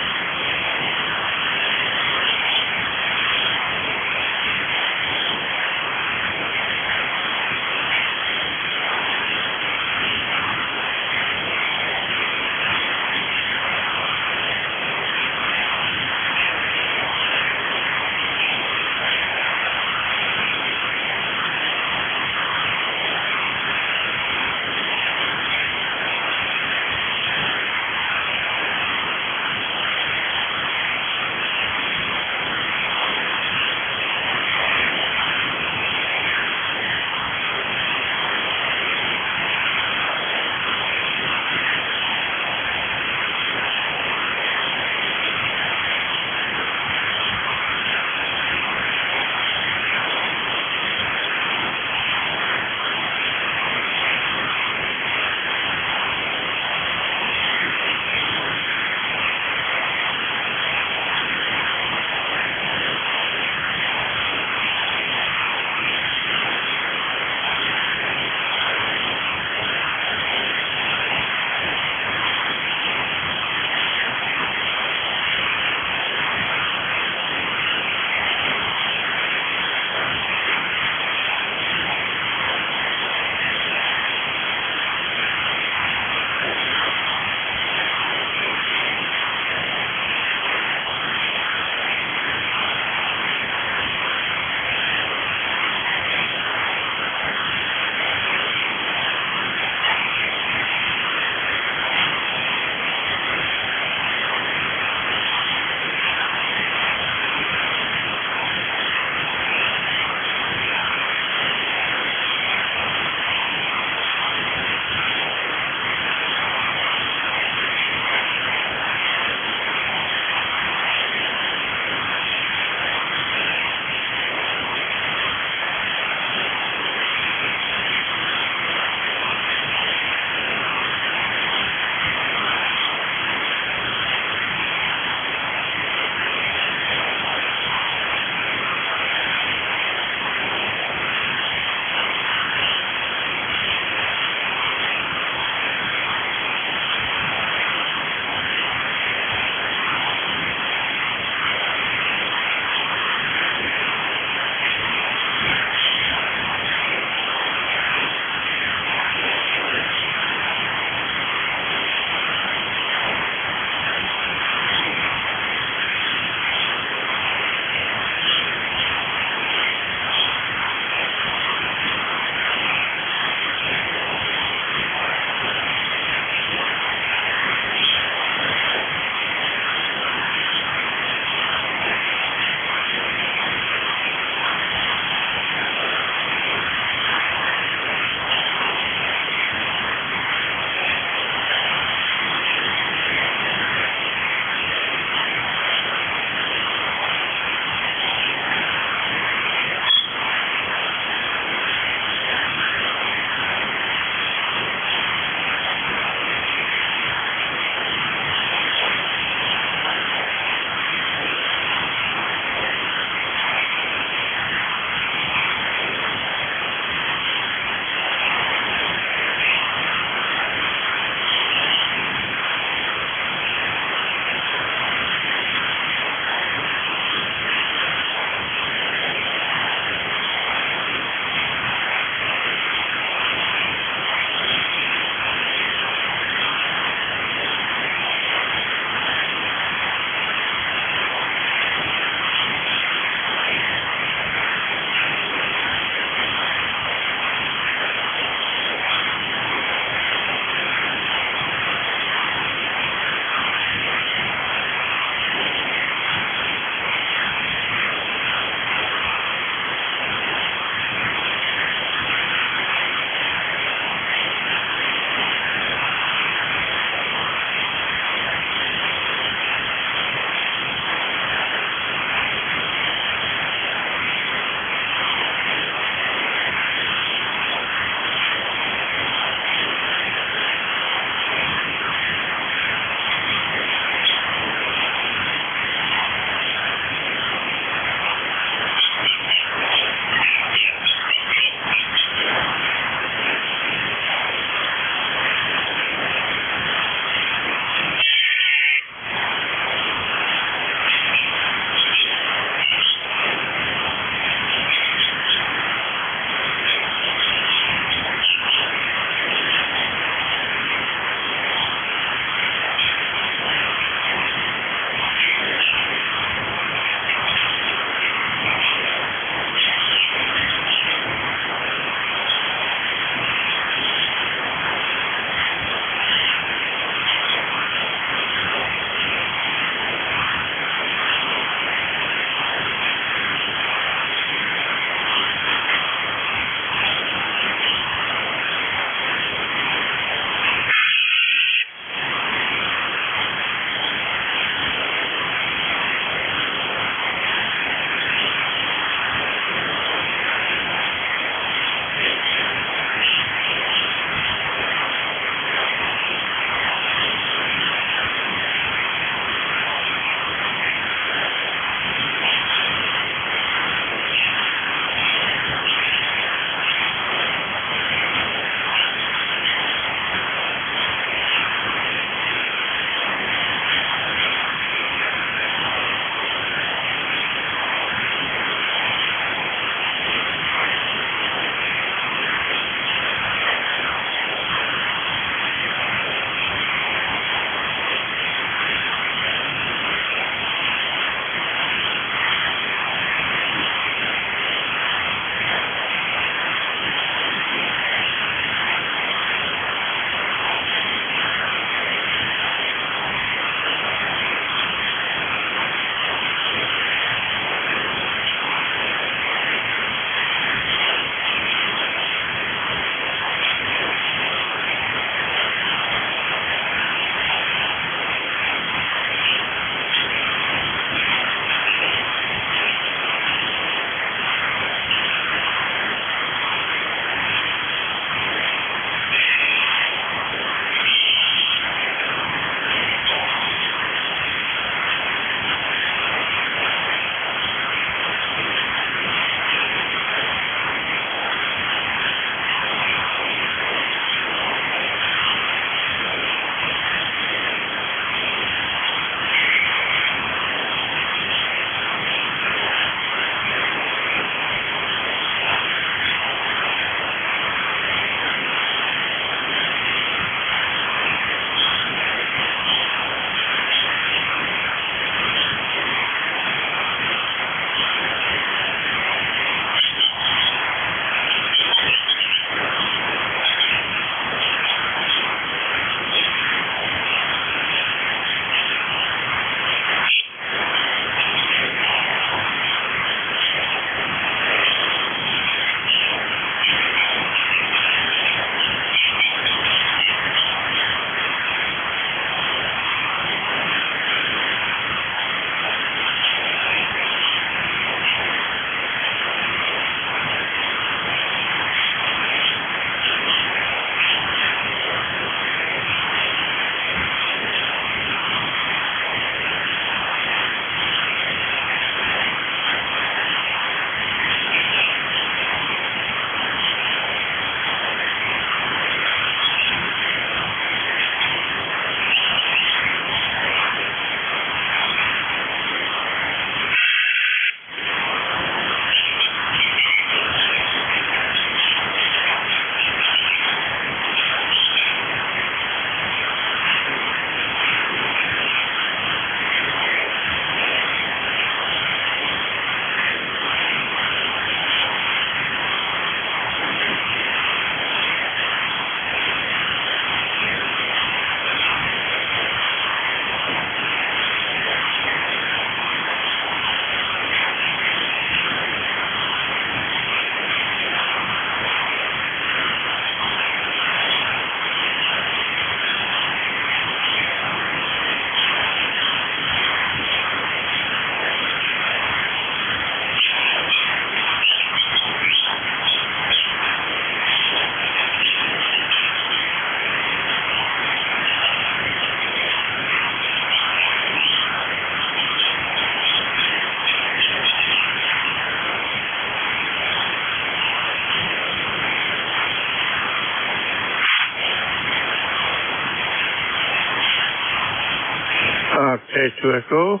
NJ2US,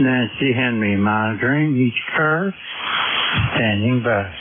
Nancy Henry monitoring ECARS, standing by.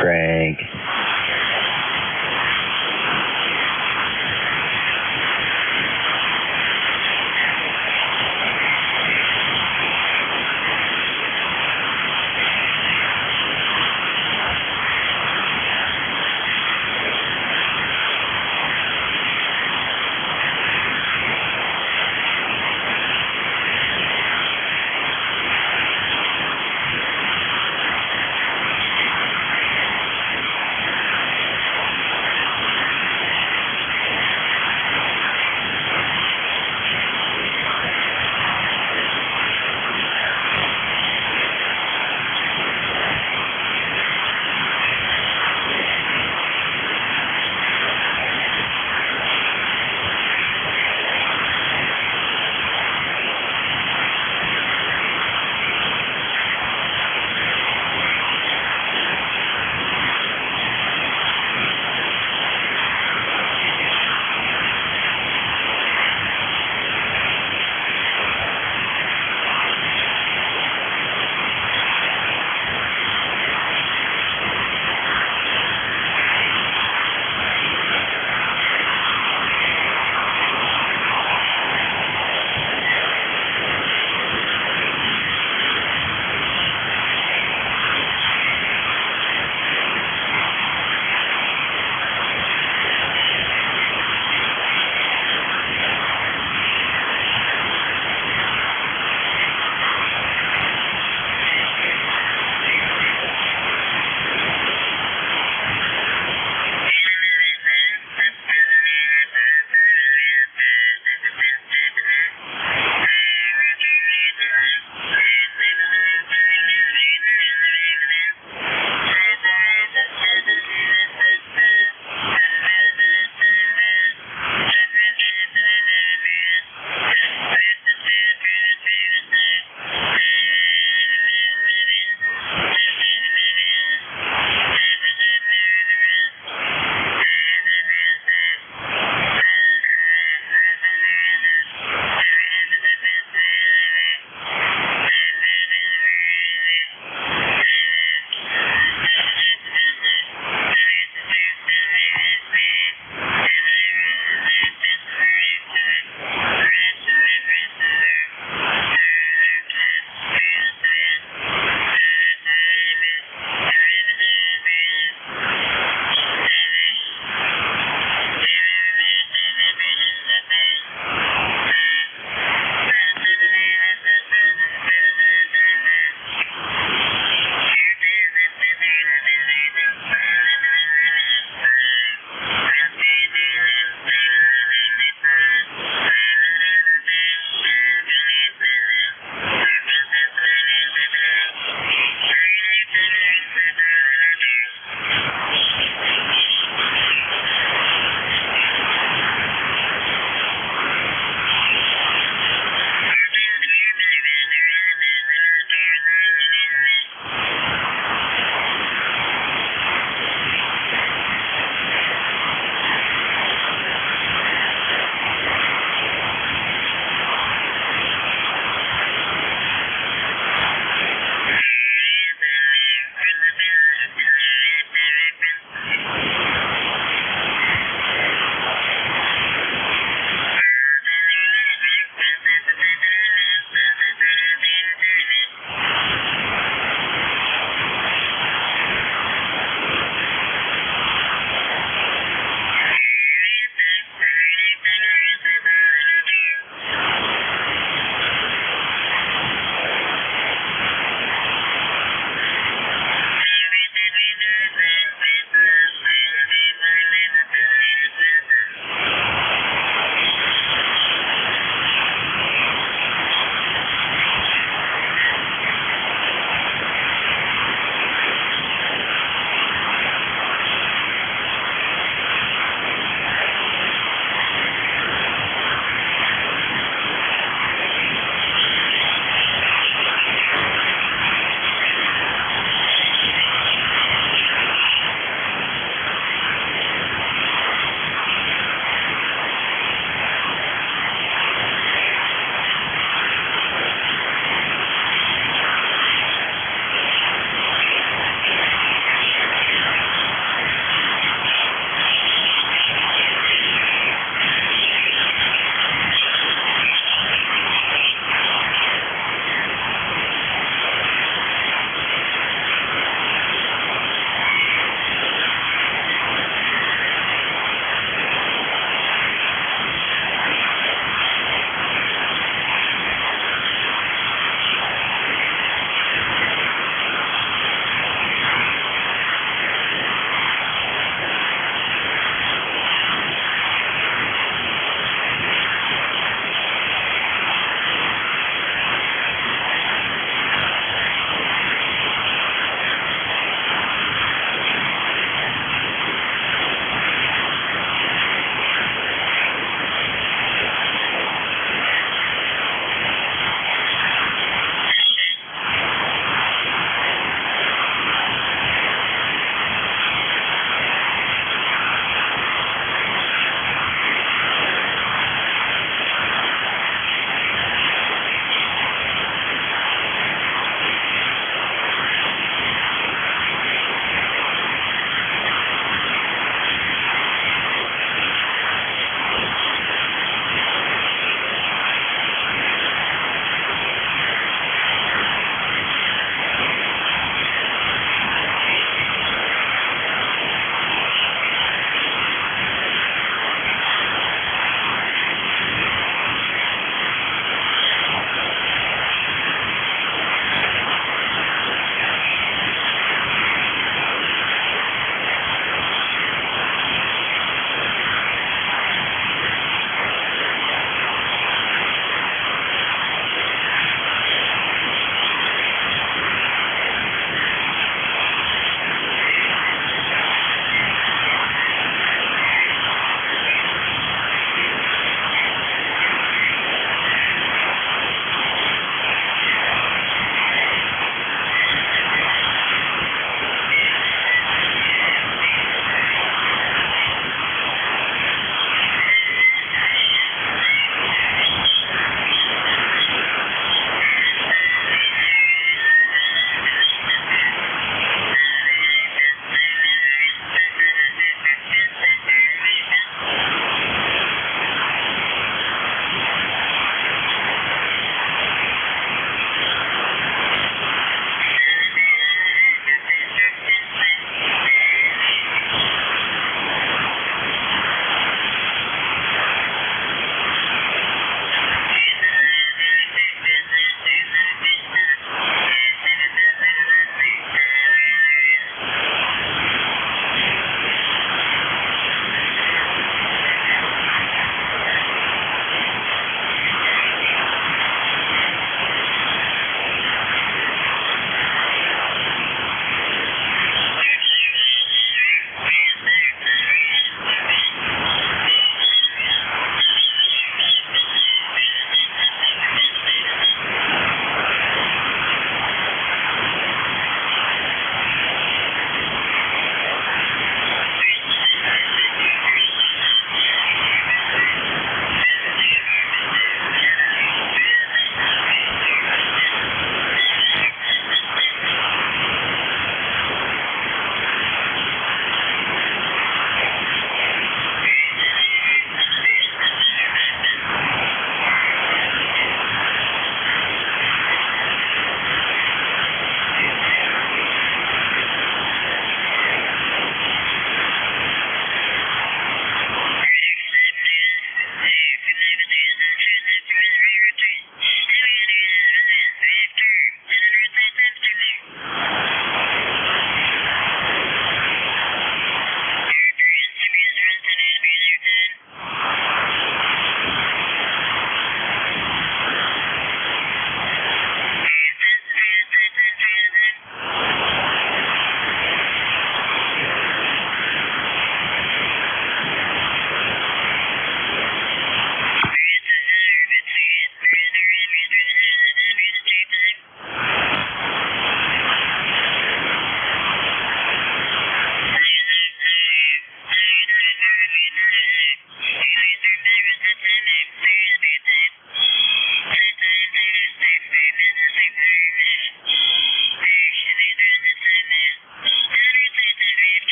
Frank.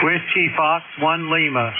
Whiskey Fox 1 Lima.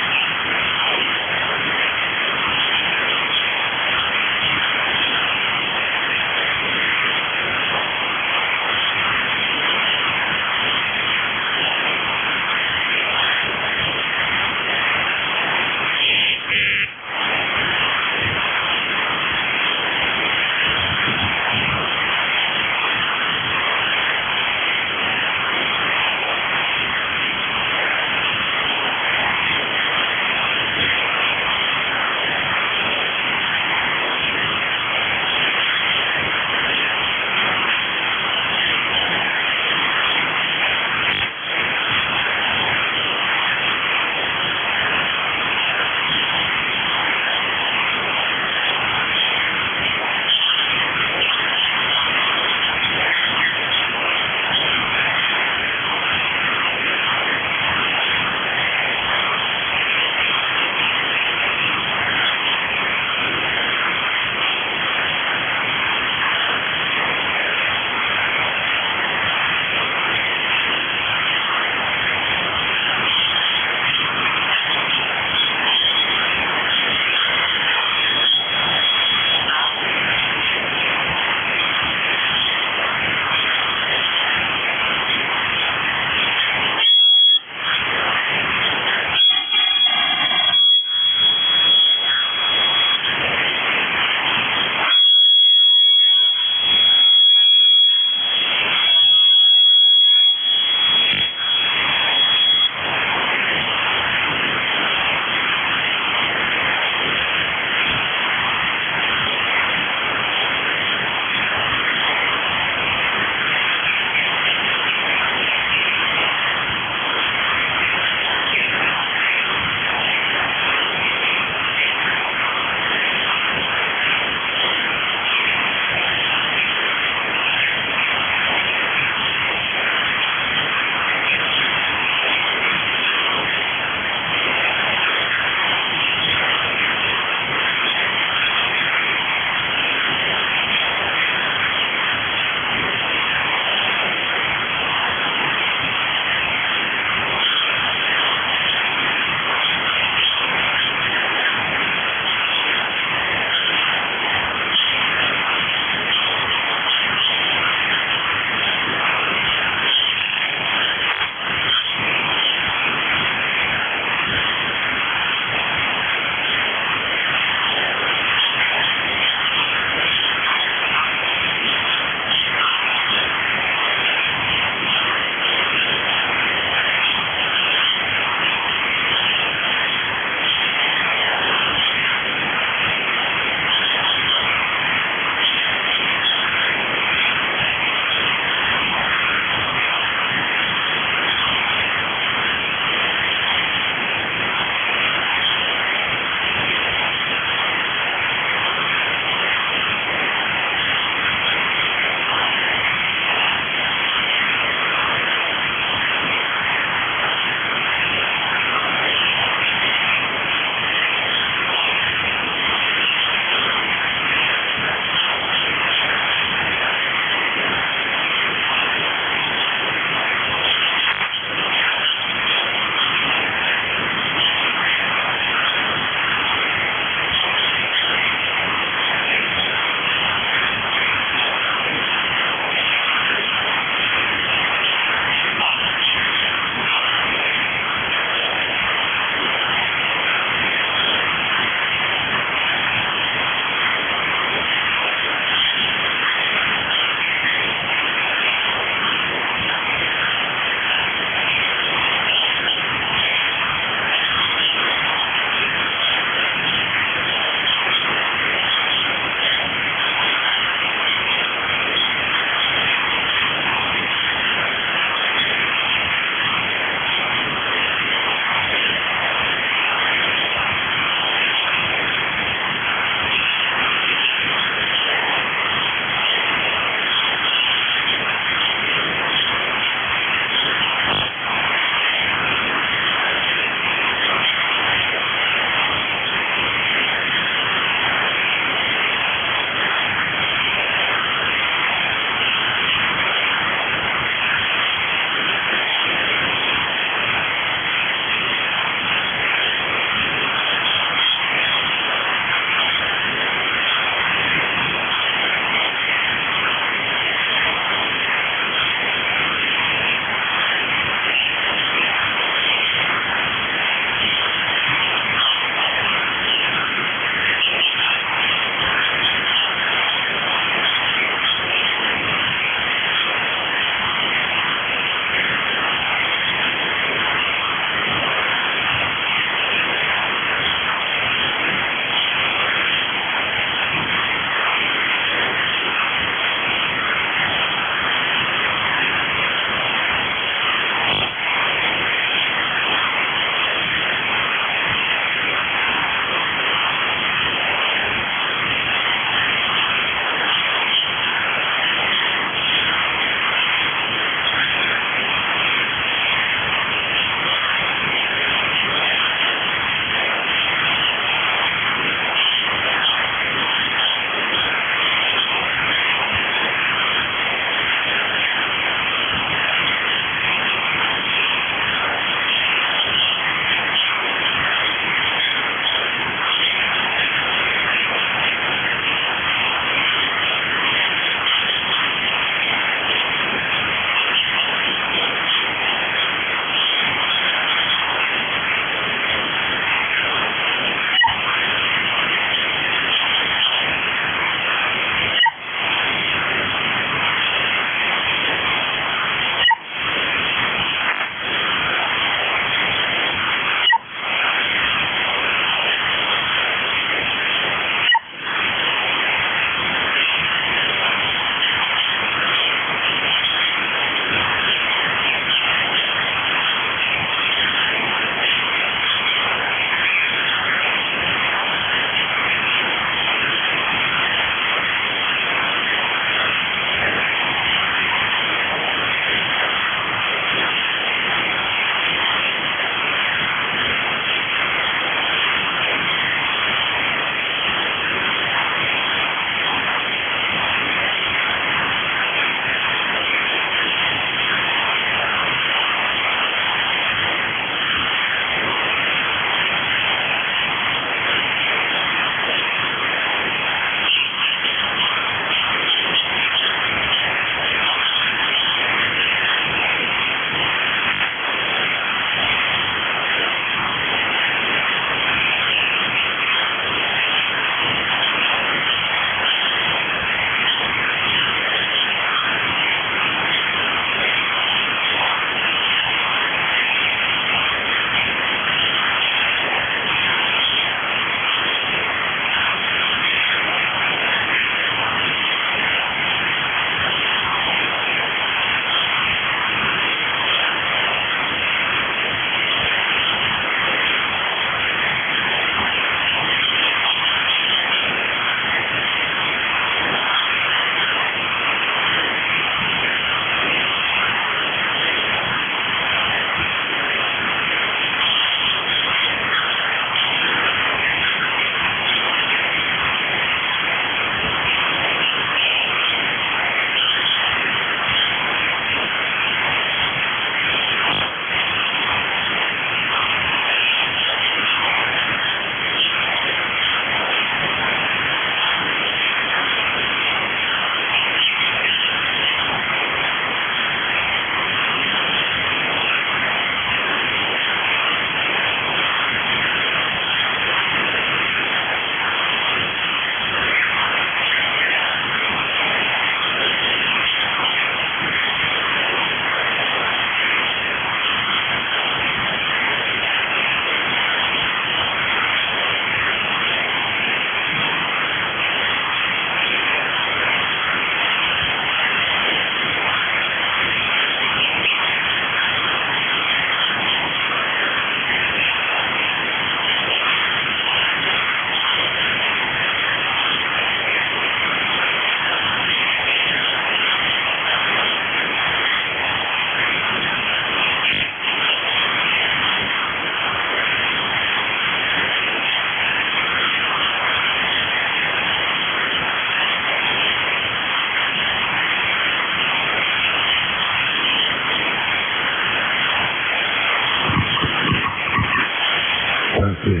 Okay.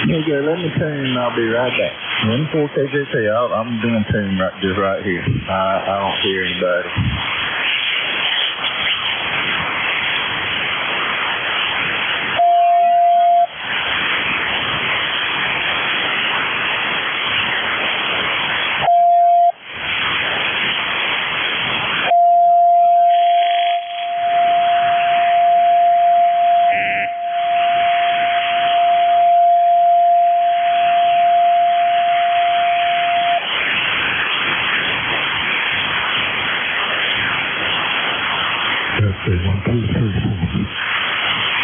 Okay, let me tune. I'll be right back. 14KJT. I'm doing tune just right here. I don't hear anybody.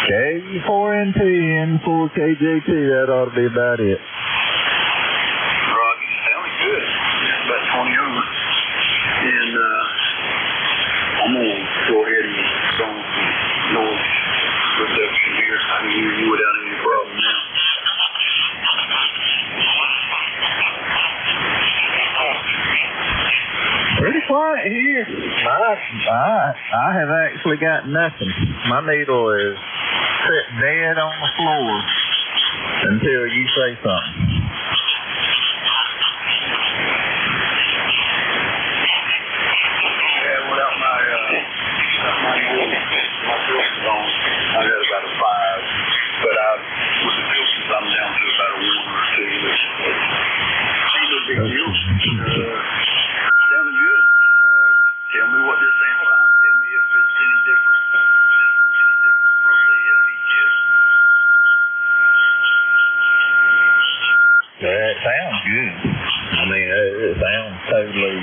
K4NT and 4KJT, that ought to be about it. Rocky, sounds good. About 20 over. And I'm going to go ahead and go on noise reduction here. I can hear you without any problem now. Pretty quiet here. I have actually got nothing. My needle is sitting dead on the floor until you say something. Yeah, without my filters on, I got about a 5. But with the filters, I'm down to about a 1 or 2. Ain't no big deal. Sounding good. Tell me what this sounds like. Tell me if it's any different. This one's any different from the ECARS. It sounds good. I mean, it sounds totally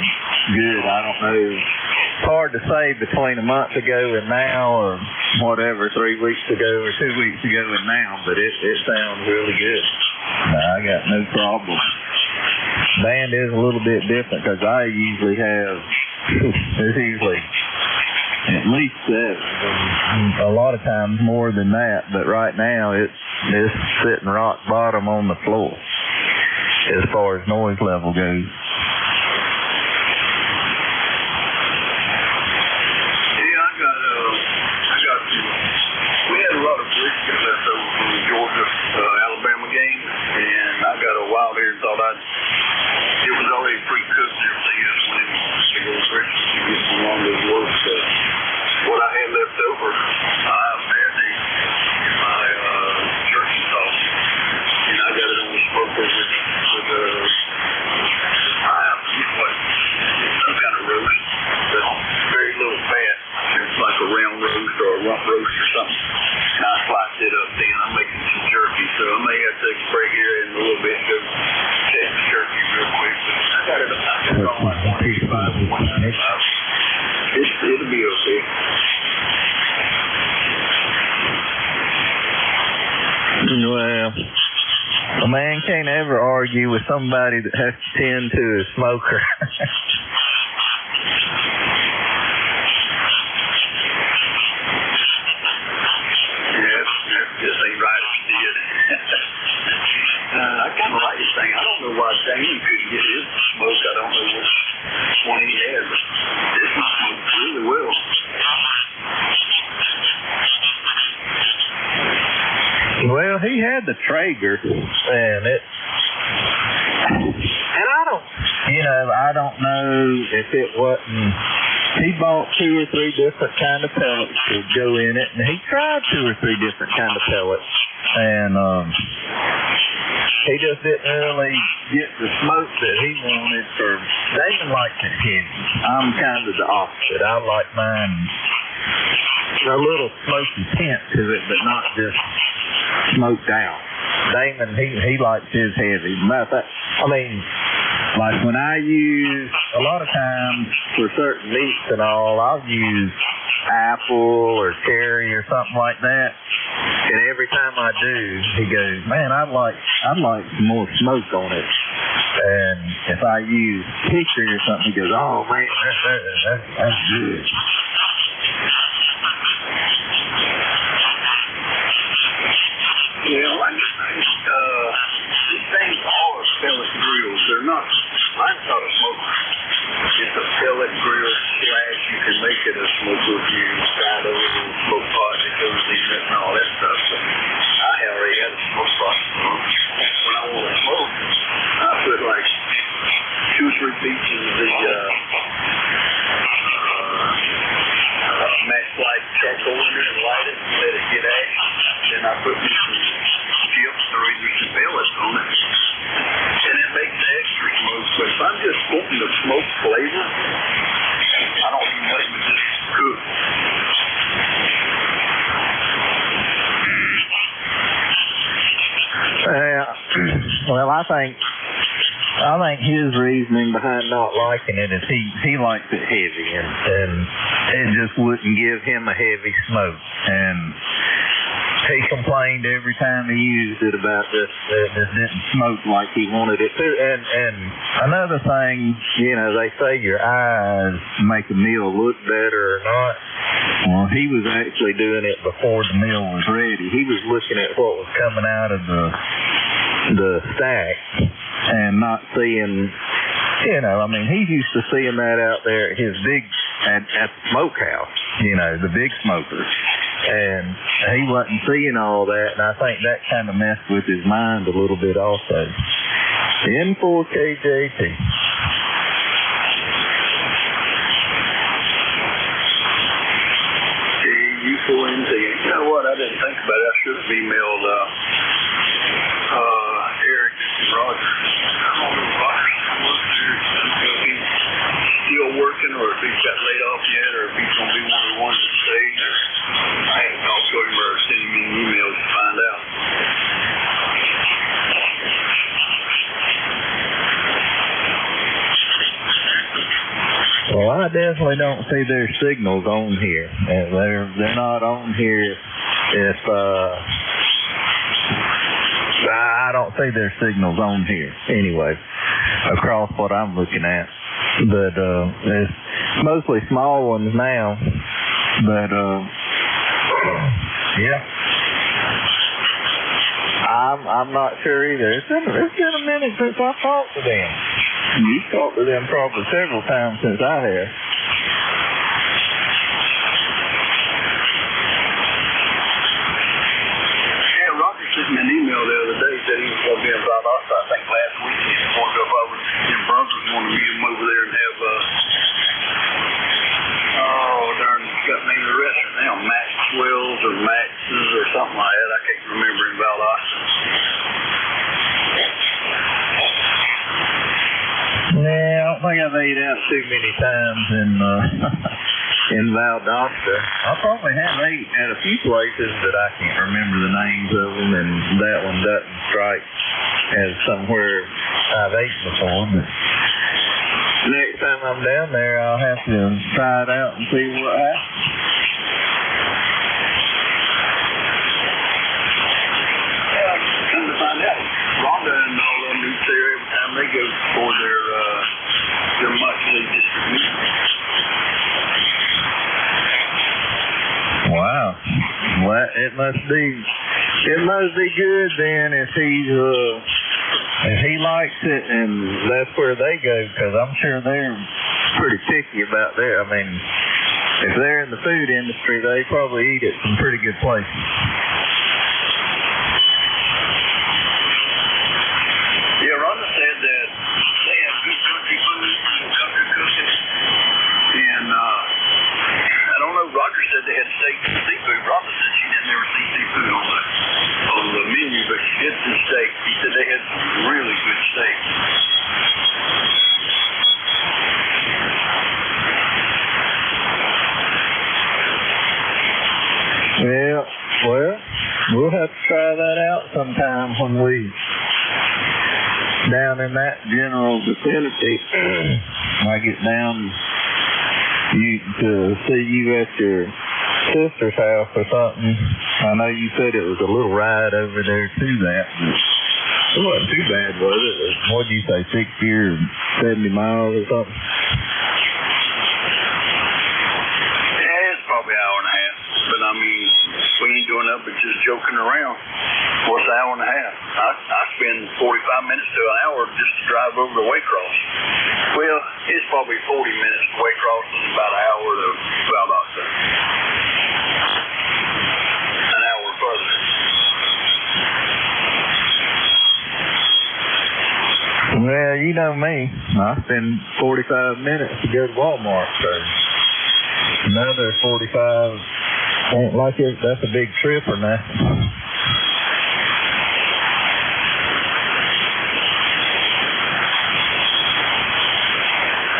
good. I don't know. It's hard to say between a month ago and now, or whatever, 3 weeks ago or 2 weeks ago and now, but it sounds really good. I got no problem. Band is a little bit different because I usually have, there's usually at least 7, a lot of times more than that, but right now it's sitting rock bottom on the floor as far as noise level goes. We had a lot of brisket left over from the Georgia-Alabama game, and I got a wild hair and thought it was already pre-cooked and everything else. When it goes brisket, you get some long as work. So what I had left over, I've had in my turkey sauce, and I got it on the smoker with some kind of roast, but very little fat. It's like a round roast or a rump roast or something. And I sliced it up then. I'm making some jerky, so I may have to take a break here in a little bit and go check the jerky real quick. But I got it on like 185 or 195. It'll be okay. Well, a man can't ever argue with somebody that has to tend to a smoker. This ain't right if you did. I kind of like this thing. I don't know why Damon couldn't get his smoke. I don't know which one he had, but this one smokes really well. Well, he had the Traeger, and I don't know if it wasn't. He bought 2 or 3 different kind of pellets to go in it, and he tried 2 or 3 different kind of pellets, and he just didn't really get the smoke that he wanted. Damon likes it heavy. I'm kind of the opposite. I like mine a little smoky tint to it, but not just smoked out. Damon, he likes his heavy. Matter of fact, I mean, like when I use, a lot of times for certain meats and all, I'll use apple or cherry or something like that. And every time I do, he goes, man, I'd like some more smoke on it. And if I use hickory or something, he goes, oh man, that's good. Yeah, these things all are pellet grills. They're not, mine's not a smoker. It's a pellet grill / you can make it a smoker if you got a little smoke pot that goes in it and all that stuff. So I already had a smoke pot. Well, I think his reasoning behind not liking it is he likes it heavy, and it just wouldn't give him a heavy smoke. And he complained every time he used it about this didn't smoke like he wanted it to. And another thing, you know, they say your eyes make a meal look better or not. Well, he was actually doing it before the meal was ready. He was looking at what was coming out of the stack and not seeing, you know, I mean, he's used to seeing that out there at his at the smokehouse, you know, the big smokers. And he wasn't seeing all that, and I think that kind of messed with his mind a little bit also. N4KJT. U4NZ. You know what? I didn't think about it. I should have emailed Eric and Roger. I don't know if Roger's still working there. I don't know if he's still working or if he's got laid off yet or if he's going to be one of the ones that stays. I haven't talked to him or sent him any emails to find out. Well, I definitely don't see their signals on here. They're not on here if I don't see their signals on here anyway, across what I'm looking at. But it's mostly small ones now. But yeah, I'm not sure either. It's been a minute since I talked to them. You've talked to them probably several times since I have. Yeah, Roger sent me an email the other day, said he was going to be in Valdosta, I think last weekend. He wanted to go over in Brunswick, wanted to meet him over there and have, got the name of the restaurant now, Maxwell's or Max's or something like that. I can't remember in Valdosta. Yeah, I don't think I've ate out too many times in Valdosta. I probably have ate at a few places, but I can't remember the names of them, and that one doesn't strike as somewhere I've ate before. But next time I'm down there, I'll have to try it out and see what happens. Come to find out, Rhonda and all of them do there every time they go for their monthly distribution. Wow. Well, it must be good then if he likes it and that's where they go, because I'm sure they're pretty picky about that. I mean, if they're in the food industry, they probably eat at some pretty good places. Yeah, Rhonda said that they have good country food and country cooking. And I don't know, Roger said they had steak and seafood. Rhonda said she didn't ever see seafood on the menu, but she did see steak. He said they had some really good steak. Yeah, well, we'll have to try that out sometime when we down in that general vicinity. I get down to see you at your sister's house or something. I know you said it was a little ride over there to that, but it wasn't too bad, was it? What did you say, 60 or 70 miles or something? Yeah, it's probably an hour and a half. But I mean, we ain't doing nothing but just joking around. What's an hour and a half? I spend 45 minutes to an hour just to drive over to Waycross. Well, it's probably 40 minutes to Waycross and about an hour to Valdosta. An hour further. Well, you know me. I spend 45 minutes to go to Walmart, so another 45 ain't like it. That's a big trip or nothing.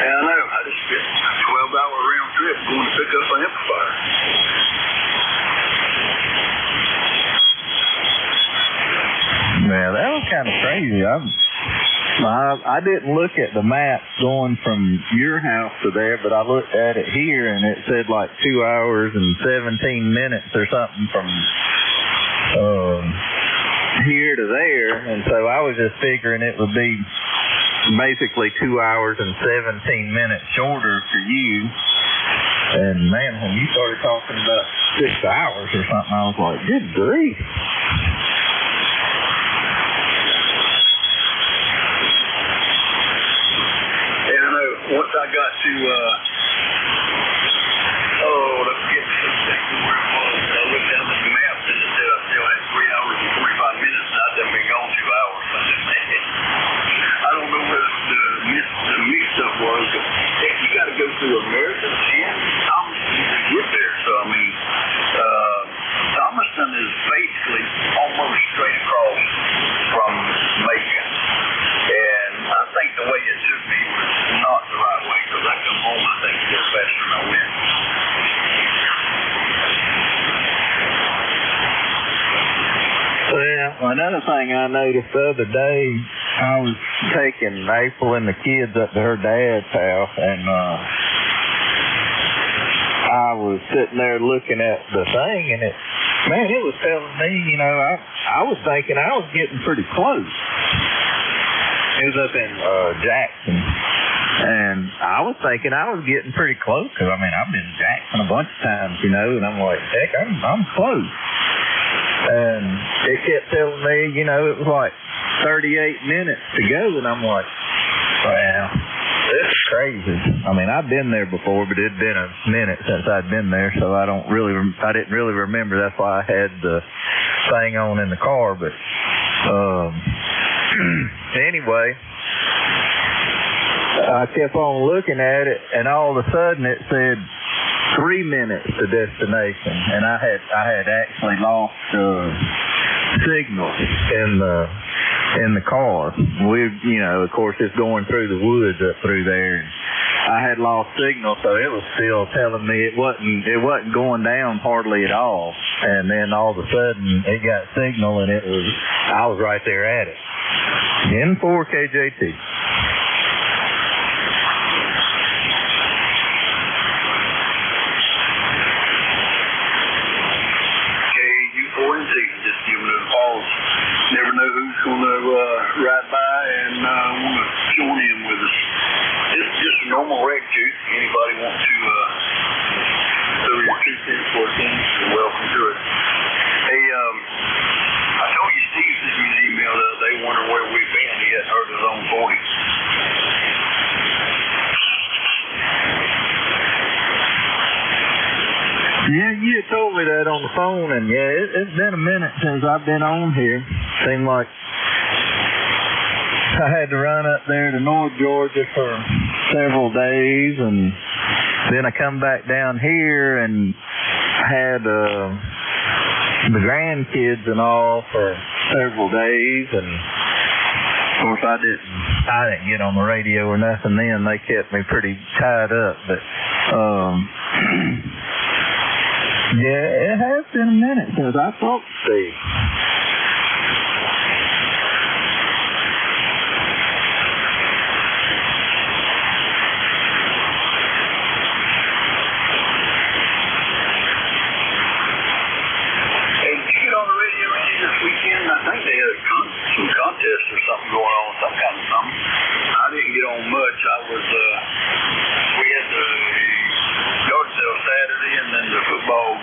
Yeah, I know. I just spent a 12-hour round trip going to pick up an amplifier. Yeah, that was kind kind of crazy. I didn't look at the map going from your house to there, but I looked at it here, and it said like 2 hours and 17 minutes or something from here to there, and so I was just figuring it would be basically 2 hours and 17 minutes shorter for you. And man, when you started talking about 6 hours or something, I was like, good grief. And I know once I got to, let's get exactly where it was. I looked down at the maps and it said I still had 3 hours and 45 minutes, and I'd been gone 2 hours. I don't know where the mix-up was, but heck, you got to go through America and Thomaston to get there. So, I mean, Thomaston is basically almost straight across from Macon. And I think the way it took me was not the right way, because I come home, I think, a little faster than I went. Well, another thing I noticed the other day, I was taking April and the kids up to her dad's house, and I was sitting there looking at the thing, and it was telling me, you know, I was thinking I was getting pretty close. It was up in Jackson, and I was thinking I was getting pretty close, because, I mean, I've been to Jackson a bunch of times, you know, and I'm like, heck, I'm close. And it kept telling me, you know, it was like 38 minutes to go, and I'm like, wow, this is crazy. I mean, I've been there before, but it'd been a minute since I'd been there, so I didn't really remember. That's why I had the thing on in the car. But anyway, I kept on looking at it, and all of a sudden it said 3 minutes to destination, and I had actually lost signal in the car. We, you know, of course, it's going through the woods up through there. And I had lost signal, so it was still telling me it wasn't going down hardly at all. And then all of a sudden, it got signal, and I was right there at it. N4 KJT. Just giving it a pause. Never know who's going to ride by and want to join in with us. This is just a normal wreck, too. Anybody want to throw your 2 cents for it, you're welcome to it. Hey, I told you Steve sent me an email the other day wondering where we've been. He hadn't heard of Zone 40. Yeah, you had told me that on the phone, and yeah, it's been a minute since I've been on here. Seemed like I had to run up there to North Georgia for several days, and then I come back down here and had the grandkids and all for several days, and of course I didn't get on the radio or nothing then. They kept me pretty tied up, but yeah, it has been a minute since I talked to Steve. Hey, did you get on the radio any this weekend? I think they had some contest or something going on, some kind of something. I didn't get on much. We had the yard sale Saturday, and then the football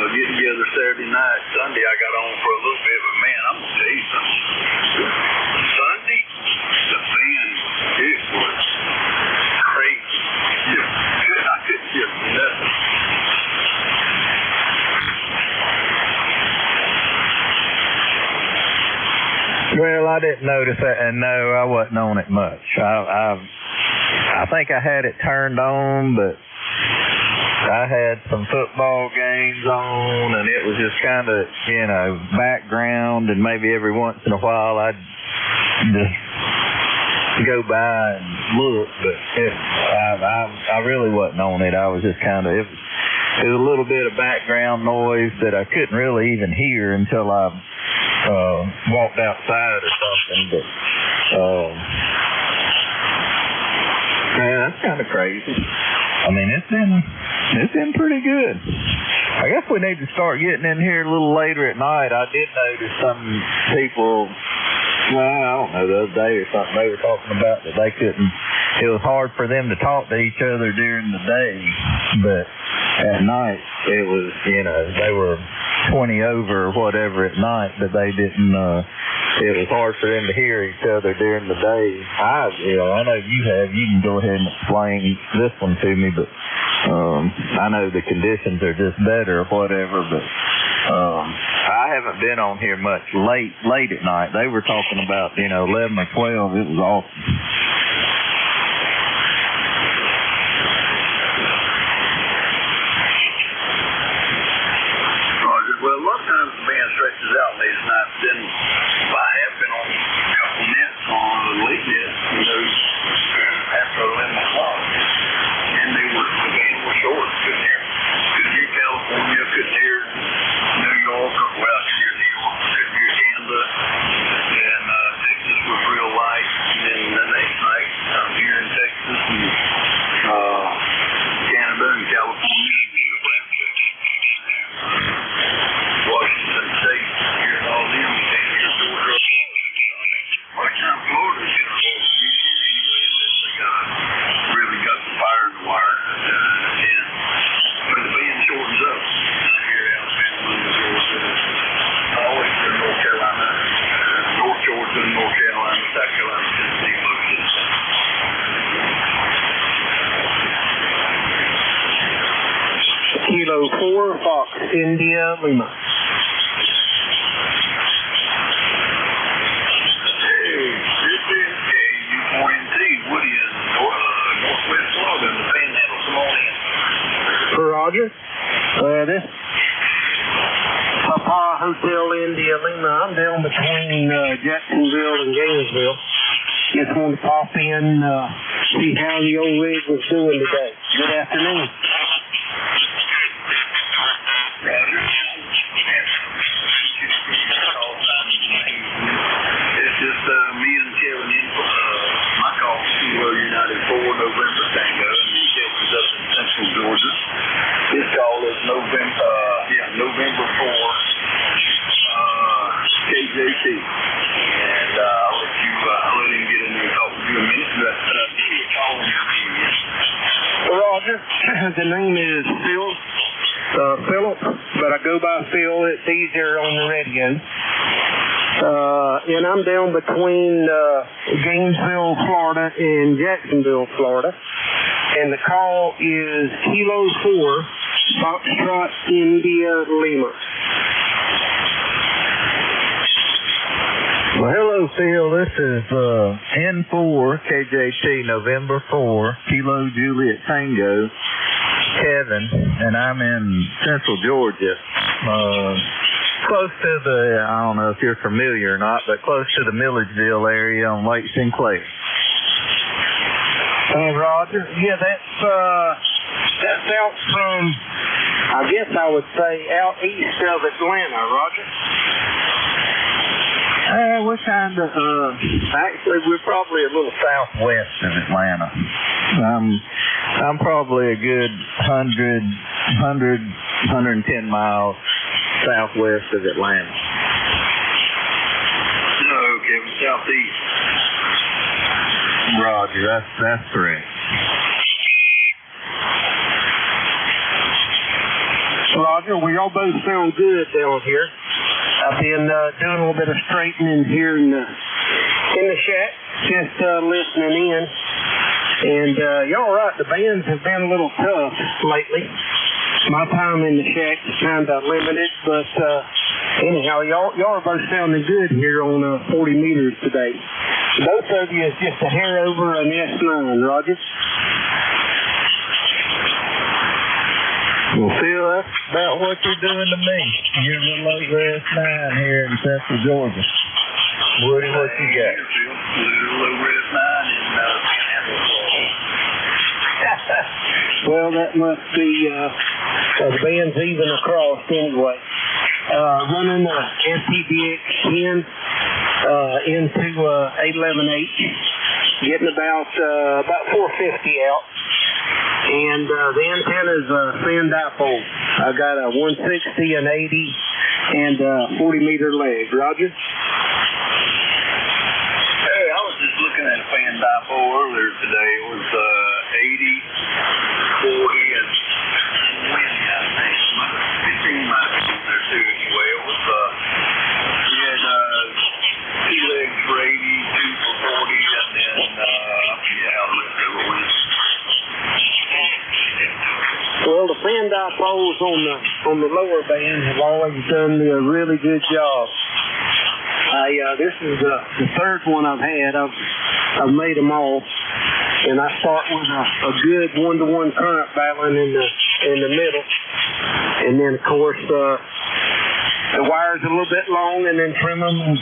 get together Saturday night. Sunday I got on for a little bit, but man, I'm gonna tell you something. Sunday, the band, it was crazy. I couldn't hear nothing. Well, I didn't notice that, and no, I wasn't on it much. I think I had it turned on, but I had some football games on, and it was just kind of, you know, background, and maybe every once in a while I'd just go by and look, but I really wasn't on it. I was just kind of, it was a little bit of background noise that I couldn't really even hear until I walked outside or something, but man, that's kind of crazy. I mean, it's been pretty good. I guess we need to start getting in here a little later at night. I did notice some people, well, I don't know, the other day or something, they were talking about that they couldn't, it was hard for them to talk to each other during the day, but at night it was, you know, they were 20 over or whatever at night, but they didn't, it was hard for them to hear each other during the day. I know you can go ahead and explain this one to me, but I know the conditions are just better or whatever, but I haven't been on here much late at night. They were talking about, 11 or 12. It was awesome. Well, a lot of times the band stretches out late at night, then I have been on a couple nets on the late net, after 11 o'clock, and the band was short. Couldn't hear California, couldn't hear New York, well, couldn't hear New York, couldn't hear Canada, and Texas was real light, and then the next night I'm here in Texas and Canada and California. Washington State, here and all them, you can't hear Georgia. By the time Florida's going to hold easier anyway, unless they really got the fire in the wire. And when the band shortens up, here Alabama, Georgia, always in North Carolina, North Georgia, North Carolina, South Carolina, Tennessee, most of the time. Kilo 4, Fox, India, Lima. Northwest Florida in the Panhandle. Come on in. Roger. This Papa Hotel India Lima. I'm down between Jacksonville and Gainesville. Just wanted to pop in, see how the old rig was doing today. Good afternoon. Roger. It's just me and Kevin in my call to United 4 November Tango, and he catches up in Central Georgia. His call is November 4 KJT. And I'll let him get in there and talk to you in a minute. But give me a call when you're ready. Roger. The name is Philip, but I go by Phil. It's easier on the radio. And I'm down between Gainesville, Florida and Jacksonville, Florida. And the call is Kilo 4, Foxtrot, India, Lima. Well, hello, Phil. This is N4 KJT, November 4, Kilo Juliet Tango, Kevin, and I'm in Central Georgia. Close to I don't know if you're familiar or not, but close to the Milledgeville area on Lake Sinclair. Roger. Yeah, that's out from, I guess I would say, out east of Atlanta, Roger. We're kind of, actually, we're probably a little southwest of Atlanta. I'm probably a good 110 miles southwest of Atlanta. No, Kevin, southeast. Roger, that's correct. Roger, we all both sound good down here. I've been doing a little bit of straightening here in the shack, just listening in. And y'all right, the bands have been a little tough lately. My time in the shack is kind of limited, but anyhow, y'all are both sounding good here on 40 meters today. Both of you is just a hair over an S9, Roger. Well, Phil, that's about what you're doing to me. You're a little over S9 here in Central Georgia. Woody, what you got? A little over S9 in Panhandle, Florida. Well, that must be the band's even across anyway. running the STBX 10 into 811H, getting about 450 out. And the antenna's fan dipole. I got a 160, an 80, and a 40-meter leg. Roger? Hey, I was just looking at a fan dipole earlier today. It was 80, 40, and 20, I think. 15 might be on there too. Anyway, it was, we had 2 legs for 80, 2 for 40, and then, let's see what we. Well, the fan dipoles on the lower band have always done a really good job. This is the third one I've had. I've made them all, and I start with a good 1-to-1 current battling in the middle, and then of course the wires a little bit long, and then trim them, and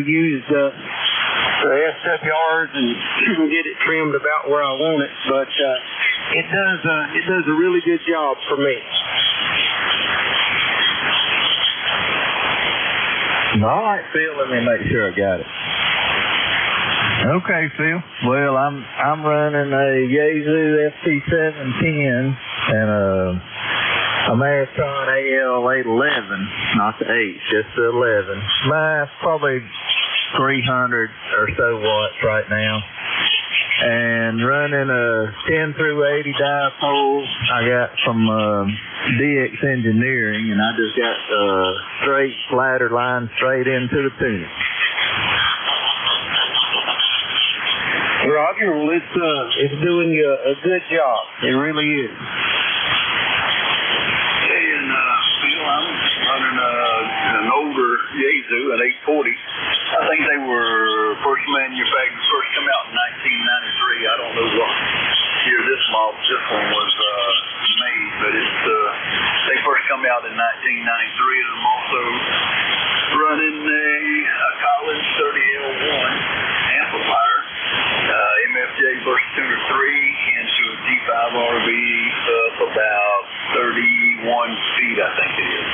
use the SWRs and get it trimmed about where I want it. But it does a really good job for me. All right, Phil, let me make sure I got it. Okay, Phil. Well, I'm running a Yaesu FT710 and a Marathon AL811, not the 8, just the 11. Mine's probably 300 or so watts right now. And running a 10 through 80 dipole I got from DX Engineering, and I just got straight ladder line straight into the tuning. Roger, well, it's doing you a good job. It really is. Hey, and Phil, I'm running an older Yaesu, an 840. I think they were first come out in 1993. I don't know what year this one was made, but they first come out in 1993, and I'm also running a Collins 30L1 amplifier, MFJ versus Tuner 3 into a G5RV up about 31 feet, I think it is.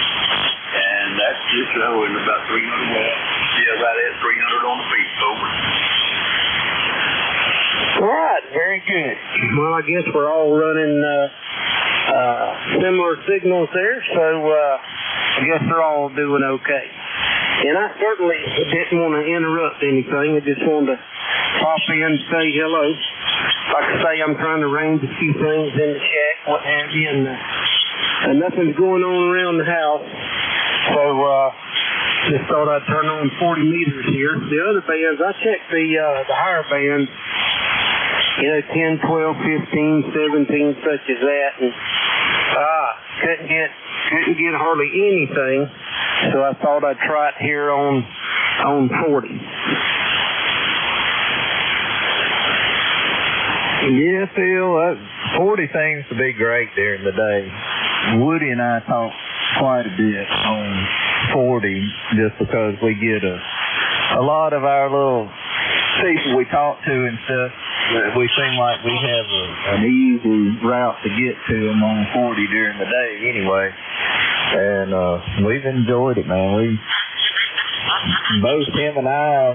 And that's just showing about 300 watts. Yeah, right at 300 on the feet. Over. All right, very good. Well, I guess we're all running similar signals there, so I guess they're all doing okay. And I certainly didn't want to interrupt anything. I just wanted to pop in and say hello. Like I say, I'm trying to arrange a few things in the shack, what have you, and nothing's going on around the house. So just thought I'd turn on 40 meters here. The other bands, I checked the higher bands, 10, 12, 15, 17, such as that, and couldn't get hardly anything. So I thought I'd try it here on 40. Yeah, Phil, 40 seems to be great during the day. Woody and I talk quite a bit on 40 just because we get a lot of our little people we talk to and stuff. We seem like we have an easy route to get to them on 40 during the day anyway. And we've enjoyed it, man. Both him and I,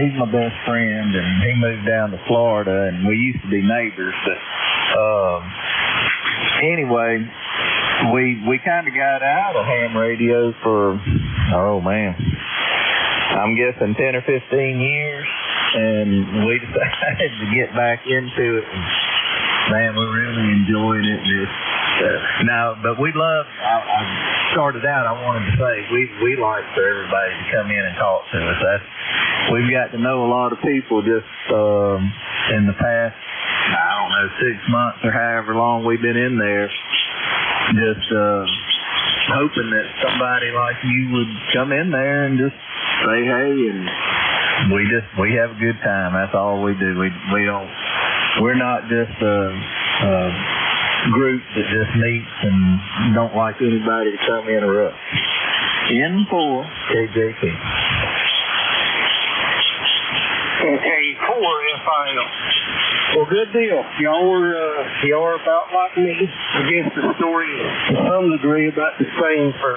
he's my best friend, and he moved down to Florida, and we used to be neighbors. But anyway, we kind of got out of ham radio for, I'm guessing 10 or 15 years, and we decided to get back into it. And, man, we're really enjoying it. But we love, I started out, I wanted to say, we like for everybody to come in and talk to us. We've got to know a lot of people just in the past, 6 months or however long we've been in there, just hoping that somebody like you would come in there and just say hey, and we have a good time. That's all we do. We're not just a group that just meets and don't like anybody to come interrupt. In for KJP. Okay, 4 FIL. Well, good deal. Y'all are about like me. I guess the story is to some degree about the same for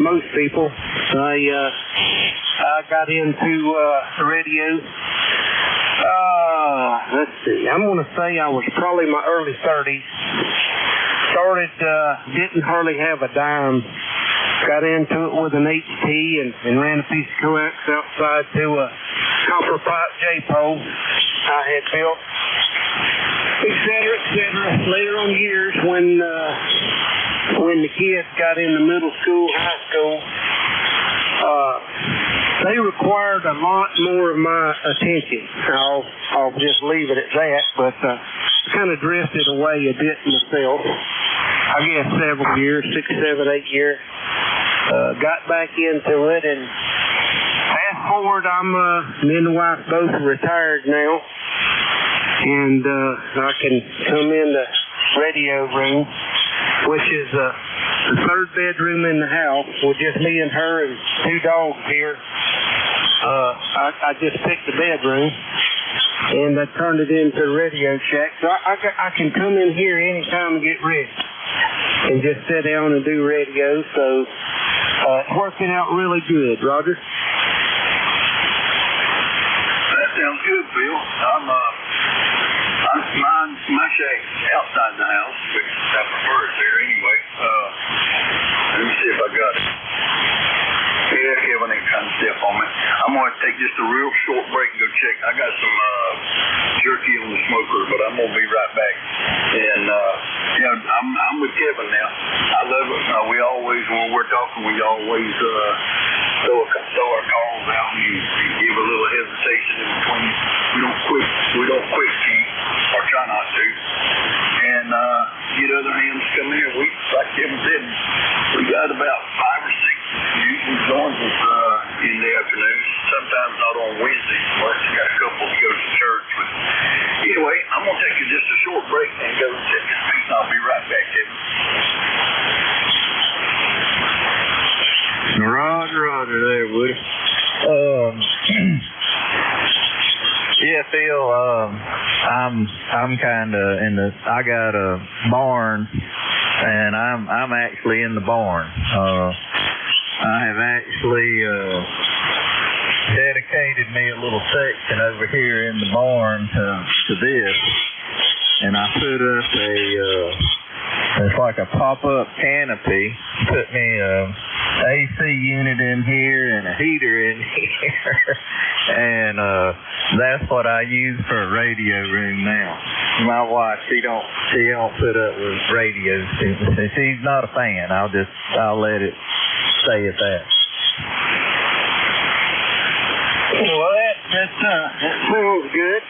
most people. I got into the radio. Let's see. I'm going to say I was probably my early 30s. Started, didn't hardly have a dime. Got into it with an HT and ran a piece of coax outside to a copper pipe J-pole I had built, et cetera, et cetera. Later on years, when the kids got into middle school, high school, they required a lot more of my attention. I'll just leave it at that, but kind of drifted away a bit myself. I guess several years, 6, 7, 8 years. Got back into it, and fast forward, me and the wife both retired now, and I can come in the radio room, which is the third bedroom in the house, with just me and her and 2 dogs here. I just picked the bedroom, and I turned it into a radio shack, so I can come in here anytime and get ready, and just sit down and do radio, so it's working out really good, Roger. That sounds good, Bill. My shack's outside the house, which I prefer it there anyway. Let me see if I got it. Yeah, Kevin ain't trying to step on me. I'm going to take just a real short break and go check. I got some jerky on the smoker, but I'm going to be right back. And, I'm with Kevin now. I love it. We always, when we're talking, we always throw our calls out and give a little hesitation in between. We don't quit keep or try not to. And get other hands to come in. Like Kevin said, we got about 5 or 6 usually joins us in the afternoons. Sometimes not on Wednesdays, but you got a couple that go to church. But anyway, I'm going to take just a short break and go check this piece. I'll be right back, Kevin. Roger there, Woody. Yeah, Phil, I'm kind of I got a barn, and I'm actually in the barn. I have actually dedicated me a little section over here in the barn to this, and I put up it's like a pop-up canopy. Put me a AC unit in here and a heater in here, and that's what I use for a radio room now. My wife, she don't put up with radios. She's not a fan. I'll let it stay at that. Well, that sounds good.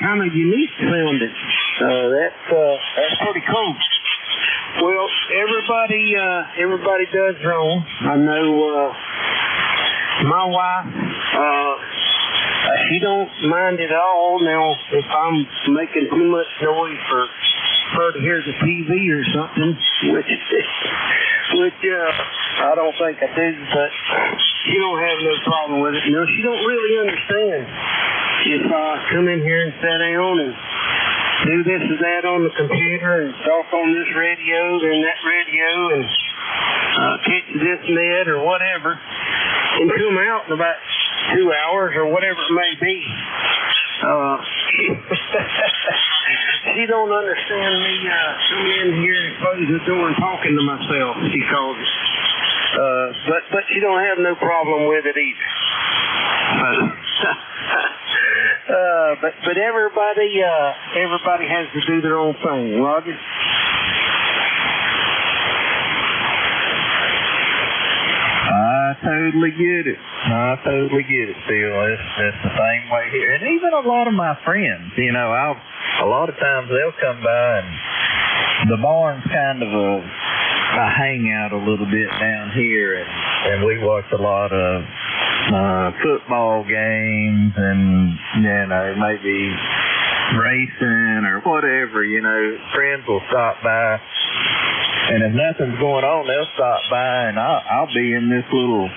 Kind of unique sounding. That's pretty cool. Well, everybody does their own. I know my wife, she don't mind at all. Now, if I'm making too much noise for her to hear the TV or something, which I don't think I do, but she don't have no problem with it. No, she don't really understand if I come in here and sit down and do this and that on the computer and talk on this radio and that radio and catch this and that or whatever, and come out in about 2 hours or whatever it may be. She don't understand me coming in here and closing the door and talking to myself, she calls it. But she don't have no problem with it either. But everybody has to do their own thing, Roger. I totally get it, Phil. It's the same way here. And even a lot of my friends, a lot of times they'll come by, and the barn's kind of a hangout a little bit down here, and we watch a lot of football games and, maybe racing or whatever, friends will stop by. And if nothing's going on, they'll stop by, and I'll be in this little,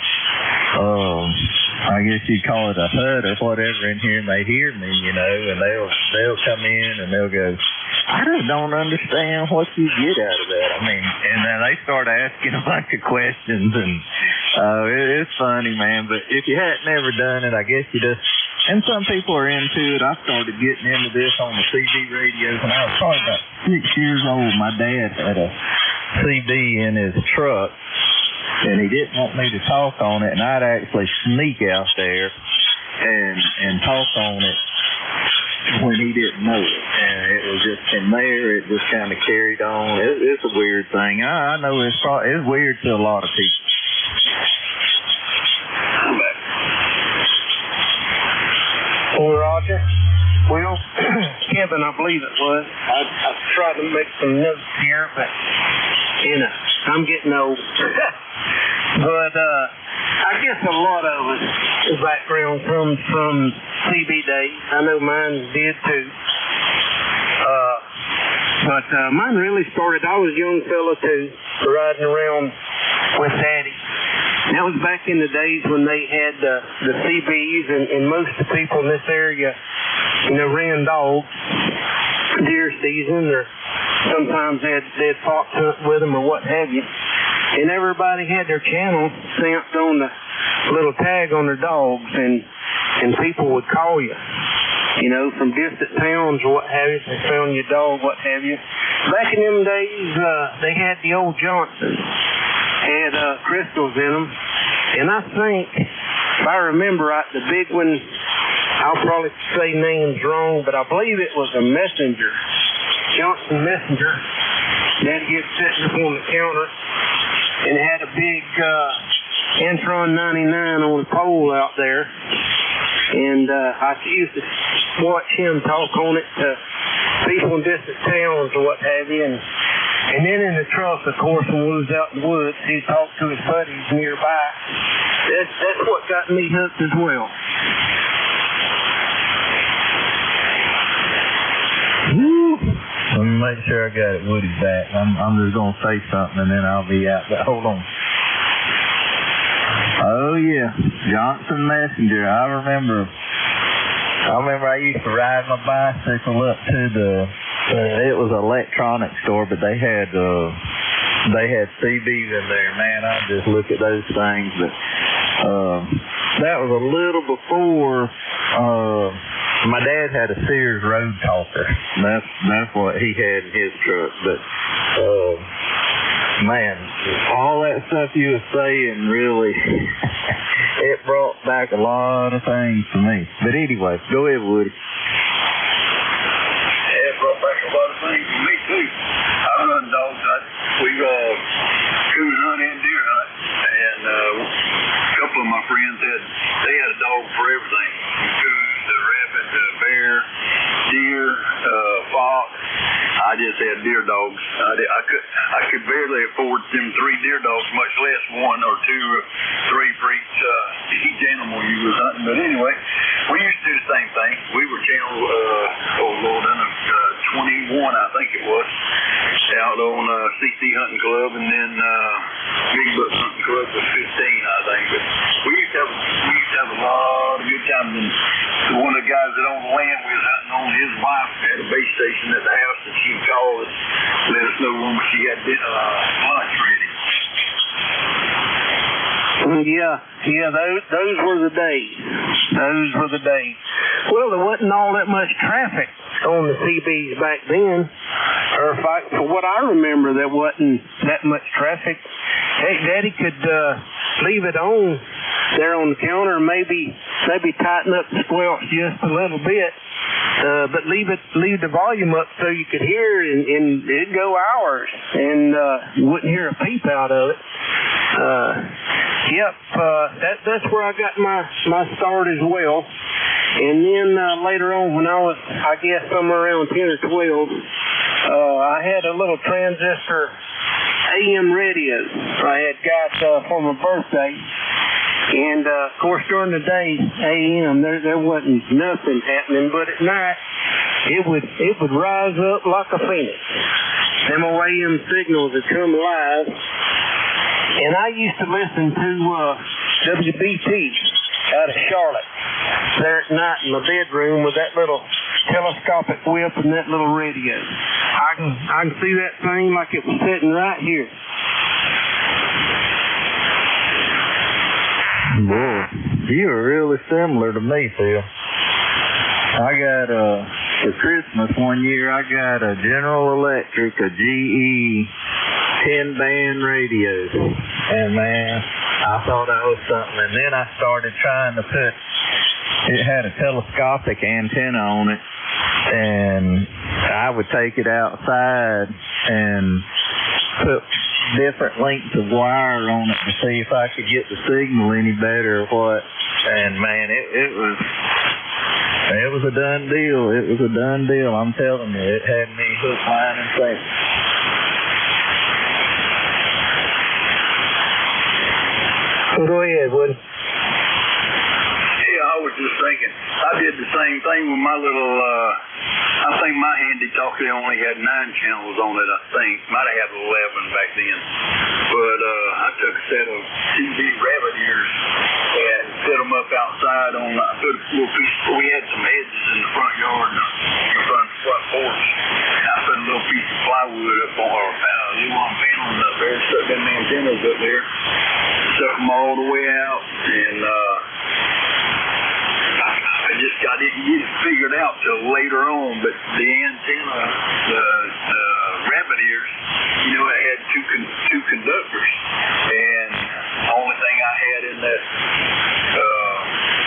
I guess you'd call it a hut or whatever in here, and they hear me, and they'll come in and they'll go, I just don't understand what you get out of that. I mean, and then they start asking a bunch of questions, and it's funny, man. But if you hadn't ever done it, I guess you just. And some people are into it. I started getting into this on the CB radios when I was probably about 6 years old. My dad had a CB in his truck, and he didn't want me to talk on it, and I'd actually sneak out there and talk on it when he didn't know it. And it was just from there, it just kind of carried on. It's a weird thing. I know it's weird to a lot of people. Well, Roger, well, Kevin, I believe it was. I tried to make some notes here, but, I'm getting old. But I guess a lot of it, the background comes from CB days. I know mine did too. But mine really started, I was a young fella too, riding around with Daddy. That was back in the days when they had the CBs, and most of the people in this area, ran dogs, deer season, or sometimes they'd fox hunt with them or what have you. And everybody had their channel stamped on the little tag on their dogs, and people would call you, from distant towns or what have you. They found your dog, what have you. Back in them days, they had the old Johnsons, had crystals in them. And I think, if I remember right, the big one, I'll probably say names wrong, but I believe it was a Messenger, Johnson Messenger. That gets sitting up on the counter and had a big Intron 99 on the pole out there. And I used to watch him talk on it to people in distant towns or what have you. And then in the truck, of course, when we was out in the woods, he'd talk to his buddies nearby. That's what got me hooked as well. Woo! Let me make sure I got it Woody's back. I'm just going to say something, and then I'll be out. But hold on. Oh, yeah. Johnson Messenger. I remember I used to ride my bicycle up to it was an electronics store, but they had CBs in there. Man, I just look at those things. But that was a little before my dad had a Sears Road Talker. That's what he had in his truck. But man, all that stuff you were saying really it brought back a lot of things for me. But anyway, go ahead, Woody. Me too. I run dog hunt. We coon hunt and deer hunt, and a couple of my friends had a dog for everything: coons, the rabbit, the bear, deer, fox. I just had deer dogs. I could barely afford them 3 deer dogs, much less 1 or 2 or 3 for each animal you was hunting. But anyway, we used to do the same thing. We were channel 21, I think it was, out on CC Hunting Club, and then Big Buck Hunting Club was 15, I think. But we used to have a lot of good times. And one of the guys that owned the land we was hunting on, his wife had a base station at the house, and she'd call us, let us know when she got lunch ready. Yeah, those were the days. Those were the days. Well, there wasn't all that much traffic on the CBs back then. Or for what I remember, there wasn't that much traffic. Heck, Daddy could leave it on there on the counter, and maybe tighten up the squelch just a little bit. But leave the volume up so you could hear it, and it'd go hours, and you wouldn't hear a peep out of it. That's where I got my start as well. And then later on, when I was, I guess, somewhere around 10 or 12, I had a little transistor AM radio I had got for my birthday. And, of course, during the day, AM, there wasn't nothing happening. But at night, it would rise up like a phoenix. Them AM signals would come alive. And I used to listen to WBT out of Charlotte, there at night in my bedroom with that little telescopic whip and that little radio. I can see that thing like it was sitting right here. Boy, you are really similar to me, Phil. I got for Christmas one year, I got a General Electric, a GE 10-band radio. And man, I thought that was something. And then I started trying to put, it had a telescopic antenna on it. And I would take it outside and put different lengths of wire on it to see if I could get the signal any better or what. And man, it was a done deal. It was a done deal. I'm telling you, it had me hook, line, and sinker. Go ahead, Woody. Yeah, I was just thinking, I did the same thing with my little, I think my handy talkie only had 9 channels on it, I think. Might have had 11 back then. But I took a set of 2 big rabbit ears and set them up outside on, I put a little piece, we had some hedges in the front yard, in the front porch. And I put a little piece of plywood up on our little panels up there, stuck them antennas up there, stuck them all the way out, and I didn't get it figured out till later on, but the antenna, the rabbit ears, you know, it had two conductors, and the only thing I had in that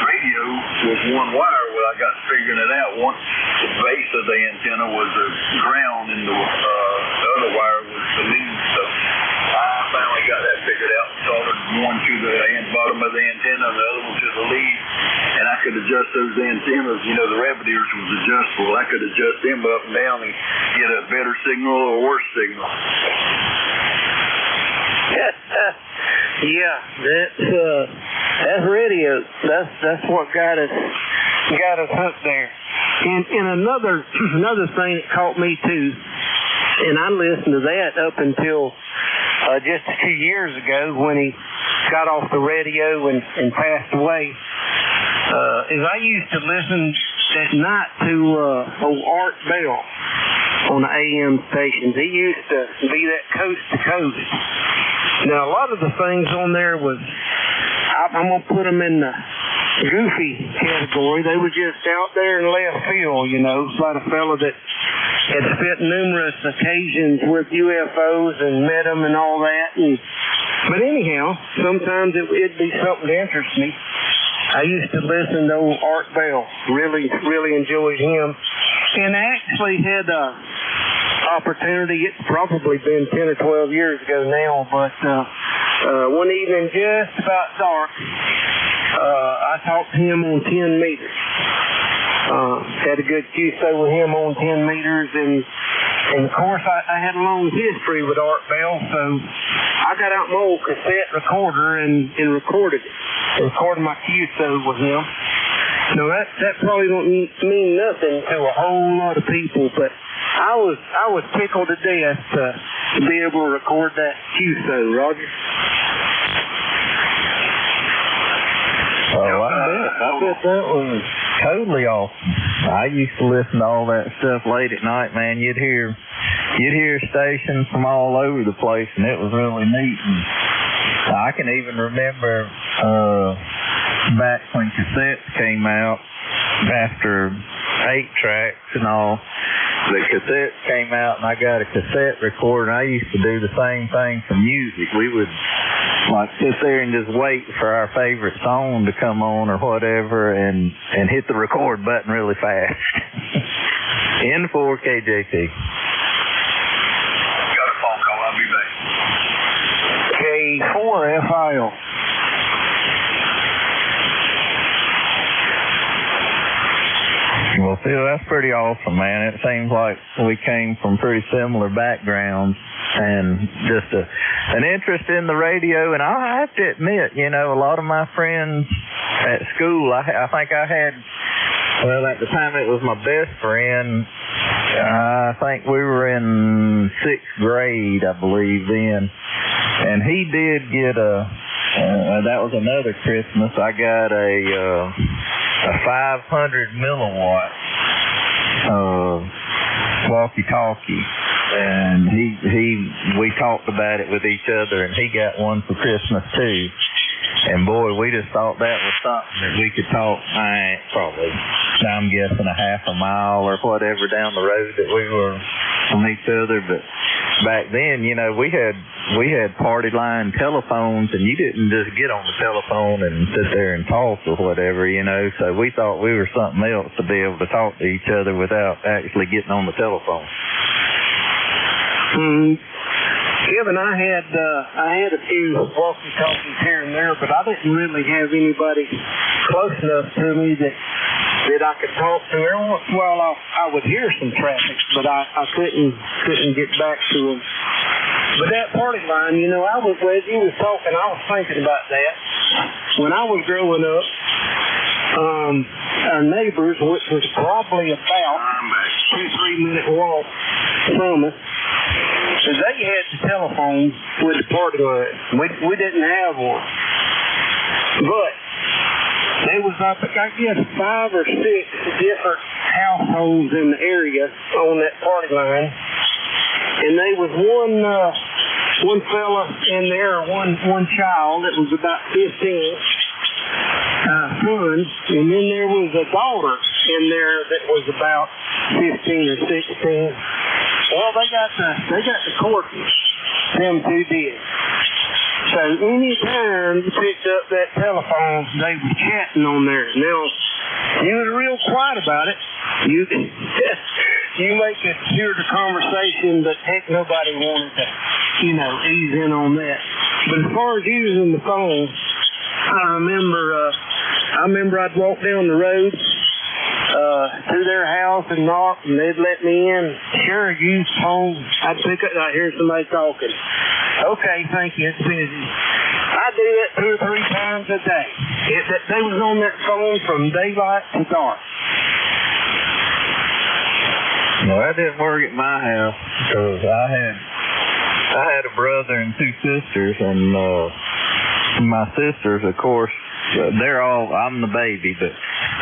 radio was one wire. Well, I got figuring it out. Once the base of the antenna was the ground, and the other wire was the lead. So I finally got that figured out. Soldered one to the bottom of the antenna and the other one to the lead. And I could adjust those antennas. You know, the rabbit ears was adjustable. I could adjust them up and down and get a better signal or a worse signal. Yeah, that's radio. That's what got us hooked there. And another thing that caught me too, and I listened to that up until just a few years ago when he got off the radio and passed away. Is I used to listen at night to old Art Bell on the AM stations. He used to be that coast to coast. Now, a lot of the things on there was, I'm going to put them in the goofy category. They were just out there in left field, you know, like a fellow that had spent numerous occasions with UFOs and met them and all that. But anyhow, sometimes it'd be something to interest me. I used to listen to old Art Bell. Really enjoyed him. And I actually had a opportunity, it's probably been 10 or 12 years ago now, but one evening just about dark, I talked to him on 10 meters. Had a good QSO with him on 10 meters, and of course I had a long history with Art Bell, so I got out my old cassette recorder and recorded my QSO with him. Now that probably don't mean nothing to a whole lot of people, but I was tickled to death to be able to record that QSO, Roger. Oh, I bet that was totally awesome. I used to listen to all that stuff late at night, man. You'd hear stations from all over the place, and it was really neat. And I can even remember back when cassettes came out after 8-tracks and all. The cassettes came out, and I got a cassette recorder, and I used to do the same thing for music. We would like sit there and just wait for our favorite song to come on or whatever, and hit the record button really fast. N4 KJT. Got a phone call. I'll be back. K4 FIL. Well, Phil, that's pretty awesome, man. It seems like we came from pretty similar backgrounds and just an interest in the radio. And I have to admit, you know, a lot of my friends at school, I think I had, well, at the time it was my best friend. I think we were in 6th grade, I believe, then. And he did get that was another Christmas. I got a a 500 milliwatt walkie-talkie, and we talked about it with each other, and he got one for Christmas too. And boy, we just thought that was something that we could talk, probably, I'm guessing a half a mile or whatever down the road that we were from each other. But back then, you know, we had party line telephones, and you didn't just get on the telephone and sit there and talk or whatever, you know. So we thought we were something else to be able to talk to each other without actually getting on the telephone. Kevin, I had a few walkie-talkies here and there, but I didn't really have anybody close enough to me that I could talk to. Every once in a while, I would hear some traffic, but I couldn't get back to them. But that party line, you know, as you was talking, I was thinking about that. When I was growing up, our neighbors, which was probably about 2-3 minute walk from us, they had the telephone with the party line. We didn't have one. But there was, I guess, 5 or 6 different households in the area on that party line. And there was one fella in there, one child that was about 15, son, and then there was a daughter in there that was about 15 or 16. Well, they got the corky. Them two did. So anytime you picked up that telephone, they were chatting on there. Now, you was real quiet about it. You may could hear the conversation, but heck, nobody wanted to, you know, ease in on that. But as far as using the phone, I remember I'd walk down the road to their house and knock, and they'd let me in. Sure, use phone. I'd pick up, I'd hear somebody talking. Okay, thank you, it's busy. I do that 2 or 3 times a day. They was on that phone from daylight to dark. No, that didn't work at my house, because I had a brother and 2 sisters, and my sisters, of course, I'm the baby, but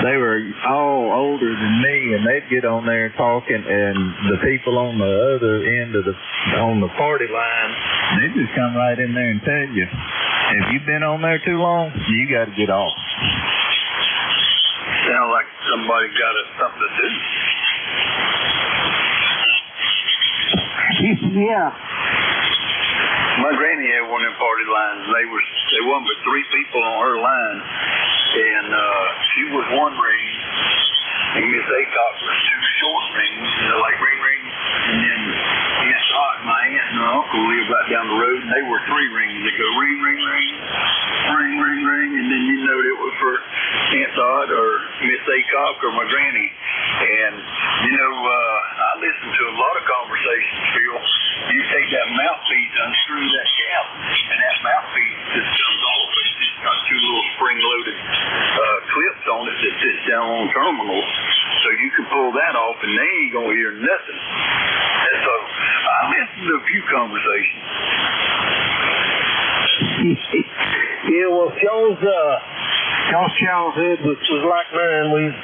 they were all older than me, and they'd get on there talking, and the people on the other end on the party line, they'd just come right in there and tell you, if you've been on there too long, you got to get off. Sound like somebody got something to do. Yeah. My granny had one of them party lines. There wasn't but 3 people on her line, and she was one ring, and Miss Acock was 2 short rings, like ring ring, and then Aunt Todd, my aunt and her uncle lived right down the road, and they were 3 rings. They go ring ring ring, ring ring ring, and then you know it was for Aunt Todd or Miss Acock or my granny. And you know, I listened to a lot of conversations, Phil. You take that mouthpiece, unscrew that cap, and that mouthpiece just comes off. It's just got 2 little spring-loaded clips on it that sits down on terminals, so you can pull that off, and they ain't gonna hear nothing. And so I listened to a few conversations. Yeah, well, y'all's childhood was like mine. We was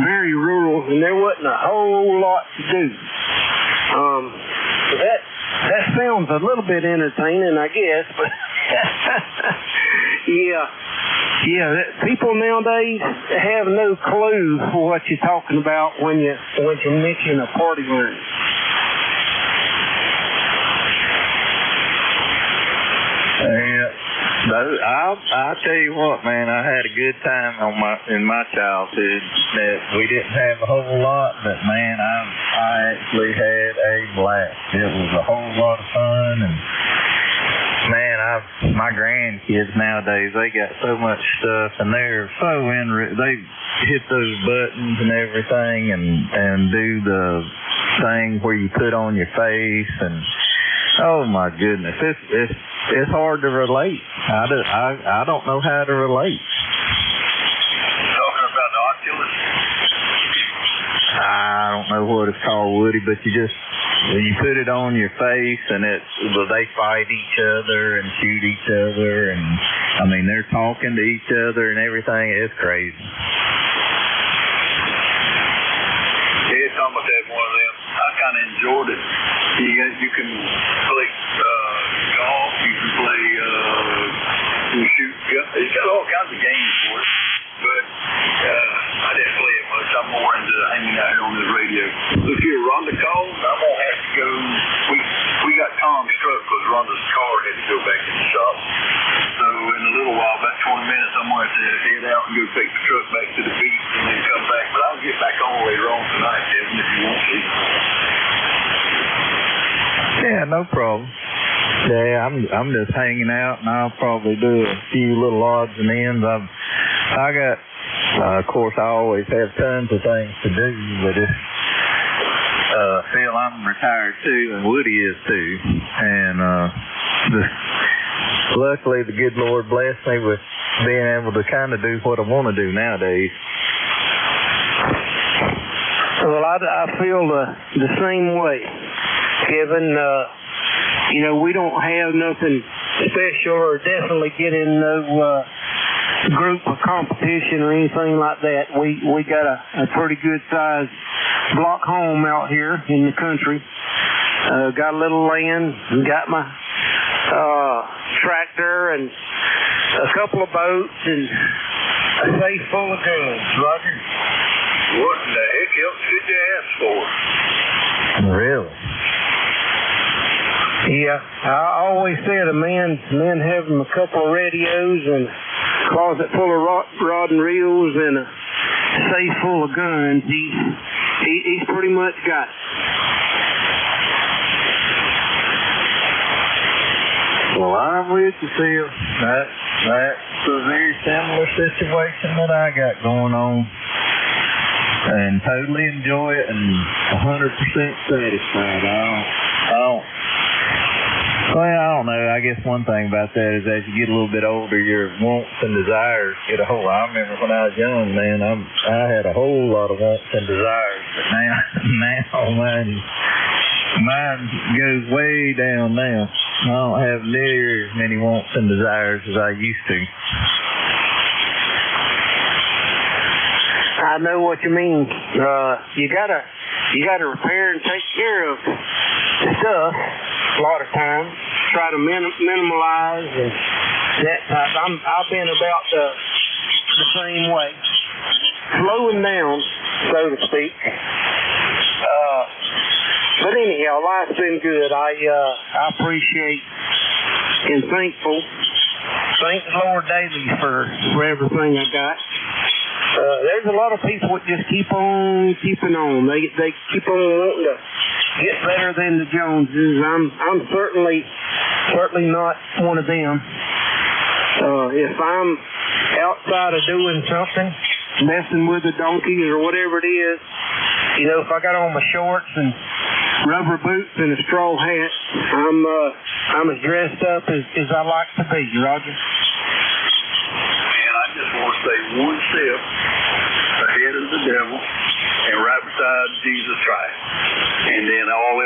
very rural, and there wasn't a whole lot to do. So that sounds a little bit entertaining, I guess, but yeah, people nowadays have no clue for what you're talking about when you mention a party line. I'll tell you what, man, I had a good time in my childhood. That we didn't have a whole lot, but man, I actually had a blast. It was a whole lot of fun, and man, my grandkids nowadays, they got so much stuff, and they're so they hit those buttons and everything, and do the thing where you put on your face, and oh my goodness, it's hard to relate. I don't know how to relate. Talking about the Oculus? I don't know what it's called, Woody, but you put it on your face, and they fight each other and shoot each other, and I mean they're talking to each other and everything. It's crazy. must have one of them. I kind of enjoyed it. You can play golf, you can play shoot. It's got all kinds of games for it. But I didn't play it much. I'm more into hanging out here on this radio. Look here, Rhonda called. I'm gonna have to go. We got Tom's truck because Rhonda's car had to go back in the shop. So in a little while, about 20 minutes, I'm gonna have to head out and go take the truck back to the beach and then come back. But I'll get back on later on tonight, Kevin, if you want to. Yeah, no problem. Yeah, I'm just hanging out, and I'll probably do a few little odds and ends. I got, of course, I always have tons of things to do, but it's, Phil, I'm retired too, and Woody is too, and luckily the good Lord blessed me with being able to kind of do what I want to do nowadays. Well, I feel the same way, Kevin. You know, we don't have nothing special or definitely get in no group of competition or anything like that. We got a pretty good sized block home out here in the country. Got a little land, and got my tractor and a couple of boats and a safe full of guns, Roger. What in the heck else could you ask for? Really? Yeah, I always said a man having a couple of radios and a closet full of rod and reels and a safe full of guns, he's pretty much got it. Well, I'm with you, Phil. That's a very similar situation that I got going on. And totally enjoy it and 100% satisfied. I don't know. I guess one thing about that is as you get a little bit older, your wants and desires get a whole. I remember when I was young, man, I had a whole lot of wants and desires. But now mine goes way down now. I don't have near as many wants and desires as I used to. I know what you mean. You gotta repair and take care of stuff a lot of times. Try to minimalize and that type. I've been about the same way, slowing down, so to speak. But anyhow, life's been good. I appreciate and thank the Lord daily for everything I got. There's a lot of people that just keep on keeping on. They keep on wanting to get better than the Joneses. I'm certainly not one of them. If I'm outside of doing something, messing with the donkeys or whatever it is, you know, if I got on my shorts and rubber boots and a straw hat, I'm as dressed up as I like to be, Roger. I just want to stay one step ahead of the devil and right beside Jesus Christ. And then all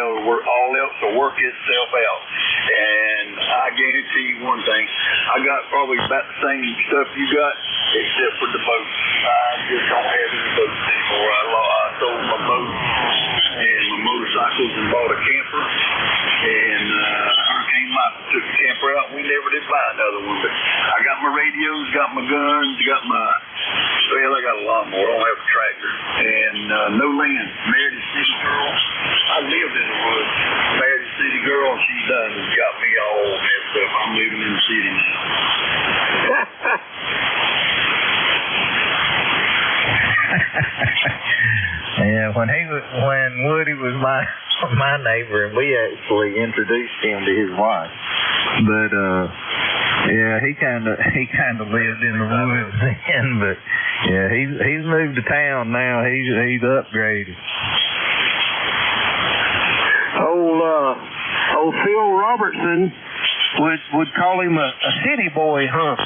else will work itself out. And I guarantee you one thing, I got probably about the same stuff you got, except for the boats. I just don't have any boats anymore. I sold my boat and my motorcycles and bought a camper. And Hurricane Michael took the camper out. We never did buy another one. But I got my radios, got my guns, I got a lawnmower. I don't have a tractor. And no land. Married a city girl. I lived in the woods. Married a city girl, and she's done got me all messed up. I'm living in the city now. Yeah, when Woody was my neighbor, and we actually introduced him to his wife. But yeah, he kind of lived in the woods then. But yeah, he's moved to town now. He's upgraded. Old Phil Robertson would call him a city boy, huh?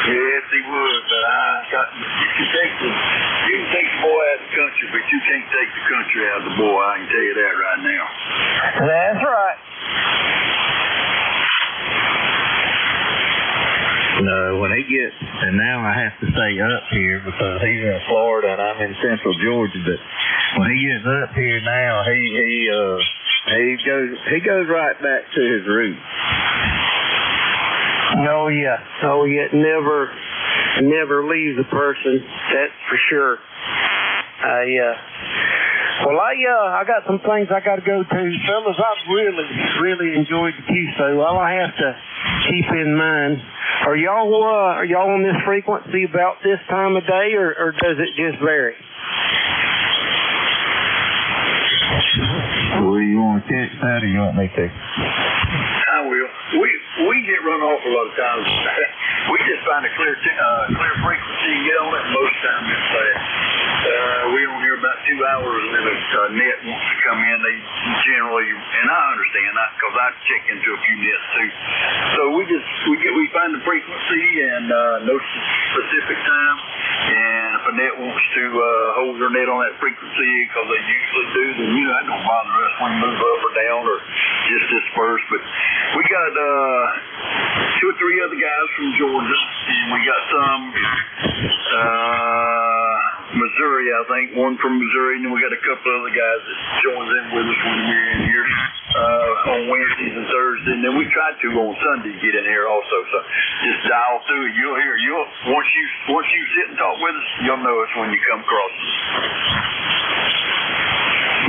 Yes, he would, but you can take the boy out of the country, but you can't take the country out of the boy. I can tell you that right now. That's right. No, when he gets and now I have to stay up here because he's in Florida and I'm in Central Georgia. But when he gets up here now, he goes right back to his roots. Oh yeah. Never leaves a person. That's for sure. I got some things I got to go to, fellas. I've really enjoyed the QSO. All I have to keep in mind, are y'all on this frequency about this time of day, or does it just vary? Well, you want to catch that, or you want me to? I will. We get run off a lot of times. We just find a clear frequency and get on it. Most times it's we don't hear about 2 hours, and then a net wants to come in. They generally, and I understand that because I check into a few nets too. So we find the frequency and no specific time. And if a net wants to hold their net on that frequency, because they usually do, then that don't bother us when we move up or down or just disperse. But we got 2 or 3 other guys from Georgia, and we got some Missouri, I think, one from Missouri, and then we got a couple other guys that joins in with us when we're in here on Wednesdays and Thursdays, and then we try to on Sunday get in here also. So just dial through it. You'll hear. Once you sit and talk with us, you'll know us when you come across us.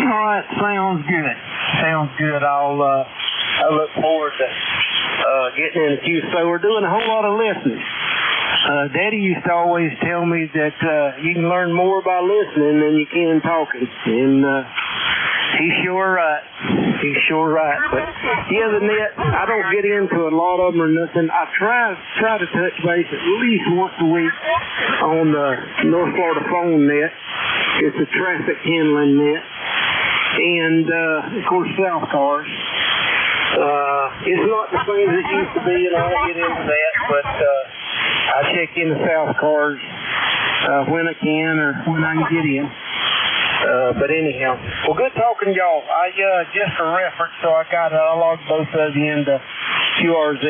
All right, sounds good. I look forward to getting in the QSO. We're doing a whole lot of listening. Daddy used to always tell me that you can learn more by listening than you can talking, and he's sure right. But yeah, the net, I don't get into a lot of them or nothing. I try to touch base at least once a week on the North Florida phone net. It's a traffic handling net, and of course ECARS. It's not the same as it used to be, and I'll get into that, but I check in the ECARS when I can or when I can get in. But anyhow, well, good talking to y'all. Just for reference, so I logged both of you into QRZ.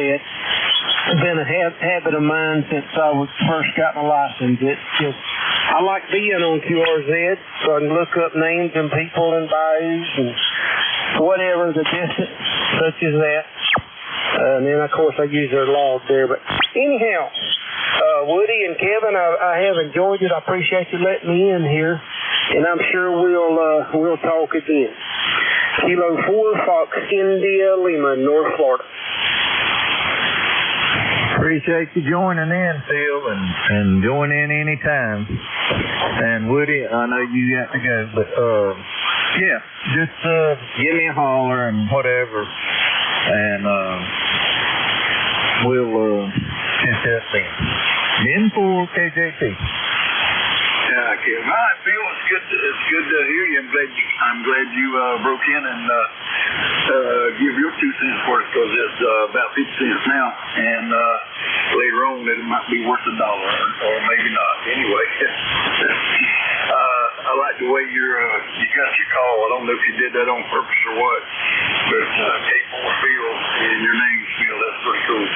It's been a habit of mine since I first got my license. It's just, I like being on QRZ, so I can look up names and people and bayous and whatever the distance, such as that. And then, of course, I use their log there. But anyhow, Woody and Kevin, I have enjoyed it. I appreciate you letting me in here, and I'm sure we'll talk again. Kilo 4, Fox India, Lima, North Florida. Appreciate you joining in, Phil, and join in anytime. And Woody, I know you got to go, but yeah, just give me a holler and whatever, and we'll catch up then. In for KJP. Yeah, Kevin. All right, Phil, it's good to hear you. I'm glad you broke in and give your 2 cents worth, because it's about 50 cents now, and later on it might be worth $1 or maybe not. Anyway, I like the way you got your call. I don't know if you did that on purpose or what, but K4 Phil and your name's Phil. That's pretty cool.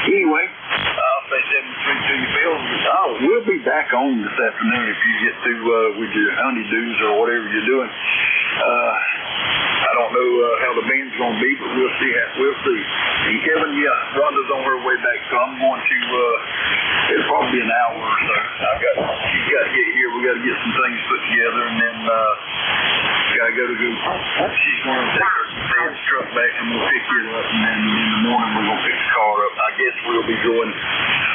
Anyway, I'll say 73 to you, Phil. We'll be back on this afternoon if you get through with your honeydews or whatever you're doing. I don't know how the bean's going to be, but we'll see. And Kevin, yeah, Rhonda's on her way back, so I'm going to. It'll probably be an hour or so. She's got to get here. We got to get some things put together, and then got to go. She's going to take her dad's truck back, and we'll pick it up, and then in the morning we're going to pick the car up. I guess we'll be going.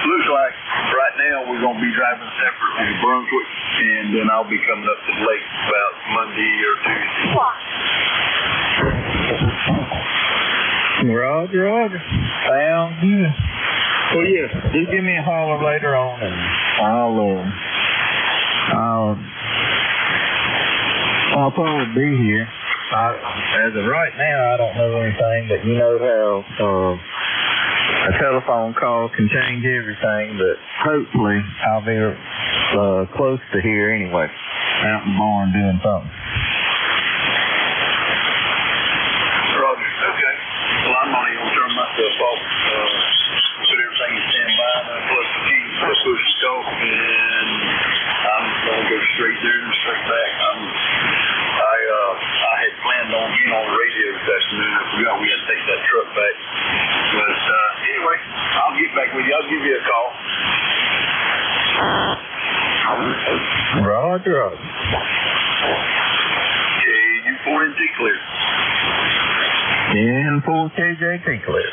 Looks like right now we're going to be driving separately to Brunswick, and then I'll be coming up to the lake about Monday or Tuesday. Roger. Sounds good. Well, yeah, do give me a holler later on, and I'll probably be here. As of right now, I don't know anything, but you know how a telephone call can change everything, but hopefully I'll be close to here anyway, out in the barn doing something. Roger, okay. Well, I'm only going to turn myself off, put everything in standby, and unplug the keys, so push there and straight back. I had planned on being on the radio this afternoon. I forgot we had to take that truck back. But anyway, I'll get back with you. I'll give you a call. Roger. KU4NT clear. 10-4 KJT clear.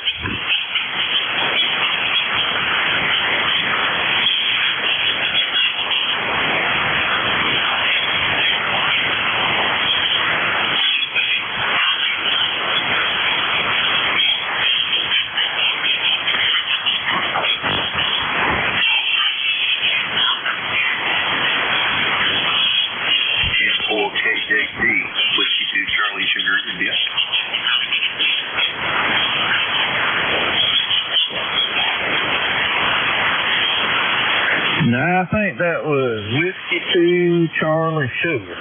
No, I think that was Whiskey 2 Charlie Sugar.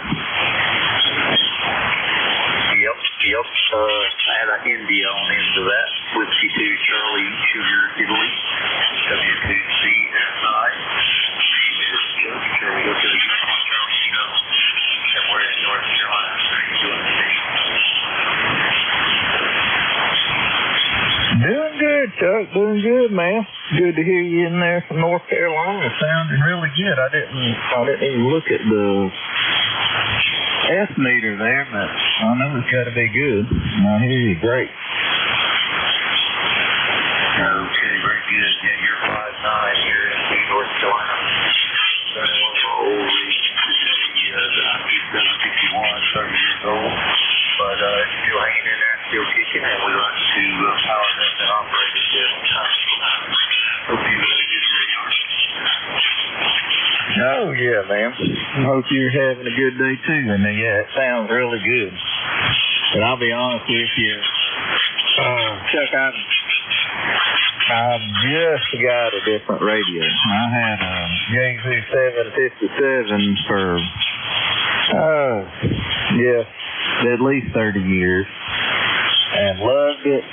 Yep. I had an India on the end of that. Whiskey 2 Charlie Sugar Italy. W2CSI. Name is Charlie Italy. Charlie Sugar. And we're in North Carolina. Doing good, Chuck. Doing good, man. Good to hear you in there from North Carolina. Sounding really good. I didn't even look at the F meter there, but I know it's got to be good. I hear you great. Okay, very good. Yeah, you're 5'9" here in North Carolina. 31 old today. He's done 61, 30 years old. But still hanging in there, still kicking, and we like to power up and operate it this time. Hope you had a good day, Oh, yeah, man. I hope you're having a good day, too. And, yeah, it sounds really good. But I'll be honest with you, Chuck, I've just got a different radio. I had a Yaesu 757 for, at least 30 years. And loved it.